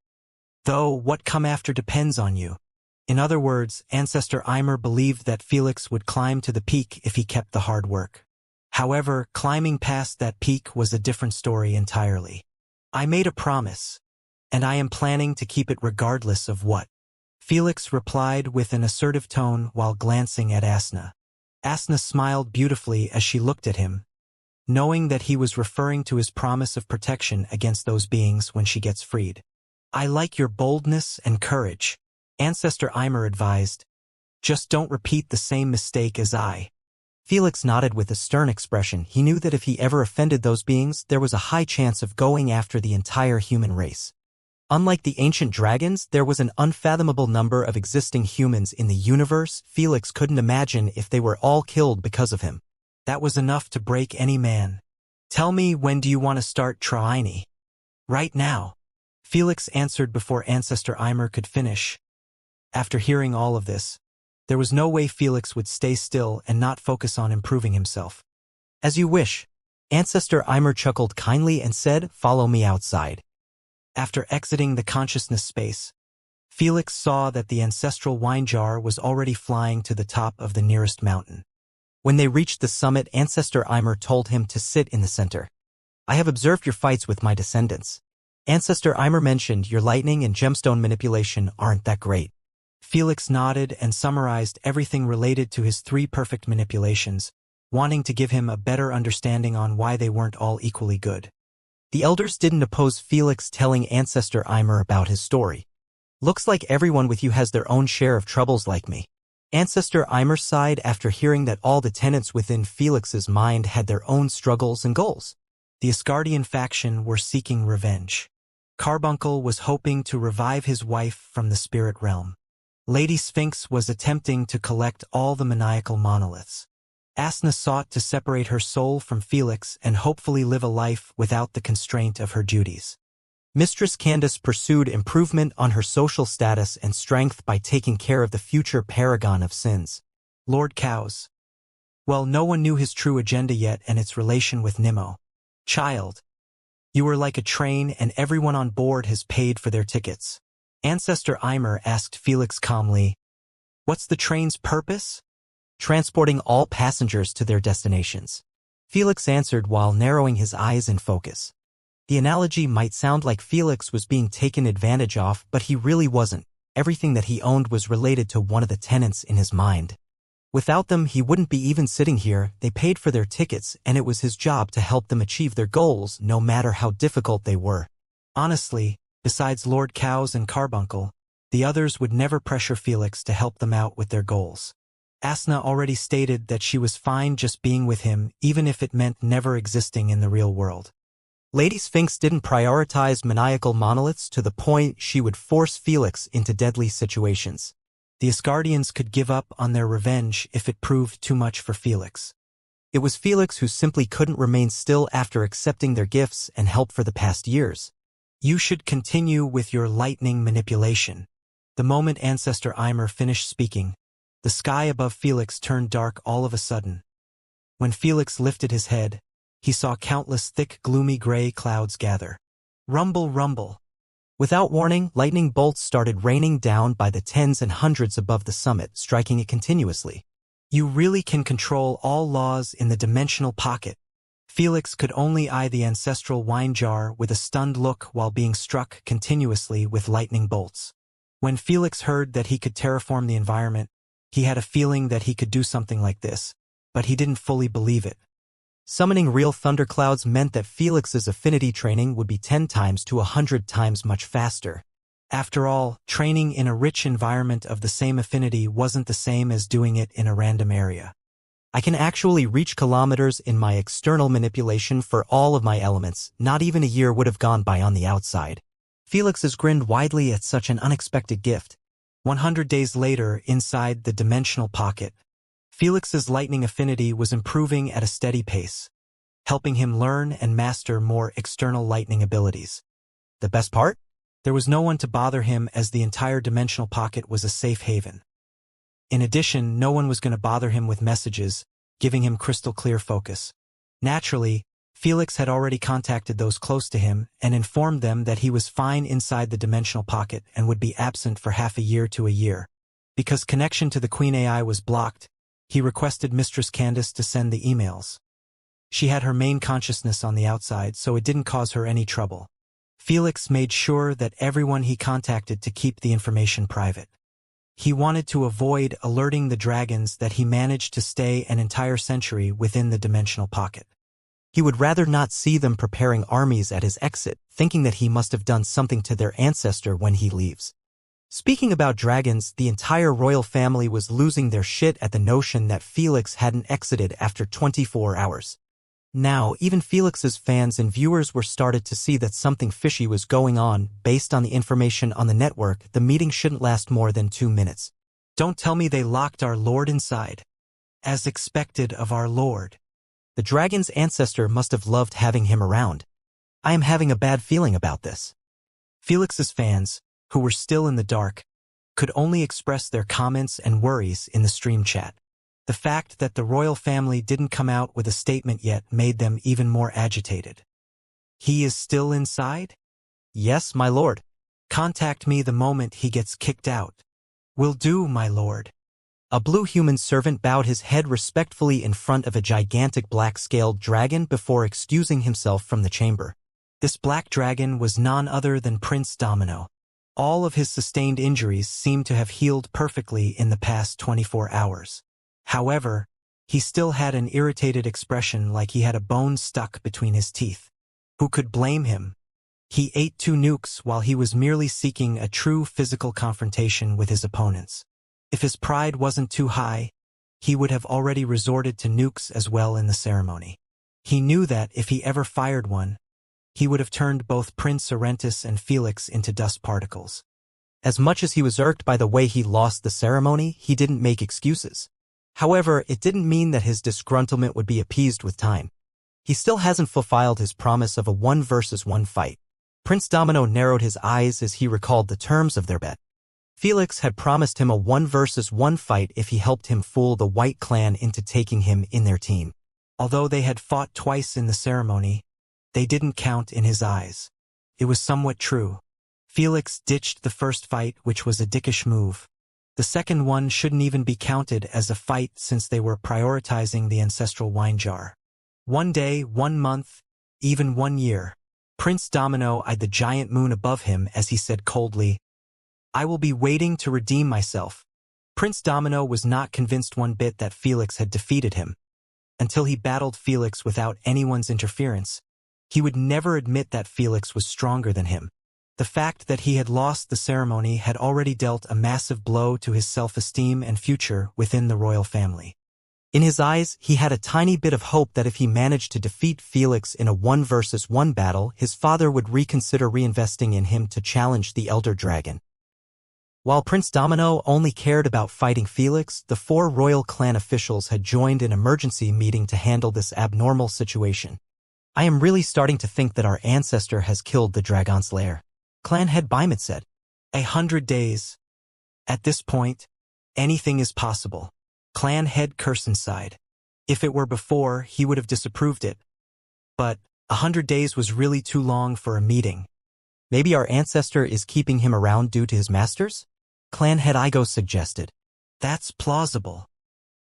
Though what come after depends on you. In other words, Ancestor Ymir believed that Felix would climb to the peak if he kept the hard work. However, climbing past that peak was a different story entirely. I made a promise, and I am planning to keep it regardless of what. Felix replied with an assertive tone while glancing at Asna. Asna smiled beautifully as she looked at him, knowing that he was referring to his promise of protection against those beings when she gets freed. I like your boldness and courage. Ancestor Eimer advised. Just don't repeat the same mistake as I. Felix nodded with a stern expression. He knew that if he ever offended those beings, there was a high chance of going after the entire human race. Unlike the ancient dragons, there was an unfathomable number of existing humans in the universe. Felix couldn't imagine if they were all killed because of him. That was enough to break any man. Tell me, when do you want to start trying? Right now. Felix answered before Ancestor Eimer could finish. After hearing all of this, there was no way Felix would stay still and not focus on improving himself. As you wish. Ancestor Eimer chuckled kindly and said, follow me outside. After exiting the consciousness space, Felix saw that the ancestral wine jar was already flying to the top of the nearest mountain. When they reached the summit, Ancestor Eimer told him to sit in the center. I have observed your fights with my descendants. Ancestor Eimer mentioned your lightning and gemstone manipulation aren't that great. Felix nodded and summarized everything related to his 3 perfect manipulations, wanting to give him a better understanding on why they weren't all equally good. The elders didn't oppose Felix telling Ancestor Eimer about his story. Looks like everyone with you has their own share of troubles like me. Ancestor Eimer sighed after hearing that all the tenants within Felix's mind had their own struggles and goals. The Asgardian faction were seeking revenge. Carbuncle was hoping to revive his wife from the spirit realm. Lady Sphinx was attempting to collect all the maniacal monoliths. Asna sought to separate her soul from Felix and hopefully live a life without the constraint of her duties. Mistress Candace pursued improvement on her social status and strength by taking care of the future paragon of sins. Lord Cows. Well, no one knew his true agenda yet and its relation with Nimmo. Child. You were like a train and everyone on board has paid for their tickets. Ancestor Eimer asked Felix calmly, what's the train's purpose? Transporting all passengers to their destinations. Felix answered while narrowing his eyes in focus. The analogy might sound like Felix was being taken advantage of, but he really wasn't. Everything that he owned was related to one of the tenants in his mind. Without them, he wouldn't be even sitting here. They paid for their tickets, and it was his job to help them achieve their goals, no matter how difficult they were. Honestly, besides Lord Cows and Carbuncle, the others would never pressure Felix to help them out with their goals. Asna already stated that she was fine just being with him, even if it meant never existing in the real world. Lady Sphinx didn't prioritize maniacal monoliths to the point she would force Felix into deadly situations. The Asgardians could give up on their revenge if it proved too much for Felix. It was Felix who simply couldn't remain still after accepting their gifts and help for the past years. You should continue with your lightning manipulation. The moment Ancestor Eimer finished speaking, the sky above Felix turned dark all of a sudden. When Felix lifted his head, he saw countless thick, gloomy gray clouds gather. Rumble, rumble. Without warning, lightning bolts started raining down by the tens and hundreds above the summit, striking it continuously. You really can control all laws in the dimensional pocket. Felix could only eye the ancestral wine jar with a stunned look while being struck continuously with lightning bolts. When Felix heard that he could terraform the environment, he had a feeling that he could do something like this, but he didn't fully believe it. Summoning real thunderclouds meant that Felix's affinity training would be 10 times to 100 times much faster. After all, training in a rich environment of the same affinity wasn't the same as doing it in a random area. I can actually reach kilometers in my external manipulation for all of my elements. Not even a year would have gone by on the outside. Felix grinned widely at such an unexpected gift. 100 days later, inside the dimensional pocket, Felix's lightning affinity was improving at a steady pace, helping him learn and master more external lightning abilities. The best part? There was no one to bother him as the entire dimensional pocket was a safe haven. In addition, no one was going to bother him with messages, giving him crystal clear focus. Naturally, Felix had already contacted those close to him and informed them that he was fine inside the dimensional pocket and would be absent for half a year to a year. Because connection to the Queen AI was blocked, he requested Mistress Candace to send the emails. She had her main consciousness on the outside, so it didn't cause her any trouble. Felix made sure that everyone he contacted to keep the information private. He wanted to avoid alerting the dragons that he managed to stay an entire century within the dimensional pocket. He would rather not see them preparing armies at his exit, thinking that he must have done something to their ancestor when he leaves. Speaking about dragons, the entire royal family was losing their shit at the notion that Felix hadn't exited after 24 hours. Now, even Felix's fans and viewers were started to see that something fishy was going on. Based on the information on the network, the meeting shouldn't last more than 2 minutes. Don't tell me they locked our lord inside. As expected of our lord. The dragon's ancestor must have loved having him around. I am having a bad feeling about this. Felix's fans, who were still in the dark, could only express their comments and worries in the stream chat. The fact that the royal family didn't come out with a statement yet made them even more agitated. He is still inside? Yes, my lord. Contact me the moment he gets kicked out. Will do, my lord. A blue human servant bowed his head respectfully in front of a gigantic black-scaled dragon before excusing himself from the chamber. This black dragon was none other than Prince Domino. All of his sustained injuries seemed to have healed perfectly in the past 24 hours. However, he still had an irritated expression like he had a bone stuck between his teeth. Who could blame him? He ate 2 nukes while he was merely seeking a true physical confrontation with his opponents. If his pride wasn't too high, he would have already resorted to nukes as well in the ceremony. He knew that if he ever fired one, he would have turned both Prince Arentis and Felix into dust particles. As much as he was irked by the way he lost the ceremony, he didn't make excuses. However, it didn't mean that his disgruntlement would be appeased with time. He still hasn't fulfilled his promise of a 1-versus-1 fight. Prince Domino narrowed his eyes as he recalled the terms of their bet. Felix had promised him a 1-versus-1 fight if he helped him fool the White Clan into taking him in their team. Although they had fought twice in the ceremony, they didn't count in his eyes. It was somewhat true. Felix ditched the first fight, which was a dickish move. The second one shouldn't even be counted as a fight since they were prioritizing the ancestral wine jar. 1 day, 1 month, even 1 year. Prince Domino eyed the giant moon above him as he said coldly, "I will be waiting to redeem myself." Prince Domino was not convinced one bit that Felix had defeated him. Until he battled Felix without anyone's interference, he would never admit that Felix was stronger than him. The fact that he had lost the ceremony had already dealt a massive blow to his self-esteem and future within the royal family. In his eyes, he had a tiny bit of hope that if he managed to defeat Felix in a 1-versus-1 battle, his father would reconsider reinvesting in him to challenge the Elder Dragon. While Prince Domino only cared about fighting Felix, the 4 royal clan officials had joined an emergency meeting to handle this abnormal situation. I am really starting to think that our ancestor has killed the Dragon Slayer, Clan head Bimit said. 100 days. At this point, anything is possible. Clan head Curson sighed. If it were before, he would have disapproved it. But 100 days was really too long for a meeting. Maybe our ancestor is keeping him around due to his masters? Clan head Igo suggested. That's plausible.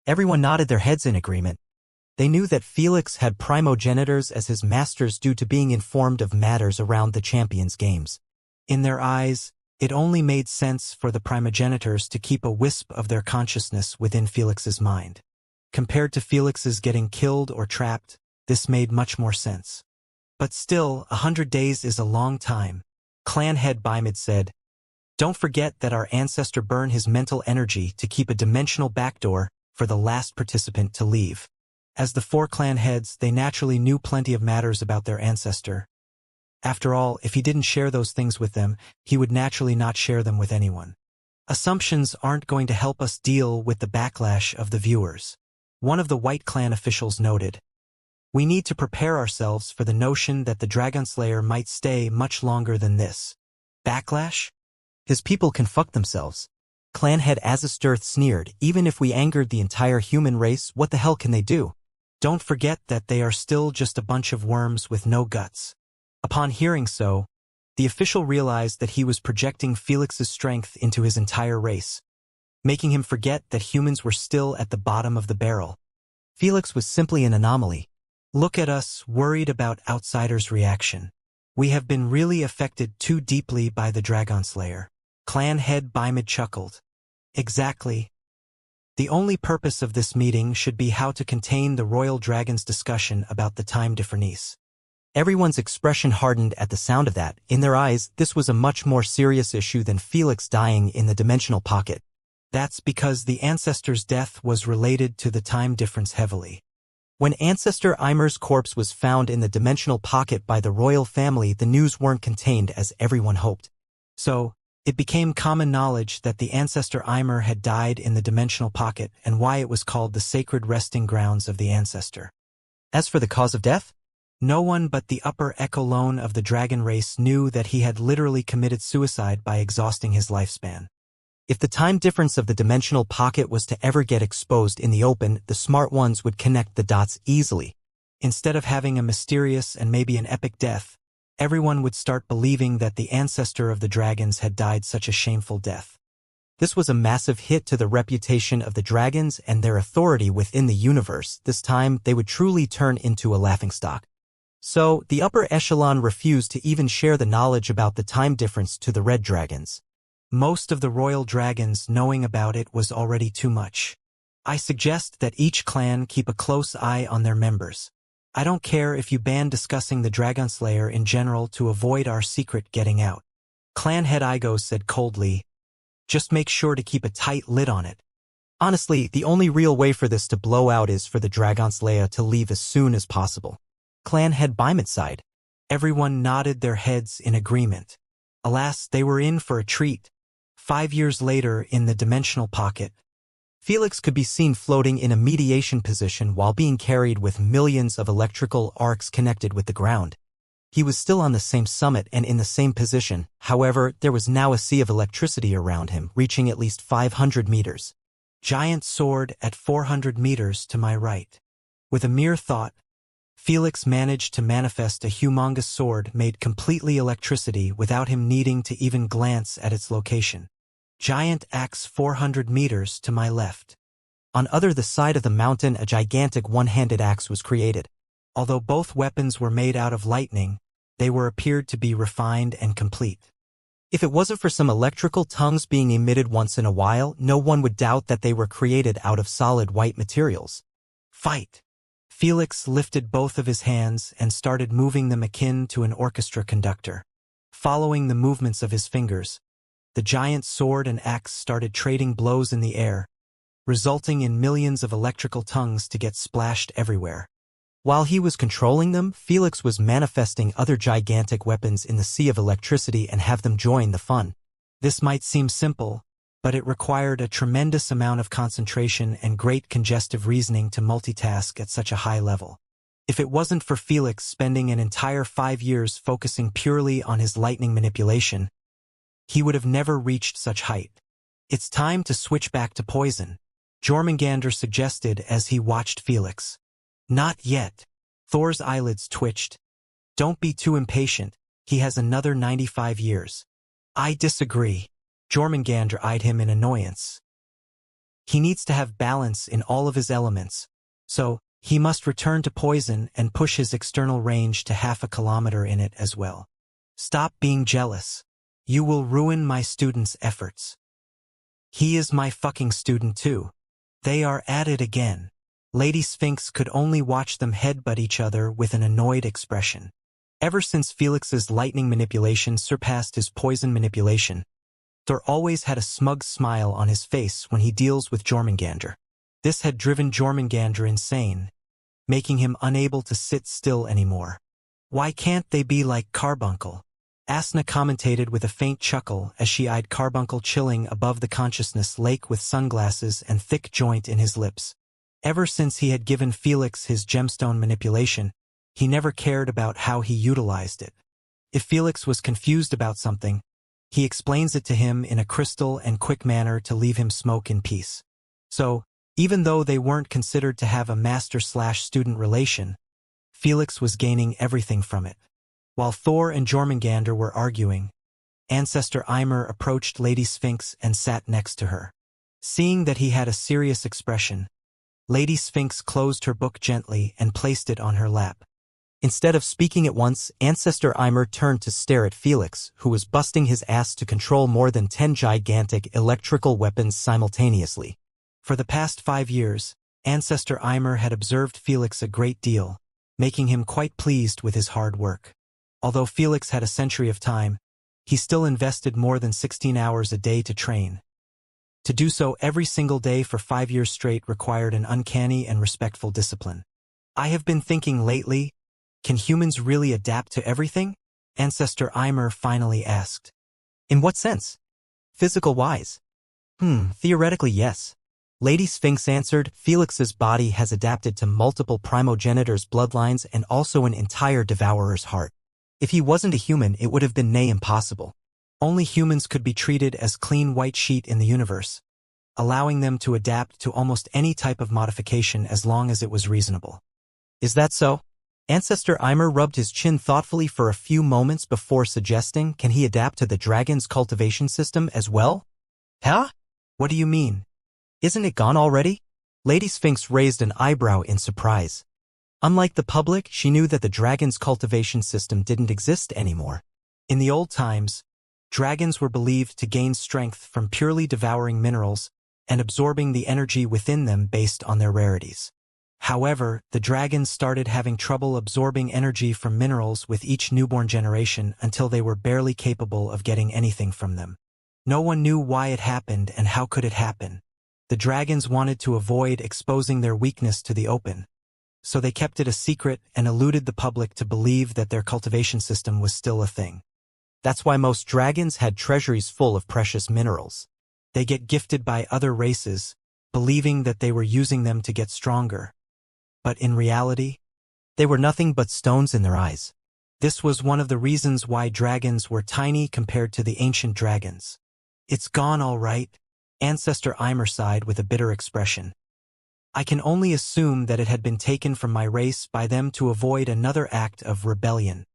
Everyone nodded their heads in agreement. They knew that Felix had primogenitors as his masters due to being informed of matters around the Champions Games. In their eyes, it only made sense for the primogenitors to keep a wisp of their consciousness within Felix's mind. Compared to Felix's getting killed or trapped, this made much more sense. But still, 100 days is a long time. Clan head Bimid said, "Don't forget that our ancestor burned his mental energy to keep a dimensional backdoor for the last participant to leave." As the 4 clan heads, they naturally knew plenty of matters about their ancestor. After all, if he didn't share those things with them, he would naturally not share them with anyone. Assumptions aren't going to help us deal with the backlash of the viewers. One of the White Clan officials noted, "We need to prepare ourselves for the notion that the Dragon Slayer might stay much longer than this." Backlash? His people can fuck themselves. Clan head Azastirth sneered, "Even if we angered the entire human race, what the hell can they do?" Don't forget that they are still just a bunch of worms with no guts. Upon hearing so, the official realized that he was projecting Felix's strength into his entire race, making him forget that humans were still at the bottom of the barrel. Felix was simply an anomaly. Look at us, worried about outsiders' reaction. We have been really affected too deeply by the Dragon Slayer. Clan head Bimid chuckled. Exactly. The only purpose of this meeting should be how to contain the royal dragon's discussion about the time difference. Everyone's expression hardened at the sound of that. In their eyes, this was a much more serious issue than Felix dying in the dimensional pocket. That's because the ancestor's death was related to the time difference heavily. When Ancestor Ymer's corpse was found in the dimensional pocket by the royal family, the news weren't contained as everyone hoped. So, it became common knowledge that the ancestor Ymer had died in the dimensional pocket and why it was called the sacred resting grounds of the ancestor. As for the cause of death, no one but the upper echelon of the dragon race knew that he had literally committed suicide by exhausting his lifespan. If the time difference of the dimensional pocket was to ever get exposed in the open, the smart ones would connect the dots easily. Instead of having a mysterious and maybe an epic death, everyone would start believing that the ancestor of the dragons had died such a shameful death. This was a massive hit to the reputation of the dragons and their authority within the universe. This time, they would truly turn into a laughingstock. So, the upper echelon refused to even share the knowledge about the time difference to the red dragons. Most of the royal dragons knowing about it was already too much. I suggest that each clan keep a close eye on their members. I don't care if you ban discussing the Dragonslayer in general to avoid our secret getting out. Clan head Igo said coldly, just make sure to keep a tight lid on it. Honestly, the only real way for this to blow out is for the Dragonslayer to leave as soon as possible. Clan head Bimot sighed. Everyone nodded their heads in agreement. Alas, they were in for a treat. 5 years later, in the dimensional pocket, Felix could be seen floating in a mediation position while being carried with millions of electrical arcs connected with the ground. He was still on the same summit and in the same position. However, there was now a sea of electricity around him, reaching at least 500 meters. Giant sword at 400 meters to my right. With a mere thought, Felix managed to manifest a humongous sword made completely electricity without him needing to even glance at its location. Giant axe 400 meters to my left. On the side of the mountain, a gigantic one-handed axe was created. Although both weapons were made out of lightning, they appeared to be refined and complete. If it wasn't for some electrical tongues being emitted once in a while, no one would doubt that they were created out of solid white materials. Fight! Felix lifted both of his hands and started moving them akin to an orchestra conductor. Following the movements of his fingers, the giant sword and axe started trading blows in the air, resulting in millions of electrical tongues to get splashed everywhere. While he was controlling them, Felix was manifesting other gigantic weapons in the sea of electricity and have them join the fun. This might seem simple, but it required a tremendous amount of concentration and great congestive reasoning to multitask at such a high level. If it wasn't for Felix spending an entire 5 years focusing purely on his lightning manipulation, he would have never reached such height. It's time to switch back to poison, Jormungandr suggested as he watched Felix. Not yet. Thor's eyelids twitched. Don't be too impatient, he has another 95 years. I disagree. Jormungandr eyed him in annoyance. He needs to have balance in all of his elements, so he must return to poison and push his external range to 0.5 kilometer in it as well. Stop being jealous. You will ruin my student's efforts. He is my fucking student too. They are at it again. Lady Sphinx could only watch them headbutt each other with an annoyed expression. Ever since Felix's lightning manipulation surpassed his poison manipulation, Thor always had a smug smile on his face when he deals with Jormungandr. This had driven Jormungandr insane, making him unable to sit still anymore. Why can't they be like Carbuncle? Asna commentated with a faint chuckle as she eyed Carbuncle chilling above the consciousness lake with sunglasses and thick joint in his lips. Ever since he had given Felix his gemstone manipulation, he never cared about how he utilized it. If Felix was confused about something, he explains it to him in a crystal and quick manner to leave him smoke in peace. So, even though they weren't considered to have a master-slash-student relation, Felix was gaining everything from it. While Thor and Jormungandr were arguing, Ancestor Ymer approached Lady Sphinx and sat next to her. Seeing that he had a serious expression, Lady Sphinx closed her book gently and placed it on her lap. Instead of speaking at once, Ancestor Ymer turned to stare at Felix, who was busting his ass to control more than 10 gigantic electrical weapons simultaneously. For the past 5 years, Ancestor Ymer had observed Felix a great deal, making him quite pleased with his hard work. Although Felix had a century of time, he still invested more than 16 hours a day to train. To do so every single day for 5 years straight required an uncanny and respectful discipline. I have been thinking lately, can humans really adapt to everything? Ancestor Eimer finally asked. In what sense? Physical-wise? Theoretically yes. Lady Sphinx answered, Felix's body has adapted to multiple primogenitors' bloodlines and also an entire devourer's heart. If he wasn't a human, it would have been near impossible. Only humans could be treated as clean white sheet in the universe, allowing them to adapt to almost any type of modification as long as it was reasonable. Is that so? Ancestor Eimer rubbed his chin thoughtfully for a few moments before suggesting, can he adapt to the dragon's cultivation system as well? Huh? What do you mean? Isn't it gone already? Lady Sphinx raised an eyebrow in surprise. Unlike the public, she knew that the dragon's cultivation system didn't exist anymore. In the old times, dragons were believed to gain strength from purely devouring minerals and absorbing the energy within them based on their rarities. However, the dragons started having trouble absorbing energy from minerals with each newborn generation until they were barely capable of getting anything from them. No one knew why it happened and how could it happen. The dragons wanted to avoid exposing their weakness to the open, so they kept it a secret and eluded the public to believe that their cultivation system was still a thing. That's why most dragons had treasuries full of precious minerals. They get gifted by other races, believing that they were using them to get stronger. But in reality, they were nothing but stones in their eyes. This was one of the reasons why dragons were tiny compared to the ancient dragons. It's gone all right, Ancestor Eimer sighed with a bitter expression. I can only assume that it had been taken from my race by them to avoid another act of rebellion.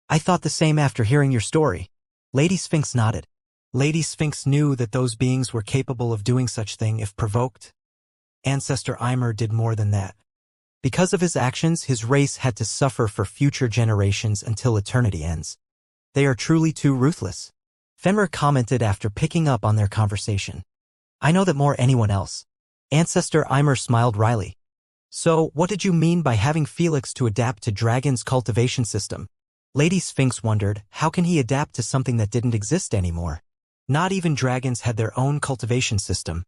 I thought the same after hearing your story. Lady Sphinx nodded. Lady Sphinx knew that those beings were capable of doing such thing if provoked. Ancestor Eimer did more than that. Because of his actions, his race had to suffer for future generations until eternity ends. They are truly too ruthless. Fenrir commented after picking up on their conversation. I know that more anyone else. Ancestor Eimer smiled wryly. So, what did you mean by having Felix to adapt to Dragon's cultivation system? Lady Sphinx wondered, how can he adapt to something that didn't exist anymore? Not even dragons had their own cultivation system,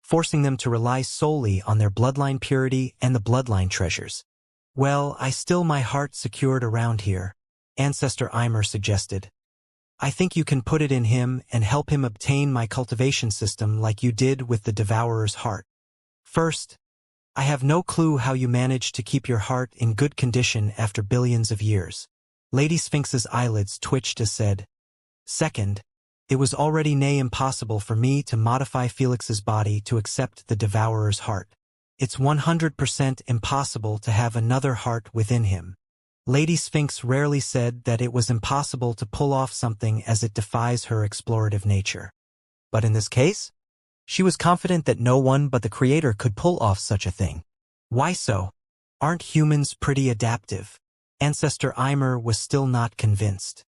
forcing them to rely solely on their bloodline purity and the bloodline treasures. Well, I still my heart secured around here, Ancestor Eimer suggested. I think you can put it in him and help him obtain my cultivation system like you did with the Devourer's heart. First, I have no clue how you managed to keep your heart in good condition after billions of years. Lady Sphinx's eyelids twitched as said. Second, it was already nay impossible for me to modify Felix's body to accept the Devourer's heart. It's 100% impossible to have another heart within him. Lady Sphinx rarely said that it was impossible to pull off something as it defies her explorative nature. But in this case, she was confident that no one but the Creator could pull off such a thing. Why so? Aren't humans pretty adaptive? Ancestor Eimer was still not convinced.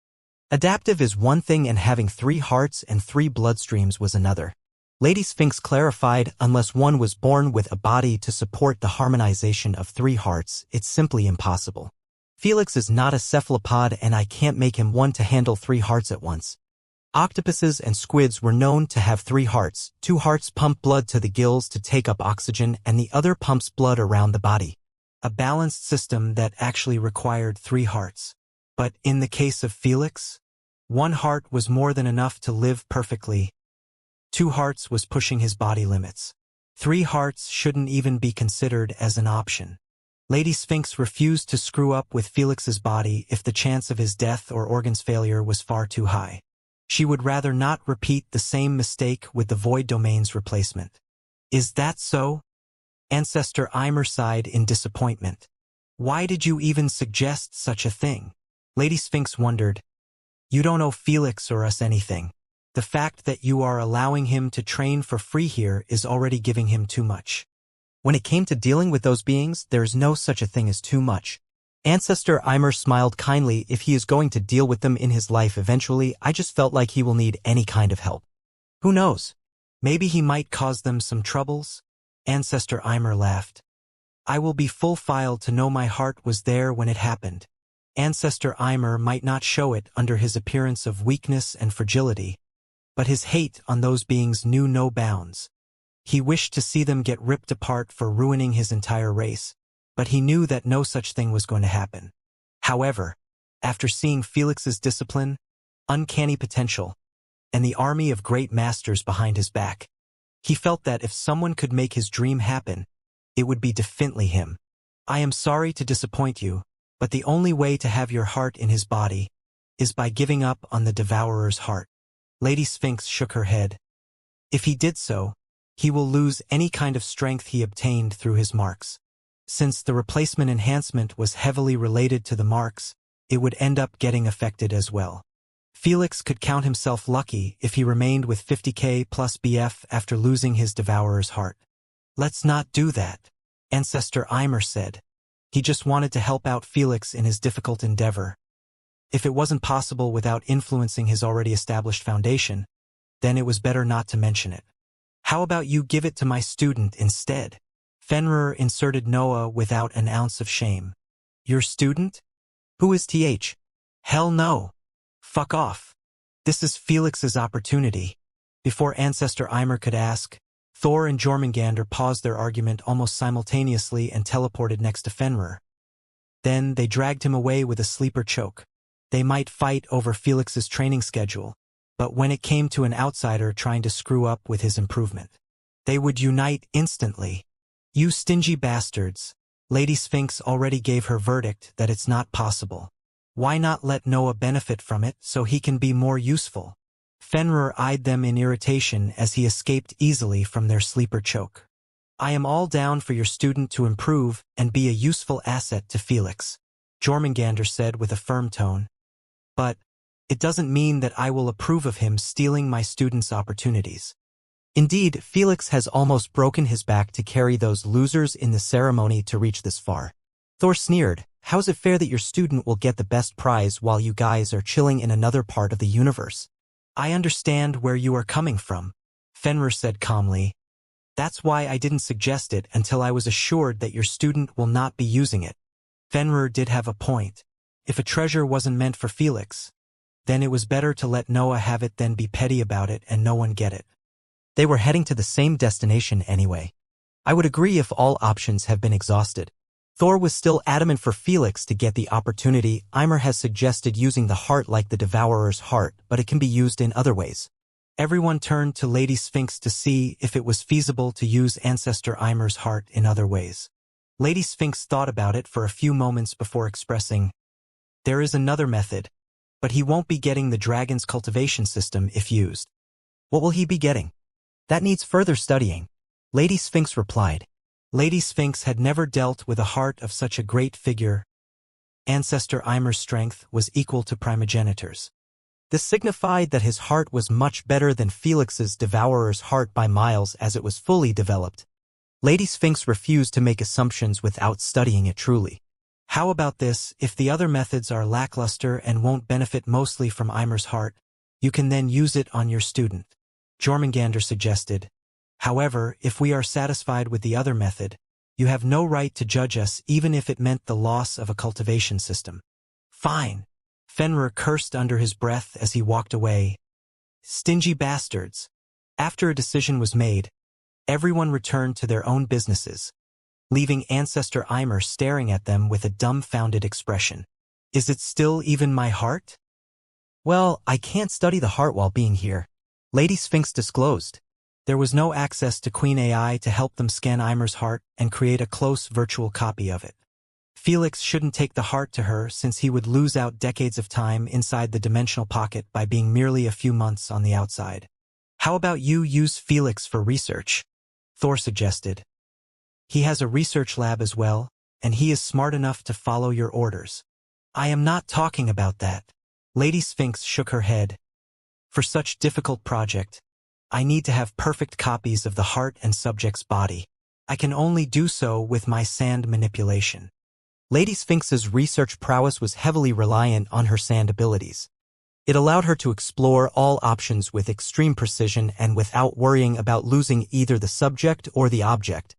Adaptive is one thing and having 3 hearts and 3 bloodstreams was another. Lady Sphinx clarified, unless one was born with a body to support the harmonization of 3 hearts, it's simply impossible. Felix is not a cephalopod and I can't make him one to handle 3 hearts at once. Octopuses and squids were known to have 3 hearts. 2 hearts pump blood to the gills to take up oxygen and the other pumps blood around the body. A balanced system that actually required 3 hearts. But in the case of Felix, 1 heart was more than enough to live perfectly. 2 hearts was pushing his body limits. 3 hearts shouldn't even be considered as an option. Lady Sphinx refused to screw up with Felix's body if the chance of his death or organs failure was far too high. She would rather not repeat the same mistake with the Void Domain's replacement. Is that so? Ancestor Eimer sighed in disappointment. Why did you even suggest such a thing? Lady Sphinx wondered. You don't owe Felix or us anything. The fact that you are allowing him to train for free here is already giving him too much. When it came to dealing with those beings, there is no such a thing as too much. Ancestor Eimer smiled kindly. If he is going to deal with them in his life eventually, I just felt like he will need any kind of help. Who knows? Maybe he might cause them some troubles? Ancestor Eimer laughed. I will be full-filed to know my heart was there when it happened. Ancestor Eimer might not show it under his appearance of weakness and fragility, but his hate on those beings knew no bounds. He wished to see them get ripped apart for ruining his entire race, but he knew that no such thing was going to happen. However, after seeing Felix's discipline, uncanny potential, and the army of great masters behind his back, he felt that if someone could make his dream happen, it would be definitely him. I am sorry to disappoint you, but the only way to have your heart in his body is by giving up on the Devourer's heart. Lady Sphinx shook her head. If he did so, he will lose any kind of strength he obtained through his marks. Since the replacement enhancement was heavily related to the marks, it would end up getting affected as well. Felix could count himself lucky if he remained with 50k plus BF after losing his Devourer's heart. Let's not do that, Ancestor Eimer said. He just wanted to help out Felix in his difficult endeavor. If it wasn't possible without influencing his already established foundation, then it was better not to mention it. How about you give it to my student instead? Fenrir inserted Noah without an ounce of shame. Your student? Who is TH? Hell no. Fuck off. This is Felix's opportunity. Before Ancestor Eimer could ask, Thor and Jormungandr paused their argument almost simultaneously and teleported next to Fenrir. Then they dragged him away with a sleeper choke. They might fight over Felix's training schedule, but when it came to an outsider trying to screw up with his improvement, they would unite instantly. You stingy bastards. Lady Sphinx already gave her verdict that it's not possible. Why not let Noah benefit from it so he can be more useful? Fenrir eyed them in irritation as he escaped easily from their sleeper choke. I am all down for your student to improve and be a useful asset to Felix, Jormungandr said with a firm tone. But it doesn't mean that I will approve of him stealing my student's opportunities. Indeed, Felix has almost broken his back to carry those losers in the ceremony to reach this far. Thor sneered. How's it fair that your student will get the best prize while you guys are chilling in another part of the universe? I understand where you are coming from, Fenrir said calmly. That's why I didn't suggest it until I was assured that your student will not be using it. Fenrir did have a point. If a treasure wasn't meant for Felix, then it was better to let Noah have it than be petty about it and no one get it. They were heading to the same destination anyway. I would agree if all options have been exhausted. Thor was still adamant for Felix to get the opportunity. Eimer has suggested using the heart like the Devourer's heart, but it can be used in other ways. Everyone turned to Lady Sphinx to see if it was feasible to use Ancestor Eimer's heart in other ways. Lady Sphinx thought about it for a few moments before expressing, there is another method, but he won't be getting the dragon's cultivation system if used. What will he be getting? That needs further studying, Lady Sphinx replied. Lady Sphinx had never dealt with a heart of such a great figure. Ancestor Eimer's strength was equal to primogenitor's. This signified that his heart was much better than Felix's Devourer's heart by miles as it was fully developed. Lady Sphinx refused to make assumptions without studying it truly. How about this, if the other methods are lackluster and won't benefit mostly from Eimer's heart, you can then use it on your student, Jormungandr suggested. However, if we are satisfied with the other method, you have no right to judge us even if it meant the loss of a cultivation system. Fine. Fenrir cursed under his breath as he walked away. Stingy bastards. After a decision was made, everyone returned to their own businesses, leaving Ancestor Eimer staring at them with a dumbfounded expression. Is it still even my heart? Well, I can't study the heart while being here, Lady Sphinx disclosed. There was no access to Queen AI to help them scan Eimer's heart and create a close virtual copy of it. Felix shouldn't take the heart to her since he would lose out decades of time inside the dimensional pocket by being merely a few months on the outside. How about you use Felix for research? Thor suggested. He has a research lab as well, and he is smart enough to follow your orders. I am not talking about that. Lady Sphinx shook her head. For such difficult project, I need to have perfect copies of the heart and subject's body. I can only do so with my sand manipulation. Lady Sphinx's research prowess was heavily reliant on her sand abilities. It allowed her to explore all options with extreme precision and without worrying about losing either the subject or the object.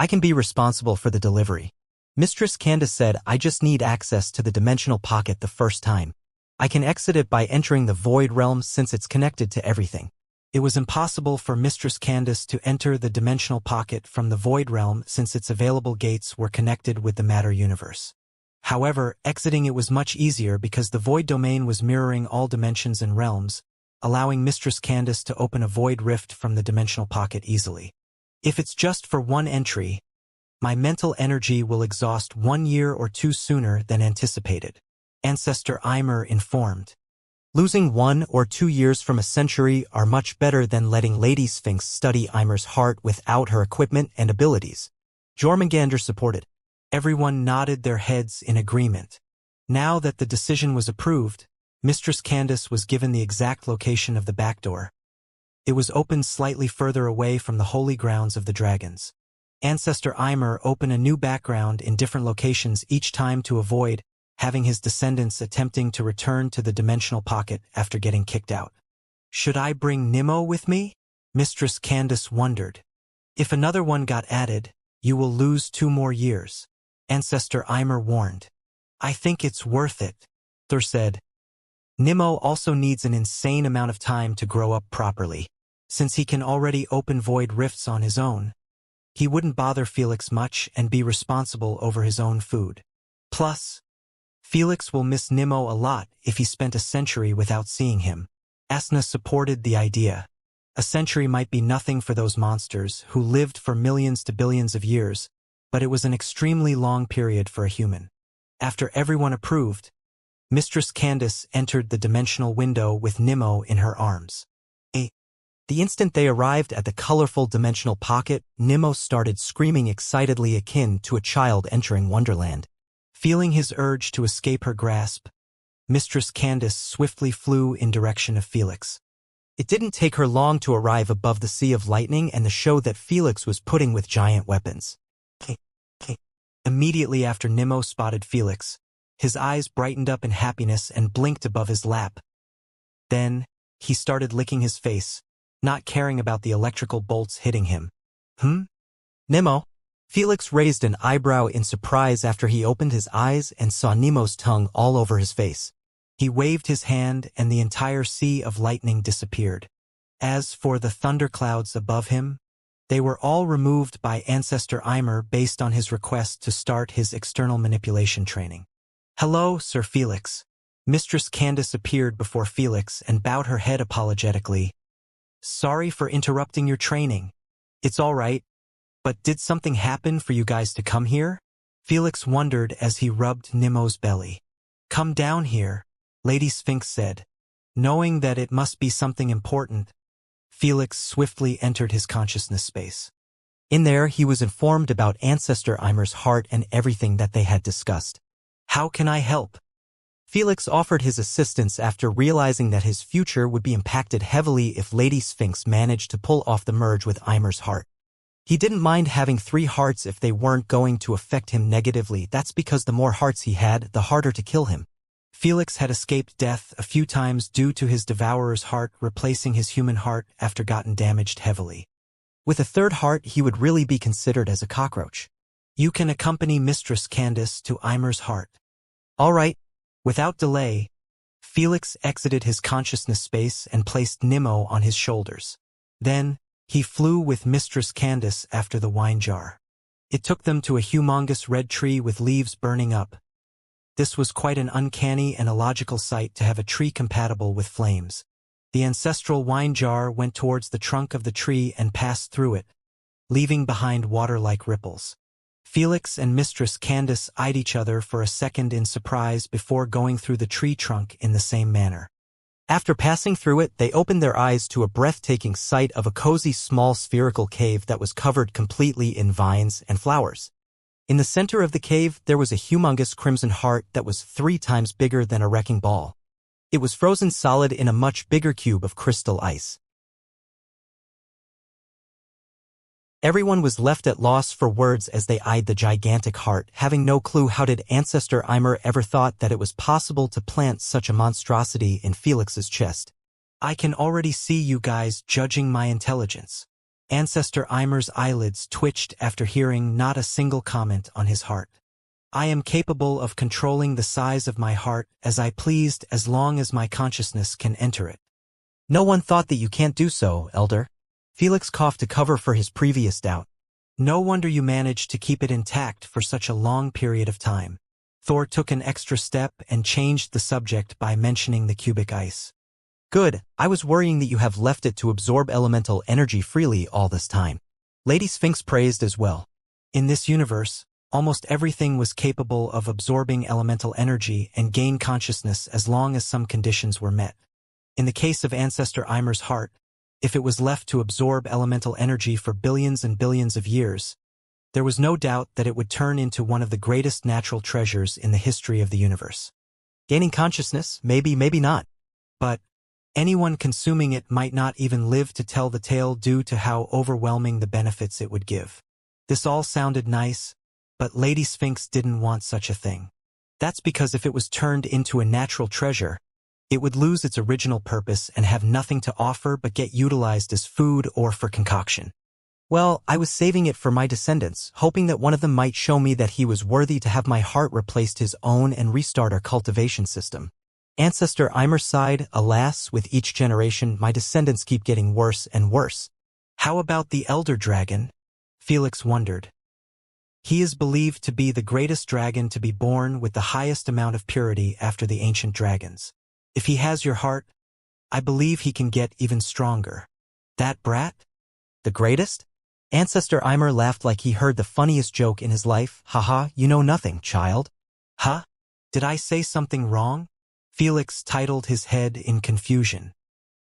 I can be responsible for the delivery. Mistress Candace said, I just need access to the dimensional pocket the first time. I can exit it by entering the void realm since it's connected to everything. It was impossible for Mistress Candace to enter the dimensional pocket from the void realm since its available gates were connected with the matter universe. However, exiting it was much easier because the void domain was mirroring all dimensions and realms, allowing Mistress Candace to open a void rift from the dimensional pocket easily. If it's just for one entry, my mental energy will exhaust 1 year or 2 sooner than anticipated, Ancestor Eimer informed. Losing 1 or 2 years from a century are much better than letting Lady Sphinx study Eimer's heart without her equipment and abilities. Jormungandr supported. Everyone nodded their heads in agreement. Now that the decision was approved, Mistress Candace was given the exact location of the back door. It was opened slightly further away from the holy grounds of the dragons. Ancestor Eimer opened a new background in different locations each time to avoid having his descendants attempting to return to the dimensional pocket after getting kicked out. Should I bring Nimmo with me? Mistress Candace wondered. If another one got added, you will lose 2 more years, Ancestor Eimer warned. I think it's worth it, Thur said. Nimmo also needs an insane amount of time to grow up properly, since he can already open void rifts on his own. He wouldn't bother Felix much and be responsible over his own food. Plus, Felix will miss Nimmo a lot if he spent a century without seeing him. Asna supported the idea. A century might be nothing for those monsters who lived for millions to billions of years, but it was an extremely long period for a human. After everyone approved, Mistress Candace entered the dimensional window with Nimmo in her arms. The instant they arrived at the colorful dimensional pocket, Nimmo started screaming excitedly akin to a child entering Wonderland. Feeling his urge to escape her grasp, Mistress Candace swiftly flew in direction of Felix. It didn't take her long to arrive above the sea of lightning and the show that Felix was putting with giant weapons. Immediately after Nimmo spotted Felix, his eyes brightened up in happiness and blinked above his lap. Then, he started licking his face, not caring about the electrical bolts hitting him. Nimmo? Felix raised an eyebrow in surprise after he opened his eyes and saw Nemo's tongue all over his face. He waved his hand and the entire sea of lightning disappeared. As for the thunderclouds above him, they were all removed by Ancestor Eimer based on his request to start his external manipulation training. Hello, Sir Felix. Mistress Candace appeared before Felix and bowed her head apologetically. Sorry for interrupting your training. It's all right. But did something happen for you guys to come here? Felix wondered as he rubbed Nimmo's belly. Come down here, Lady Sphinx said. Knowing that it must be something important, Felix swiftly entered his consciousness space. In there, he was informed about Ancestor Eimer's heart and everything that they had discussed. How can I help? Felix offered his assistance after realizing that his future would be impacted heavily if Lady Sphinx managed to pull off the merge with Eimer's heart. He didn't mind having 3 hearts if they weren't going to affect him negatively. That's because the more hearts he had, the harder to kill him. Felix had escaped death a few times due to his devourer's heart replacing his human heart after gotten damaged heavily. With a 3rd heart, he would really be considered as a cockroach. You can accompany Mistress Candace to Eimer's heart. All right. Without delay, Felix exited his consciousness space and placed Nimmo on his shoulders. Then, he flew with Mistress Candace after the wine jar. It took them to a humongous red tree with leaves burning up. This was quite an uncanny and illogical sight to have a tree compatible with flames. The ancestral wine jar went towards the trunk of the tree and passed through it, leaving behind water-like ripples. Felix and Mistress Candace eyed each other for a second in surprise before going through the tree trunk in the same manner. After passing through it, they opened their eyes to a breathtaking sight of a cozy small spherical cave that was covered completely in vines and flowers. In the center of the cave, there was a humongous crimson heart that was 3 times bigger than a wrecking ball. It was frozen solid in a much bigger cube of crystal ice. Everyone was left at loss for words as they eyed the gigantic heart, having no clue how did Ancestor Eimer ever thought that it was possible to plant such a monstrosity in Felix's chest. I can already see you guys judging my intelligence. Ancestor Ymer's eyelids twitched after hearing not a single comment on his heart. I am capable of controlling the size of my heart as I pleased as long as my consciousness can enter it. No one thought that you can't do so, Elder. Felix coughed to cover for his previous doubt. No wonder you managed to keep it intact for such a long period of time. Thor took an extra step and changed the subject by mentioning the cubic ice. Good, I was worrying that you have left it to absorb elemental energy freely all this time. Lady Sphinx praised as well. In this universe, almost everything was capable of absorbing elemental energy and gain consciousness as long as some conditions were met. In the case of Ancestor Ymer's heart, if it was left to absorb elemental energy for billions and billions of years, there was no doubt that it would turn into one of the greatest natural treasures in the history of the universe. Gaining consciousness, maybe not. But anyone consuming it might not even live to tell the tale due to how overwhelming the benefits it would give. This all sounded nice, but Lady Sphinx didn't want such a thing. That's because if it was turned into a natural treasure, it would lose its original purpose and have nothing to offer but get utilized as food or for concoction. Well, I was saving it for my descendants, hoping that one of them might show me that he was worthy to have my heart replaced his own and restart our cultivation system. Ancestor Ymer sighed, alas, with each generation my descendants keep getting worse and worse. How about the Elder Dragon? Felix wondered. He is believed to be the greatest dragon to be born with the highest amount of purity after the ancient dragons. If he has your heart, I believe he can get even stronger. That brat? The greatest? Ancestor Ymer laughed like he heard the funniest joke in his life. Haha, you know nothing, child. Huh? Did I say something wrong? Felix titled his head in confusion.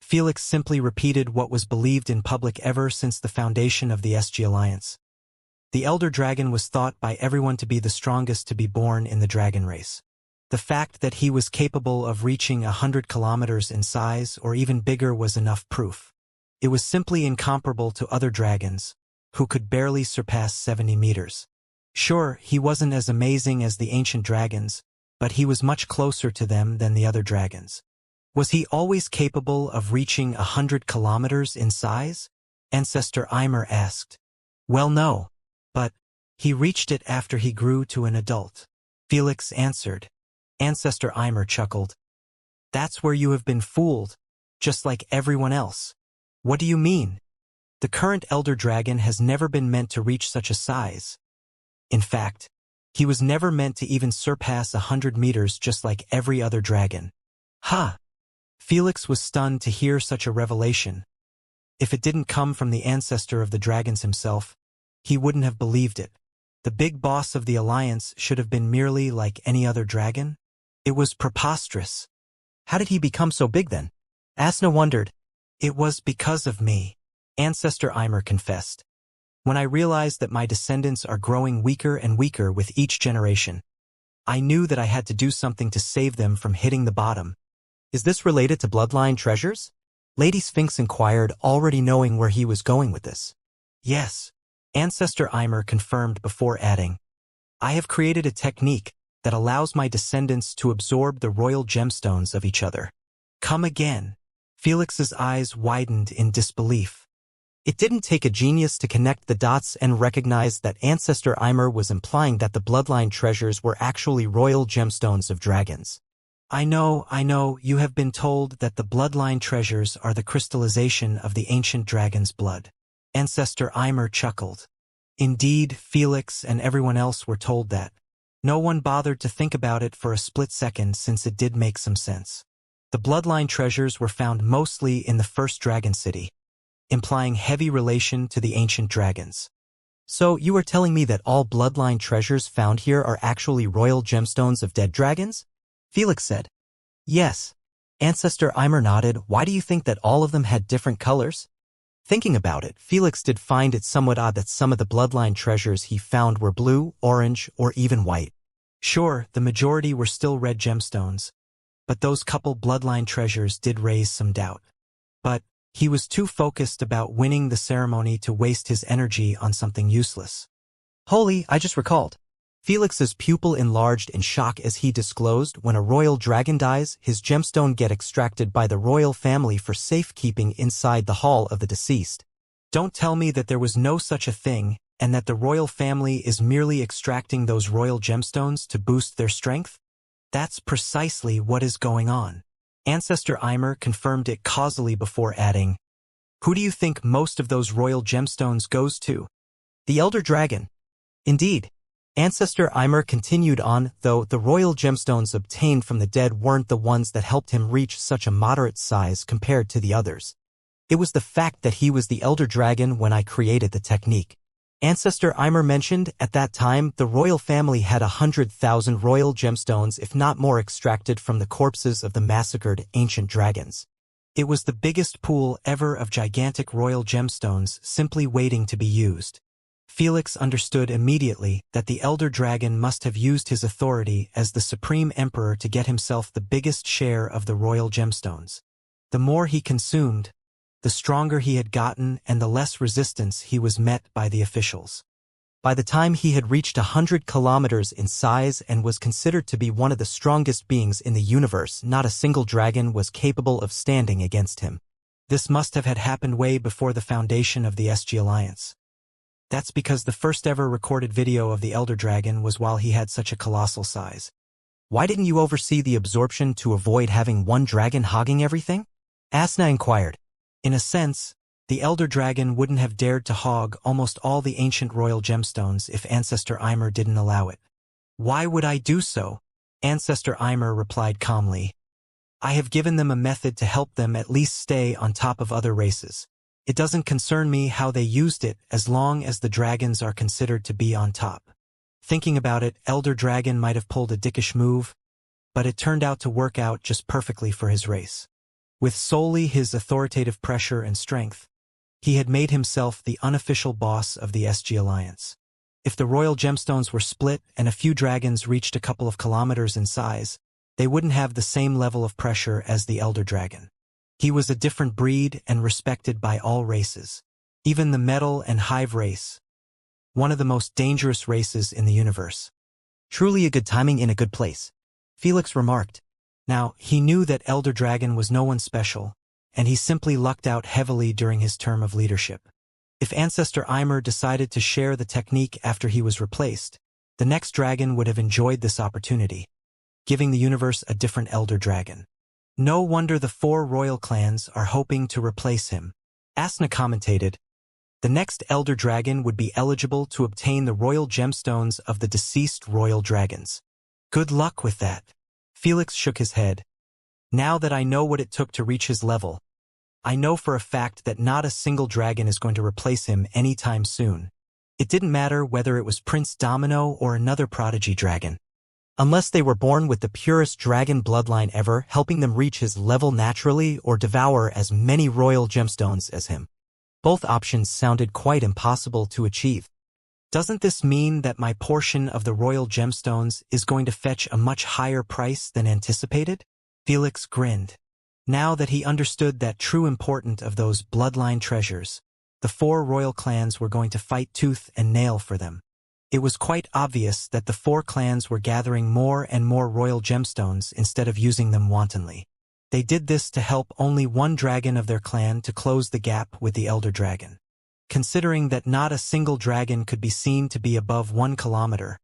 Felix simply repeated what was believed in public ever since the foundation of the SG Alliance. The Elder Dragon was thought by everyone to be the strongest to be born in the dragon race. The fact that he was capable of reaching 100 kilometers in size or even bigger was enough proof. It was simply incomparable to other dragons, who could barely surpass 70 meters. Sure, he wasn't as amazing as the ancient dragons, but he was much closer to them than the other dragons. Was he always capable of reaching 100 kilometers in size? Ancestor Ymer asked. Well, no, but he reached it after he grew to an adult. Felix answered. Ancestor Ymer chuckled. That's where you have been fooled, just like everyone else. What do you mean? The current Elder Dragon has never been meant to reach such a size. In fact, he was never meant to even surpass 100 meters just like every other dragon. Ha! Felix was stunned to hear such a revelation. If it didn't come from the ancestor of the dragons himself, he wouldn't have believed it. The big boss of the Alliance should have been merely like any other dragon. It was preposterous. How did he become so big then? Asna wondered. It was because of me, Ancestor Ymer confessed. When I realized that my descendants are growing weaker and weaker with each generation, I knew that I had to do something to save them from hitting the bottom. Is this related to bloodline treasures? Lady Sphinx inquired, already knowing where he was going with this. Yes, Ancestor Ymer confirmed before adding, I have created a technique that allows my descendants to absorb the royal gemstones of each other. Come again. Felix's eyes widened in disbelief. It didn't take a genius to connect the dots and recognize that Ancestor Ymer was implying that the bloodline treasures were actually royal gemstones of dragons. I know, you have been told that the bloodline treasures are the crystallization of the ancient dragon's blood. Ancestor Ymer chuckled. Indeed, Felix and everyone else were told that. No one bothered to think about it for a split second since it did make some sense. The bloodline treasures were found mostly in the first dragon city, implying heavy relation to the ancient dragons. So you are telling me that all bloodline treasures found here are actually royal gemstones of dead dragons? Felix said. Yes. Ancestor Ymer nodded. Why do you think that all of them had different colors? Thinking about it, Felix did find it somewhat odd that some of the bloodline treasures he found were blue, orange, or even white. Sure, the majority were still red gemstones, but those couple bloodline treasures did raise some doubt. But he was too focused about winning the ceremony to waste his energy on something useless. Holy, I just recalled. Felix's pupil enlarged in shock as he disclosed when a royal dragon dies, his gemstone get extracted by the royal family for safekeeping inside the hall of the deceased. Don't tell me that there was no such a thing, and that the royal family is merely extracting those royal gemstones to boost their strength? That's precisely what is going on. Ancestor Eimer confirmed it causally before adding, "Who do you think most of those royal gemstones goes to?" The Elder Dragon. Indeed. Ancestor Eimer continued on, though the royal gemstones obtained from the dead weren't the ones that helped him reach such a moderate size compared to the others. It was the fact that he was the Elder Dragon when I created the technique. Ancestor Eimer mentioned, at that time, the royal family had 100,000 royal gemstones, if not more, extracted from the corpses of the massacred ancient dragons. It was the biggest pool ever of gigantic royal gemstones simply waiting to be used. Felix understood immediately that the Elder Dragon must have used his authority as the Supreme Emperor to get himself the biggest share of the royal gemstones. The more he consumed, the stronger he had gotten and the less resistance he was met by the officials. By the time he had reached 100 kilometers in size and was considered to be one of the strongest beings in the universe, not a single dragon was capable of standing against him. This must have had happened way before the foundation of the SG Alliance. That's because the first ever recorded video of the Elder Dragon was while he had such a colossal size. Why didn't you oversee the absorption to avoid having one dragon hogging everything? Asna inquired. In a sense, the Elder Dragon wouldn't have dared to hog almost all the ancient royal gemstones if Ancestor Eimer didn't allow it. Why would I do so? Ancestor Eimer replied calmly. I have given them a method to help them at least stay on top of other races. It doesn't concern me how they used it as long as the dragons are considered to be on top. Thinking about it, Elder Dragon might have pulled a dickish move, but it turned out to work out just perfectly for his race. With solely his authoritative pressure and strength, he had made himself the unofficial boss of the SG Alliance. If the royal gemstones were split and a few dragons reached a couple of kilometers in size, they wouldn't have the same level of pressure as the Elder Dragon. He was a different breed and respected by all races, even the metal and hive race, one of the most dangerous races in the universe. Truly a good timing in a good place, Felix remarked. Now, he knew that Elder Dragon was no one special, and he simply lucked out heavily during his term of leadership. If Ancestor Eimer decided to share the technique after he was replaced, the next dragon would have enjoyed this opportunity, giving the universe a different Elder Dragon. No wonder the 4 royal clans are hoping to replace him. Asna commentated, the next Elder Dragon would be eligible to obtain the royal gemstones of the deceased royal dragons. Good luck with that. Felix shook his head. Now that I know what it took to reach his level, I know for a fact that not a single dragon is going to replace him anytime soon. It didn't matter whether it was Prince Domino or another prodigy dragon. Unless they were born with the purest dragon bloodline ever, helping them reach his level naturally or devour as many royal gemstones as him. Both options sounded quite impossible to achieve. Doesn't this mean that my portion of the royal gemstones is going to fetch a much higher price than anticipated? Felix grinned. Now that he understood that true importance of those bloodline treasures, the 4 royal clans were going to fight tooth and nail for them. It was quite obvious that the 4 clans were gathering more and more royal gemstones instead of using them wantonly. They did this to help only one dragon of their clan to close the gap with the Elder Dragon. Considering that not a single dragon could be seen to be above 1 kilometer,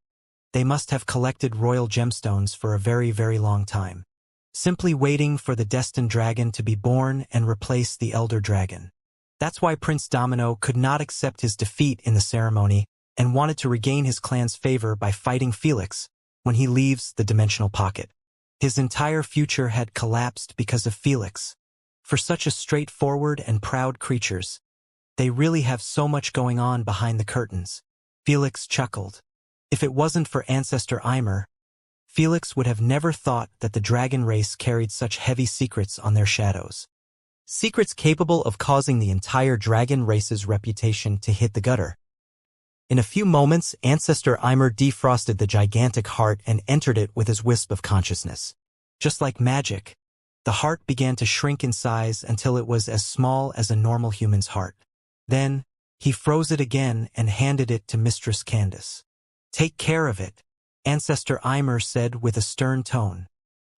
they must have collected royal gemstones for a very, very long time, simply waiting for the destined dragon to be born and replace the Elder Dragon. That's why Prince Domino could not accept his defeat in the ceremony and wanted to regain his clan's favor by fighting Felix when he leaves the dimensional pocket. His entire future had collapsed because of Felix. For such a straightforward and proud creatures, they really have so much going on behind the curtains. Felix chuckled. If it wasn't for Ancestor Eimer, Felix would have never thought that the dragon race carried such heavy secrets on their shadows. Secrets capable of causing the entire dragon race's reputation to hit the gutter. In a few moments, Ancestor Eimer defrosted the gigantic heart and entered it with his wisp of consciousness. Just like magic, the heart began to shrink in size until it was as small as a normal human's heart. Then, he froze it again and handed it to Mistress Candace. Take care of it, Ancestor Eimer said with a stern tone.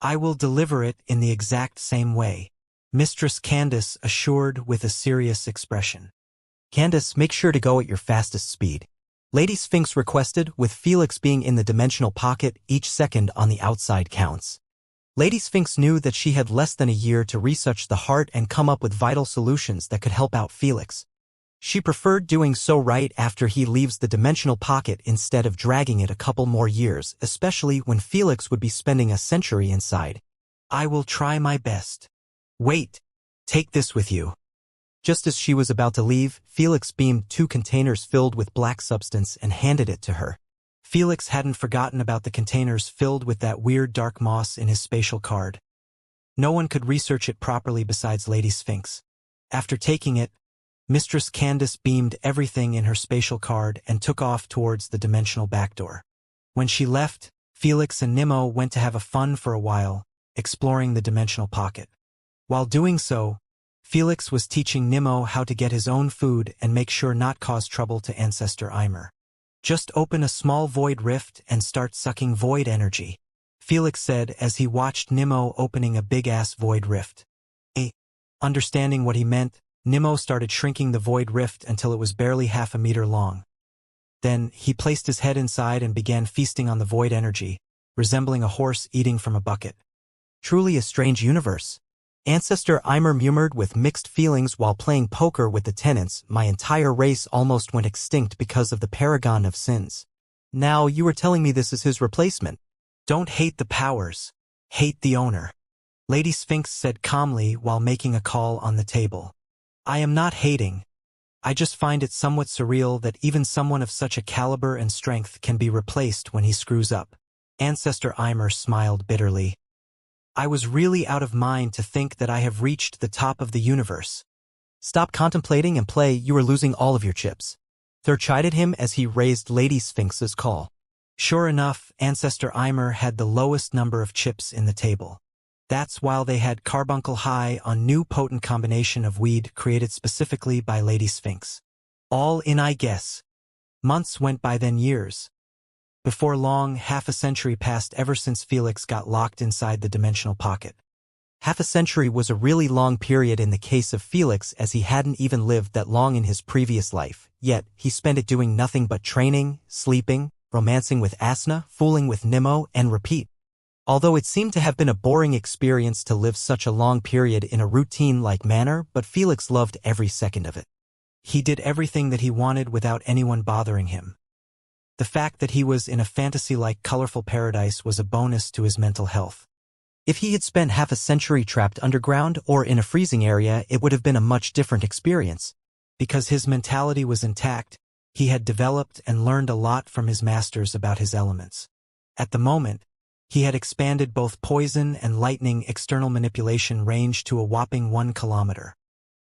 I will deliver it in the exact same way, Mistress Candace assured with a serious expression. Candace, make sure to go at your fastest speed. Lady Sphinx requested, with Felix being in the dimensional pocket, each second on the outside counts. Lady Sphinx knew that she had less than a year to research the heart and come up with vital solutions that could help out Felix. She preferred doing so right after he leaves the dimensional pocket instead of dragging it a couple more years, especially when Felix would be spending a century inside. I will try my best. Wait, take this with you. Just as she was about to leave, Felix beamed 2 containers filled with black substance and handed it to her. Felix hadn't forgotten about the containers filled with that weird dark moss in his spatial card. No one could research it properly besides Lady Sphinx. After taking it, Mistress Candace beamed everything in her spatial card and took off towards the dimensional backdoor. When she left, Felix and Nimmo went to have a fun for a while, exploring the dimensional pocket. While doing so, Felix was teaching Nimmo how to get his own food and make sure not cause trouble to Ancestor Eimer. Just open a small void rift and start sucking void energy, Felix said as he watched Nimmo opening a big-ass void rift. Understanding what he meant, Nimmo started shrinking the void rift until it was barely half a meter long. Then, he placed his head inside and began feasting on the void energy, resembling a horse eating from a bucket. Truly a strange universe. Ancestor Eimer murmured with mixed feelings while playing poker with the tenants. My entire race almost went extinct because of the Paragon of Sins. Now you were telling me this is his replacement. Don't hate the powers. Hate the owner. Lady Sphinx said calmly while making a call on the table. I am not hating. I just find it somewhat surreal that even someone of such a caliber and strength can be replaced when he screws up. Ancestor Eimer smiled bitterly. I was really out of mind to think that I have reached the top of the universe. Stop contemplating and play, you are losing all of your chips. Thur chided him as he raised Lady Sphinx's call. Sure enough, Ancestor Eimer had the lowest number of chips in the table. That's while they had carbuncle high on new potent combination of weed created specifically by Lady Sphinx. All in, I guess. Months went by, then years. Before long, half a century passed ever since Felix got locked inside the dimensional pocket. Half a century was a really long period in the case of Felix, as he hadn't even lived that long in his previous life, yet he spent it doing nothing but training, sleeping, romancing with Asna, fooling with Nimmo, and repeat. Although it seemed to have been a boring experience to live such a long period in a routine-like manner, but Felix loved every second of it. He did everything that he wanted without anyone bothering him. The fact that he was in a fantasy-like colorful paradise was a bonus to his mental health. If he had spent half a century trapped underground or in a freezing area, it would have been a much different experience. Because his mentality was intact, he had developed and learned a lot from his masters about his elements. At the moment, he had expanded both poison and lightning external manipulation range to a whopping 1 kilometer.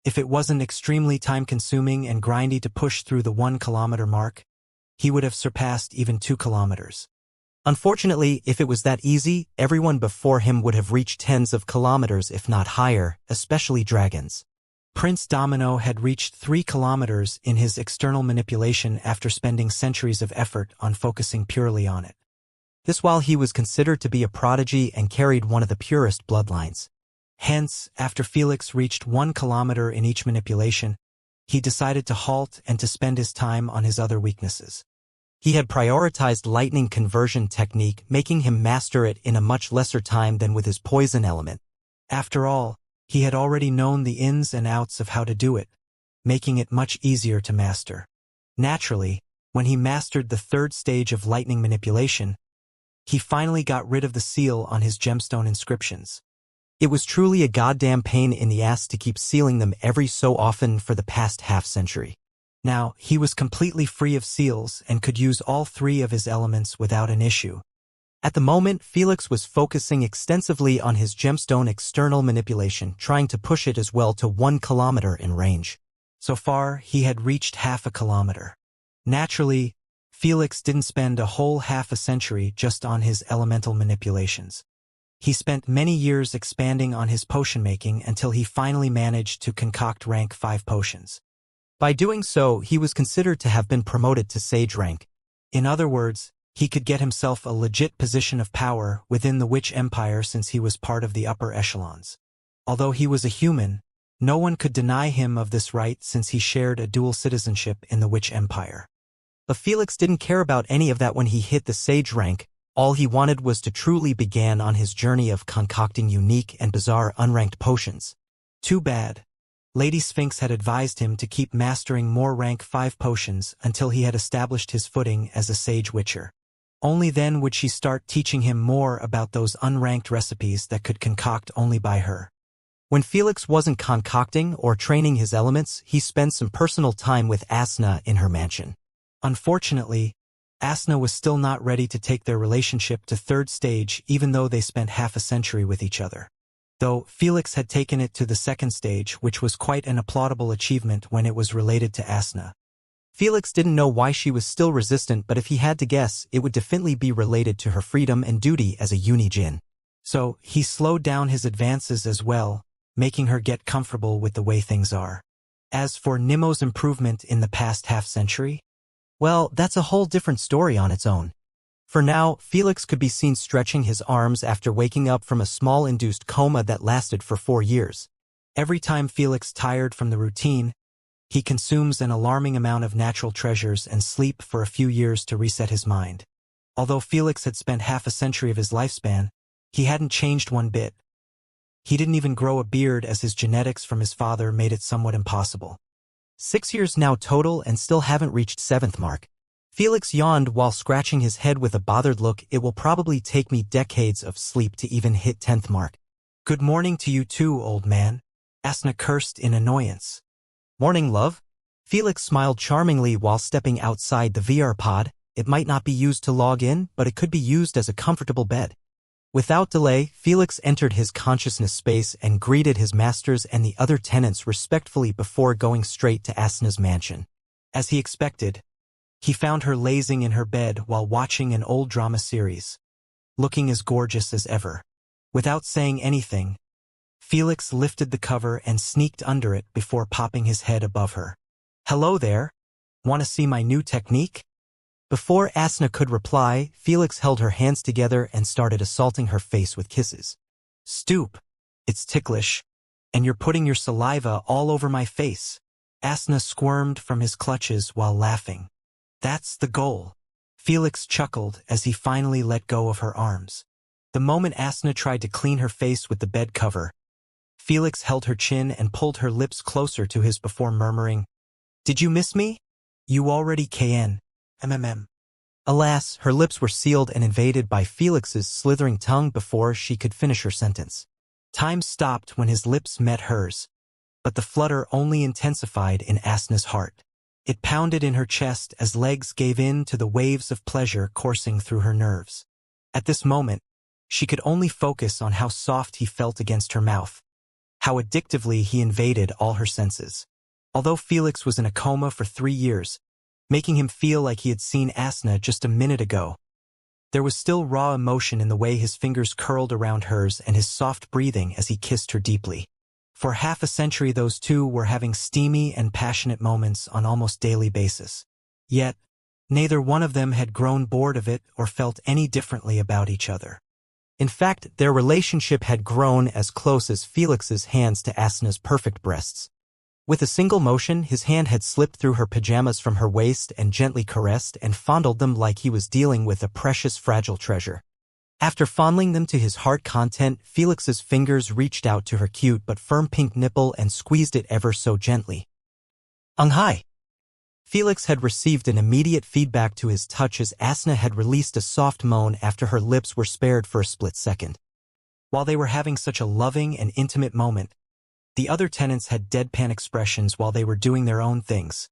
If it wasn't extremely time-consuming and grindy to push through the 1 kilometer mark, he would have surpassed even 2 kilometers. Unfortunately, if it was that easy, everyone before him would have reached tens of kilometers if not higher, especially dragons. Prince Domino had reached 3 kilometers in his external manipulation after spending centuries of effort on focusing purely on it. This while he was considered to be a prodigy and carried one of the purest bloodlines. Hence, after Felix reached 1 kilometer in each manipulation, he decided to halt and to spend his time on his other weaknesses. He had prioritized lightning conversion technique, making him master it in a much lesser time than with his poison element. After all, he had already known the ins and outs of how to do it, making it much easier to master. Naturally, when he mastered the 3rd stage of lightning manipulation, he finally got rid of the seal on his gemstone inscriptions. It was truly a goddamn pain in the ass to keep sealing them every so often for the past half-century. Now, he was completely free of seals and could use all 3 of his elements without an issue. At the moment, Felix was focusing extensively on his gemstone external manipulation, trying to push it as well to 1 kilometer in range. So far, he had reached half a kilometer. Naturally, Felix didn't spend a whole half a century just on his elemental manipulations. He spent many years expanding on his potion making until he finally managed to concoct rank 5 potions. By doing so, he was considered to have been promoted to sage rank. In other words, he could get himself a legit position of power within the Witch Empire since he was part of the upper echelons. Although he was a human, No one could deny him of this right since he shared a dual citizenship in the Witch Empire. But Felix didn't care about any of that when he hit the sage rank. All he wanted was to truly begin on his journey of concocting unique and bizarre unranked potions. Too bad. Lady Sphinx had advised him to keep mastering more rank 5 potions until he had established his footing as a sage witcher. Only then would she start teaching him more about those unranked recipes that could concoct only by her. When Felix wasn't concocting or training his elements, he spent some personal time with Asna in her mansion. Unfortunately, Asna was still not ready to take their relationship to 3rd stage even though they spent half a century with each other. Though Felix had taken it to the 2nd stage, which was quite an applaudable achievement when it was related to Asna. Felix didn't know why she was still resistant, but if he had to guess, it would definitely be related to her freedom and duty as a uni-djinn. So, he slowed down his advances as well, making her get comfortable with the way things are. As for Nimmo's improvement in the past half-century, well, that's a whole different story on its own. For now, Felix could be seen stretching his arms after waking up from a small induced coma that lasted for 4 years. Every time Felix tired from the routine, he consumes an alarming amount of natural treasures and sleep for a few years to reset his mind. Although Felix had spent half a century of his lifespan, he hadn't changed one bit. He didn't even grow a beard as his genetics from his father made it somewhat impossible. 6 years now total and still haven't reached 7th mark. Felix yawned while scratching his head with a bothered look. It will probably take me decades of sleep to even hit 10th mark. Good morning to you too, old man, Asna cursed in annoyance. Morning, love. Felix smiled charmingly while stepping outside the VR pod. It might not be used to log in, but it could be used as a comfortable bed. Without delay, Felix entered his consciousness space and greeted his masters and the other tenants respectfully before going straight to Asna's mansion. As he expected, he found her lazing in her bed while watching an old drama series, looking as gorgeous as ever. Without saying anything, Felix lifted the cover and sneaked under it before popping his head above her. Hello there. Want to see my new technique? Before Asna could reply, Felix held her hands together and started assaulting her face with kisses. Stoop. It's ticklish. And you're putting your saliva all over my face. Asna squirmed from his clutches while laughing. That's the goal. Felix chuckled as he finally let go of her arms. The moment Asna tried to clean her face with the bed cover, Felix held her chin and pulled her lips closer to his before murmuring, "Did you miss me? You already can. MMM." Alas, her lips were sealed and invaded by Felix's slithering tongue before she could finish her sentence. Time stopped when his lips met hers, but the flutter only intensified in Asna's heart. It pounded in her chest as legs gave in to the waves of pleasure coursing through her nerves. At this moment, she could only focus on how soft he felt against her mouth, how addictively he invaded all her senses. Although Felix was in a coma for 3 years, making him feel like he had seen Asna just a minute ago, there was still raw emotion in the way his fingers curled around hers and his soft breathing as he kissed her deeply. For half a century those two were having steamy and passionate moments on almost daily basis. Yet, neither one of them had grown bored of it or felt any differently about each other. In fact, their relationship had grown as close as Felix's hands to Asna's perfect breasts. With a single motion, his hand had slipped through her pajamas from her waist and gently caressed and fondled them like he was dealing with a precious, fragile treasure. After fondling them to his heart content, Felix's fingers reached out to her cute but firm pink nipple and squeezed it ever so gently. Hi. Felix had received an immediate feedback to his touch as Asna had released a soft moan after her lips were spared for a split second. While they were having such a loving and intimate moment, the other tenants had deadpan expressions while they were doing their own things,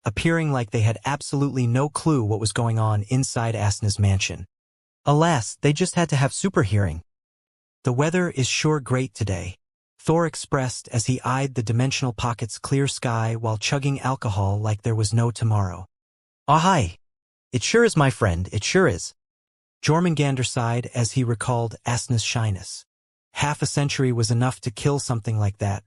appearing like they had absolutely no clue what was going on inside Asna's mansion. Alas, they just had to have super hearing. The weather is sure great today, Thor expressed as he eyed the dimensional pocket's clear sky while chugging alcohol like there was no tomorrow. Hi. It sure is, my friend, it sure is. Jormungandr sighed as he recalled Asna's shyness. Half a century was enough to kill something like that,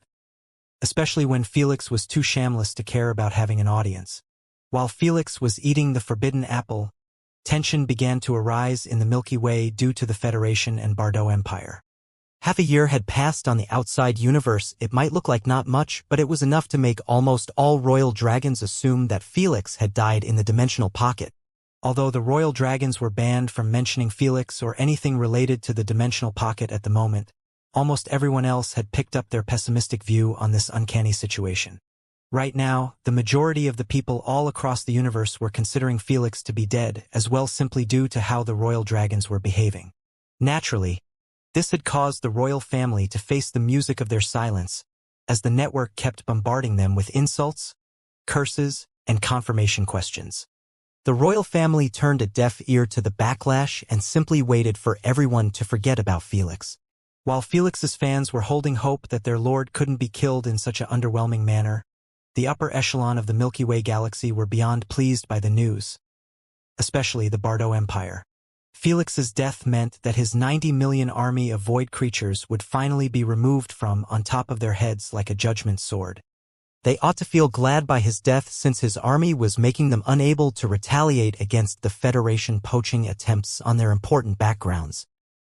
especially when Felix was too shameless to care about having an audience. While Felix was eating the forbidden apple, tension began to arise in the Milky Way due to the Federation and Bardo Empire. Half a year had passed on the outside universe. It might look like not much, but it was enough to make almost all royal dragons assume that Felix had died in the dimensional pocket. Although the royal dragons were banned from mentioning Felix or anything related to the dimensional pocket at the moment, almost everyone else had picked up their pessimistic view on this uncanny situation. Right now, the majority of the people all across the universe were considering Felix to be dead as well, simply due to how the royal dragons were behaving. Naturally, this had caused the royal family to face the music of their silence, as the network kept bombarding them with insults, curses, and confirmation questions. The royal family turned a deaf ear to the backlash and simply waited for everyone to forget about Felix. While Felix's fans were holding hope that their lord couldn't be killed in such an underwhelming manner, the upper echelon of the Milky Way galaxy were beyond pleased by the news, especially the Bardo Empire. Felix's death meant that his 90 million army of void creatures would finally be removed from on top of their heads like a judgment sword. They ought to feel glad by his death, since his army was making them unable to retaliate against the Federation poaching attempts on their important backgrounds.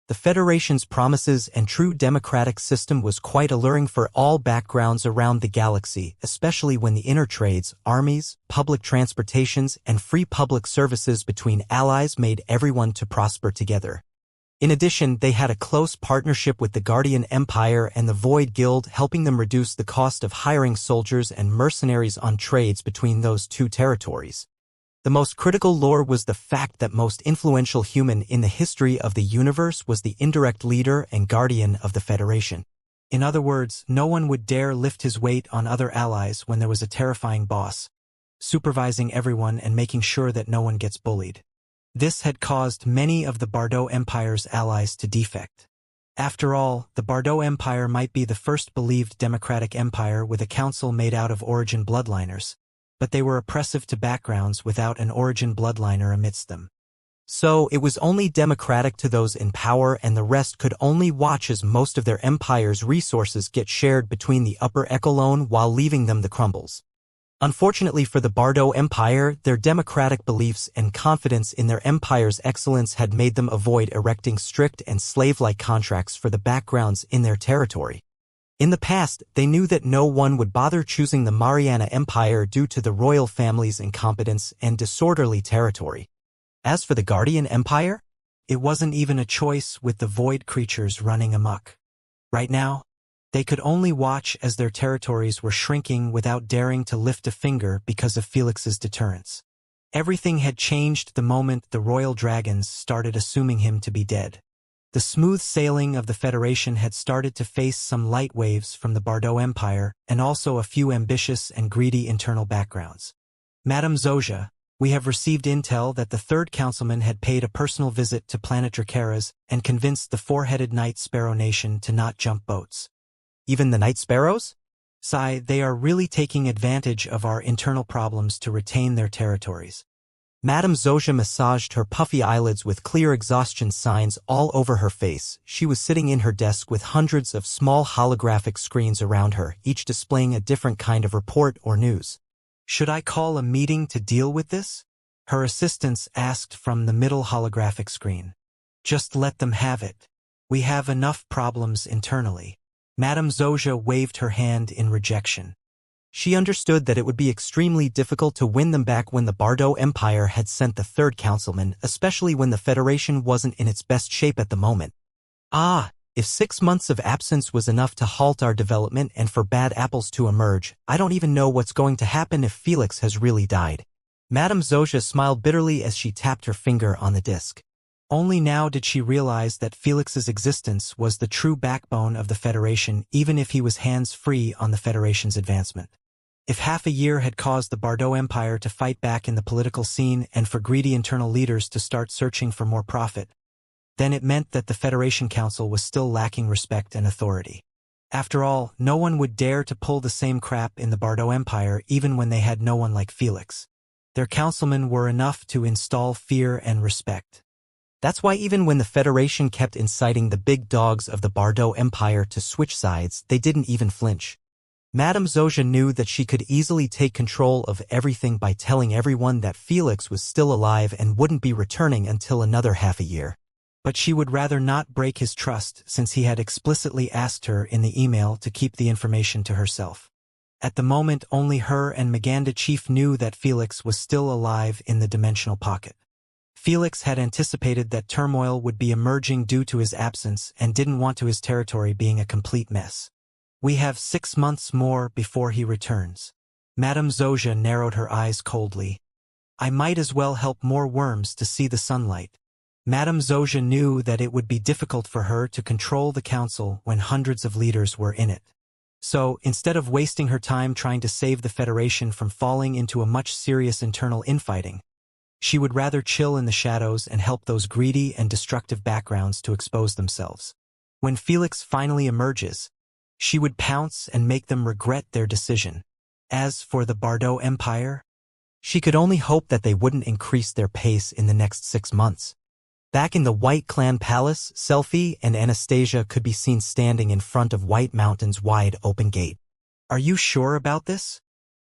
The Federation's promises and true democratic system was quite alluring for all backgrounds around the galaxy, especially when the inner trades, armies, public transportations, and free public services between allies made everyone to prosper together. In addition, they had a close partnership with the Guardian Empire and the Void Guild, helping them reduce the cost of hiring soldiers and mercenaries on trades between those two territories. The most critical lore was the fact that most influential human in the history of the universe was the indirect leader and guardian of the Federation. In other words, no one would dare lift his weight on other allies when there was a terrifying boss, supervising everyone and making sure that no one gets bullied. This had caused many of the Bardo Empire's allies to defect. After all, the Bardo Empire might be the first believed democratic empire with a council made out of origin bloodliners, but they were oppressive to backgrounds without an origin bloodliner amidst them. So it was only democratic to those in power, and the rest could only watch as most of their empire's resources get shared between the upper echelon while leaving them the crumbles. Unfortunately for the Bardo Empire, their democratic beliefs and confidence in their empire's excellence had made them avoid erecting strict and slave-like contracts for the backgrounds in their territory. In the past, they knew that no one would bother choosing the Mariana Empire due to the royal family's incompetence and disorderly territory. As for the Guardian Empire, it wasn't even a choice, with the void creatures running amok. Right now, they could only watch as their territories were shrinking without daring to lift a finger because of Felix's deterrence. Everything had changed the moment the royal dragons started assuming him to be dead. The smooth sailing of the Federation had started to face some light waves from the Bardo Empire, and also a few ambitious and greedy internal backgrounds. Madame Zoja, we have received intel that the third councilman had paid a personal visit to planet Dracaris and convinced the four-headed Night Sparrow Nation to not jump boats. Even the Night Sparrows? They are really taking advantage of our internal problems to retain their territories. Madame Zoja massaged her puffy eyelids with clear exhaustion signs all over her face. She was sitting in her desk with hundreds of small holographic screens around her, each displaying a different kind of report or news. Should I call a meeting to deal with this? Her assistants asked from the middle holographic screen. Just let them have it. We have enough problems internally. Madame Zoja waved her hand in rejection. She understood that it would be extremely difficult to win them back when the Bardo Empire had sent the third councilman, especially when the Federation wasn't in its best shape at the moment. If 6 months of absence was enough to halt our development and for bad apples to emerge, I don't even know what's going to happen if Felix has really died. Madame Zoja smiled bitterly as she tapped her finger on the disc. Only now did she realize that Felix's existence was the true backbone of the Federation, even if he was hands-free on the Federation's advancement. If half a year had caused the Bardo Empire to fight back in the political scene and for greedy internal leaders to start searching for more profit, then it meant that the Federation Council was still lacking respect and authority. After all, no one would dare to pull the same crap in the Bardo Empire even when they had no one like Felix. Their councilmen were enough to install fear and respect. That's why even when the Federation kept inciting the big dogs of the Bardo Empire to switch sides, they didn't even flinch. Madame Zoja knew that she could easily take control of everything by telling everyone that Felix was still alive and wouldn't be returning until another half a year. But she would rather not break his trust since he had explicitly asked her in the email to keep the information to herself. At the moment, only her and Maganda Chief knew that Felix was still alive in the dimensional pocket. Felix had anticipated that turmoil would be emerging due to his absence and didn't want his territory being a complete mess. We have 6 months more before he returns. Madame Zozia narrowed her eyes coldly. I might as well help more worms to see the sunlight. Madame Zozia knew that it would be difficult for her to control the council when hundreds of leaders were in it. So, instead of wasting her time trying to save the Federation from falling into a much serious internal infighting, she would rather chill in the shadows and help those greedy and destructive backgrounds to expose themselves. When Felix finally emerges, she would pounce and make them regret their decision. As for the Bardot Empire, she could only hope that they wouldn't increase their pace in the next 6 months. Back in the White Clan Palace, Selphie and Anastasia could be seen standing in front of White Mountain's wide open gate. Are you sure about this?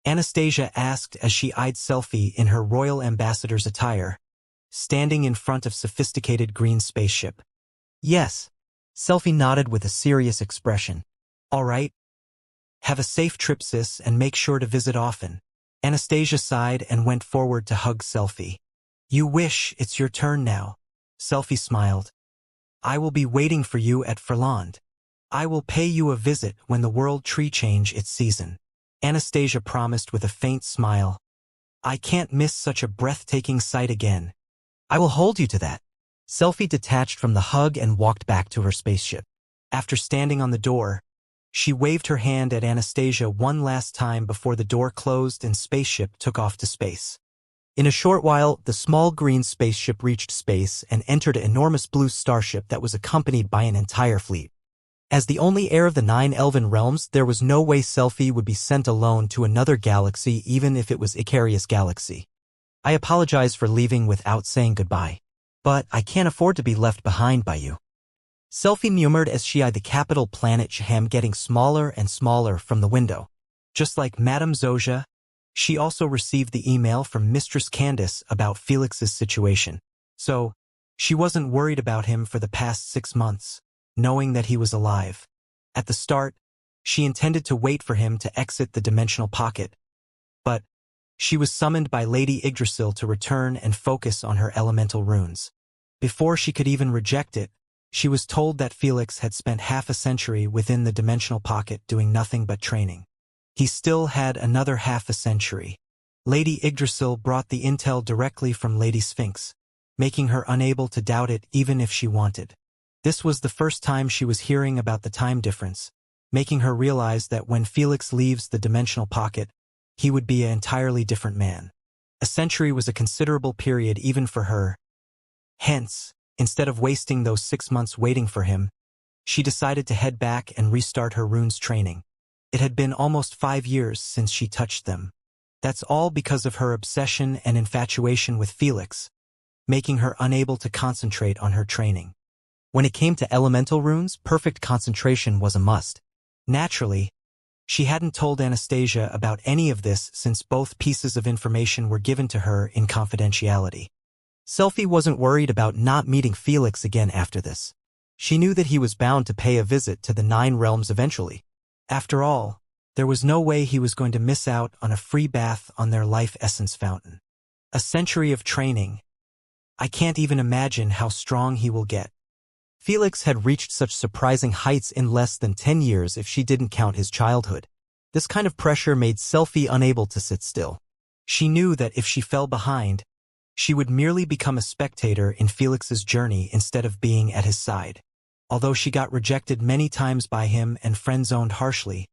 Anastasia asked as she eyed Selphie in her royal ambassador's attire, standing in front of sophisticated green spaceship. Yes. Selphie nodded with a serious expression. All right. Have a safe trip, sis, and make sure to visit often. Anastasia sighed and went forward to hug Selphie. You wish it's your turn now. Selphie smiled. I will be waiting for you at Furland. I will pay you a visit when the world tree change its season. Anastasia promised with a faint smile. I can't miss such a breathtaking sight again. I will hold you to that. Selphie detached from the hug and walked back to her spaceship. After standing on the door, she waved her hand at Anastasia one last time before the door closed and spaceship took off to space. In a short while, the small green spaceship reached space and entered an enormous blue starship that was accompanied by an entire fleet. As the only heir of the 9 elven realms, there was no way Selphie would be sent alone to another galaxy even if it was Icarius Galaxy. I apologize for leaving without saying goodbye. But I can't afford to be left behind by you. Selphie murmured as she eyed the capital planet Shaham getting smaller and smaller from the window. Just like Madame Zozia, she also received the email from Mistress Candace about Felix's situation. So, she wasn't worried about him for the past 6 months, knowing that he was alive. At the start, she intended to wait for him to exit the dimensional pocket. But, she was summoned by Lady Yggdrasil to return and focus on her elemental runes. Before she could even reject it, she was told that Felix had spent half a century within the dimensional pocket doing nothing but training. He still had another half a century. Lady Yggdrasil brought the intel directly from Lady Sphinx, making her unable to doubt it even if she wanted. This was the first time she was hearing about the time difference, making her realize that when Felix leaves the dimensional pocket, he would be an entirely different man. A century was a considerable period even for her. Hence, instead of wasting those 6 months waiting for him, she decided to head back and restart her runes training. It had been almost 5 years since she touched them. That's all because of her obsession and infatuation with Felix, making her unable to concentrate on her training. When it came to elemental runes, perfect concentration was a must. Naturally, she hadn't told Anastasia about any of this since both pieces of information were given to her in confidentiality. Selphie wasn't worried about not meeting Felix again after this. She knew that he was bound to pay a visit to the 9 realms eventually. After all, there was no way he was going to miss out on a free bath on their life essence fountain. A century of training. I can't even imagine how strong he will get. Felix had reached such surprising heights in less than 10 years if she didn't count his childhood. This kind of pressure made Selphie unable to sit still. She knew that if she fell behind, she would merely become a spectator in Felix's journey instead of being at his side. Although she got rejected many times by him and friend-zoned harshly,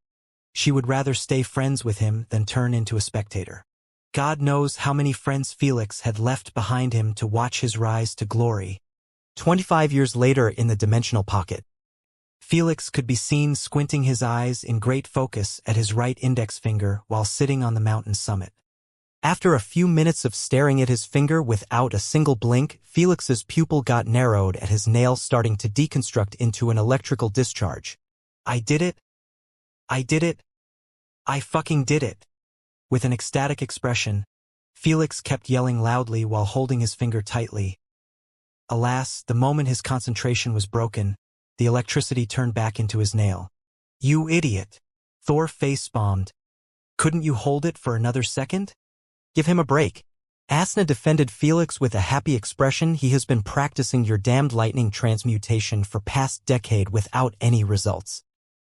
she would rather stay friends with him than turn into a spectator. God knows how many friends Felix had left behind him to watch his rise to glory. 25 years later in the dimensional pocket, Felix could be seen squinting his eyes in great focus at his right index finger while sitting on the mountain summit. After a few minutes of staring at his finger without a single blink, Felix's pupil got narrowed at his nail starting to deconstruct into an electrical discharge. I did it. I did it. I fucking did it. With an ecstatic expression, Felix kept yelling loudly while holding his finger tightly. Alas, the moment his concentration was broken, the electricity turned back into his nail. "You idiot!" Thor face-bombed. "Couldn't you hold it for another second?" Give him a break. Asna defended Felix with a happy expression. He has been practicing your damned lightning transmutation for past decade without any results.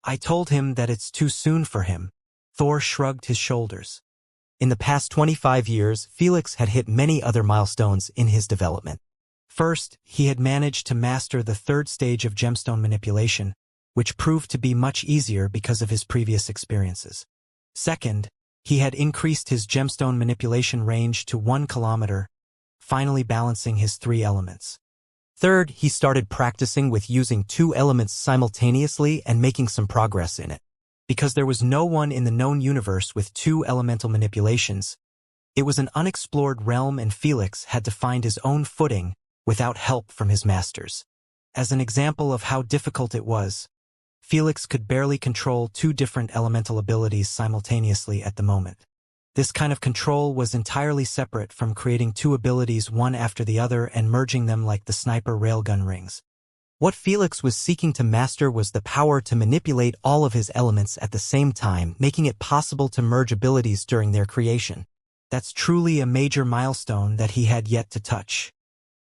I told him that it's too soon for him. Thor shrugged his shoulders. In the past 25 years, Felix had hit many other milestones in his development. First, he had managed to master the third stage of gemstone manipulation, which proved to be much easier because of his previous experiences. Second, he had increased his gemstone manipulation range to 1 kilometer, finally balancing his 3 elements. Third, he started practicing with using 2 elements simultaneously and making some progress in it. Because there was no one in the known universe with 2 elemental manipulations, it was an unexplored realm and Felix had to find his own footing without help from his masters. As an example of how difficult it was, Felix could barely control 2 different elemental abilities simultaneously at the moment. This kind of control was entirely separate from creating 2 abilities one after the other and merging them like the sniper railgun rings. What Felix was seeking to master was the power to manipulate all of his elements at the same time, making it possible to merge abilities during their creation. That's truly a major milestone that he had yet to touch.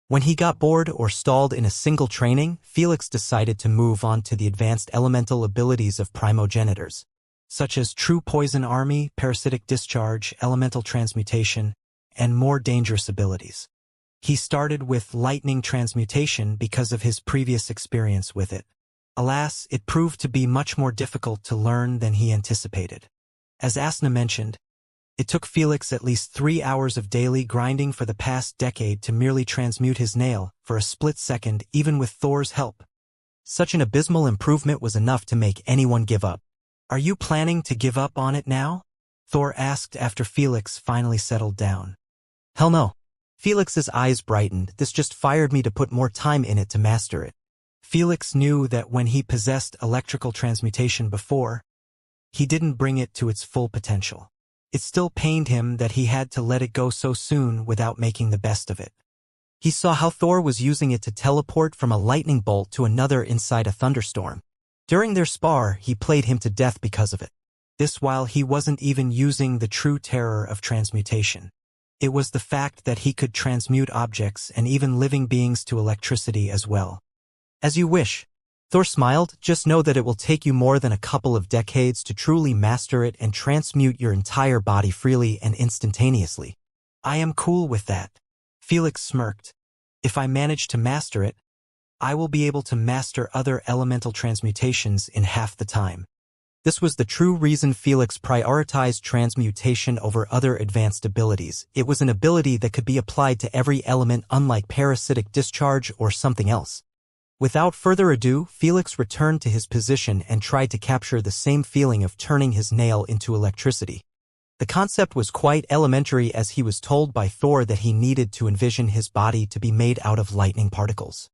When he got bored or stalled in a single training, Felix decided to move on to the advanced elemental abilities of primogenitors, such as True Poison Army, Parasitic Discharge, Elemental Transmutation, and more dangerous abilities. He started with Lightning Transmutation because of his previous experience with it. Alas, it proved to be much more difficult to learn than he anticipated. As Asna mentioned, it took Felix at least 3 hours of daily grinding for the past decade to merely transmute his nail for a split second, even with Thor's help. Such an abysmal improvement was enough to make anyone give up. "Are you planning to give up on it now?" Thor asked after Felix finally settled down. "Hell no." Felix's eyes brightened. "This just fired me to put more time in it to master it." Felix knew that when he possessed electrical transmutation before, he didn't bring it to its full potential. It still pained him that he had to let it go so soon without making the best of it. He saw how Thor was using it to teleport from a lightning bolt to another inside a thunderstorm. During their spar, he played him to death because of it. This while he wasn't even using the true terror of transmutation. It was the fact that he could transmute objects and even living beings to electricity as well. "As you wish." Thor smiled. "Just know that it will take you more than a couple of decades to truly master it and transmute your entire body freely and instantaneously." "I am cool with that." Felix smirked. "If I manage to master it, I will be able to master other elemental transmutations in half the time." This was the true reason Felix prioritized transmutation over other advanced abilities. It was an ability that could be applied to every element, unlike parasitic discharge or something else. Without further ado, Felix returned to his position and tried to capture the same feeling of turning his nail into electricity. The concept was quite elementary, as he was told by Thor that he needed to envision his body to be made out of lightning particles.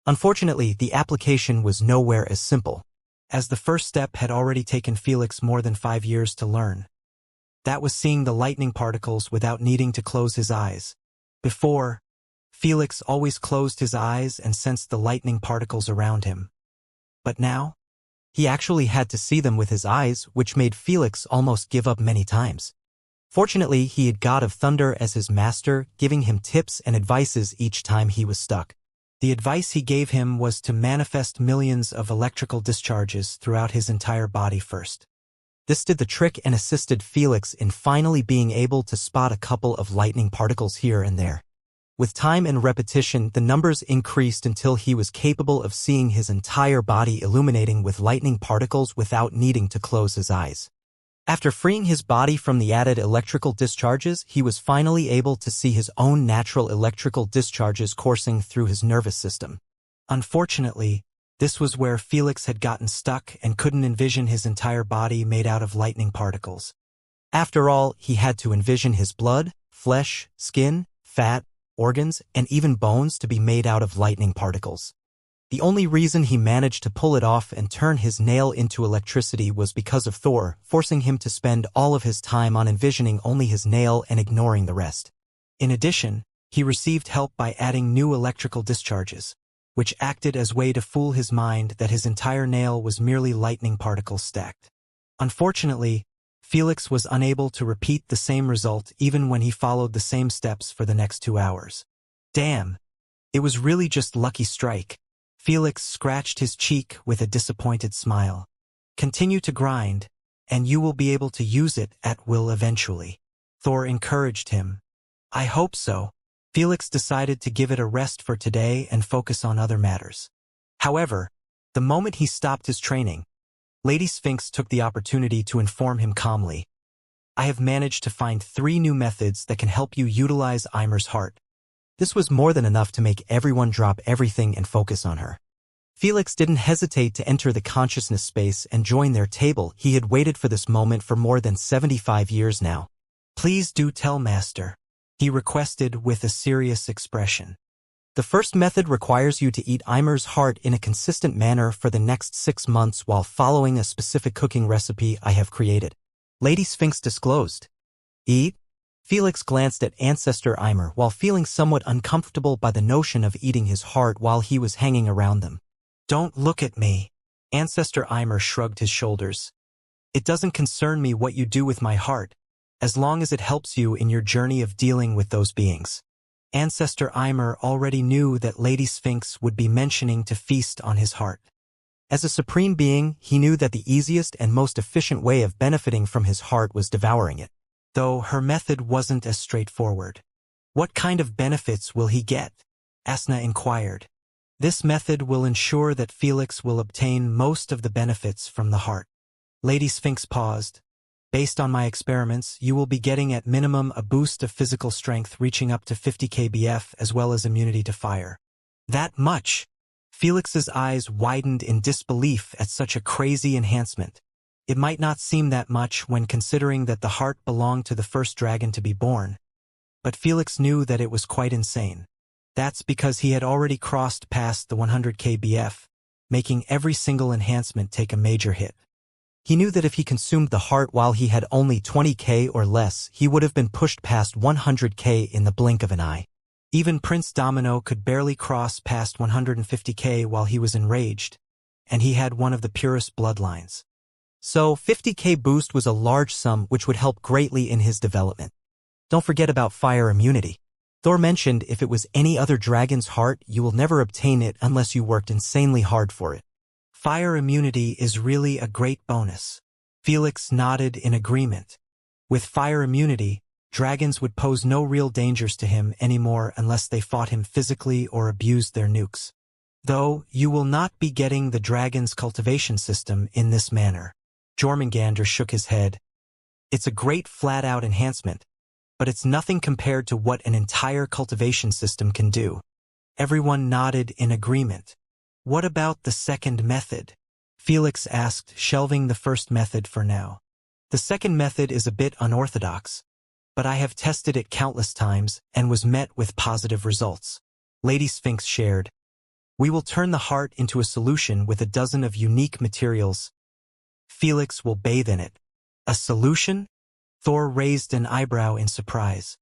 Unfortunately, the application was nowhere as simple, as the first step had already taken Felix more than 5 years to learn. That was seeing the lightning particles without needing to close his eyes. Before, Felix always closed his eyes and sensed the lightning particles around him. But now, he actually had to see them with his eyes, which made Felix almost give up many times. Fortunately, he had God of Thunder as his master, giving him tips and advices each time he was stuck. The advice he gave him was to manifest millions of electrical discharges throughout his entire body first. This did the trick and assisted Felix in finally being able to spot a couple of lightning particles here and there. With time and repetition, the numbers increased until he was capable of seeing his entire body illuminating with lightning particles without needing to close his eyes. After freeing his body from the added electrical discharges, he was finally able to see his own natural electrical discharges coursing through his nervous system. Unfortunately, this was where Felix had gotten stuck and couldn't envision his entire body made out of lightning particles. After all, he had to envision his blood, flesh, skin, fat, organs, and even bones to be made out of lightning particles. The only reason he managed to pull it off and turn his nail into electricity was because of Thor, forcing him to spend all of his time on envisioning only his nail and ignoring the rest. In addition, He received help by adding new electrical discharges, which acted as way to fool his mind that his entire nail was merely lightning particles stacked. Unfortunately, Felix was unable to repeat the same result even when he followed the same steps for the next 2 hours. Damn, it was really just lucky strike. Felix scratched his cheek with a disappointed smile. Continue to grind, and you will be able to use it at will eventually. Thor encouraged him. I hope so. Felix decided to give it a rest for today and focus on other matters. However, the moment he stopped his training, Lady Sphinx took the opportunity to inform him calmly. I have managed to find 3 new methods that can help you utilize Ymer's heart. This was more than enough to make everyone drop everything and focus on her. Felix didn't hesitate to enter the consciousness space and join their table. He had waited for this moment for more than 75 years now. Please do tell, Master, he requested with a serious expression. The first method requires you to eat Ymer's heart in a consistent manner for the next 6 months while following a specific cooking recipe I have created. Lady Sphinx disclosed. Eat? Felix glanced at Ancestor Ymer while feeling somewhat uncomfortable by the notion of eating his heart while he was hanging around them. Don't look at me. Ancestor Ymer shrugged his shoulders. It doesn't concern me what you do with my heart, as long as it helps you in your journey of dealing with those beings. Ancestor Ymer already knew that Lady Sphinx would be mentioning to feast on his heart. As a supreme being, he knew that the easiest and most efficient way of benefiting from his heart was devouring it. Though her method wasn't as straightforward. What kind of benefits will he get? Asna inquired. This method will ensure that Felix will obtain most of the benefits from the heart. Lady Sphinx paused. Based on my experiments, you will be getting at minimum a boost of physical strength reaching up to 50 kbf as well as immunity to fire. That much? Felix's eyes widened in disbelief at such a crazy enhancement. It might not seem that much when considering that the heart belonged to the first dragon to be born, but Felix knew that it was quite insane. That's because he had already crossed past the 100 kbf, making every single enhancement take a major hit. He knew that if he consumed the heart while he had only 20k or less, he would have been pushed past 100k in the blink of an eye. Even Prince Domino could barely cross past 150k while he was enraged, and he had one of the purest bloodlines. So 50k boost was a large sum which would help greatly in his development. Don't forget about fire immunity. Thor mentioned if it was any other dragon's heart, you will never obtain it unless you worked insanely hard for it. Fire immunity is really a great bonus. Felix nodded in agreement. With fire immunity, dragons would pose no real dangers to him anymore unless they fought him physically or abused their nukes. Though, you will not be getting the dragon's cultivation system in this manner. Jormungandr shook his head. It's a great flat-out enhancement, but it's nothing compared to what an entire cultivation system can do. Everyone nodded in agreement. What about the second method? Felix asked, shelving the first method for now. The second method is a bit unorthodox, but I have tested it countless times and was met with positive results. Lady Sphinx shared. We will turn the heart into a solution with a dozen of unique materials. Felix will bathe in it. A solution? Thor raised an eyebrow in surprise.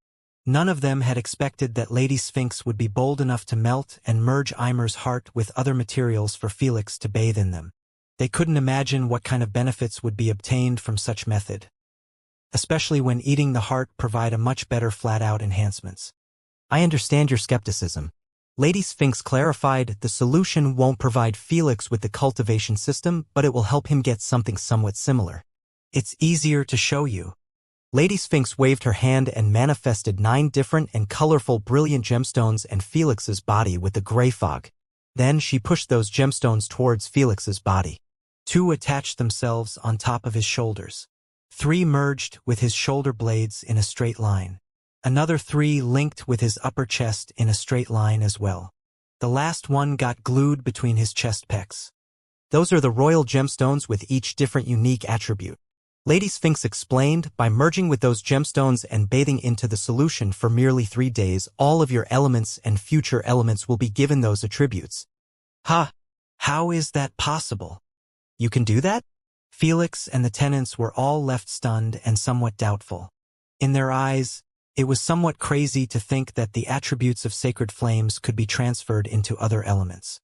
None of them had expected that Lady Sphinx would be bold enough to melt and merge Ymer's heart with other materials for Felix to bathe in them. They couldn't imagine what kind of benefits would be obtained from such method, especially when eating the heart provide a much better flat-out enhancements. I understand your skepticism. Lady Sphinx clarified the solution won't provide Felix with the cultivation system, but it will help him get something somewhat similar. It's easier to show you. Lady Sphinx waved her hand and manifested 9 different and colorful brilliant gemstones and Felix's body with the gray fog. Then she pushed those gemstones towards Felix's body. 2 attached themselves on top of his shoulders. 3 merged with his shoulder blades in a straight line. Another 3 linked with his upper chest in a straight line as well. The last one got glued between his chest pecs. Those are the royal gemstones with each different unique attribute. Lady Sphinx explained, by merging with those gemstones and bathing into the solution for merely 3 days, all of your elements and future elements will be given those attributes. How is that possible? You can do that? Felix and the tenants were all left stunned and somewhat doubtful. In their eyes, It was somewhat crazy to think that the attributes of sacred flames could be transferred into other elements.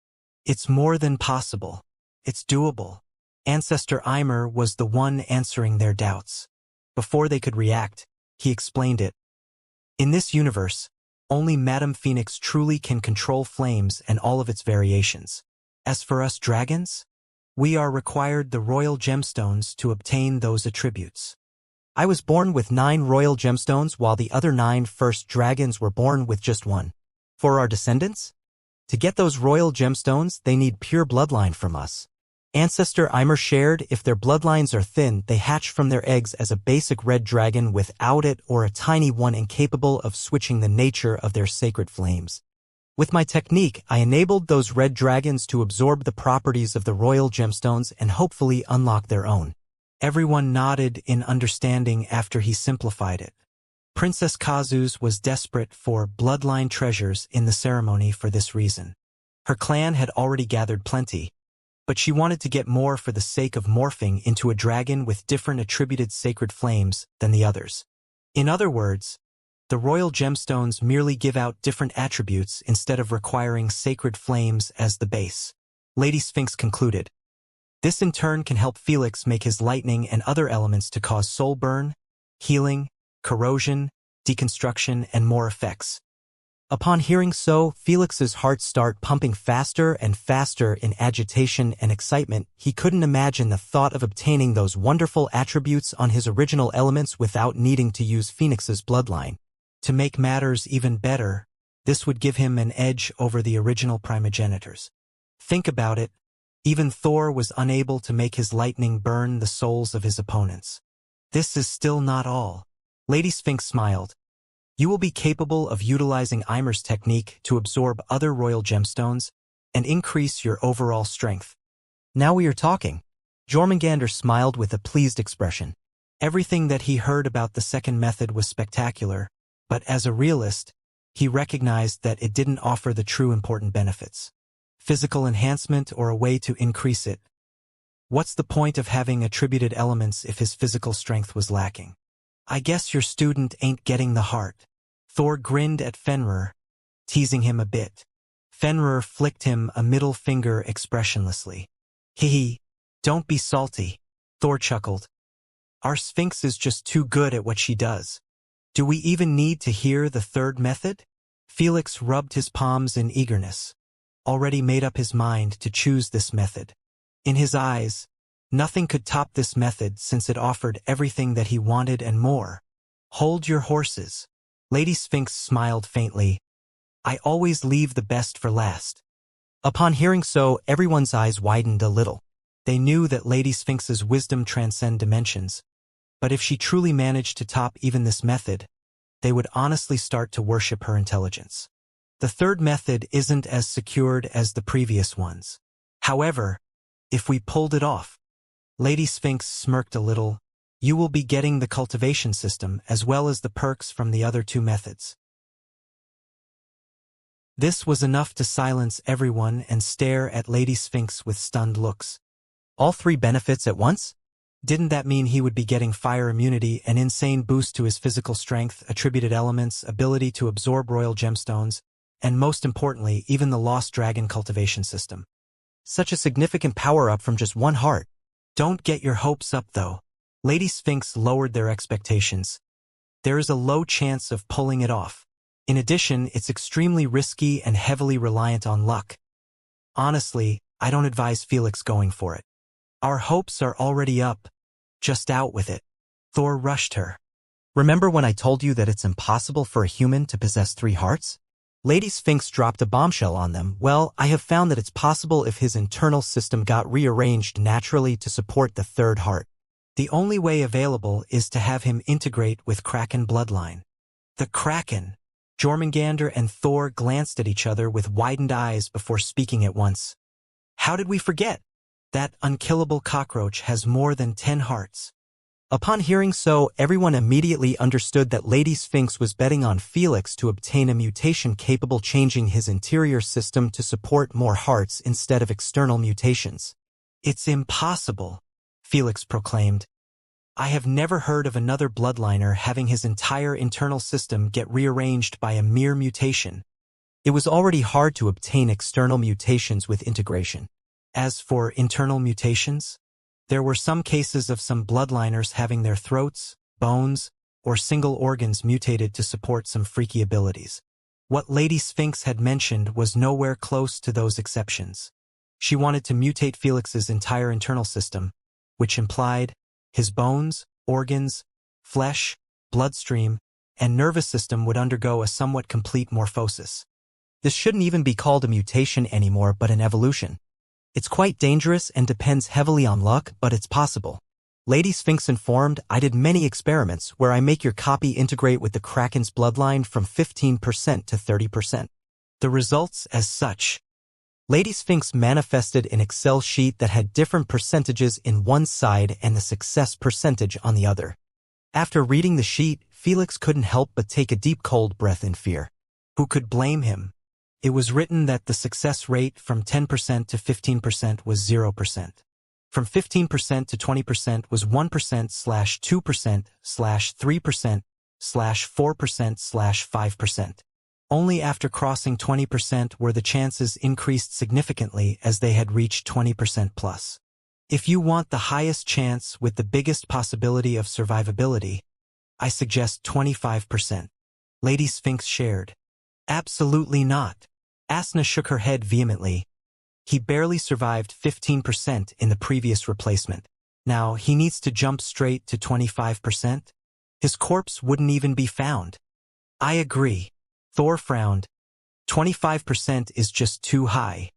It's more than possible. It's doable. Ancestor Eimer was the one answering their doubts. Before they could react, he explained it. In this universe, only Madame Phoenix truly can control flames and all of its variations. As for us dragons, we are required the royal gemstones to obtain those attributes. I was born with 9 royal gemstones while the other 9 first dragons were born with just 1. For our descendants? To get those royal gemstones, they need pure bloodline from us. Ancestor Eimer shared if their bloodlines are thin, they hatch from their eggs as a basic red dragon without it or a tiny one incapable of switching the nature of their sacred flames. With my technique, I enabled those red dragons to absorb the properties of the royal gemstones and hopefully unlock their own. Everyone nodded in understanding after he simplified it. Princess Kazus was desperate for bloodline treasures in the ceremony for this reason. Her clan had already gathered plenty, but she wanted to get more for the sake of morphing into a dragon with different attributed sacred flames than the others. In other words, the royal gemstones merely give out different attributes instead of requiring sacred flames as the base. Lady Sphinx concluded. This in turn can help Felix make his lightning and other elements to cause soul burn, healing, corrosion, deconstruction, and more effects. Upon hearing so, Felix's heart started pumping faster and faster in agitation and excitement. He couldn't imagine the thought of obtaining those wonderful attributes on his original elements without needing to use Phoenix's bloodline. To make matters even better, this would give him an edge over the original primogenitors. Think about it. Even Thor was unable to make his lightning burn the souls of his opponents. This is still not all. Lady Sphinx smiled. You will be capable of utilizing Eimer's technique to absorb other royal gemstones and increase your overall strength. Now we are talking. Jormungandr smiled with a pleased expression. Everything that he heard about the second method was spectacular, but as a realist, he recognized that it didn't offer the true important benefits. Physical enhancement or a way to increase it. What's the point of having attributed elements if his physical strength was lacking? I guess your student ain't getting the heart. Thor grinned at Fenrir, teasing him a bit. Fenrir flicked him a middle finger expressionlessly. Hee, don't be salty. Thor chuckled. Our Sphinx is just too good at what she does. Do we even need to hear the third method? Felix rubbed his palms in eagerness, already made up his mind to choose this method. In his eyes, nothing could top this method since it offered everything that he wanted and more. Hold your horses. Lady Sphinx smiled faintly. I always leave the best for last. Upon hearing so, everyone's eyes widened a little. They knew that Lady Sphinx's wisdom transcend dimensions, but if she truly managed to top even this method, they would honestly start to worship her intelligence. The third method isn't as secured as the previous ones. However, if we pulled it off, Lady Sphinx smirked a little, you will be getting the cultivation system as well as the perks from the other 2 methods. This was enough to silence everyone and stare at Lady Sphinx with stunned looks. All 3 benefits at once? Didn't that mean he would be getting fire immunity, an insane boost to his physical strength, attributed elements, ability to absorb royal gemstones, and most importantly, even the Lost Dragon cultivation system? Such a significant power-up from just 1 heart. Don't get your hopes up, though. Lady Sphinx lowered their expectations. There is a low chance of pulling it off. In addition, it's extremely risky and heavily reliant on luck. Honestly, I don't advise Felix going for it. Our hopes are already up. Just out with it. Thor rushed her. Remember when I told you that it's impossible for a human to possess 3 hearts? Lady Sphinx dropped a bombshell on them. Well, I have found that it's possible if his internal system got rearranged naturally to support the 3rd heart. The only way available is to have him integrate with Kraken bloodline. The Kraken! Jormungandr and Thor glanced at each other with widened eyes before speaking at once. How did we forget? That unkillable cockroach has more than 10 hearts. Upon hearing so, everyone immediately understood that Lady Sphinx was betting on Felix to obtain a mutation capable changing his interior system to support more hearts instead of external mutations. It's impossible, Felix proclaimed. I have never heard of another bloodliner having his entire internal system get rearranged by a mere mutation. It was already hard to obtain external mutations with integration. As for internal mutations, there were some cases of some bloodliners having their throats, bones, or single organs mutated to support some freaky abilities. What Lady Sphinx had mentioned was nowhere close to those exceptions. She wanted to mutate Felix's entire internal system, which implied his bones, organs, flesh, bloodstream, and nervous system would undergo a somewhat complete morphosis. This shouldn't even be called a mutation anymore but an evolution. It's quite dangerous and depends heavily on luck, but it's possible. Lady Sphinx informed, I did many experiments where I make your copy integrate with the Kraken's bloodline from 15% to 30%. The results as such. Lady Sphinx manifested an Excel sheet that had different percentages in one side and the success percentage on the other. After reading the sheet, Felix couldn't help but take a deep cold breath in fear. Who could blame him? It was written that the success rate from 10% to 15% was 0%. From 15% to 20% was 1%/2%/3%/4%/5%. Only after crossing 20% were the chances increased significantly as they had reached 20% plus. If you want the highest chance with the biggest possibility of survivability, I suggest 25%. Lady Sphinx shared. Absolutely not. Asna shook her head vehemently. He barely survived 15% in the previous replacement. Now he needs to jump straight to 25%? His corpse wouldn't even be found. I agree. Thor frowned. 25% is just too high.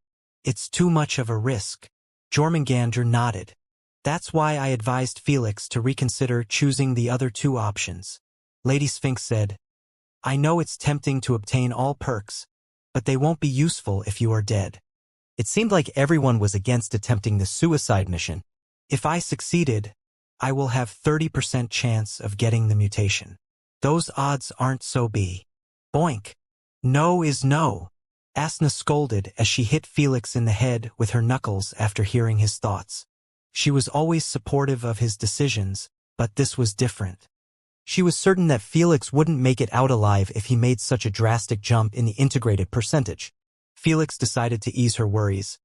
It's too much of a risk. Jormungandr nodded. That's why I advised Felix to reconsider choosing the other two options. Lady Sphinx said, I know it's tempting to obtain all perks, but they won't be useful if you are dead. It seemed like everyone was against attempting the suicide mission. If I succeeded, I will have 30% chance of getting the mutation. Those odds aren't so big. Boink. No is no. Asna scolded as she hit Felix in the head with her knuckles after hearing his thoughts. She was always supportive of his decisions, but this was different. She was certain that Felix wouldn't make it out alive if he made such a drastic jump in the integrated percentage. Felix decided to ease her worries.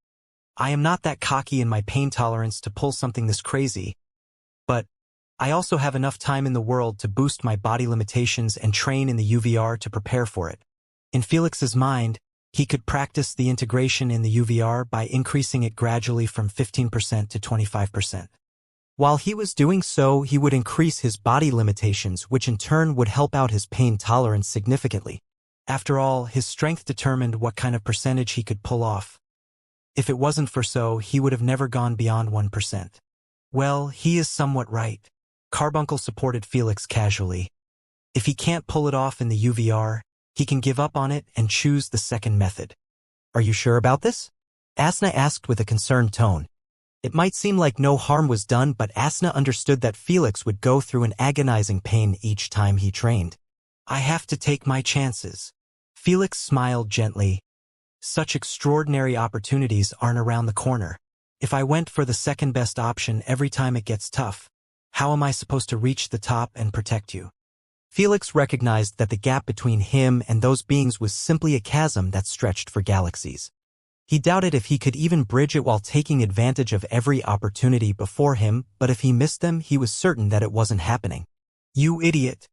I am not that cocky in my pain tolerance to pull something this crazy, but I also have enough time in the world to boost my body limitations and train in the UVR to prepare for it. In Felix's mind, he could practice the integration in the UVR by increasing it gradually from 15% to 25%. While he was doing so, he would increase his body limitations, which in turn would help out his pain tolerance significantly. After all, his strength determined what kind of percentage he could pull off. If it wasn't for so, he would have never gone beyond 1%. Well, he is somewhat right. Carbuncle supported Felix casually. If he can't pull it off in the UVR, he can give up on it and choose the second method. Are you sure about this? Asna asked with a concerned tone. It might seem like no harm was done, but Asna understood that Felix would go through an agonizing pain each time he trained. I have to take my chances. Felix smiled gently. Such extraordinary opportunities aren't around the corner. If I went for the second best option every time it gets tough, how am I supposed to reach the top and protect you? Felix recognized that the gap between him and those beings was simply a chasm that stretched for galaxies. He doubted if he could even bridge it while taking advantage of every opportunity before him, but if he missed them, he was certain that it wasn't happening. You idiot.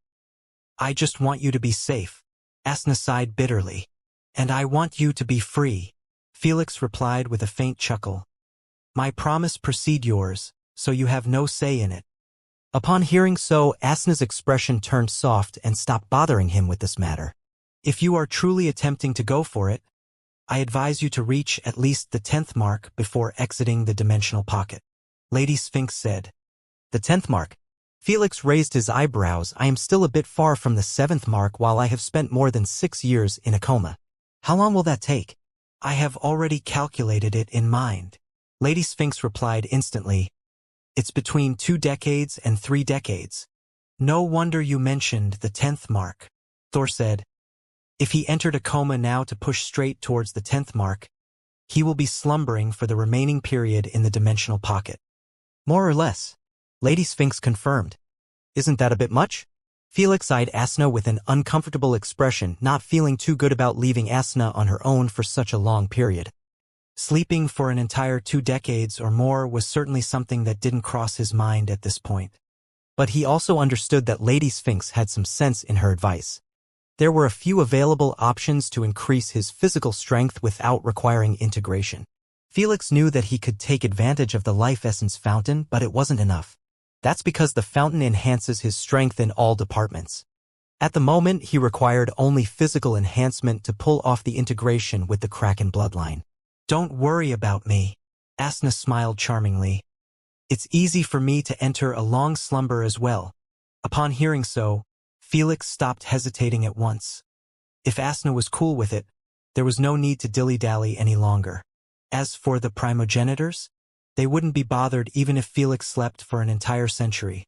I just want you to be safe. Asna sighed bitterly. And I want you to be free. Felix replied with a faint chuckle. My promise precede yours, so you have no say in it. Upon hearing so, Asna's expression turned soft and stopped bothering him with this matter. If you are truly attempting to go for it, I advise you to reach at least the 10th mark before exiting the dimensional pocket. Lady Sphinx said. The 10th mark? Felix raised his eyebrows. I am still a bit far from the 7th mark while I have spent more than 6 years in a coma. How long will that take? I have already calculated it in mind. Lady Sphinx replied instantly. It's between 2 decades and 3 decades. No wonder you mentioned the 10th mark. Thor said. If he entered a coma now to push straight towards the 10th mark, he will be slumbering for the remaining period in the dimensional pocket. More or less. Lady Sphinx confirmed. Isn't that a bit much? Felix eyed Asuna with an uncomfortable expression, not feeling too good about leaving Asuna on her own for such a long period. Sleeping for an entire 2 decades or more was certainly something that didn't cross his mind at this point. But he also understood that Lady Sphinx had some sense in her advice. There were a few available options to increase his physical strength without requiring integration. Felix knew that he could take advantage of the life essence fountain, but it wasn't enough. That's because the fountain enhances his strength in all departments. At the moment, he required only physical enhancement to pull off the integration with the Kraken bloodline. Don't worry about me, Asuna smiled charmingly. It's easy for me to enter a long slumber as well. Upon hearing so, Felix stopped hesitating at once. If Asuna was cool with it, there was no need to dilly-dally any longer. As for the primogenitors, they wouldn't be bothered even if Felix slept for an entire century.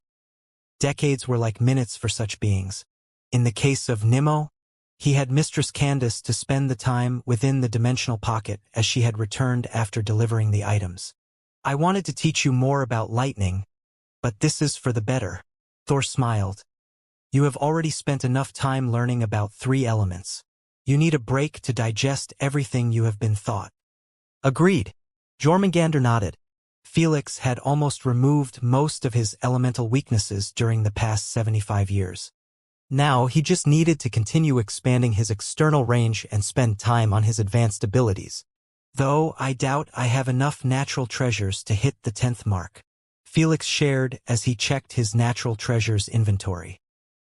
Decades were like minutes for such beings. In the case of Nimmo, he had Mistress Candace to spend the time within the dimensional pocket as she had returned after delivering the items. I wanted to teach you more about lightning, but this is for the better. Thor smiled. You have already spent enough time learning about 3 elements. You need a break to digest everything you have been taught. Agreed. Jormungandr nodded. Felix had almost removed most of his elemental weaknesses during the past 75 years. Now he just needed to continue expanding his external range and spend time on his advanced abilities. Though I doubt I have enough natural treasures to hit the 10th mark. Felix shared as he checked his natural treasures inventory.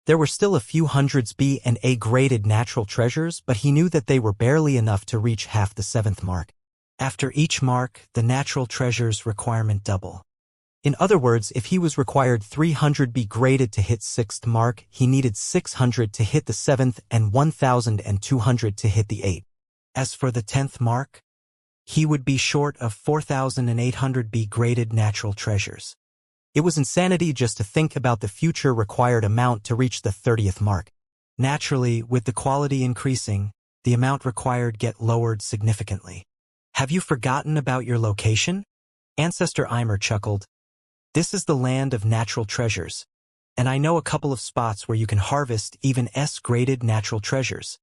There were still a few hundreds B and A graded natural treasures, but he knew that they were barely enough to reach half the 7th mark. After each mark, the natural treasures requirement double. In other words, if he was required 300 B graded to hit 6th mark, he needed 600 to hit the 7th and 1,200 to hit the 8th. As for the 10th mark, he would be short of 4,800 B graded natural treasures. It was insanity just to think about the future required amount to reach the 30th mark. Naturally, with the quality increasing, the amount required get lowered significantly. Have you forgotten about your location? Ancestor Eimer chuckled. This is the land of natural treasures, and I know a couple of spots where you can harvest even S-graded natural treasures.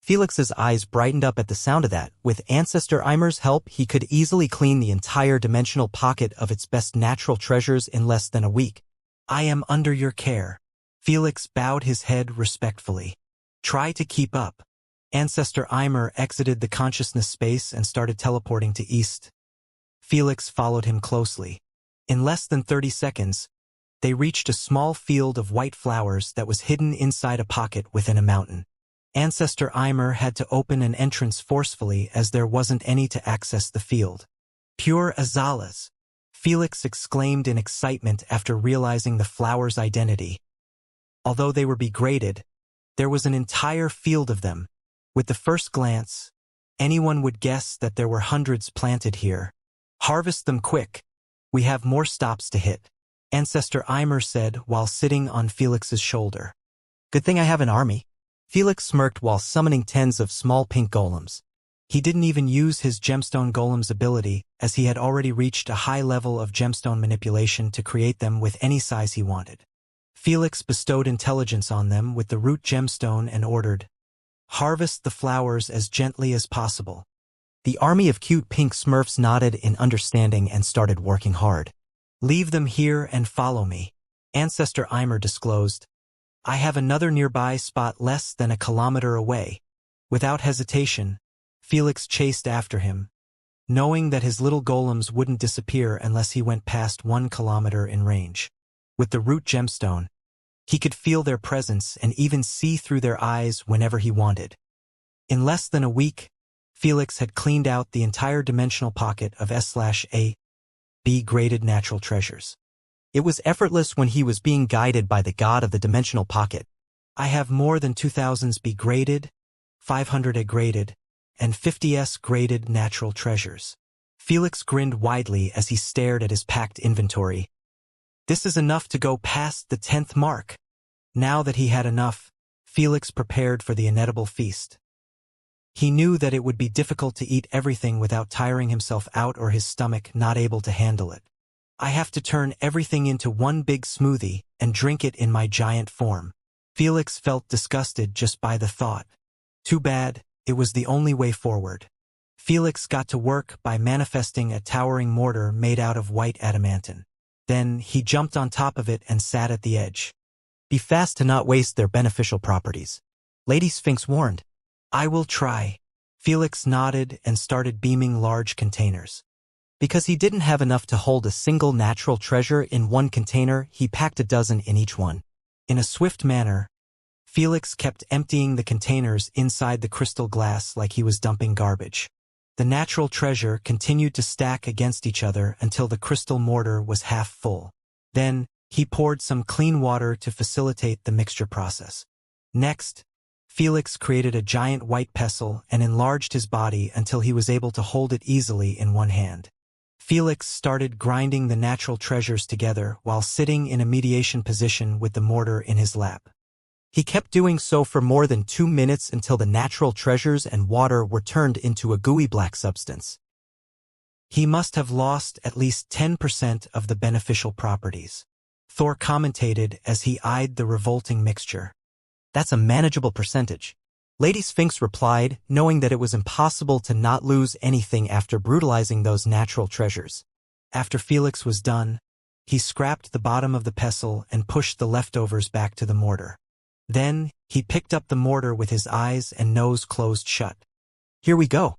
Felix's eyes brightened up at the sound of that. With Ancestor Eimer's help, he could easily clean the entire dimensional pocket of its best natural treasures in less than a week. I am under your care. Felix bowed his head respectfully. Try to keep up. Ancestor Eimer exited the consciousness space and started teleporting to east. Felix followed him closely. In less than 30 seconds, they reached a small field of white flowers that was hidden inside a pocket within a mountain. Ancestor Eimer had to open an entrance forcefully as there wasn't any to access the field. Pure azalas, Felix exclaimed in excitement after realizing the flower's identity. Although they were degraded, there was an entire field of them. With the first glance, anyone would guess that there were hundreds planted here. Harvest them quick. We have more stops to hit, Ancestor Eimer said while sitting on Felix's shoulder. Good thing I have an army. Felix smirked while summoning tens of small pink golems. He didn't even use his gemstone golem's ability, as he had already reached a high level of gemstone manipulation to create them with any size he wanted. Felix bestowed intelligence on them with the root gemstone and ordered, harvest the flowers as gently as possible. The army of cute pink smurfs nodded in understanding and started working hard. Leave them here and follow me, Ancestor Eimer disclosed. I have another nearby spot less than a kilometer away. Without hesitation, Felix chased after him, knowing that his little golems wouldn't disappear unless he went past 1 kilometer in range. With the root gemstone, he could feel their presence and even see through their eyes whenever he wanted. In less than a week, Felix had cleaned out the entire dimensional pocket of S/A B-graded natural treasures. It was effortless when he was being guided by the god of the dimensional pocket. I have more than 2,000 B-graded, 500 A-graded, and 50 S-graded natural treasures. Felix grinned widely as he stared at his packed inventory. This is enough to go past the 10th mark. Now that he had enough, Felix prepared for the inedible feast. He knew that it would be difficult to eat everything without tiring himself out or his stomach not able to handle it. I have to turn everything into one big smoothie and drink it in my giant form. Felix felt disgusted just by the thought. Too bad, it was the only way forward. Felix got to work by manifesting a towering mortar made out of white adamantine. Then he jumped on top of it and sat at the edge. Be fast to not waste their beneficial properties. Lady Sphinx warned. I will try. Felix nodded and started beaming large containers. Because he didn't have enough to hold a single natural treasure in one container, he packed a dozen in each one. In a swift manner, Felix kept emptying the containers inside the crystal glass like he was dumping garbage. The natural treasure continued to stack against each other until the crystal mortar was half full. Then, he poured some clean water to facilitate the mixture process. Next, Felix created a giant white pestle and enlarged his body until he was able to hold it easily in one hand. Felix started grinding the natural treasures together while sitting in a mediation position with the mortar in his lap. He kept doing so for more than 2 minutes until the natural treasures and water were turned into a gooey black substance. He must have lost at least 10% of the beneficial properties. Thor commentated as he eyed the revolting mixture. That's a manageable percentage. Lady Sphinx replied, knowing that it was impossible to not lose anything after brutalizing those natural treasures. After Felix was done, he scrapped the bottom of the pestle and pushed the leftovers back to the mortar. Then, he picked up the mortar with his eyes and nose closed shut. Here we go.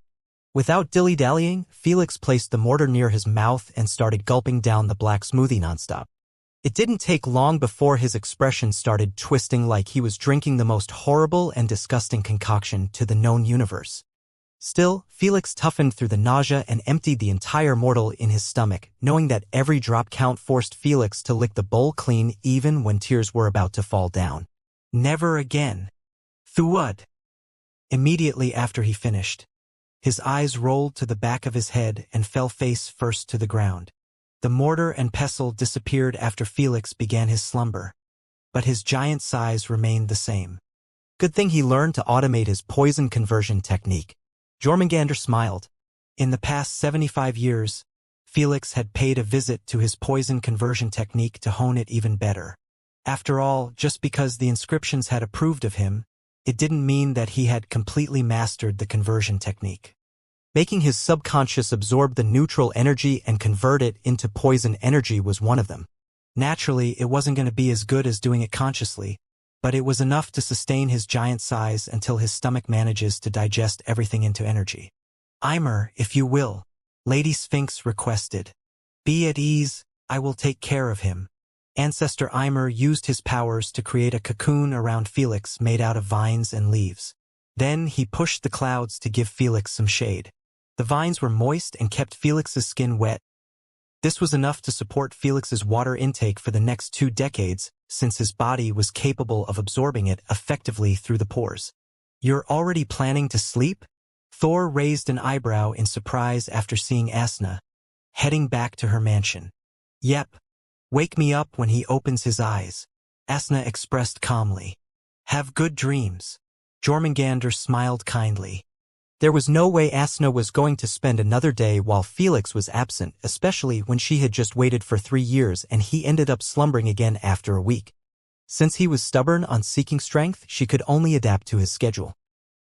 Without dilly-dallying, Felix placed the mortar near his mouth and started gulping down the black smoothie nonstop. It didn't take long before his expression started twisting like he was drinking the most horrible and disgusting concoction to the known universe. Still, Felix toughened through the nausea and emptied the entire mortar in his stomach, knowing that every drop count forced Felix to lick the bowl clean even when tears were about to fall down. Never again. Thud. Immediately after he finished, his eyes rolled to the back of his head and fell face first to the ground. The mortar and pestle disappeared after Felix began his slumber, but his giant size remained the same. Good thing he learned to automate his poison conversion technique. Jormungandr smiled. In the past 75 years, Felix had paid a visit to his poison conversion technique to hone it even better. After all, just because the inscriptions had approved of him, it didn't mean that he had completely mastered the conversion technique. Making his subconscious absorb the neutral energy and convert it into poison energy was one of them. Naturally, it wasn't going to be as good as doing it consciously, but it was enough to sustain his giant size until his stomach manages to digest everything into energy. Immer, if you will, Lady Sphinx requested. Be at ease, I will take care of him. Ancestor Immer used his powers to create a cocoon around Felix made out of vines and leaves. Then he pushed the clouds to give Felix some shade. The vines were moist and kept Felix's skin wet. This was enough to support Felix's water intake for the next 2 decades, since his body was capable of absorbing it effectively through the pores. You're already planning to sleep? Thor raised an eyebrow in surprise after seeing Asna, heading back to her mansion. Yep. Wake me up when he opens his eyes, Asna expressed calmly. Have good dreams. Jormungandr smiled kindly. There was no way Asna was going to spend another day while Felix was absent, especially when she had just waited for 3 years and he ended up slumbering again after a week. Since he was stubborn on seeking strength, she could only adapt to his schedule.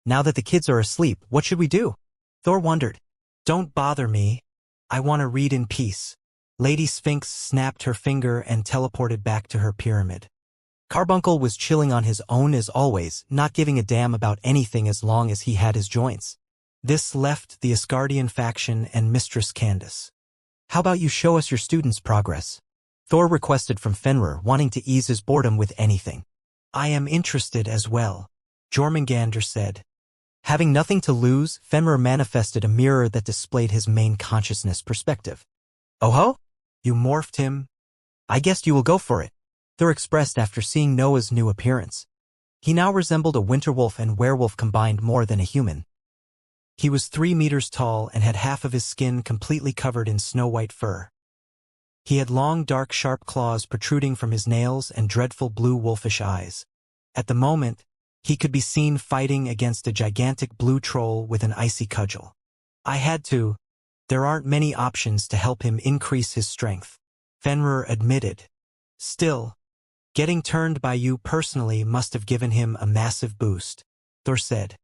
Now that the kids are asleep, what should we do? Thor wondered. Don't bother me. I want to read in peace. Lady Sphinx snapped her finger and teleported back to her pyramid. Carbuncle was chilling on his own as always, not giving a damn about anything as long as he had his joints. This left the Asgardian faction and Mistress Candace. How about you show us your students' progress? Thor requested from Fenrir, wanting to ease his boredom with anything. I am interested as well, Jormungandr said. Having nothing to lose, Fenrir manifested a mirror that displayed his main consciousness perspective. Oh ho? You morphed him? I guessed you will go for it, Thor expressed after seeing Noah's new appearance. He now resembled a winterwolf and werewolf combined more than a human. He was 3 meters tall and had half of his skin completely covered in snow-white fur. He had long, dark, sharp claws protruding from his nails and dreadful blue wolfish eyes. At the moment, he could be seen fighting against a gigantic blue troll with an icy cudgel. I had to. There aren't many options to help him increase his strength. Fenrir admitted. Still, getting turned by you personally must have given him a massive boost, Thor said.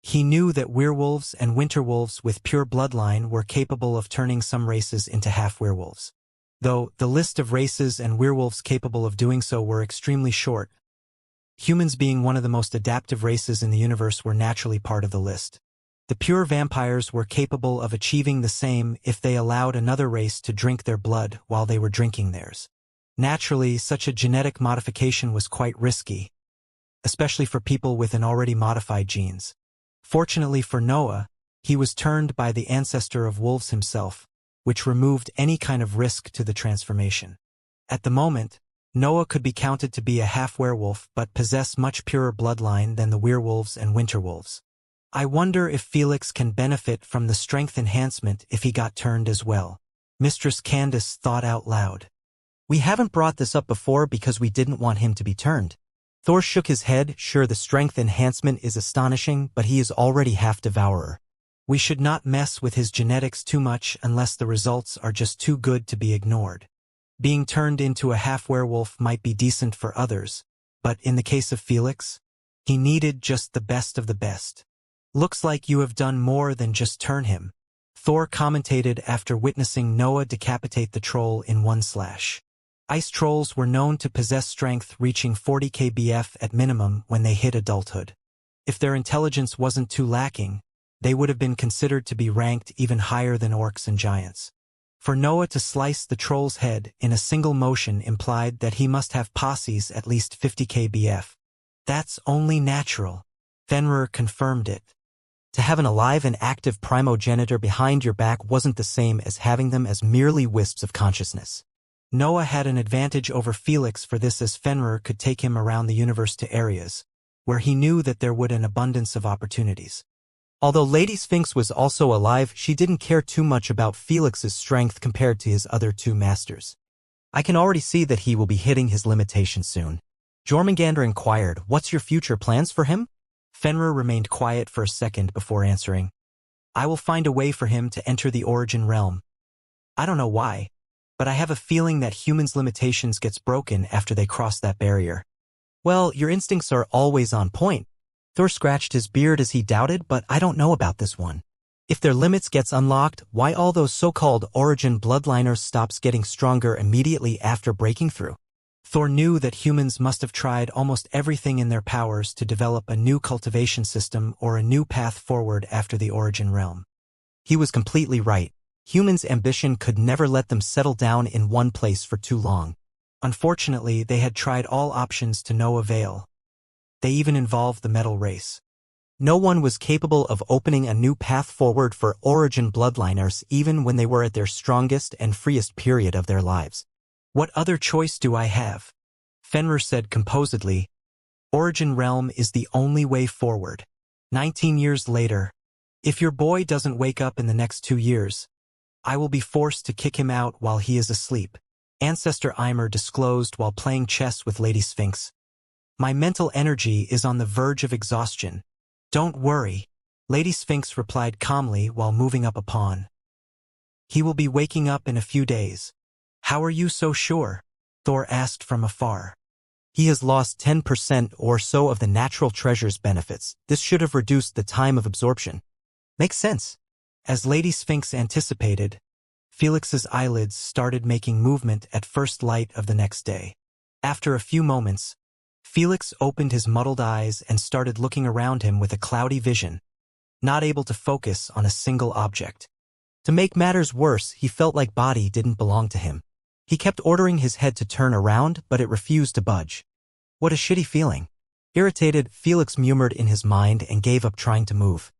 He knew that werewolves and winterwolves with pure bloodline were capable of turning some races into half-werewolves. Though the list of races and werewolves capable of doing so were extremely short, humans being one of the most adaptive races in the universe were naturally part of the list. The pure vampires were capable of achieving the same if they allowed another race to drink their blood while they were drinking theirs. Naturally, such a genetic modification was quite risky, especially for people with an already modified genes. Fortunately for Noah, he was turned by the ancestor of wolves himself, which removed any kind of risk to the transformation. At the moment, Noah could be counted to be a half-werewolf but possess much purer bloodline than the werewolves and winterwolves. I wonder if Felix can benefit from the strength enhancement if he got turned as well. Mistress Candace thought out loud. We haven't brought this up before because we didn't want him to be turned. Thor shook his head. Sure, the strength enhancement is astonishing, but he is already half-devourer. We should not mess with his genetics too much unless the results are just too good to be ignored. Being turned into a half-werewolf might be decent for others, but in the case of Felix, he needed just the best of the best. Looks like you have done more than just turn him, Thor commentated after witnessing Noah decapitate the troll in one slash. Ice trolls were known to possess strength reaching 40 kbf at minimum when they hit adulthood. If their intelligence wasn't too lacking, they would have been considered to be ranked even higher than orcs and giants. For Noah to slice the troll's head in a single motion implied that he must have posses at least 50 kbf. That's only natural. Fenrir confirmed it. To have an alive and active primogenitor behind your back wasn't the same as having them as merely wisps of consciousness. Noah had an advantage over Felix for this, as Fenrir could take him around the universe to areas where he knew that there would an abundance of opportunities. Although Lady Sphinx was also alive, she didn't care too much about Felix's strength compared to his other two masters. I can already see that he will be hitting his limitations soon. Jormungandr inquired, "What's your future plans for him?" Fenrir remained quiet for a second before answering. "I will find a way for him to enter the origin realm. I don't know why, but I have a feeling that humans' limitations gets broken after they cross that barrier." Well, your instincts are always on point. Thor scratched his beard as he doubted, but I don't know about this one. If their limits gets unlocked, why all those so-called origin bloodliners stops getting stronger immediately after breaking through? Thor knew that humans must have tried almost everything in their powers to develop a new cultivation system or a new path forward after the origin realm. He was completely right. Humans' ambition could never let them settle down in one place for too long. Unfortunately, they had tried all options to no avail. They even involved the metal race. No one was capable of opening a new path forward for origin bloodliners even when they were at their strongest and freest period of their lives. What other choice do I have? Fenrir said composedly. Origin realm is the only way forward. 19 years later, if your boy doesn't wake up in the next 2 years, I will be forced to kick him out while he is asleep, Ancestor Ymir disclosed while playing chess with Lady Sphinx. My mental energy is on the verge of exhaustion. Don't worry, Lady Sphinx replied calmly while moving up a pawn. He will be waking up in a few days. How are you so sure? Thor asked from afar. He has lost 10% or so of the natural treasure's benefits. This should have reduced the time of absorption. Makes sense. As Lady Sphinx anticipated, Felix's eyelids started making movement at first light of the next day. After a few moments, Felix opened his muddled eyes and started looking around him with a cloudy vision, not able to focus on a single object. To make matters worse, he felt like body didn't belong to him. He kept ordering his head to turn around, but it refused to budge. What a shitty feeling. Irritated, Felix murmured in his mind and gave up trying to move.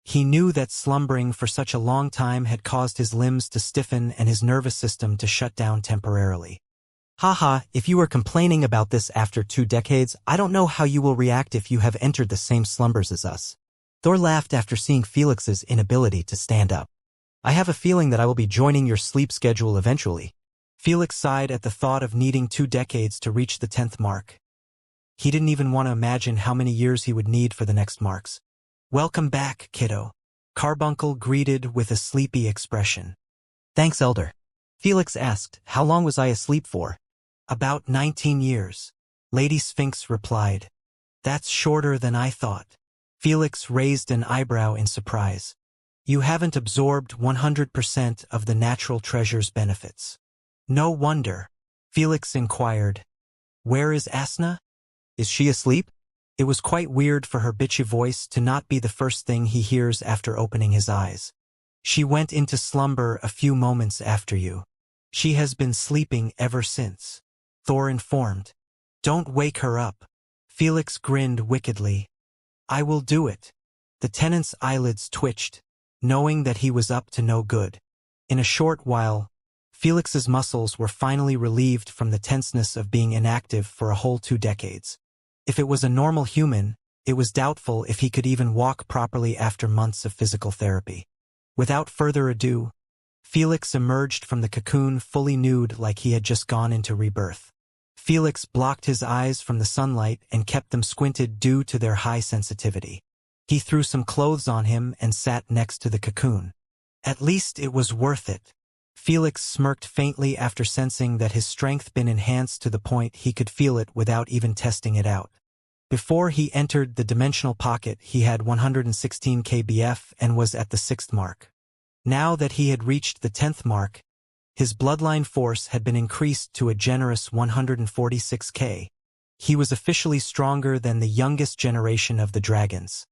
He knew that slumbering for such a long time had caused his limbs to stiffen and his nervous system to shut down temporarily. Haha, if you are complaining about this after 2 decades, I don't know how you will react if you have entered the same slumbers as us. Thor laughed after seeing Felix's inability to stand up. I have a feeling that I will be joining your sleep schedule eventually. Felix sighed at the thought of needing 2 decades to reach the 10th mark. He didn't even want to imagine how many years he would need for the next marks. Welcome back, kiddo. Carbuncle greeted with a sleepy expression. Thanks, Elder. Felix asked, "How long was I asleep for?" About 19 years. Lady Sphinx replied. That's shorter than I thought. Felix raised an eyebrow in surprise. You haven't absorbed 100% of the natural treasure's benefits. No wonder. Felix inquired. Where is Asna? Is she asleep? It was quite weird for her bitchy voice to not be the first thing he hears after opening his eyes. She went into slumber a few moments after you. She has been sleeping ever since. Thor informed. Don't wake her up. Felix grinned wickedly. I will do it. The tenant's eyelids twitched, knowing that he was up to no good. In a short while, Felix's muscles were finally relieved from the tenseness of being inactive for a whole 2 decades. If it was a normal human, it was doubtful if he could even walk properly after months of physical therapy. Without further ado, Felix emerged from the cocoon fully nude like he had just gone into rebirth. Felix blocked his eyes from the sunlight and kept them squinted due to their high sensitivity. He threw some clothes on him and sat next to the cocoon. At least it was worth it. Felix smirked faintly after sensing that his strength been enhanced to the point he could feel it without even testing it out. Before he entered the dimensional pocket, he had 116 kbf and was at the 6th mark. Now that he had reached the 10th mark, his bloodline force had been increased to a generous 146k. He was officially stronger than the youngest generation of the dragons,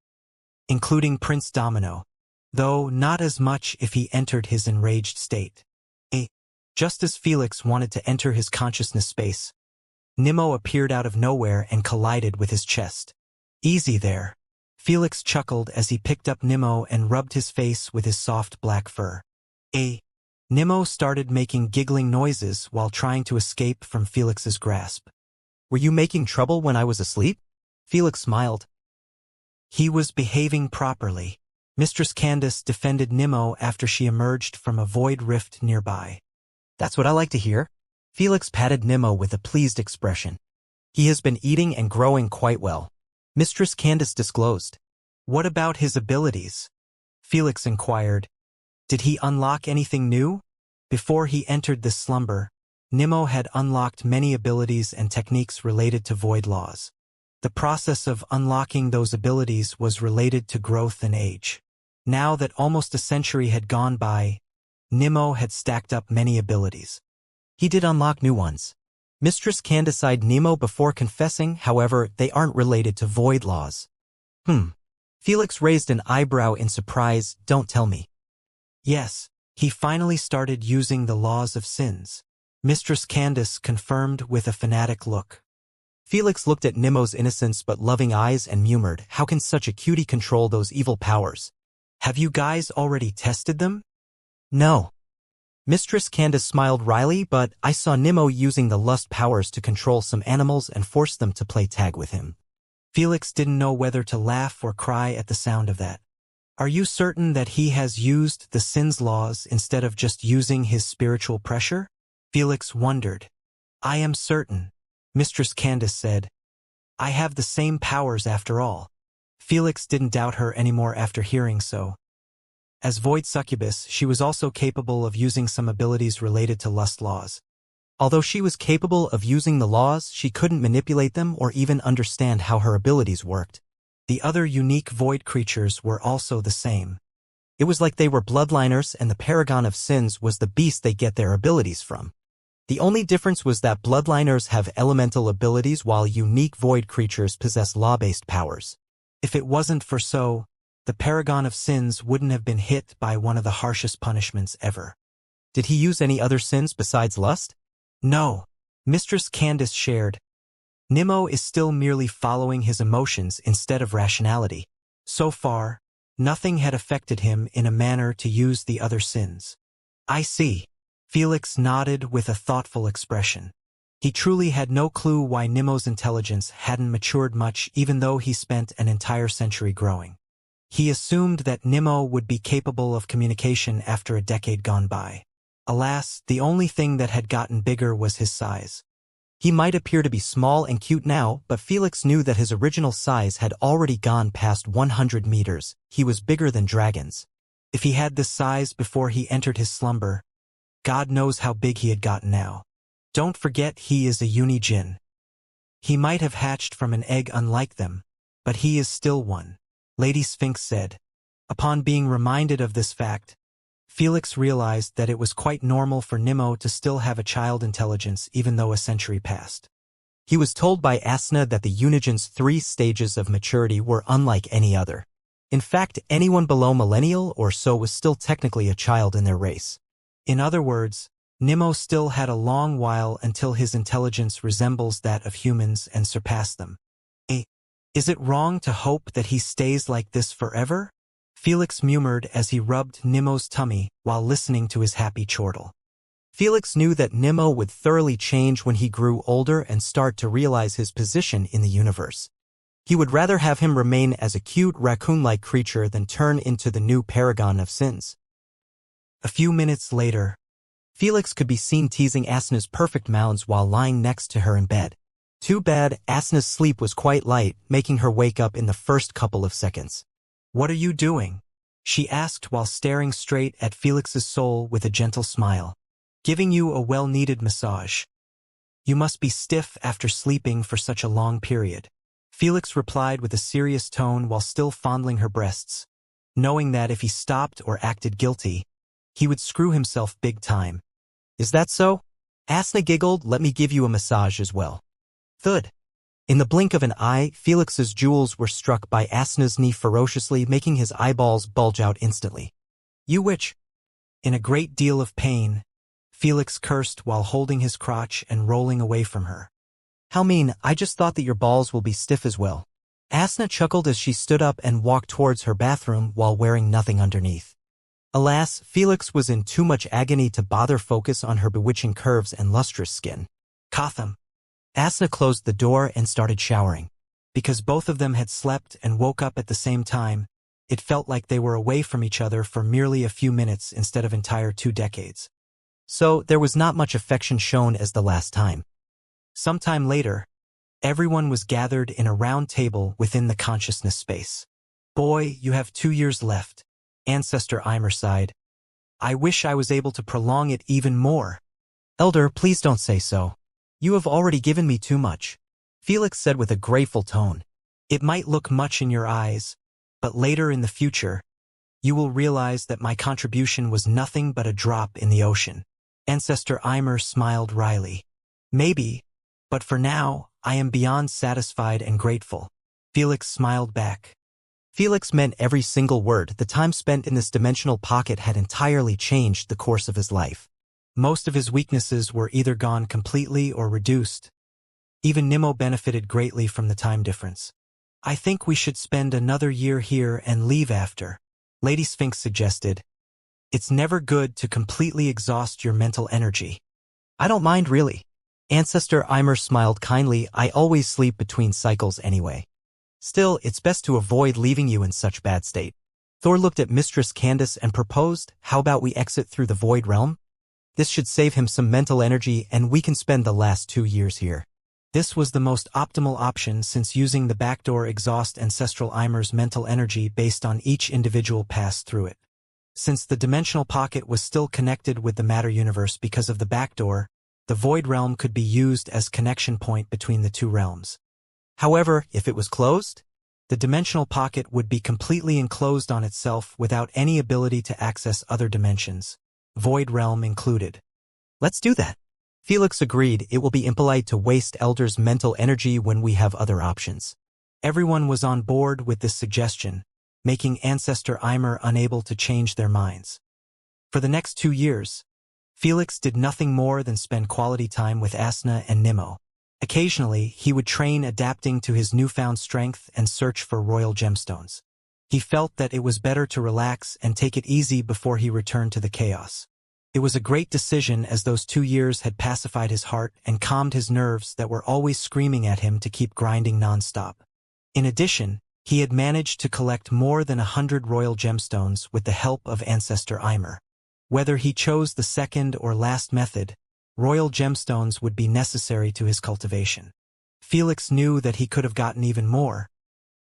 including Prince Domino, though not as much if he entered his enraged state. Just as Felix wanted to enter his consciousness space, Nimmo appeared out of nowhere and collided with his chest. Easy there. Felix chuckled as he picked up Nimmo and rubbed his face with his soft black fur. Nimmo started making giggling noises while trying to escape from Felix's grasp. Were you making trouble when I was asleep? Felix smiled. He was behaving properly. Mistress Candace defended Nimmo after she emerged from a void rift nearby. That's what I like to hear. Felix patted Nimmo with a pleased expression. He has been eating and growing quite well. Mistress Candace disclosed. What about his abilities? Felix inquired. Did he unlock anything new? Before he entered this slumber, Nimmo had unlocked many abilities and techniques related to void laws. The process of unlocking those abilities was related to growth and age. Now that almost a century had gone by, Nimmo had stacked up many abilities. He did unlock new ones. Mistress Candace eyed Nimmo before confessing, however, they aren't related to void laws. Felix raised an eyebrow in surprise. Don't tell me. Yes, he finally started using the laws of sins. Mistress Candace confirmed with a fanatic look. Felix looked at Nimmo's innocence but loving eyes and murmured, how can such a cutie control those evil powers? Have you guys already tested them? No. Mistress Candace smiled wryly, but I saw Nimmo using the lust powers to control some animals and force them to play tag with him. Felix didn't know whether to laugh or cry at the sound of that. Are you certain that he has used the sins laws instead of just using his spiritual pressure? Felix wondered. I am certain, Mistress Candace said. I have the same powers after all. Felix didn't doubt her anymore after hearing so. As Void Succubus, she was also capable of using some abilities related to lust laws. Although she was capable of using the laws, she couldn't manipulate them or even understand how her abilities worked. The other unique void creatures were also the same. It was like they were bloodliners and the paragon of sins was the beast they get their abilities from. The only difference was that bloodliners have elemental abilities while unique void creatures possess law-based powers. If it wasn't for so, the paragon of sins wouldn't have been hit by one of the harshest punishments ever. Did he use any other sins besides lust? No. Mistress Candace shared. Nimmo is still merely following his emotions instead of rationality. So far, nothing had affected him in a manner to use the other sins. I see. Felix nodded with a thoughtful expression. He truly had no clue why Nimmo's intelligence hadn't matured much even though he spent an entire century growing. He assumed that Nimmo would be capable of communication after a decade gone by. Alas, the only thing that had gotten bigger was his size. He might appear to be small and cute now, but Felix knew that his original size had already gone past 100 meters. He was bigger than dragons. If he had this size before he entered his slumber, God knows how big he had gotten now. Don't forget he is a uni-jinn. He might have hatched from an egg unlike them, but he is still one, Lady Sphinx said. Upon being reminded of this fact, Felix realized that it was quite normal for Nimmo to still have a child intelligence even though a century passed. He was told by Asna that the Unijin's 3 stages of maturity were unlike any other. In fact, anyone below millennial or so was still technically a child in their race. In other words, Nimmo still had a long while until his intelligence resembles that of humans and surpass them. Is it wrong to hope that he stays like this forever? Felix murmured as he rubbed Nimmo's tummy while listening to his happy chortle. Felix knew that Nimmo would thoroughly change when he grew older and start to realize his position in the universe. He would rather have him remain as a cute raccoon-like creature than turn into the new paragon of sins. A few minutes later, Felix could be seen teasing Asna's perfect mounds while lying next to her in bed. Too bad, Asna's sleep was quite light, making her wake up in the first couple of seconds. "What are you doing?" she asked while staring straight at Felix's soul with a gentle smile. "Giving you a well-needed massage. You must be stiff after sleeping for such a long period." Felix replied with a serious tone while still fondling her breasts, knowing that if he stopped or acted guilty, he would screw himself big time. "Is that so?" Asna giggled. "Let me give you a massage as well." Thud. In the blink of an eye, Felix's jewels were struck by Asna's knee ferociously, making his eyeballs bulge out instantly. "You witch!" In a great deal of pain, Felix cursed while holding his crotch and rolling away from her. "How mean, I just thought that your balls will be stiff as well." Asna chuckled as she stood up and walked towards her bathroom while wearing nothing underneath. Alas, Felix was in too much agony to bother focus on her bewitching curves and lustrous skin. "Gotham." Asna closed the door and started showering. Because both of them had slept and woke up at the same time, it felt like they were away from each other for merely a few minutes instead of entire 2 decades. So there was not much affection shown as the last time. Sometime later, everyone was gathered in a round table within the consciousness space. "Boy, you have 2 years left," Ancestor Eimer sighed. "I wish I was able to prolong it even more." "Elder, please don't say so. You have already given me too much," Felix said with a grateful tone. "It might look much in your eyes, but later in the future, you will realize that my contribution was nothing but a drop in the ocean." Ancestor Eimer smiled wryly. "Maybe, but for now, I am beyond satisfied and grateful." Felix smiled back. Felix meant every single word. The time spent in this dimensional pocket had entirely changed the course of his life. Most of his weaknesses were either gone completely or reduced. Even Nimmo benefited greatly from the time difference. "I think we should spend another year here and leave after," Lady Sphinx suggested. "It's never good to completely exhaust your mental energy." "I don't mind really." Ancestor Eimer smiled kindly. "I always sleep between cycles anyway. Still, it's best to avoid leaving you in such bad state." Thor looked at Mistress Candace and proposed, "How about we exit through the Void Realm? This should save him some mental energy and we can spend the last 2 years here." This was the most optimal option since using the backdoor exhaust Ancestral Eimer's mental energy based on each individual pass through it. Since the dimensional pocket was still connected with the matter universe because of the backdoor, the Void Realm could be used as connection point between the 2 realms. However, if it was closed, the dimensional pocket would be completely enclosed on itself without any ability to access other dimensions, Void Realm included. "Let's do that." Felix agreed. It will be impolite to waste Elder's mental energy when we have other options. Everyone was on board with this suggestion, making Ancestor Eimer unable to change their minds. For the next 2 years, Felix did nothing more than spend quality time with Asna and Nimmo. Occasionally, he would train adapting to his newfound strength and search for royal gemstones. He felt that it was better to relax and take it easy before he returned to the chaos. It was a great decision as those 2 years had pacified his heart and calmed his nerves that were always screaming at him to keep grinding nonstop. In addition, he had managed to collect more than 100 royal gemstones with the help of Ancestor Eimer. Whether he chose the second or last method, royal gemstones would be necessary to his cultivation. Felix knew that he could have gotten even more,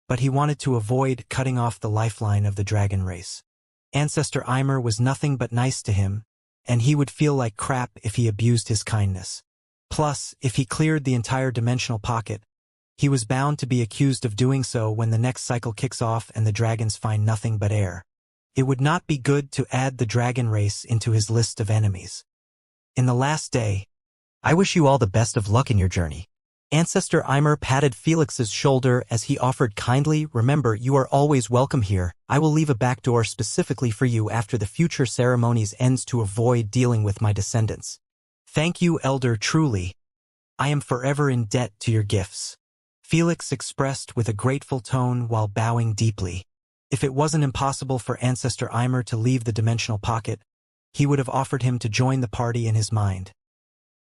but he wanted to avoid cutting off the lifeline of the dragon race. Ancestor Eimer was nothing but nice to him, and he would feel like crap if he abused his kindness. Plus, if he cleared the entire dimensional pocket, he was bound to be accused of doing so when the next cycle kicks off and the dragons find nothing but air. It would not be good to add the dragon race into his list of enemies. In the last day, I wish you all the best of luck in your journey. Ancestor Eimer patted Felix's shoulder as he offered kindly, remember, you are always welcome here. I will leave a back door specifically for you after the future ceremonies ends to avoid dealing with my descendants. Thank you, Elder, truly. I am forever in debt to your gifts. Felix expressed with a grateful tone while bowing deeply. If it wasn't impossible for Ancestor Eimer to leave the dimensional pocket, he would have offered him to join the party in his mind.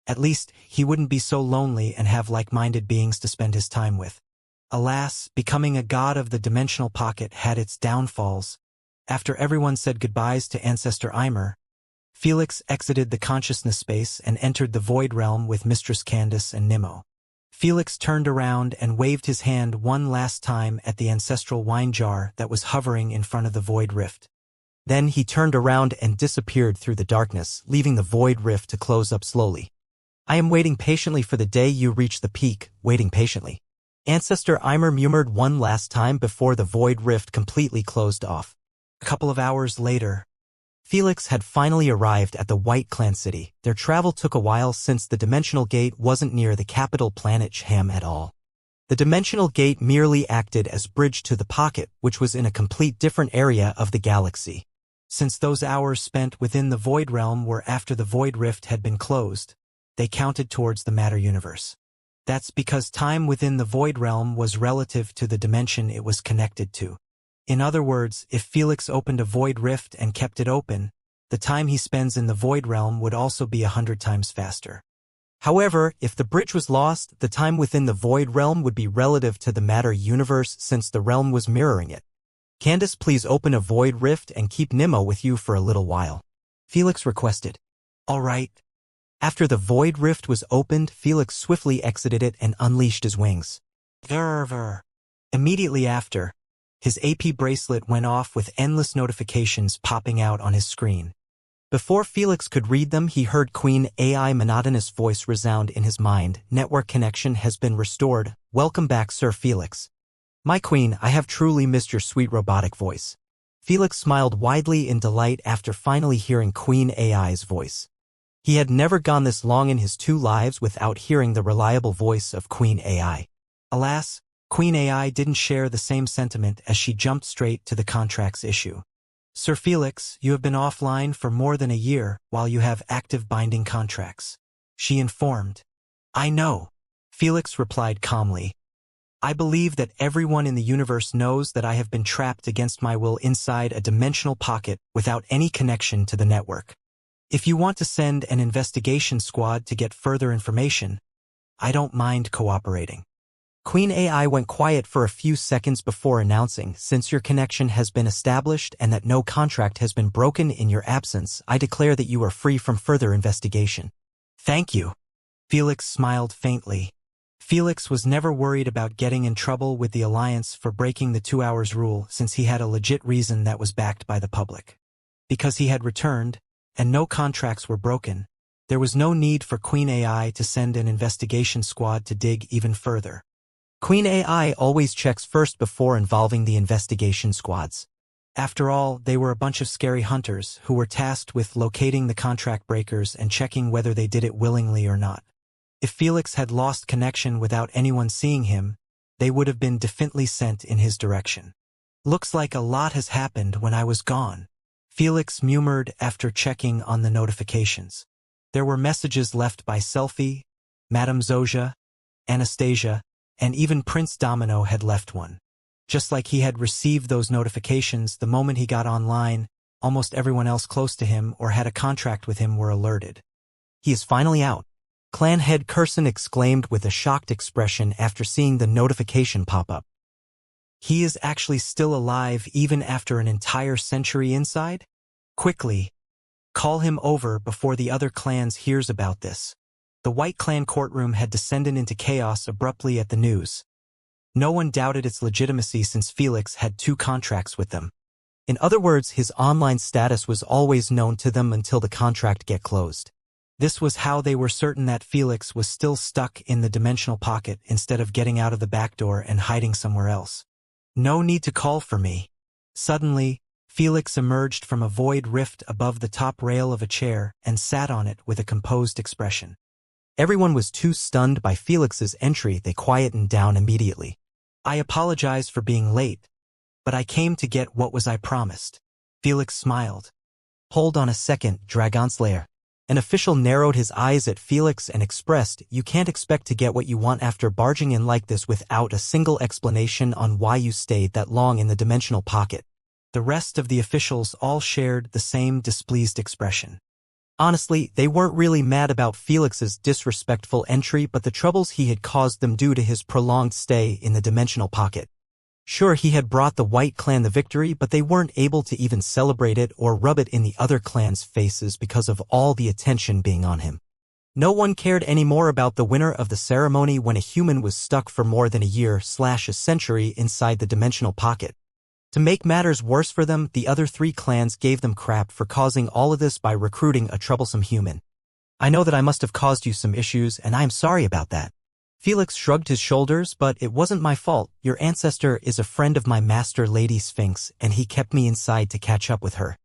At least, he wouldn't be so lonely and have like-minded beings to spend his time with. Alas, becoming a god of the dimensional pocket had its downfalls. After everyone said goodbyes to Ancestor Eimer, Felix exited the consciousness space and entered the Void Realm with Mistress Candace and Nimmo. Felix turned around and waved his hand one last time at the ancestral wine jar that was hovering in front of the Void Rift. Then he turned around and disappeared through the darkness, leaving the Void Rift to close up slowly. I am waiting patiently for the day you reach the peak, waiting patiently. Ancestor Eimer murmured one last time before the Void Rift completely closed off. A couple of hours later, Felix had finally arrived at the White Clan City. Their travel took a while since the Dimensional Gate wasn't near the capital planet Sham at all. The Dimensional Gate merely acted as bridge to the pocket, which was in a complete different area of the galaxy. Since those hours spent within the Void Realm were after the Void Rift had been closed, they counted towards the matter universe. That's because time within the Void Realm was relative to the dimension it was connected to. In other words, if Felix opened a Void Rift and kept it open, the time he spends in the Void Realm would also be 100 times faster. However, if the bridge was lost, the time within the Void Realm would be relative to the matter universe since the realm was mirroring it. Candace, please open a Void Rift and keep Nimmo with you for a little while. Felix requested. All right. After the Void Rift was opened, Felix swiftly exited it and unleashed his wings. Grr. Immediately after, his AP bracelet went off with endless notifications popping out on his screen. Before Felix could read them, he heard Queen AI monotonous voice resound in his mind. Network connection has been restored. Welcome back, Sir Felix. My queen, I have truly missed your sweet robotic voice. Felix smiled widely in delight after finally hearing Queen AI's voice. He had never gone this long in his 2 lives without hearing the reliable voice of Queen AI. Alas, Queen AI didn't share the same sentiment as she jumped straight to the contract's issue. Sir Felix, you have been offline for more than a year while you have active binding contracts, she informed. I know, Felix replied calmly. I believe that everyone in the universe knows that I have been trapped against my will inside a dimensional pocket without any connection to the network. If you want to send an investigation squad to get further information, I don't mind cooperating. Queen AI went quiet for a few seconds before announcing, since your connection has been established and that no contract has been broken in your absence, I declare that you are free from further investigation. Thank you. Felix smiled faintly. Felix was never worried about getting in trouble with the Alliance for breaking the 2 hours rule since he had a legit reason that was backed by the public. Because he had returned, and no contracts were broken, there was no need for Queen AI to send an investigation squad to dig even further. Queen AI always checks first before involving the investigation squads. After all, they were a bunch of scary hunters who were tasked with locating the contract breakers and checking whether they did it willingly or not. If Felix had lost connection without anyone seeing him, they would have been definitely sent in his direction. Looks like a lot has happened when I was gone, Felix murmured after checking on the notifications. There were messages left by Selfie, Madame Zoja, Anastasia, and even Prince Domino had left one. Just like he had received those notifications the moment he got online, almost everyone else close to him or had a contract with him were alerted. He is finally out, Clan Head Curson exclaimed with a shocked expression after seeing the notification pop up. He is actually still alive even after an entire century inside? Quickly, call him over before the other clans hears about this. The White Clan courtroom had descended into chaos abruptly at the news. No one doubted its legitimacy since Felix had 2 contracts with them. In other words, his online status was always known to them until the contract get closed. This was how they were certain that Felix was still stuck in the dimensional pocket instead of getting out of the back door and hiding somewhere else. No need to call for me. Suddenly, Felix emerged from a void rift above the top rail of a chair and sat on it with a composed expression. Everyone was too stunned by Felix's entry, they quietened down immediately. I apologize for being late, but I came to get what was I promised. Felix smiled. Hold on a second, Dragonslayer. An official narrowed his eyes at Felix and expressed, you can't expect to get what you want after barging in like this without a single explanation on why you stayed that long in the dimensional pocket. The rest of the officials all shared the same displeased expression. Honestly, they weren't really mad about Felix's disrespectful entry but the troubles he had caused them due to his prolonged stay in the dimensional pocket. Sure, he had brought the White Clan the victory, but they weren't able to even celebrate it or rub it in the other clans' faces because of all the attention being on him. No one cared anymore about the winner of the ceremony when a human was stuck for more than a year/a century inside the dimensional pocket. To make matters worse for them, the other three clans gave them crap for causing all of this by recruiting a troublesome human. I know that I must have caused you some issues, and I am sorry about that. Felix shrugged his shoulders, but it wasn't my fault. Your ancestor is a friend of my master Lady Sphinx, and he kept me inside to catch up with her.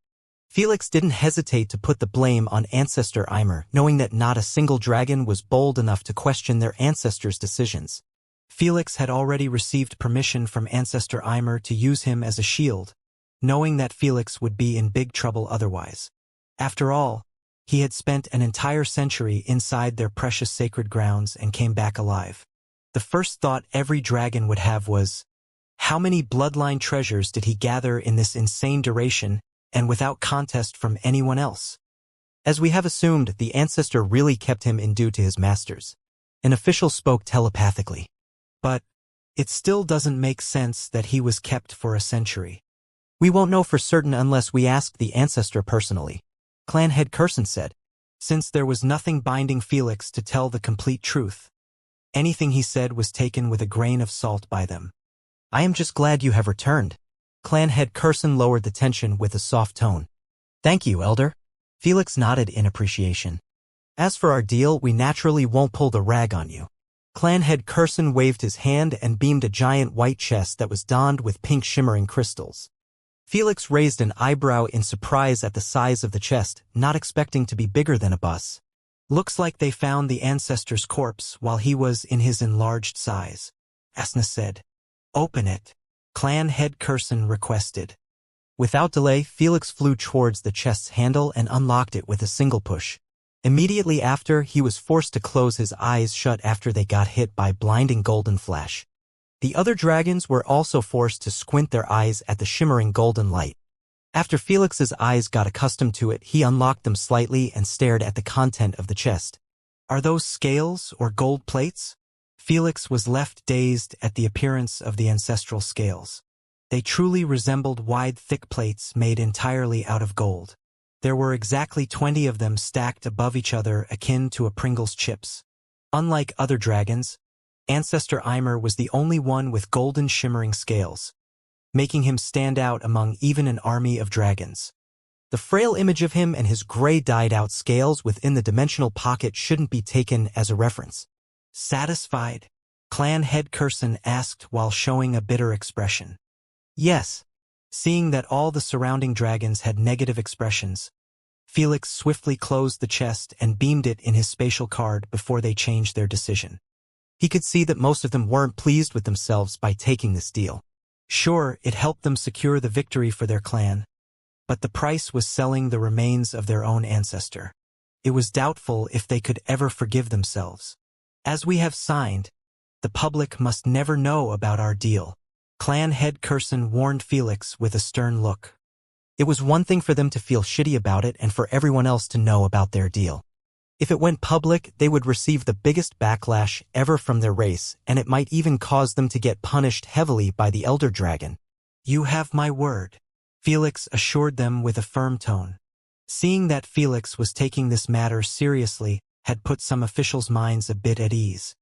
Felix didn't hesitate to put the blame on Ancestor Ymer, knowing that not a single dragon was bold enough to question their ancestor's decisions. Felix had already received permission from Ancestor Ymer to use him as a shield, knowing that Felix would be in big trouble otherwise. After all, he had spent an entire century inside their precious sacred grounds and came back alive. The first thought every dragon would have was, how many bloodline treasures did he gather in this insane duration and without contest from anyone else? As we have assumed, the ancestor really kept him in due to his masters. An official spoke telepathically. But it still doesn't make sense that he was kept for a century. We won't know for certain unless we ask the ancestor personally. Clan head Curson said, since there was nothing binding Felix to tell the complete truth. Anything he said was taken with a grain of salt by them. I am just glad you have returned. Clan head Curson lowered the tension with a soft tone. Thank you, Elder. Felix nodded in appreciation. As for our deal, we naturally won't pull the rag on you. Clan head Curson waved his hand and beamed a giant white chest that was donned with pink shimmering crystals. Felix raised an eyebrow in surprise at the size of the chest, not expecting to be bigger than a bus. Looks like they found the ancestor's corpse while he was in his enlarged size. Asna said. Open it. Clan head Curson requested. Without delay, Felix flew towards the chest's handle and unlocked it with a single push. Immediately after, he was forced to close his eyes shut after they got hit by blinding golden flash. The other dragons were also forced to squint their eyes at the shimmering golden light. After Felix's eyes got accustomed to it, he unlocked them slightly and stared at the content of the chest. Are those scales or gold plates? Felix was left dazed at the appearance of the ancestral scales. They truly resembled wide, thick plates made entirely out of gold. There were exactly 20 of them stacked above each other akin to a Pringles chips. Unlike other dragons, Ancestor Ymer was the only one with golden shimmering scales, making him stand out among even an army of dragons. The frail image of him and his gray dyed-out scales within the dimensional pocket shouldn't be taken as a reference. Satisfied? Clan head Curson asked while showing a bitter expression. Yes. Seeing that all the surrounding dragons had negative expressions, Felix swiftly closed the chest and beamed it in his spatial card before they changed their decision. He could see that most of them weren't pleased with themselves by taking this deal. Sure, it helped them secure the victory for their clan, but the price was selling the remains of their own ancestor. It was doubtful if they could ever forgive themselves. As we have signed, the public must never know about our deal. Clan head Curson warned Felix with a stern look. It was one thing for them to feel shitty about it and for everyone else to know about their deal. If it went public, they would receive the biggest backlash ever from their race, and it might even cause them to get punished heavily by the Elder Dragon. You have my word, Felix assured them with a firm tone. Seeing that Felix was taking this matter seriously had put some officials' minds a bit at ease.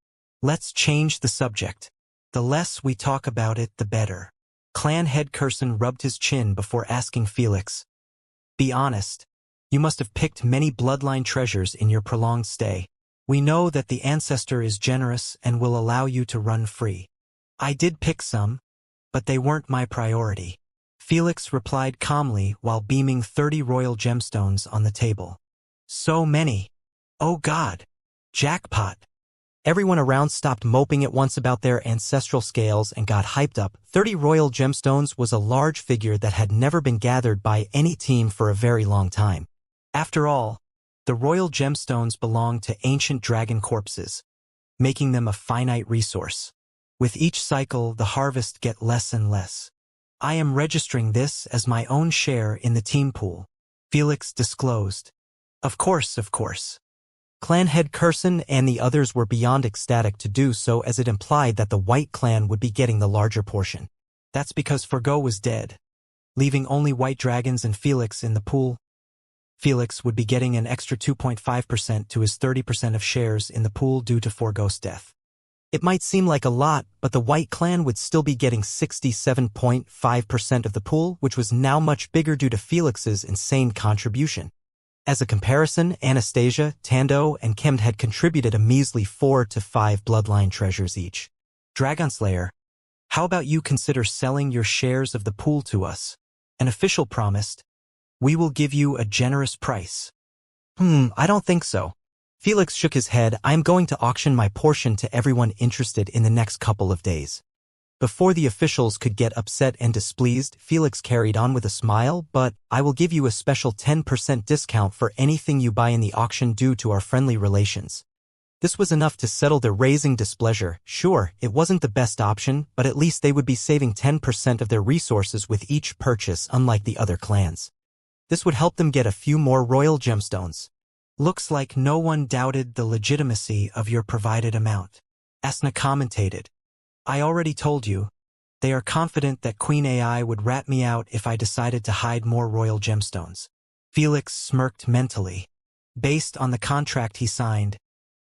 Let's change the subject. The less we talk about it, the better. Clan head Curson rubbed his chin before asking Felix, "Be honest. You must have picked many bloodline treasures in your prolonged stay. We know that the ancestor is generous and will allow you to run free." "I did pick some, but they weren't my priority," Felix replied calmly while beaming 30 royal gemstones on the table. "So many. Oh God. Jackpot." Everyone around stopped moping at once about their ancestral scales and got hyped up. 30 royal gemstones was a large figure that had never been gathered by any team for a very long time. After all, the royal gemstones belonged to ancient dragon corpses, making them a finite resource. With each cycle, the harvest get less and less. "I am registering this as my own share in the team pool," Felix disclosed. Of course. Clan head Curson and the others were beyond ecstatic to do so, as it implied that the White clan would be getting the larger portion. That's because Forgo was dead, leaving only white dragons and Felix in the pool. Felix would be getting an extra 2.5% to his 30% of shares in the pool due to Forgo's death. It might seem like a lot, but the White clan would still be getting 67.5% of the pool, which was now much bigger due to Felix's insane contribution. As a comparison, Anastasia, Tando, and Kemd had contributed a measly 4 to 5 bloodline treasures each. "Dragonslayer, how about you consider selling your shares of the pool to us?" An official promised. "We will give you a generous price." I don't think so." Felix shook his head. "I am going to auction my portion to everyone interested in the next couple of days." Before the officials could get upset and displeased, Felix carried on with a smile, "But I will give you a special 10% discount for anything you buy in the auction due to our friendly relations." This was enough to settle their raising displeasure. Sure, it wasn't the best option, but at least they would be saving 10% of their resources with each purchase, unlike the other clans. This would help them get a few more royal gemstones. "Looks like no one doubted the legitimacy of your provided amount," Asna commentated. "I already told you. They are confident that Queen AI would rat me out if I decided to hide more royal gemstones." Felix smirked mentally. Based on the contract he signed,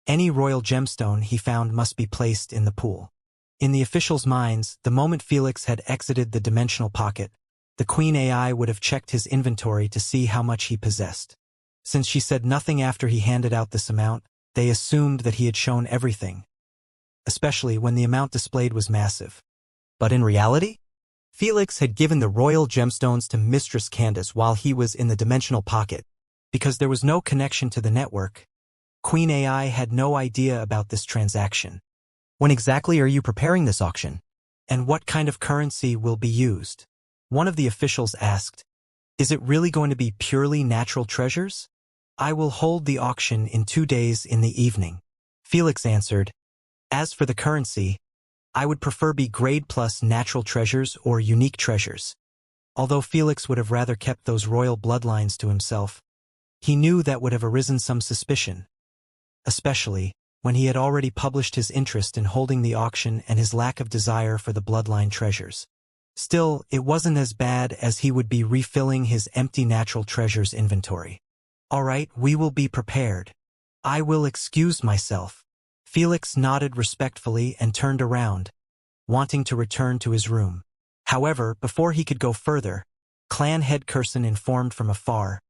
any royal gemstone he found must be placed in the pool. In the officials' minds, the moment Felix had exited the dimensional pocket, the Queen AI would have checked his inventory to see how much he possessed. Since she said nothing after he handed out this amount, they assumed that he had shown everything, especially when the amount displayed was massive. But in reality, Felix had given the royal gemstones to Mistress Candace while he was in the dimensional pocket. Because there was no connection to the network, Queen AI had no idea about this transaction. "When exactly are you preparing this auction? And what kind of currency will be used?" one of the officials asked. "Is it really going to be purely natural treasures?" "I will hold the auction in 2 days in the evening," Felix answered. "As for the currency, I would prefer B grade plus natural treasures or unique treasures." Although Felix would have rather kept those royal bloodlines to himself, he knew that would have arisen some suspicion, especially when he had already published his interest in holding the auction and his lack of desire for the bloodline treasures. Still, it wasn't as bad as he would be refilling his empty natural treasures inventory. "All right, we will be prepared. I will excuse myself." Felix nodded respectfully and turned around, wanting to return to his room. However, before he could go further, Clan head Curson informed from afar,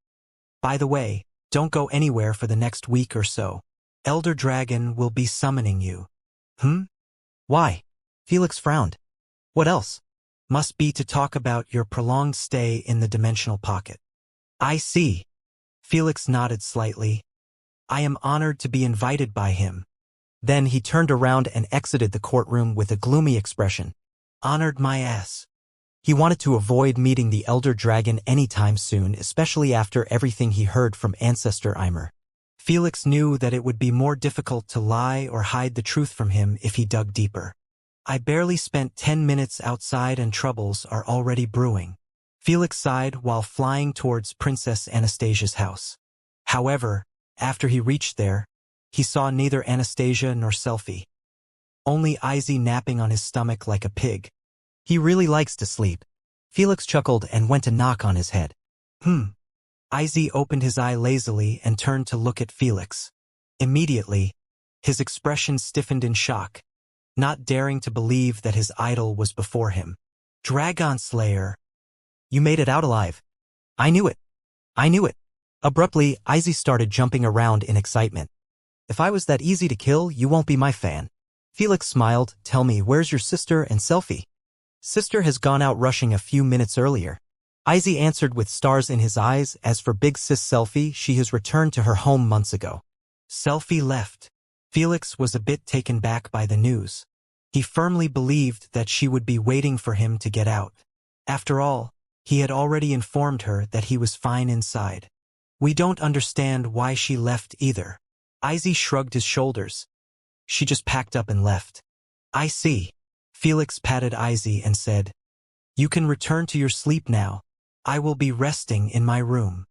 "By the way, don't go anywhere for the next week or so. Elder Dragon will be summoning you." Why? Felix frowned. "What else?" "Must be to talk about your prolonged stay in the dimensional pocket." "I see." Felix nodded slightly. "I am honored to be invited by him." Then he turned around and exited the courtroom with a gloomy expression. "Honored my ass." He wanted to avoid meeting the Elder Dragon anytime soon, especially after everything he heard from Ancestor Eimer. Felix knew that it would be more difficult to lie or hide the truth from him if he dug deeper. "I barely spent 10 minutes outside and troubles are already brewing." Felix sighed while flying towards Princess Anastasia's house. However, after he reached there, he saw neither Anastasia nor Selfie. Only Izzy napping on his stomach like a pig. "He really likes to sleep." Felix chuckled and went to knock on his head. Izzy opened his eye lazily and turned to look at Felix. Immediately, his expression stiffened in shock, not daring to believe that his idol was before him. Dragon Slayer. You made it out alive. I knew it. I knew it. Abruptly, Izzy started jumping around in excitement. If I was that easy to kill, you won't be my fan. Felix smiled. Tell me, where's your sister and Selfie? Sister has gone out rushing a few minutes earlier. Izzy answered with stars in his eyes. As for big sis Selfie, she has returned to her home months ago. Selfie left. Felix was a bit taken back by the news. He firmly believed that she would be waiting for him to get out. After all, he had already informed her that he was fine inside. We don't understand why she left either. Izzy shrugged his shoulders. She just packed up and left. I see. Felix patted Izzy and said, You can return to your sleep now. I will be resting in my room.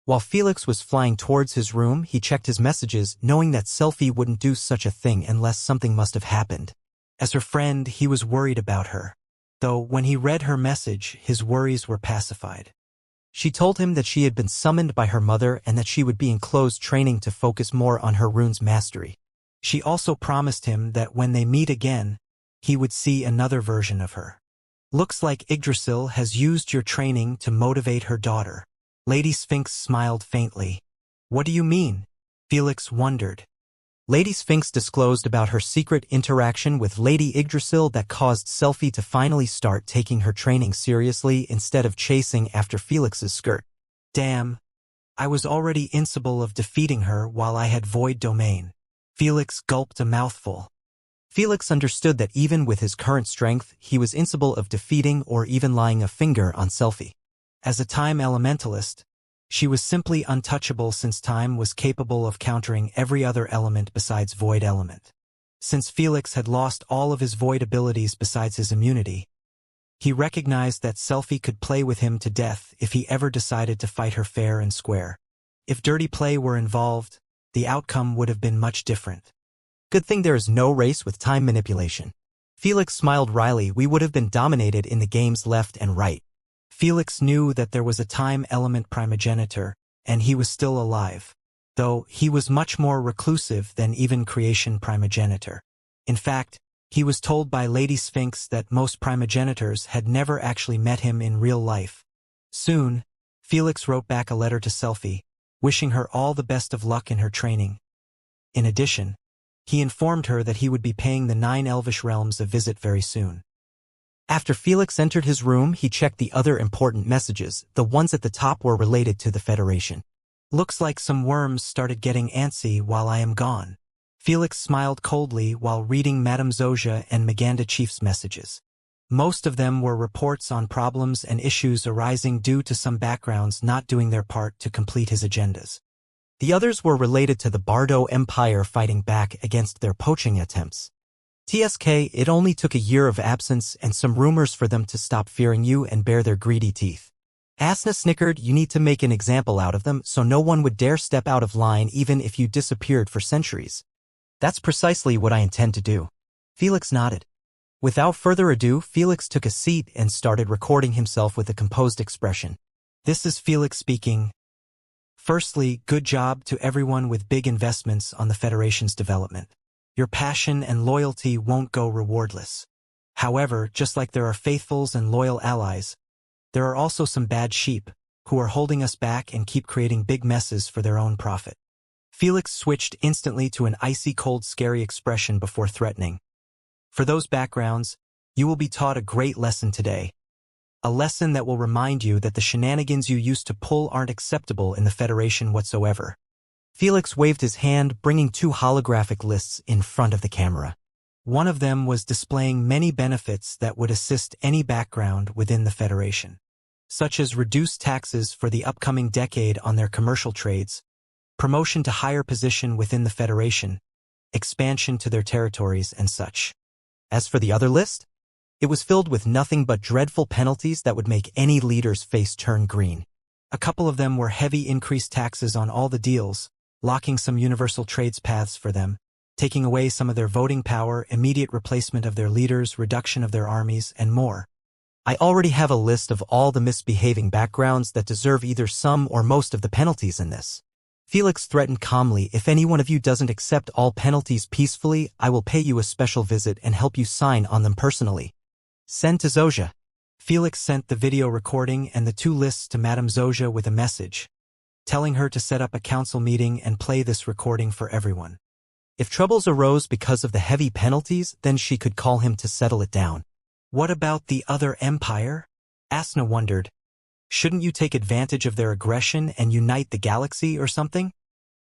While Felix was flying towards his room, he checked his messages, knowing that Selfie wouldn't do such a thing unless something must have happened. As her friend, he was worried about her. Though, when he read her message, his worries were pacified. She told him that she had been summoned by her mother and that she would be in close training to focus more on her rune's mastery. She also promised him that when they meet again, he would see another version of her. Looks like Yggdrasil has used your training to motivate her daughter. Lady Sphinx smiled faintly. What do you mean? Felix wondered. Lady Sphinx disclosed about her secret interaction with Lady Yggdrasil that caused Selfie to finally start taking her training seriously instead of chasing after Felix's skirt. Damn. I was already incapable of defeating her while I had void domain. Felix gulped a mouthful. Felix understood that even with his current strength, he was incapable of defeating or even laying a finger on Selfie. As a time elementalist, she was simply untouchable since time was capable of countering every other element besides void element. Since Felix had lost all of his void abilities besides his immunity, he recognized that Selfie could play with him to death if he ever decided to fight her fair and square. If dirty play were involved, the outcome would have been much different. Good thing there is no race with time manipulation. Felix smiled wryly. We would have been dominated in the games left and right. Felix knew that there was a time element primogenitor, and he was still alive, though he was much more reclusive than even creation primogenitor. In fact, he was told by Lady Sphinx that most primogenitors had never actually met him in real life. Soon, Felix wrote back a letter to Selfie, wishing her all the best of luck in her training. In addition, he informed her that he would be paying the 9 Elvish realms a visit very soon. After Felix entered his room, he checked the other important messages. The ones at the top were related to the Federation. Looks like some worms started getting antsy while I am gone. Felix smiled coldly while reading Madame Zozia and Maganda Chief's messages. Most of them were reports on problems and issues arising due to some backgrounds not doing their part to complete his agendas. The others were related to the Bardo Empire fighting back against their poaching attempts. TSK, it only took a year of absence and some rumors for them to stop fearing you and bare their greedy teeth. Asna snickered. You need to make an example out of them so no one would dare step out of line even if you disappeared for centuries. That's precisely what I intend to do. Felix nodded. Without further ado, Felix took a seat and started recording himself with a composed expression. This is Felix speaking. Firstly, good job to everyone with big investments on the Federation's development. Your passion and loyalty won't go rewardless. However, just like there are faithfuls and loyal allies, there are also some bad sheep who are holding us back and keep creating big messes for their own profit. Felix switched instantly to an icy cold scary expression before threatening. For those backgrounds, you will be taught a great lesson today. A lesson that will remind you that the shenanigans you used to pull aren't acceptable in the Federation whatsoever. Felix waved his hand, bringing 2 holographic lists in front of the camera. One of them was displaying many benefits that would assist any background within the Federation, such as reduced taxes for the upcoming decade on their commercial trades, promotion to higher position within the Federation, expansion to their territories, and such. As for the other list, it was filled with nothing but dreadful penalties that would make any leader's face turn green. A couple of them were heavy increased taxes on all the deals, locking some universal trades paths for them, taking away some of their voting power, immediate replacement of their leaders, reduction of their armies, and more. I already have a list of all the misbehaving backgrounds that deserve either some or most of the penalties in this. Felix threatened calmly, if any one of you doesn't accept all penalties peacefully, I will pay you a special visit and help you sign on them personally. Send to Zozia. Felix sent the video recording and the 2 lists to Madame Zozia with a message, telling her to set up a council meeting and play this recording for everyone. If troubles arose because of the heavy penalties, then she could call him to settle it down. What about the other empire? Asna wondered. Shouldn't you take advantage of their aggression and unite the galaxy or something?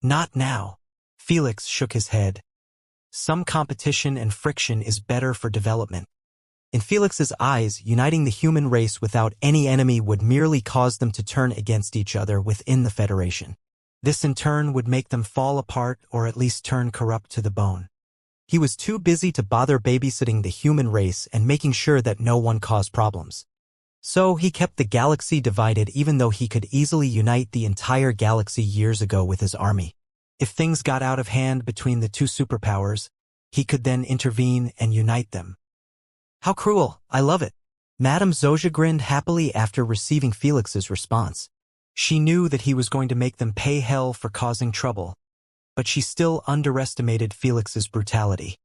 Not now. Felix shook his head. Some competition and friction is better for development. In Felix's eyes, uniting the human race without any enemy would merely cause them to turn against each other within the Federation. This in turn would make them fall apart or at least turn corrupt to the bone. He was too busy to bother babysitting the human race and making sure that no one caused problems. So he kept the galaxy divided even though he could easily unite the entire galaxy years ago with his army. If things got out of hand between the 2 superpowers, he could then intervene and unite them. How cruel, I love it. Madame Zozia grinned happily after receiving Felix's response. She knew that he was going to make them pay hell for causing trouble, but she still underestimated Felix's brutality.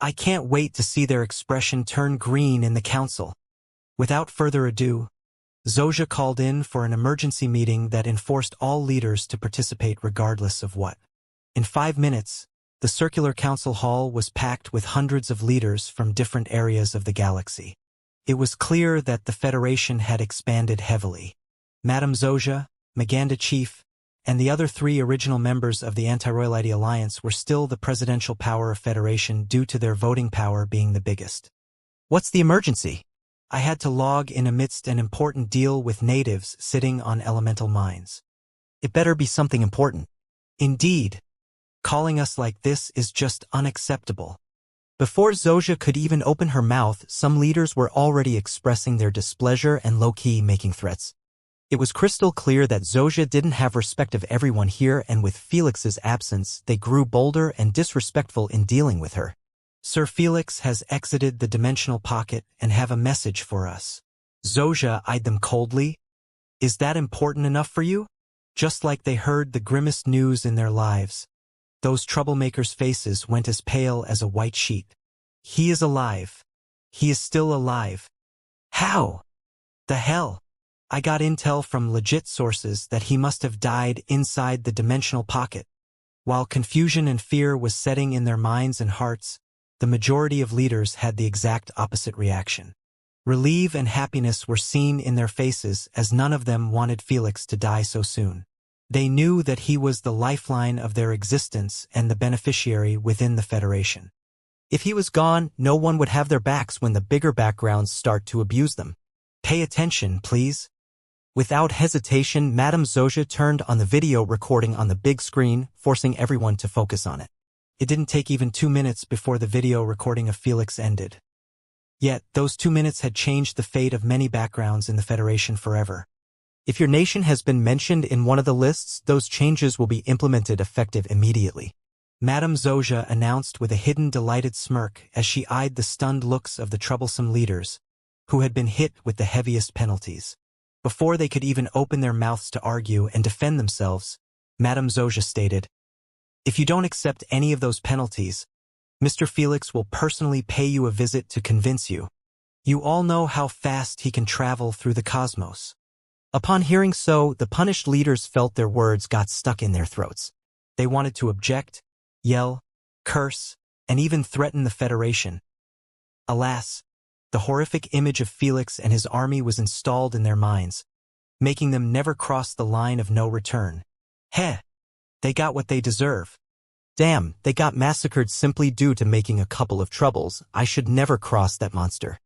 I can't wait to see their expression turn green in the council. Without further ado, Zozia called in for an emergency meeting that enforced all leaders to participate regardless of what. In 5 minutes, the circular council hall was packed with hundreds of leaders from different areas of the galaxy. It was clear that the Federation had expanded heavily. Madame Zozia, Maganda Chief, and the other 3 original members of the Anti-Royalty Alliance were still the presidential power of Federation due to their voting power being the biggest. What's the emergency? I had to log in amidst an important deal with natives sitting on elemental mines. It better be something important. Indeed. Calling us like this is just unacceptable. Before Zozia could even open her mouth, some leaders were already expressing their displeasure and low-key making threats. It was crystal clear that Zozia didn't have respect of everyone here, and with Felix's absence, they grew bolder and disrespectful in dealing with her. Sir Felix has exited the dimensional pocket and have a message for us. Zozia eyed them coldly. Is that important enough for you? Just like they heard the grimmest news in their lives. Those troublemakers' faces went as pale as a white sheet. He is alive. He is still alive. How? The hell? I got intel from legit sources that he must have died inside the dimensional pocket. While confusion and fear was setting in their minds and hearts, the majority of leaders had the exact opposite reaction. Relief and happiness were seen in their faces as none of them wanted Felix to die so soon. They knew that he was the lifeline of their existence and the beneficiary within the Federation. If he was gone, no one would have their backs when the bigger backgrounds start to abuse them. Pay attention, please. Without hesitation, Madame Zozia turned on the video recording on the big screen, forcing everyone to focus on it. It didn't take even 2 minutes before the video recording of Felix ended. Yet, those 2 minutes had changed the fate of many backgrounds in the Federation forever. If your nation has been mentioned in one of the lists, those changes will be implemented effective immediately. Madame Zozia announced with a hidden delighted smirk as she eyed the stunned looks of the troublesome leaders, who had been hit with the heaviest penalties. Before they could even open their mouths to argue and defend themselves, Madame Zozia stated, "If you don't accept any of those penalties, Mr. Felix will personally pay you a visit to convince you. You all know how fast he can travel through the cosmos." Upon hearing so, the punished leaders felt their words got stuck in their throats. They wanted to object, yell, curse, and even threaten the Federation. Alas, the horrific image of Felix and his army was installed in their minds, making them never cross the line of no return. Heh! They got what they deserve. Damn, they got massacred simply due to making a couple of troubles. I should never cross that monster.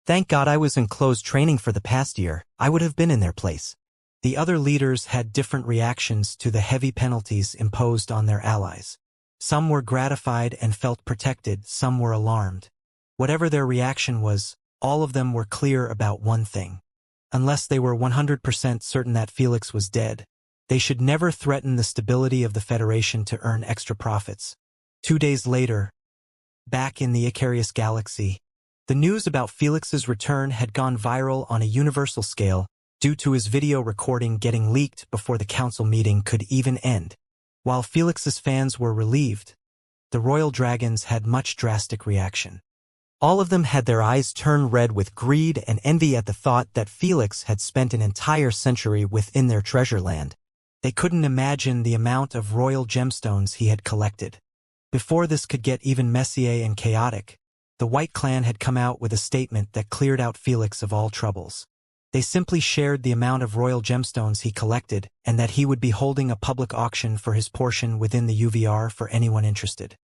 Thank God I was in close training for the past year. I would have been in their place. The other leaders had different reactions to the heavy penalties imposed on their allies. Some were gratified and felt protected, some were alarmed. Whatever their reaction was, all of them were clear about one thing. Unless they were 100% certain that Felix was dead, they should never threaten the stability of the Federation to earn extra profits. 2 days later, back in the Icarius galaxy, the news about Felix's return had gone viral on a universal scale due to his video recording getting leaked before the council meeting could even end. While Felix's fans were relieved, the royal dragons had much drastic reaction. All of them had their eyes turn red with greed and envy at the thought that Felix had spent an entire century within their treasure land. They couldn't imagine the amount of royal gemstones he had collected. Before this could get even messier and chaotic, the White Clan had come out with a statement that cleared out Felix of all troubles. They simply shared the amount of royal gemstones he collected and that he would be holding a public auction for his portion within the UVR for anyone interested.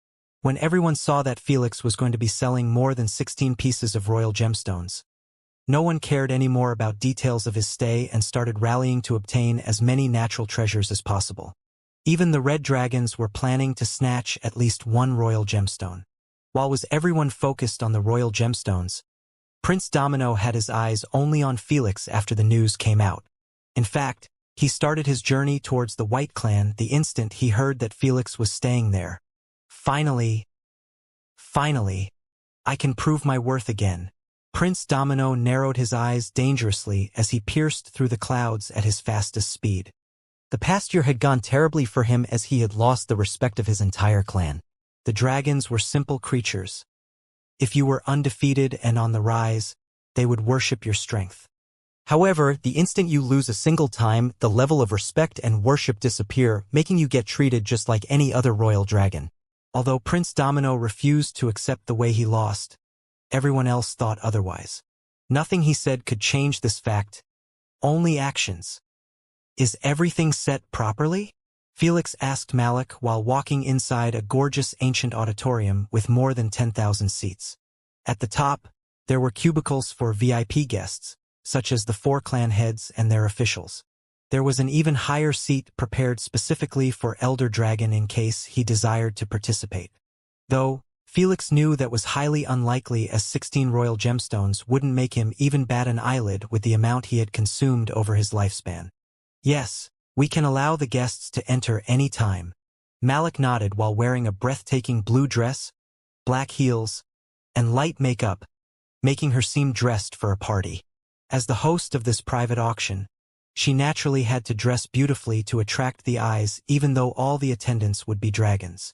When everyone saw that Felix was going to be selling more than 16 pieces of royal gemstones, no one cared anymore about details of his stay and started rallying to obtain as many natural treasures as possible. Even the red dragons were planning to snatch at least one royal gemstone. While was everyone focused on the royal gemstones, Prince Domino had his eyes only on Felix after the news came out. In fact, he started his journey towards the White Clan the instant he heard that Felix was staying there. Finally, I can prove my worth again. Prince Domino narrowed his eyes dangerously as he pierced through the clouds at his fastest speed. The past year had gone terribly for him as he had lost the respect of his entire clan. The dragons were simple creatures. If you were undefeated and on the rise, they would worship your strength. However, the instant you lose a single time, the level of respect and worship disappear, making you get treated just like any other royal dragon. Although Prince Domino refused to accept the way he lost, everyone else thought otherwise. Nothing he said could change this fact, only actions. Is everything set properly? Felix asked Malik while walking inside a gorgeous ancient auditorium with more than 10,000 seats. At the top, there were cubicles for VIP guests, such as the 4 clan heads and their officials. There was an even higher seat prepared specifically for Elder Dragon in case he desired to participate. Though, Felix knew that was highly unlikely as 16 royal gemstones wouldn't make him even bat an eyelid with the amount he had consumed over his lifespan. Yes, we can allow the guests to enter any time. Malik nodded while wearing a breathtaking blue dress, black heels, and light makeup, making her seem dressed for a party. As the host of this private auction, she naturally had to dress beautifully to attract the eyes even though all the attendants would be dragons.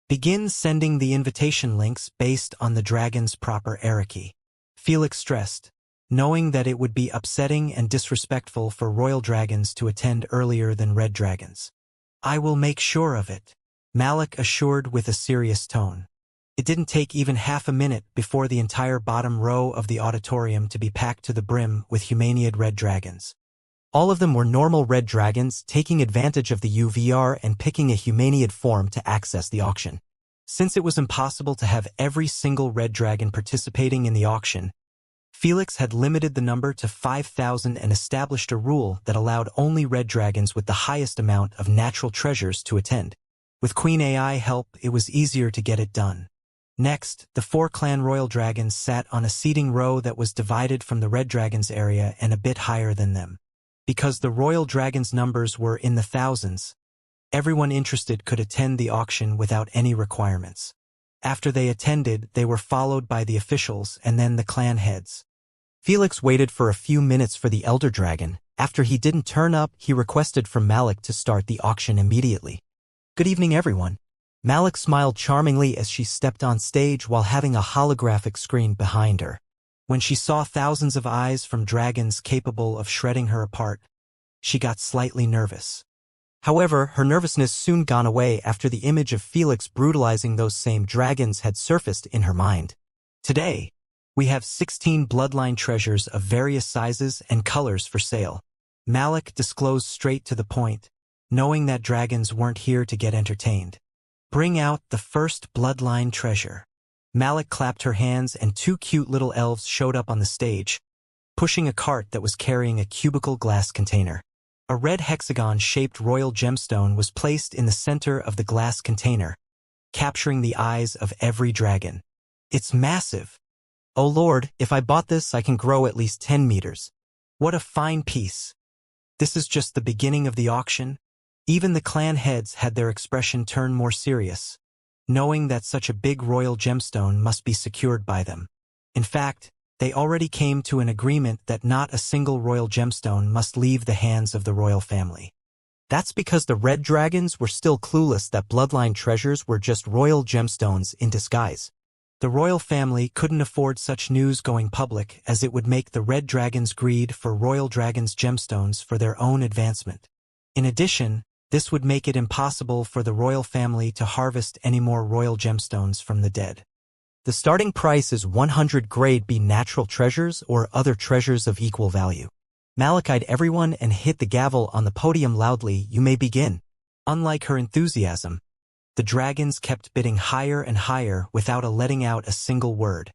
Begin sending the invitation links based on the dragon's proper hierarchy. Felix stressed, knowing that it would be upsetting and disrespectful for royal dragons to attend earlier than red dragons. I will make sure of it, Malik assured with a serious tone. It didn't take even half a minute before the entire bottom row of the auditorium to be packed to the brim with humanoid red dragons. All of them were normal red dragons taking advantage of the UVR and picking a humanoid form to access the auction. Since it was impossible to have every single red dragon participating in the auction, Felix had limited the number to 5,000 and established a rule that allowed only red dragons with the highest amount of natural treasures to attend. With Queen AI help, it was easier to get it done. Next, the 4 clan royal dragons sat on a seating row that was divided from the red dragons area and a bit higher than them. Because the royal dragons' numbers were in the thousands, everyone interested could attend the auction without any requirements. After they attended, they were followed by the officials and then the clan heads. Felix waited for a few minutes for the elder dragon. After he didn't turn up, he requested from Malik to start the auction immediately. Good evening, everyone. Malik smiled charmingly as she stepped on stage while having a holographic screen behind her. When she saw thousands of eyes from dragons capable of shredding her apart, she got slightly nervous. However, her nervousness soon gone away after the image of Felix brutalizing those same dragons had surfaced in her mind. Today, we have 16 bloodline treasures of various sizes and colors for sale. Malik disclosed straight to the point, knowing that dragons weren't here to get entertained. Bring out the first bloodline treasure. Malik clapped her hands and 2 cute little elves showed up on the stage, pushing a cart that was carrying a cubical glass container. A red hexagon-shaped royal gemstone was placed in the center of the glass container, capturing the eyes of every dragon. It's massive. Oh Lord, if I bought this, I can grow at least 10 meters. What a fine piece. This is just the beginning of the auction. Even the clan heads had their expression turn more serious, knowing that such a big royal gemstone must be secured by them. In fact, they already came to an agreement that not a single royal gemstone must leave the hands of the royal family. That's because the red dragons were still clueless that bloodline treasures were just royal gemstones in disguise. The royal family couldn't afford such news going public, as it would make the red dragons greed for royal dragons' gemstones for their own advancement. In addition, this would make it impossible for the royal family to harvest any more royal gemstones from the dead. The starting price is 100 grade B natural treasures or other treasures of equal value. Malik eyed everyone and hit the gavel on the podium loudly. You may begin. Unlike her enthusiasm, the dragons kept bidding higher and higher without letting out a single word.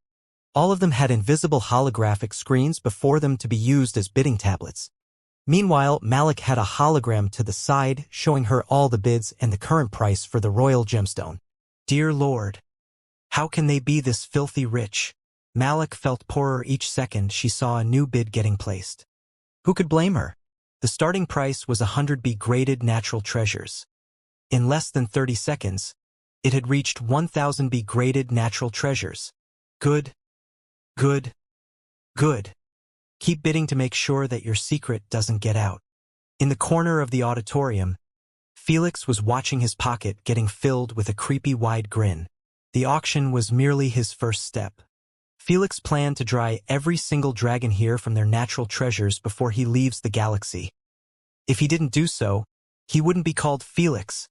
All of them had invisible holographic screens before them to be used as bidding tablets. Meanwhile, Malik had a hologram to the side showing her all the bids and the current price for the royal gemstone. Dear Lord, how can they be this filthy rich? Malik felt poorer each second she saw a new bid getting placed. Who could blame her? The starting price was 100 B graded natural treasures. In less than 30 seconds, it had reached 1,000 B graded natural treasures. Good. Good. Good. Keep bidding to make sure that your secret doesn't get out. In the corner of the auditorium, Felix was watching his pocket getting filled with a creepy wide grin. The auction was merely his first step. Felix planned to dry every single dragon here from their natural treasures before he leaves the galaxy. If he didn't do so, he wouldn't be called Felix,